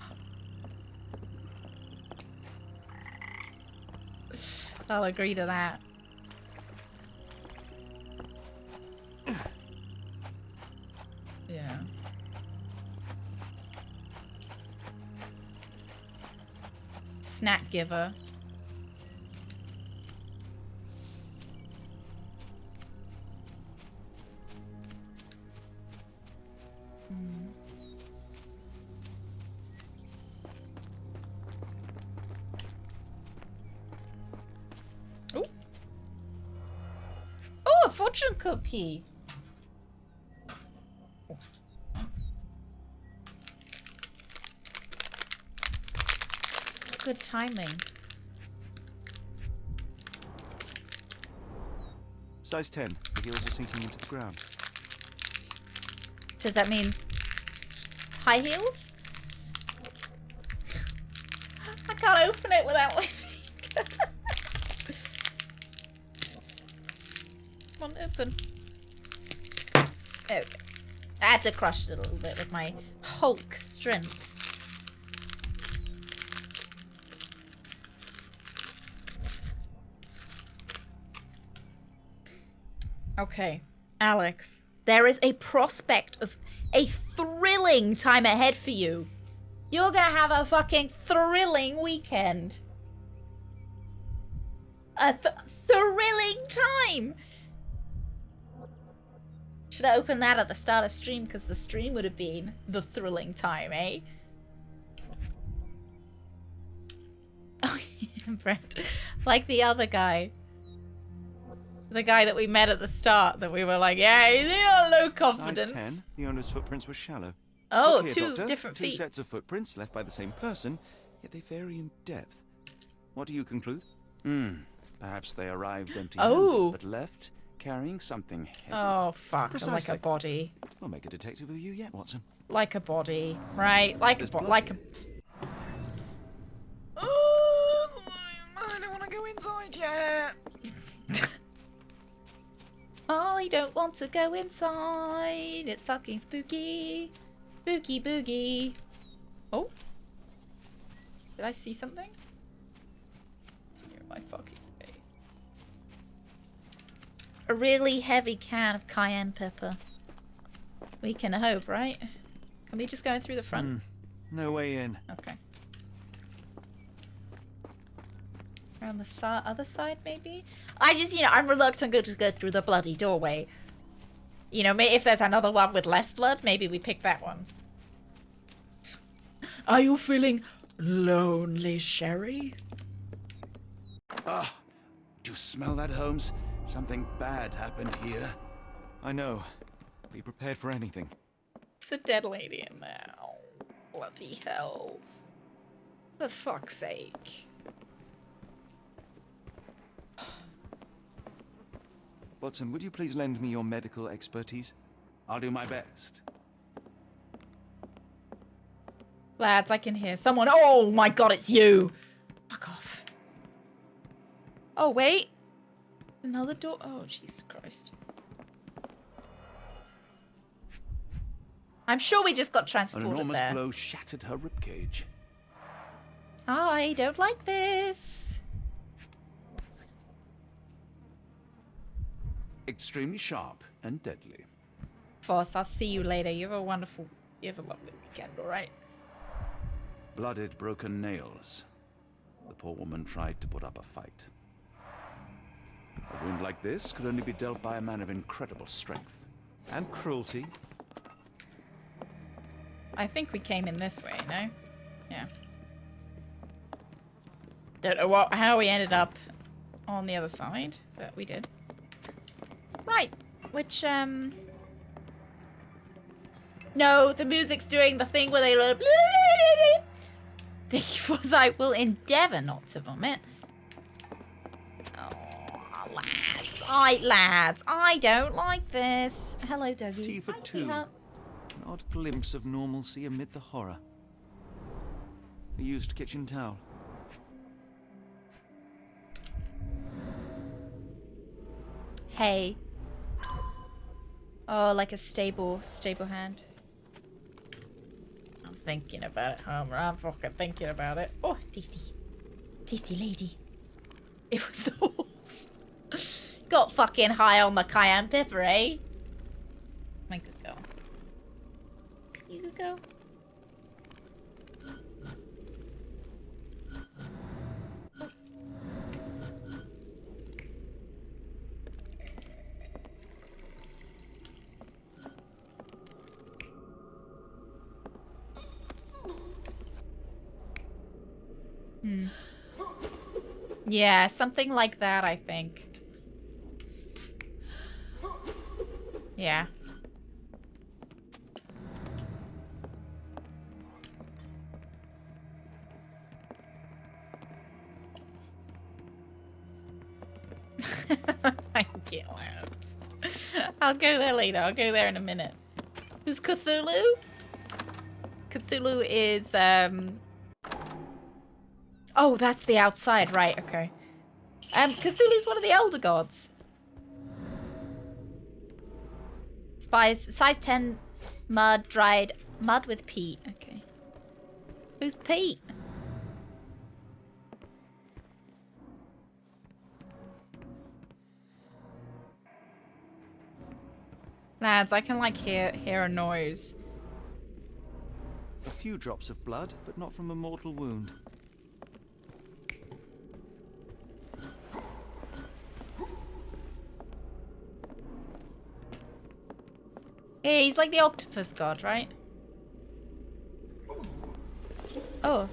A: up. I'll agree to that. Yeah. Snack giver. Oh. Oh, a fortune cookie. Good timing.
F: Size 10. The heels are sinking into the ground.
A: Does that mean high heels? I can't open it without my finger. Come on, open. Okay. I had to crush it a little bit with my Hulk strength. Okay, Alex, there is a prospect of a thrilling time ahead for you. You're gonna have a fucking thrilling weekend. A thrilling time. Should I open that at the start of stream? Because the stream would have been the thrilling time, eh? Oh, yeah, Brent. Like the other guy. The guy that we met at the start that we were like, yeah, he's got low confidence.
F: Size 10. The owner's footprints were shallow.
A: Oh,
F: Look here,
A: two
F: Doctor.
A: different feet.
F: Two sets of footprints left by the same person, yet they vary in depth. What do you conclude?
D: Perhaps they arrived empty-handed,
A: Oh.
D: but left carrying something heavy.
A: Oh, fuck.
F: Precisely.
A: Like a body.
F: I'll make a detective of you yet, Watson.
A: Like a body, right? Like
F: There's
A: a body.
F: blood
A: Like a...
F: here.
A: What's that? Oh, I don't want to go inside yet. I don't want to go inside. It's fucking spooky. Spooky boogie. Oh. Did I see something? It's near my fucking face. A really heavy can of cayenne pepper. We can hope, right? Can we just go in through the front?
F: No way in.
A: Okay. Around the other side, maybe? I just, I'm reluctant to go through the bloody doorway. You know, if there's another one with less blood, maybe we pick that one. Are you feeling lonely, Sherry?
D: Ah, do you smell that, Holmes? Something bad happened here.
F: I know. Be prepared for anything.
A: It's a dead lady in there. Oh, bloody hell. For fuck's sake.
F: Watson, would you please lend me your medical expertise?
D: I'll do my best.
A: Lads, I can hear someone. Oh my god, it's you! Fuck off. Oh, wait. Another door. Oh, Jesus Christ. I'm sure we just got
D: An
A: transported
D: enormous
A: there.
D: blow shattered her ribcage.
A: I don't like this.
D: Extremely sharp and deadly.
A: Voss, I'll see you later. You have a lovely weekend, alright?
D: Blooded, broken nails. The poor woman tried to put up a fight. A wound like this could only be dealt by a man of incredible strength.
F: And cruelty.
A: I think we came in this way, no? Yeah. Don't know how we ended up on the other side, but we did. Right, which, No, the music's doing the thing where they... Because I will endeavour not to vomit. Oh, lads, I don't like this. Hello, Dougie.
F: Tea for
A: Hi,
F: two.
A: sweetheart.
F: odd glimpse of normalcy amid the horror. A used kitchen towel.
A: Hey. Oh, like a stable hand. I'm thinking about it, Homer. I'm fucking thinking about it. Oh, tasty. Tasty lady. It was the horse. Got fucking high on the cayenne pepper, eh? My good girl. You good girl. Yeah, something like that, I think. Yeah. I can't wait. I'll go there later. I'll go there in a minute. Who's Cthulhu? Cthulhu is, Oh, that's the outside, right, okay. Cthulhu's one of the elder gods. Size 10, mud, dried, mud with peat, okay. Who's Pete? Lads, I can like hear a noise.
F: A few drops of blood, but not from a mortal wound.
A: Yeah, he's like the octopus god, right? Oh.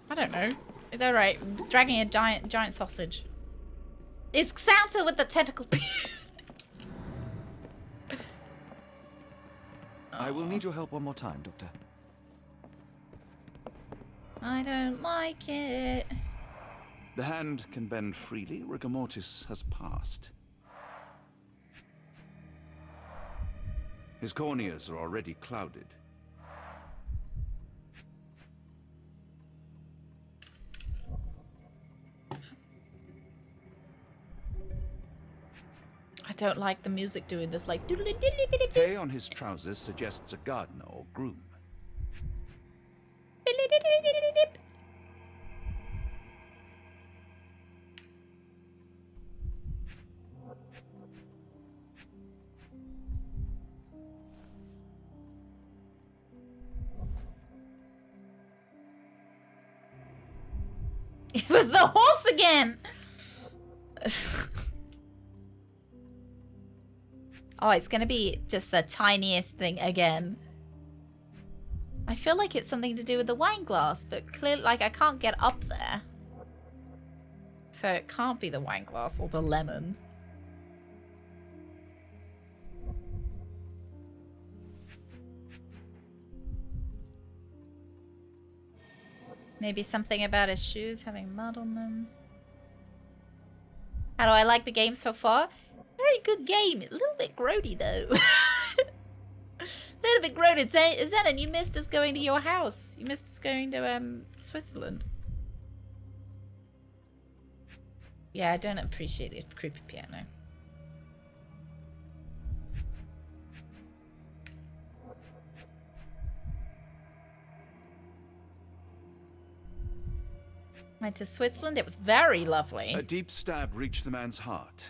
A: I don't know. They're right. Dragging a giant sausage. It's Santa with the tentacle.
F: I will need your help one more time, Doctor.
A: I don't like it.
D: The hand can bend freely. Rigor mortis has passed. His corneas are already clouded.
A: I don't like the music doing this, like...
D: Hay on his trousers suggests a gardener or groom.
A: It was the horse again! Oh, it's gonna be just the tiniest thing again. I feel like it's something to do with the wine glass, but clearly, like, I can't get up there. So it can't be the wine glass or the lemon. Maybe something about his shoes having mud on them. How do I like the game so far? Very good game. A little bit grody though. A little bit grody. Zenon, you missed us going to your house. You missed us going to Switzerland. Yeah, I don't appreciate the creepy piano. Went to Switzerland. It was very lovely.
D: A deep stab reached the man's heart.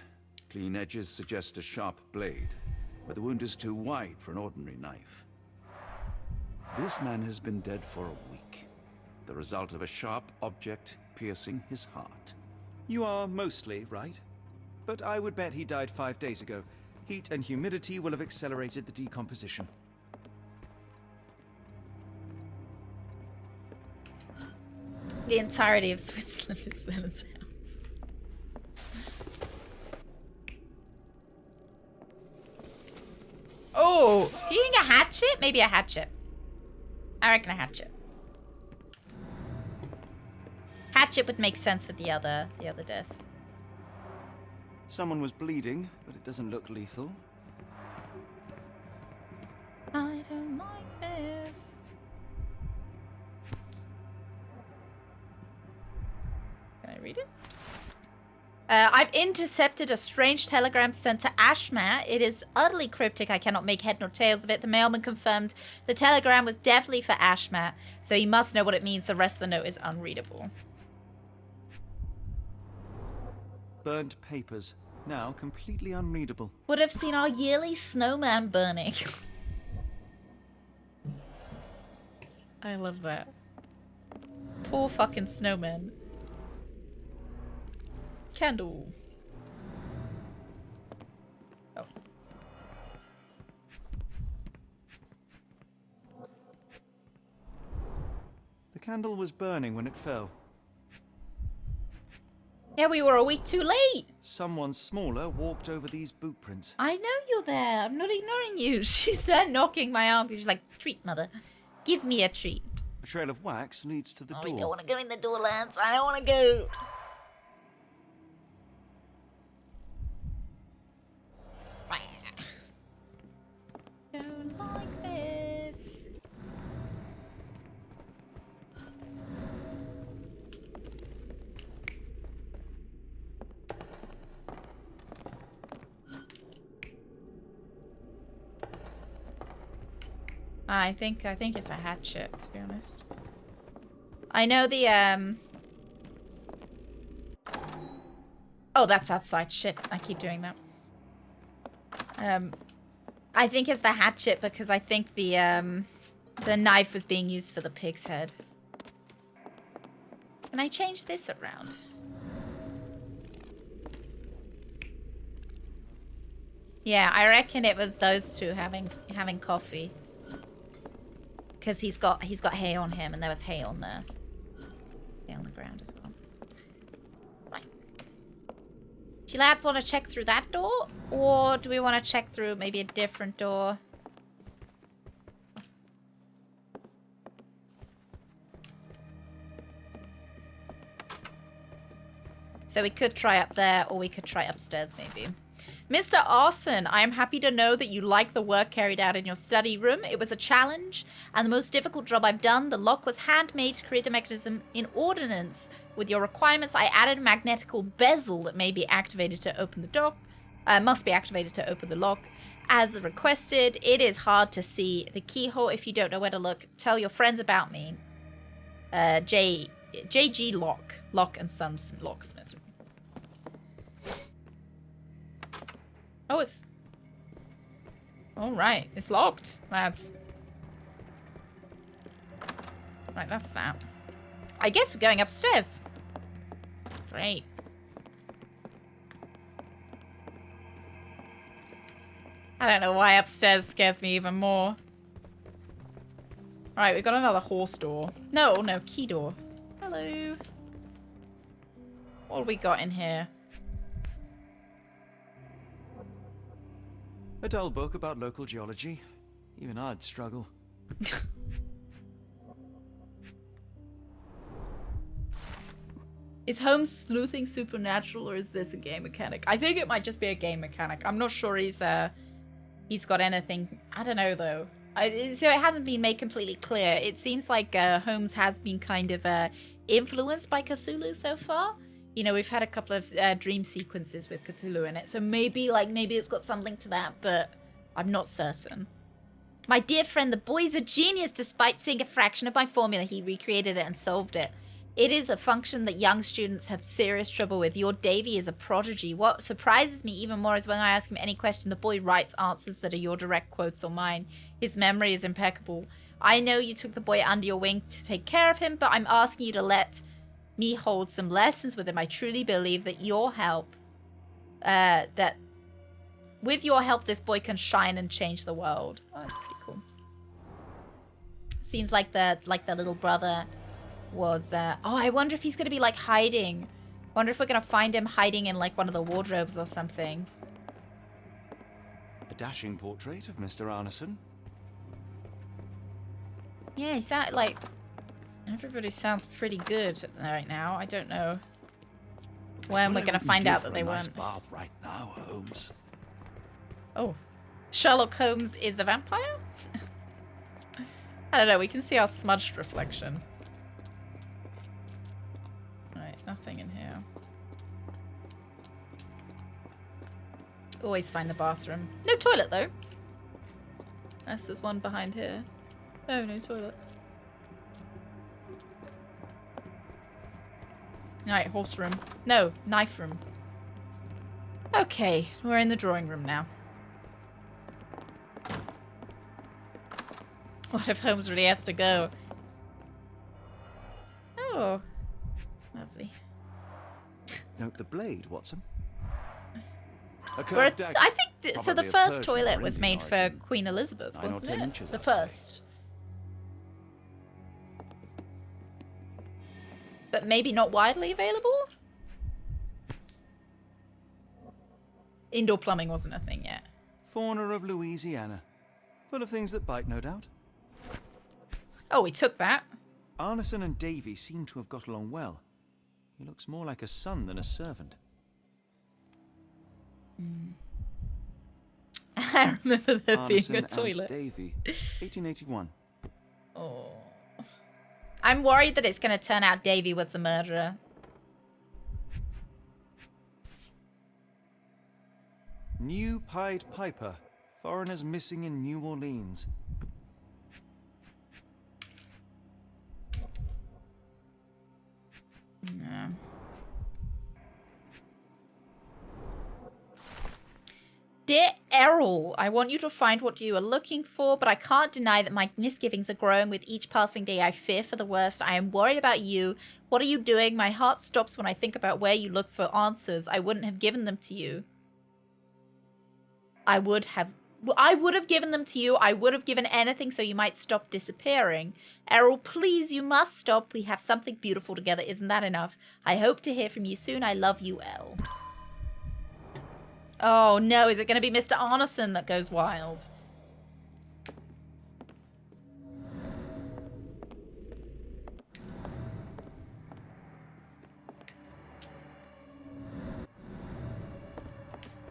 D: Clean edges suggest a sharp blade, but the wound is too wide for an ordinary knife. This man has been dead for a week. The result of a sharp object piercing his heart.
F: You are mostly right, but I would bet he died 5 days ago. Heat and humidity will have accelerated the decomposition.
A: The entirety of Switzerland is Zenon's house. Oh, do you think a hatchet? Maybe a hatchet. I reckon a hatchet. Hatchet would make sense with the other death.
F: Someone was bleeding, but it doesn't look lethal.
A: intercepted a strange telegram sent to Ashmat. It is utterly cryptic. I cannot make head nor tails of it. The mailman confirmed the telegram was definitely for Ashmat, so he must know what it means. The rest of the note is unreadable.
F: Burnt papers, now completely unreadable.
A: Would have seen our yearly snowman burning. I love that. Poor fucking snowman. Candle. Oh.
F: The candle was burning when it fell.
A: Yeah, we were a week too late.
F: Someone smaller walked over these boot prints.
A: I know you're there. I'm not ignoring you. She's there knocking my arm. She's like, treat, mother. Give me a treat.
F: A trail of wax leads to the door.
A: We don't want to go in the door, Lance. I don't want to go. Don't like this. I think it's a hatchet, to be honest. I know the Oh, that's outside. Shit, I keep doing that. I think it's the hatchet because I think the knife was being used for the pig's head. Can I change this around? Yeah, I reckon it was those two having coffee. Because he's got hay on him, and there was hay on the ground as well. Right. Do you lads want to check through that door, or do we want to check through maybe a different door? So we could try up there, or we could try upstairs maybe. Mr. Arson, I am happy to know that you like the work carried out in your study room. It was a challenge and the most difficult job I've done. The lock was handmade to create a mechanism in ordinance with your requirements. I added a magnetical bezel that may be activated to open the lock. Must be activated to open the lock. As requested, it is hard to see the keyhole if you don't know where to look. Tell your friends about me. JG Lock and Sons Locksmith. Oh, it's... Alright, it's locked, lads. Right, that's that. I guess we're going upstairs. Great. I don't know why upstairs scares me even more. Right, we've got another horse door. No, key door. Hello. What have we got in here?
F: A dull book about local geology. Even I'd struggle.
A: Is Holmes sleuthing supernatural, or is this a game mechanic? I think it might just be a game mechanic. I'm not sure he's got anything. I don't know though. So it hasn't been made completely clear. It seems like Holmes has been kind of influenced by Cthulhu so far. You know, we've had a couple of dream sequences with Cthulhu in it, so maybe it's got some link to that, but I'm not certain. My dear friend, the boy's a genius. Despite seeing a fraction of my formula, he recreated it and solved it. It is a function that young students have serious trouble with. Your Davy is a prodigy. What surprises me even more is when I ask him any question, the boy writes answers that are your direct quotes or mine. His memory is impeccable. I know you took the boy under your wing to take care of him, but I'm asking you to let me hold some lessons with him. I truly believe that with your help, this boy can shine and change the world. Oh, that's pretty cool. Seems like the little brother was. Oh, I wonder if he's gonna be like hiding. Wonder if we're gonna find him hiding in like one of the wardrobes or something.
F: A dashing portrait of Mr. Arneson.
A: Yeah, he sounds like. Everybody sounds pretty good right now. I don't know when we're gonna find out that they weren't.
D: Bath right now, Holmes.
A: Oh, Sherlock Holmes is a vampire? I don't know. We can see our smudged reflection. Right, nothing in here. Always find the bathroom. No toilet, though. Unless there's one behind here. Oh, no toilet. Alright, horse room. No, knife room. Okay, we're in the drawing room now. What if Holmes really has to go? Oh. Lovely.
F: Note the blade, Watson.
A: I think so. The first toilet was made for Queen Elizabeth,
F: 9 or
A: wasn't
F: 10
A: it?
F: inches,
A: The
F: I'd say.
A: first. But maybe not widely available? Indoor plumbing wasn't a thing yet.
F: Fauna of Louisiana. Full of things that bite, no doubt.
A: Oh, we took that.
F: Arneson and Davy seem to have got along well. He looks more like a son than a servant.
A: I remember there being
F: Arneson
A: a toilet.
F: And Davy, 1881.
A: Oh. I'm worried that it's going to turn out Davy was the murderer.
F: New Pied Piper. Foreigners missing in New Orleans.
A: Yeah. Dear Errol, I want you to find what you are looking for, but I can't deny that my misgivings are growing with each passing day. I fear for the worst. I am worried about you. What are you doing? My heart stops when I think about where you look for answers. I wouldn't have given them to you. I would have given them to you. I would have given anything so you might stop disappearing. Errol, please, you must stop. We have something beautiful together. Isn't that enough? I hope to hear from you soon. I love you, Elle. Oh, no. Is it going to be Mr. Arneson that goes wild?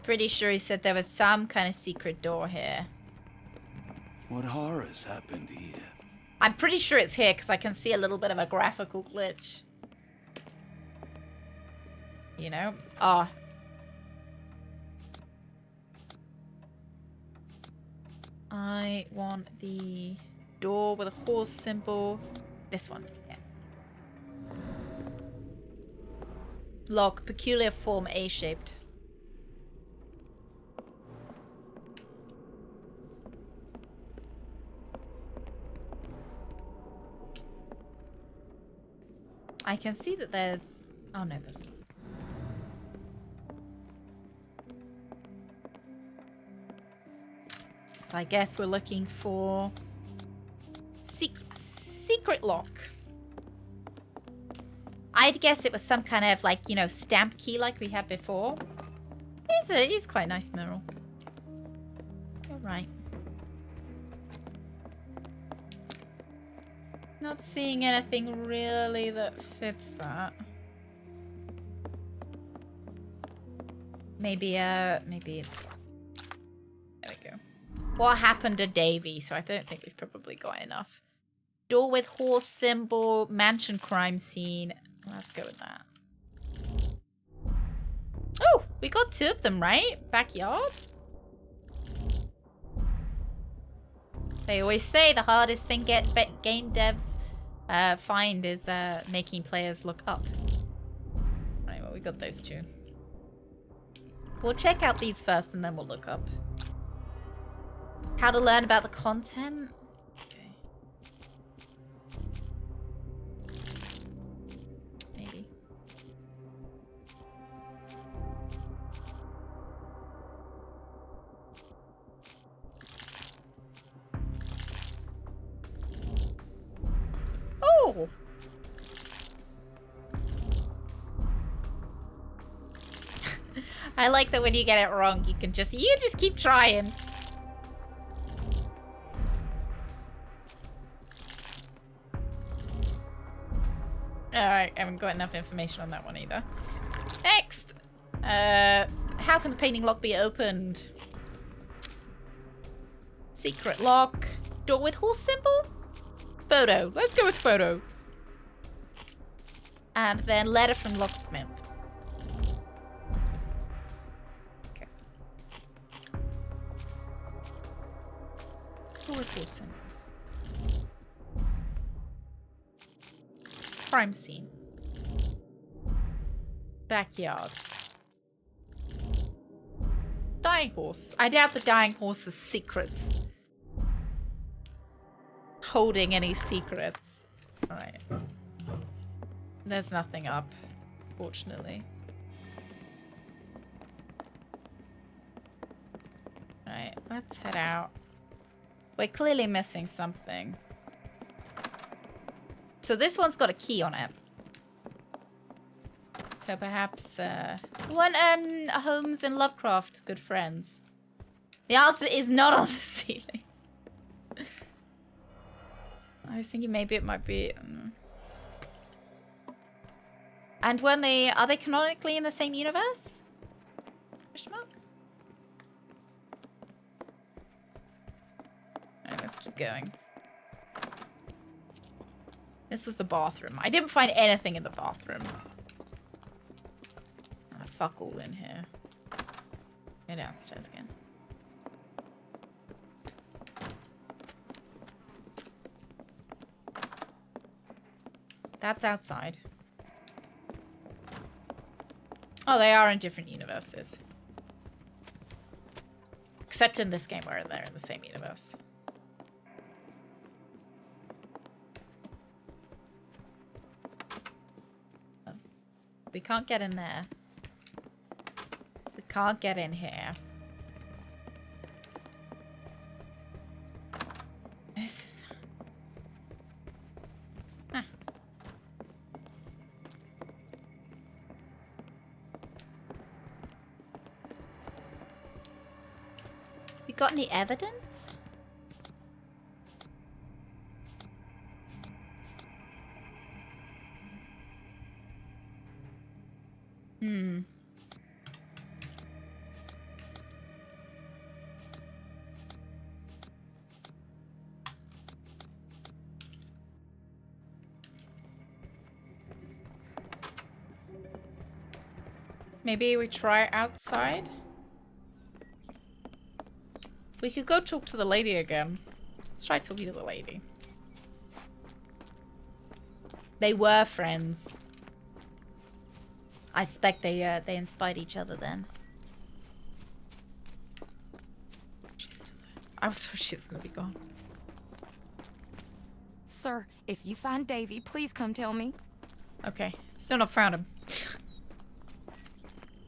A: Pretty sure he said there was some kind of secret door here.
D: What horrors happened here?
A: I'm pretty sure it's here because I can see a little bit of a graphical glitch. You know? Ah. I want the door with a horse symbol. This one. Yeah. Lock. Peculiar form A-shaped. I can see that there's... Oh, no, there's not. So I guess we're looking for... Secret lock. I'd guess it was some kind of, like, you know, stamp key like we had before. It is quite a nice mural. Alright. Not seeing anything really that fits that. Maybe there we go. What happened to Davy? So I don't think we've probably got enough. Door with horse symbol, mansion crime scene. Let's go with that. Oh, we got 2 of them, right? Backyard? They always say the hardest thing game devs find is making players look up. Right, well, we got those 2. We'll check out these first and then we'll look up. How to learn about the content? Okay. Maybe. Oh! I like that when you get it wrong, you can just keep trying. Alright, I haven't got enough information on that one either. Next! How can the painting lock be opened? Secret lock. Door with horse symbol? Photo. Let's go with photo. And then letter from locksmith. Okay. Laboratory syndrome. Crime scene. Backyard. Dying horse. I doubt the dying horse's secrets. Holding any secrets. Alright. There's nothing up, fortunately. Alright, let's head out. We're clearly missing something. So this one's got a key on it. So perhaps, Holmes and Lovecraft, good friends. The answer is not on the ceiling. I was thinking maybe it might be... And are they canonically in the same universe? Question mark? Alright, let's keep going. This was the bathroom. I didn't find anything in the bathroom. Fuck all in here. Go downstairs again. That's outside. Oh, they are in different universes. Except in this game where they're in the same universe. We can't get in there. We can't get in here. This is... Huh. We got any evidence? Maybe we try outside? We could go talk to the lady again. Let's try talking to the lady. They were friends. I suspect they inspired each other then. I was worried she was gonna be gone.
K: Sir, if you find Davy, please come tell me.
A: Okay, still not found him.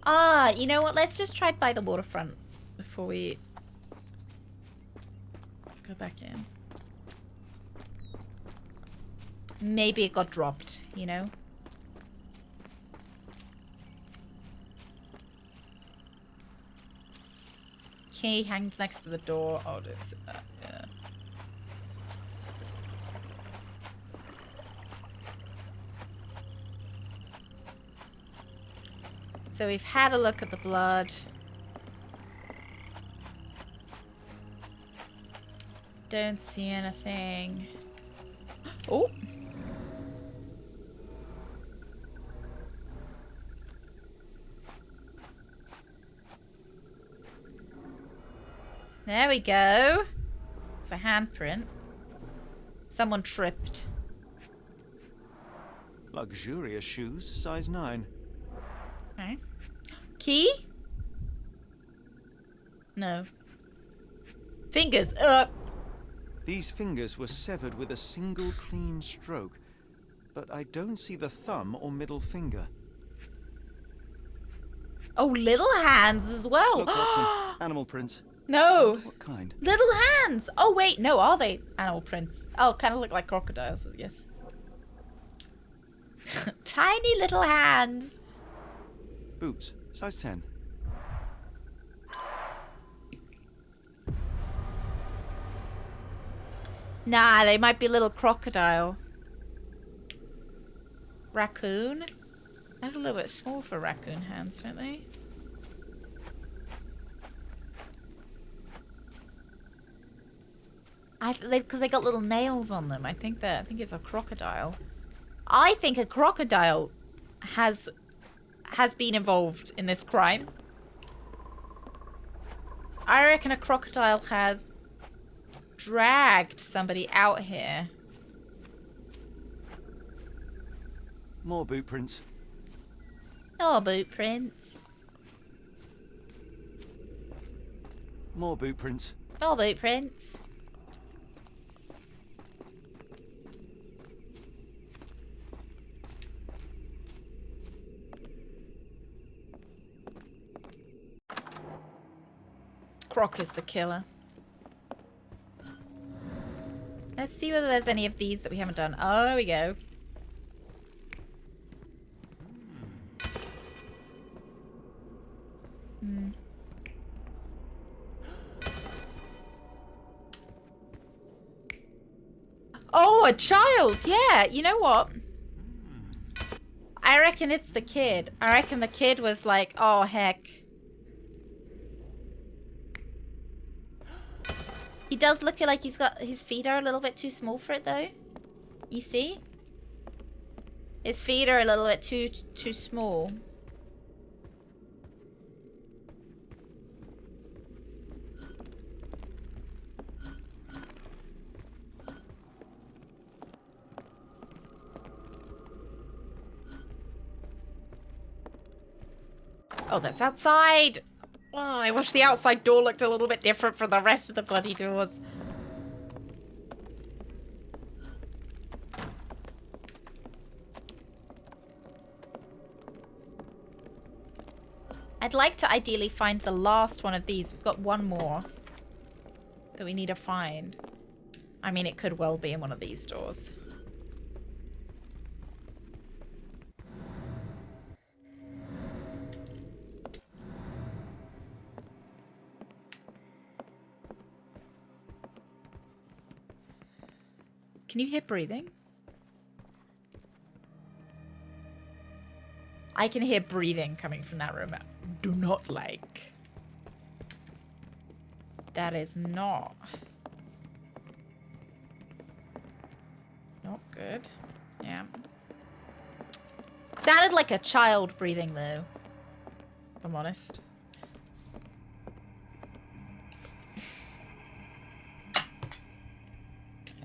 A: Ah, you know what? Let's just try by the waterfront before we go back in. Maybe it got dropped, you know? Key hangs next to the door. Oh, there's that, yeah. So we've had a look at the blood. Don't see anything. Oh! There we go. It's a handprint. Someone tripped.
F: Luxurious shoes, size 9.
A: Okay. Key? No. Fingers.
F: These fingers were severed with a single clean stroke, but I don't see the thumb or middle finger.
A: Oh, little hands as well.
F: Look, Watson, animal prints.
A: No.
F: What kind?
A: Little hands. Oh, wait. No, are they animal prints? Oh, kind of look like crocodiles, I guess. Tiny little hands.
F: Boots, size 10.
A: Nah, they might be a little crocodile. Raccoon? They're a little bit small for raccoon hands, don't they? Because they got little nails on them. I think it's a crocodile. I think a crocodile has been involved in this crime. I reckon a crocodile has dragged somebody out here.
F: More boot prints.
A: Oh, boot prints.
F: More boot prints.
A: Oh, boot prints. Croc is the killer. Let's see whether there's any of these that we haven't done. Oh, there we go. Oh, a child! Yeah, you know what? I reckon it's the kid. I reckon the kid was like, oh, heck. He does look like he's got... His feet are a little bit too small for it, though. You see? His feet are a little bit too small. Oh, that's outside! Oh, I wish the outside door looked a little bit different from the rest of the bloody doors. I'd like to ideally find the last one of these. We've got one more that we need to find. I mean, it could well be in one of these doors. Can you hear breathing? I can hear breathing coming from that room. Do not like. That is not good. Yeah. Sounded like a child breathing though, if I'm honest.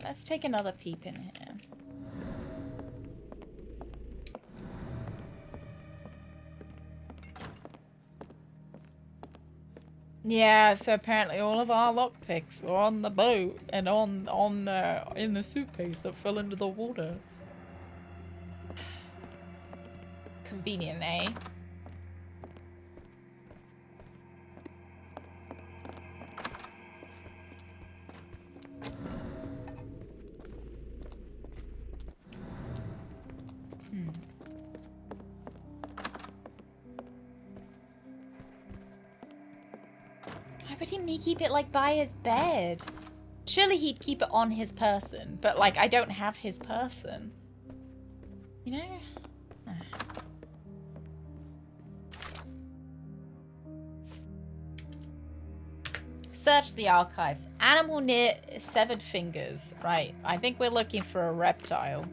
A: Let's take another peep in here. Yeah, so apparently all of our lockpicks were on the boat and in the suitcase that fell into the water. Convenient, eh? Wouldn't he keep it like by his bed? Surely he'd keep it on his person, but like I don't have his person. You know? Search the archives. Animal near severed fingers. Right. I think we're looking for a reptile.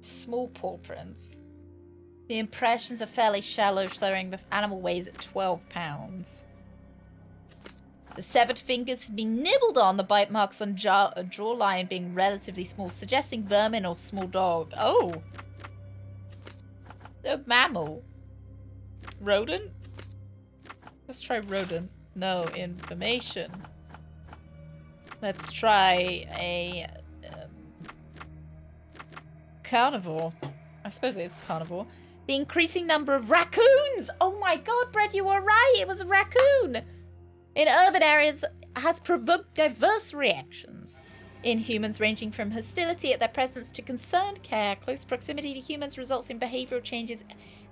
A: Small paw prints. The impressions are fairly shallow, showing the animal weighs at 12 pounds. The severed fingers had been nibbled on, the bite marks on jawline being relatively small, suggesting vermin or small dog. Oh! A mammal. Rodent? Let's try rodent. No information. Let's try a carnivore. I suppose it is carnivore. The increasing number of raccoons! Oh my god, Brett, you were right! It was a raccoon! In urban areas has provoked diverse reactions in humans, ranging from hostility at their presence to concerned care. Close proximity to humans results in behavioral changes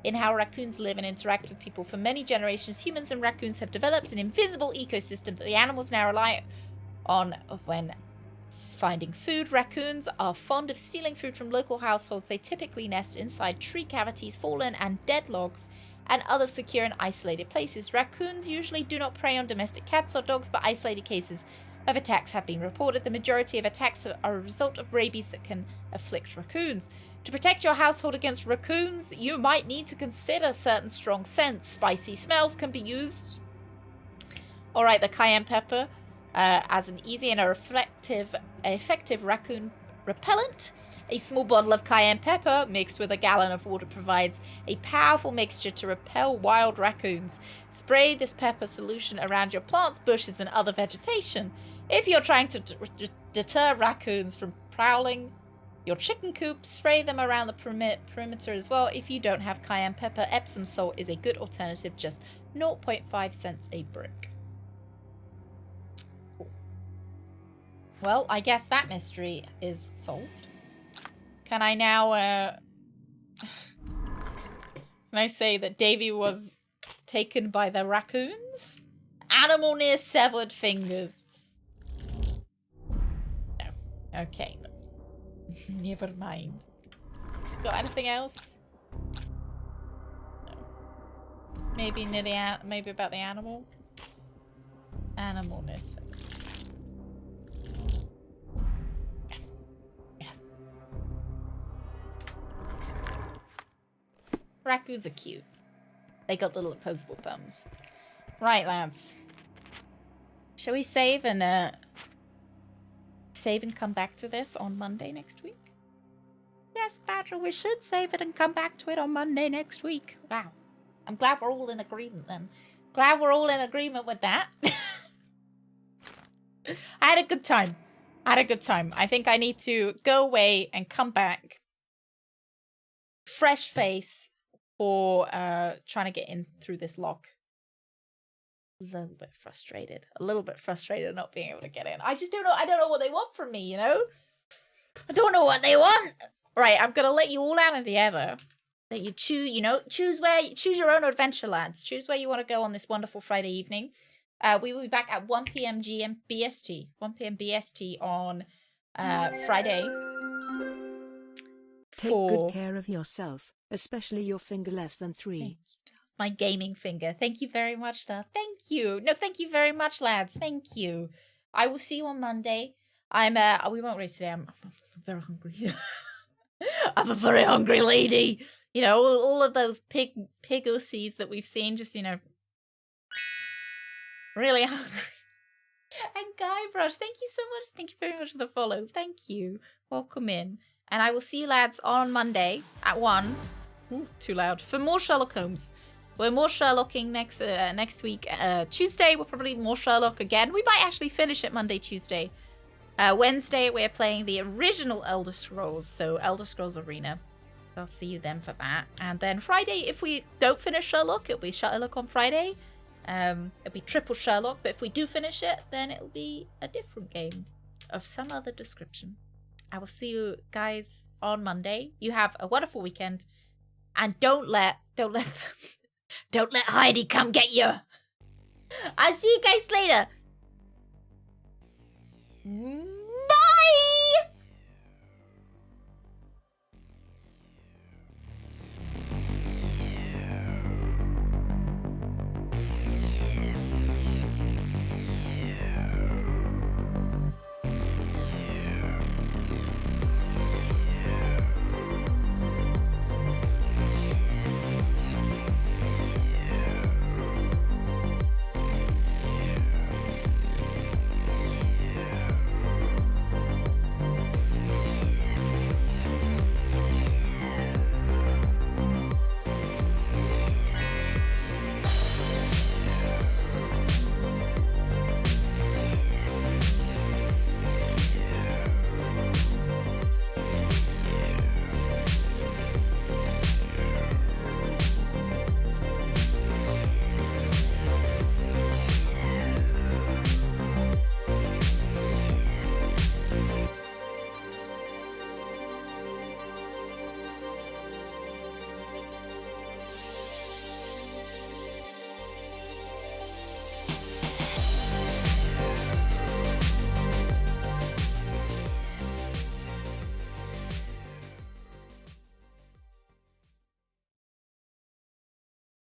A: in how raccoons live and interact with people. For many generations, humans and raccoons have developed an invisible ecosystem that the animals now rely on when finding food. Raccoons are fond of stealing food from local households. They typically nest inside tree cavities, fallen and dead logs, and other secure and isolated places. Raccoons usually do not prey on domestic cats or dogs, but isolated cases of attacks have been reported. The majority of attacks are a result of rabies that can afflict raccoons. To protect your household against raccoons, you might need to consider certain strong scents. Spicy smells can be used All right, the cayenne pepper as an easy and effective raccoon repellent. A small bottle of cayenne pepper mixed with a gallon of water provides a powerful mixture to repel wild raccoons. Spray this pepper solution around your plants, bushes, and other vegetation. If you're trying to deter raccoons from prowling your chicken coop, spray them around the perimeter as well. If you don't have cayenne pepper, Epsom salt is a good alternative, just 0.5 cents a brick. Cool. Well, I guess that mystery is solved. Can I now, can I say that Davy was taken by the raccoons? Animal near severed fingers. No. Okay. Never mind. Got anything else? No. Maybe near the maybe about the animal? Animalness. Raccoons are cute. They got little opposable thumbs. Right, lads. Shall we save and come back to this on Monday next week? Yes, Badger, we should save it and come back to it on Monday next week. Wow. I'm glad we're all in agreement then. Glad we're all in agreement with that. I had a good time. I think I need to go away and come back. Fresh face for trying to get in through this lock. A little bit frustrated not being able to get in. I just don't know. I don't know what they want from me, you know? I don't know what they want. Right, I'm gonna let you all out of the ether. That you choose, choose your own adventure, lads. Choose where you want to go on this wonderful Friday evening. We will be back at 1 p.m. BST. 1 p.m. BST on Friday.
B: Take good care of yourself, especially your finger less than 3.
A: My gaming finger. Thank you very much, Star. Thank you. No, thank you very much, lads. Thank you. I will see you on Monday. We won't read today. I'm very hungry. I'm a very hungry lady. All of those pig OCs that we've seen, just, really hungry. And Guybrush, thank you so much. Thank you very much for the follow. Thank you. Welcome in. And I will see you lads on Monday at 1. Ooh, too loud. For more Sherlock Holmes. We're more Sherlocking next week. Tuesday, we'll probably more Sherlock again. We might actually finish it Monday, Tuesday. Wednesday, we're playing the original Elder Scrolls. So Elder Scrolls Arena. I'll see you then for that. And then Friday, if we don't finish Sherlock, it'll be Sherlock on Friday. It'll be triple Sherlock. But if we do finish it, then it'll be a different game of some other description. I will see you guys on Monday. You have a wonderful weekend. And don't let Heidi come get you. I'll see you guys later.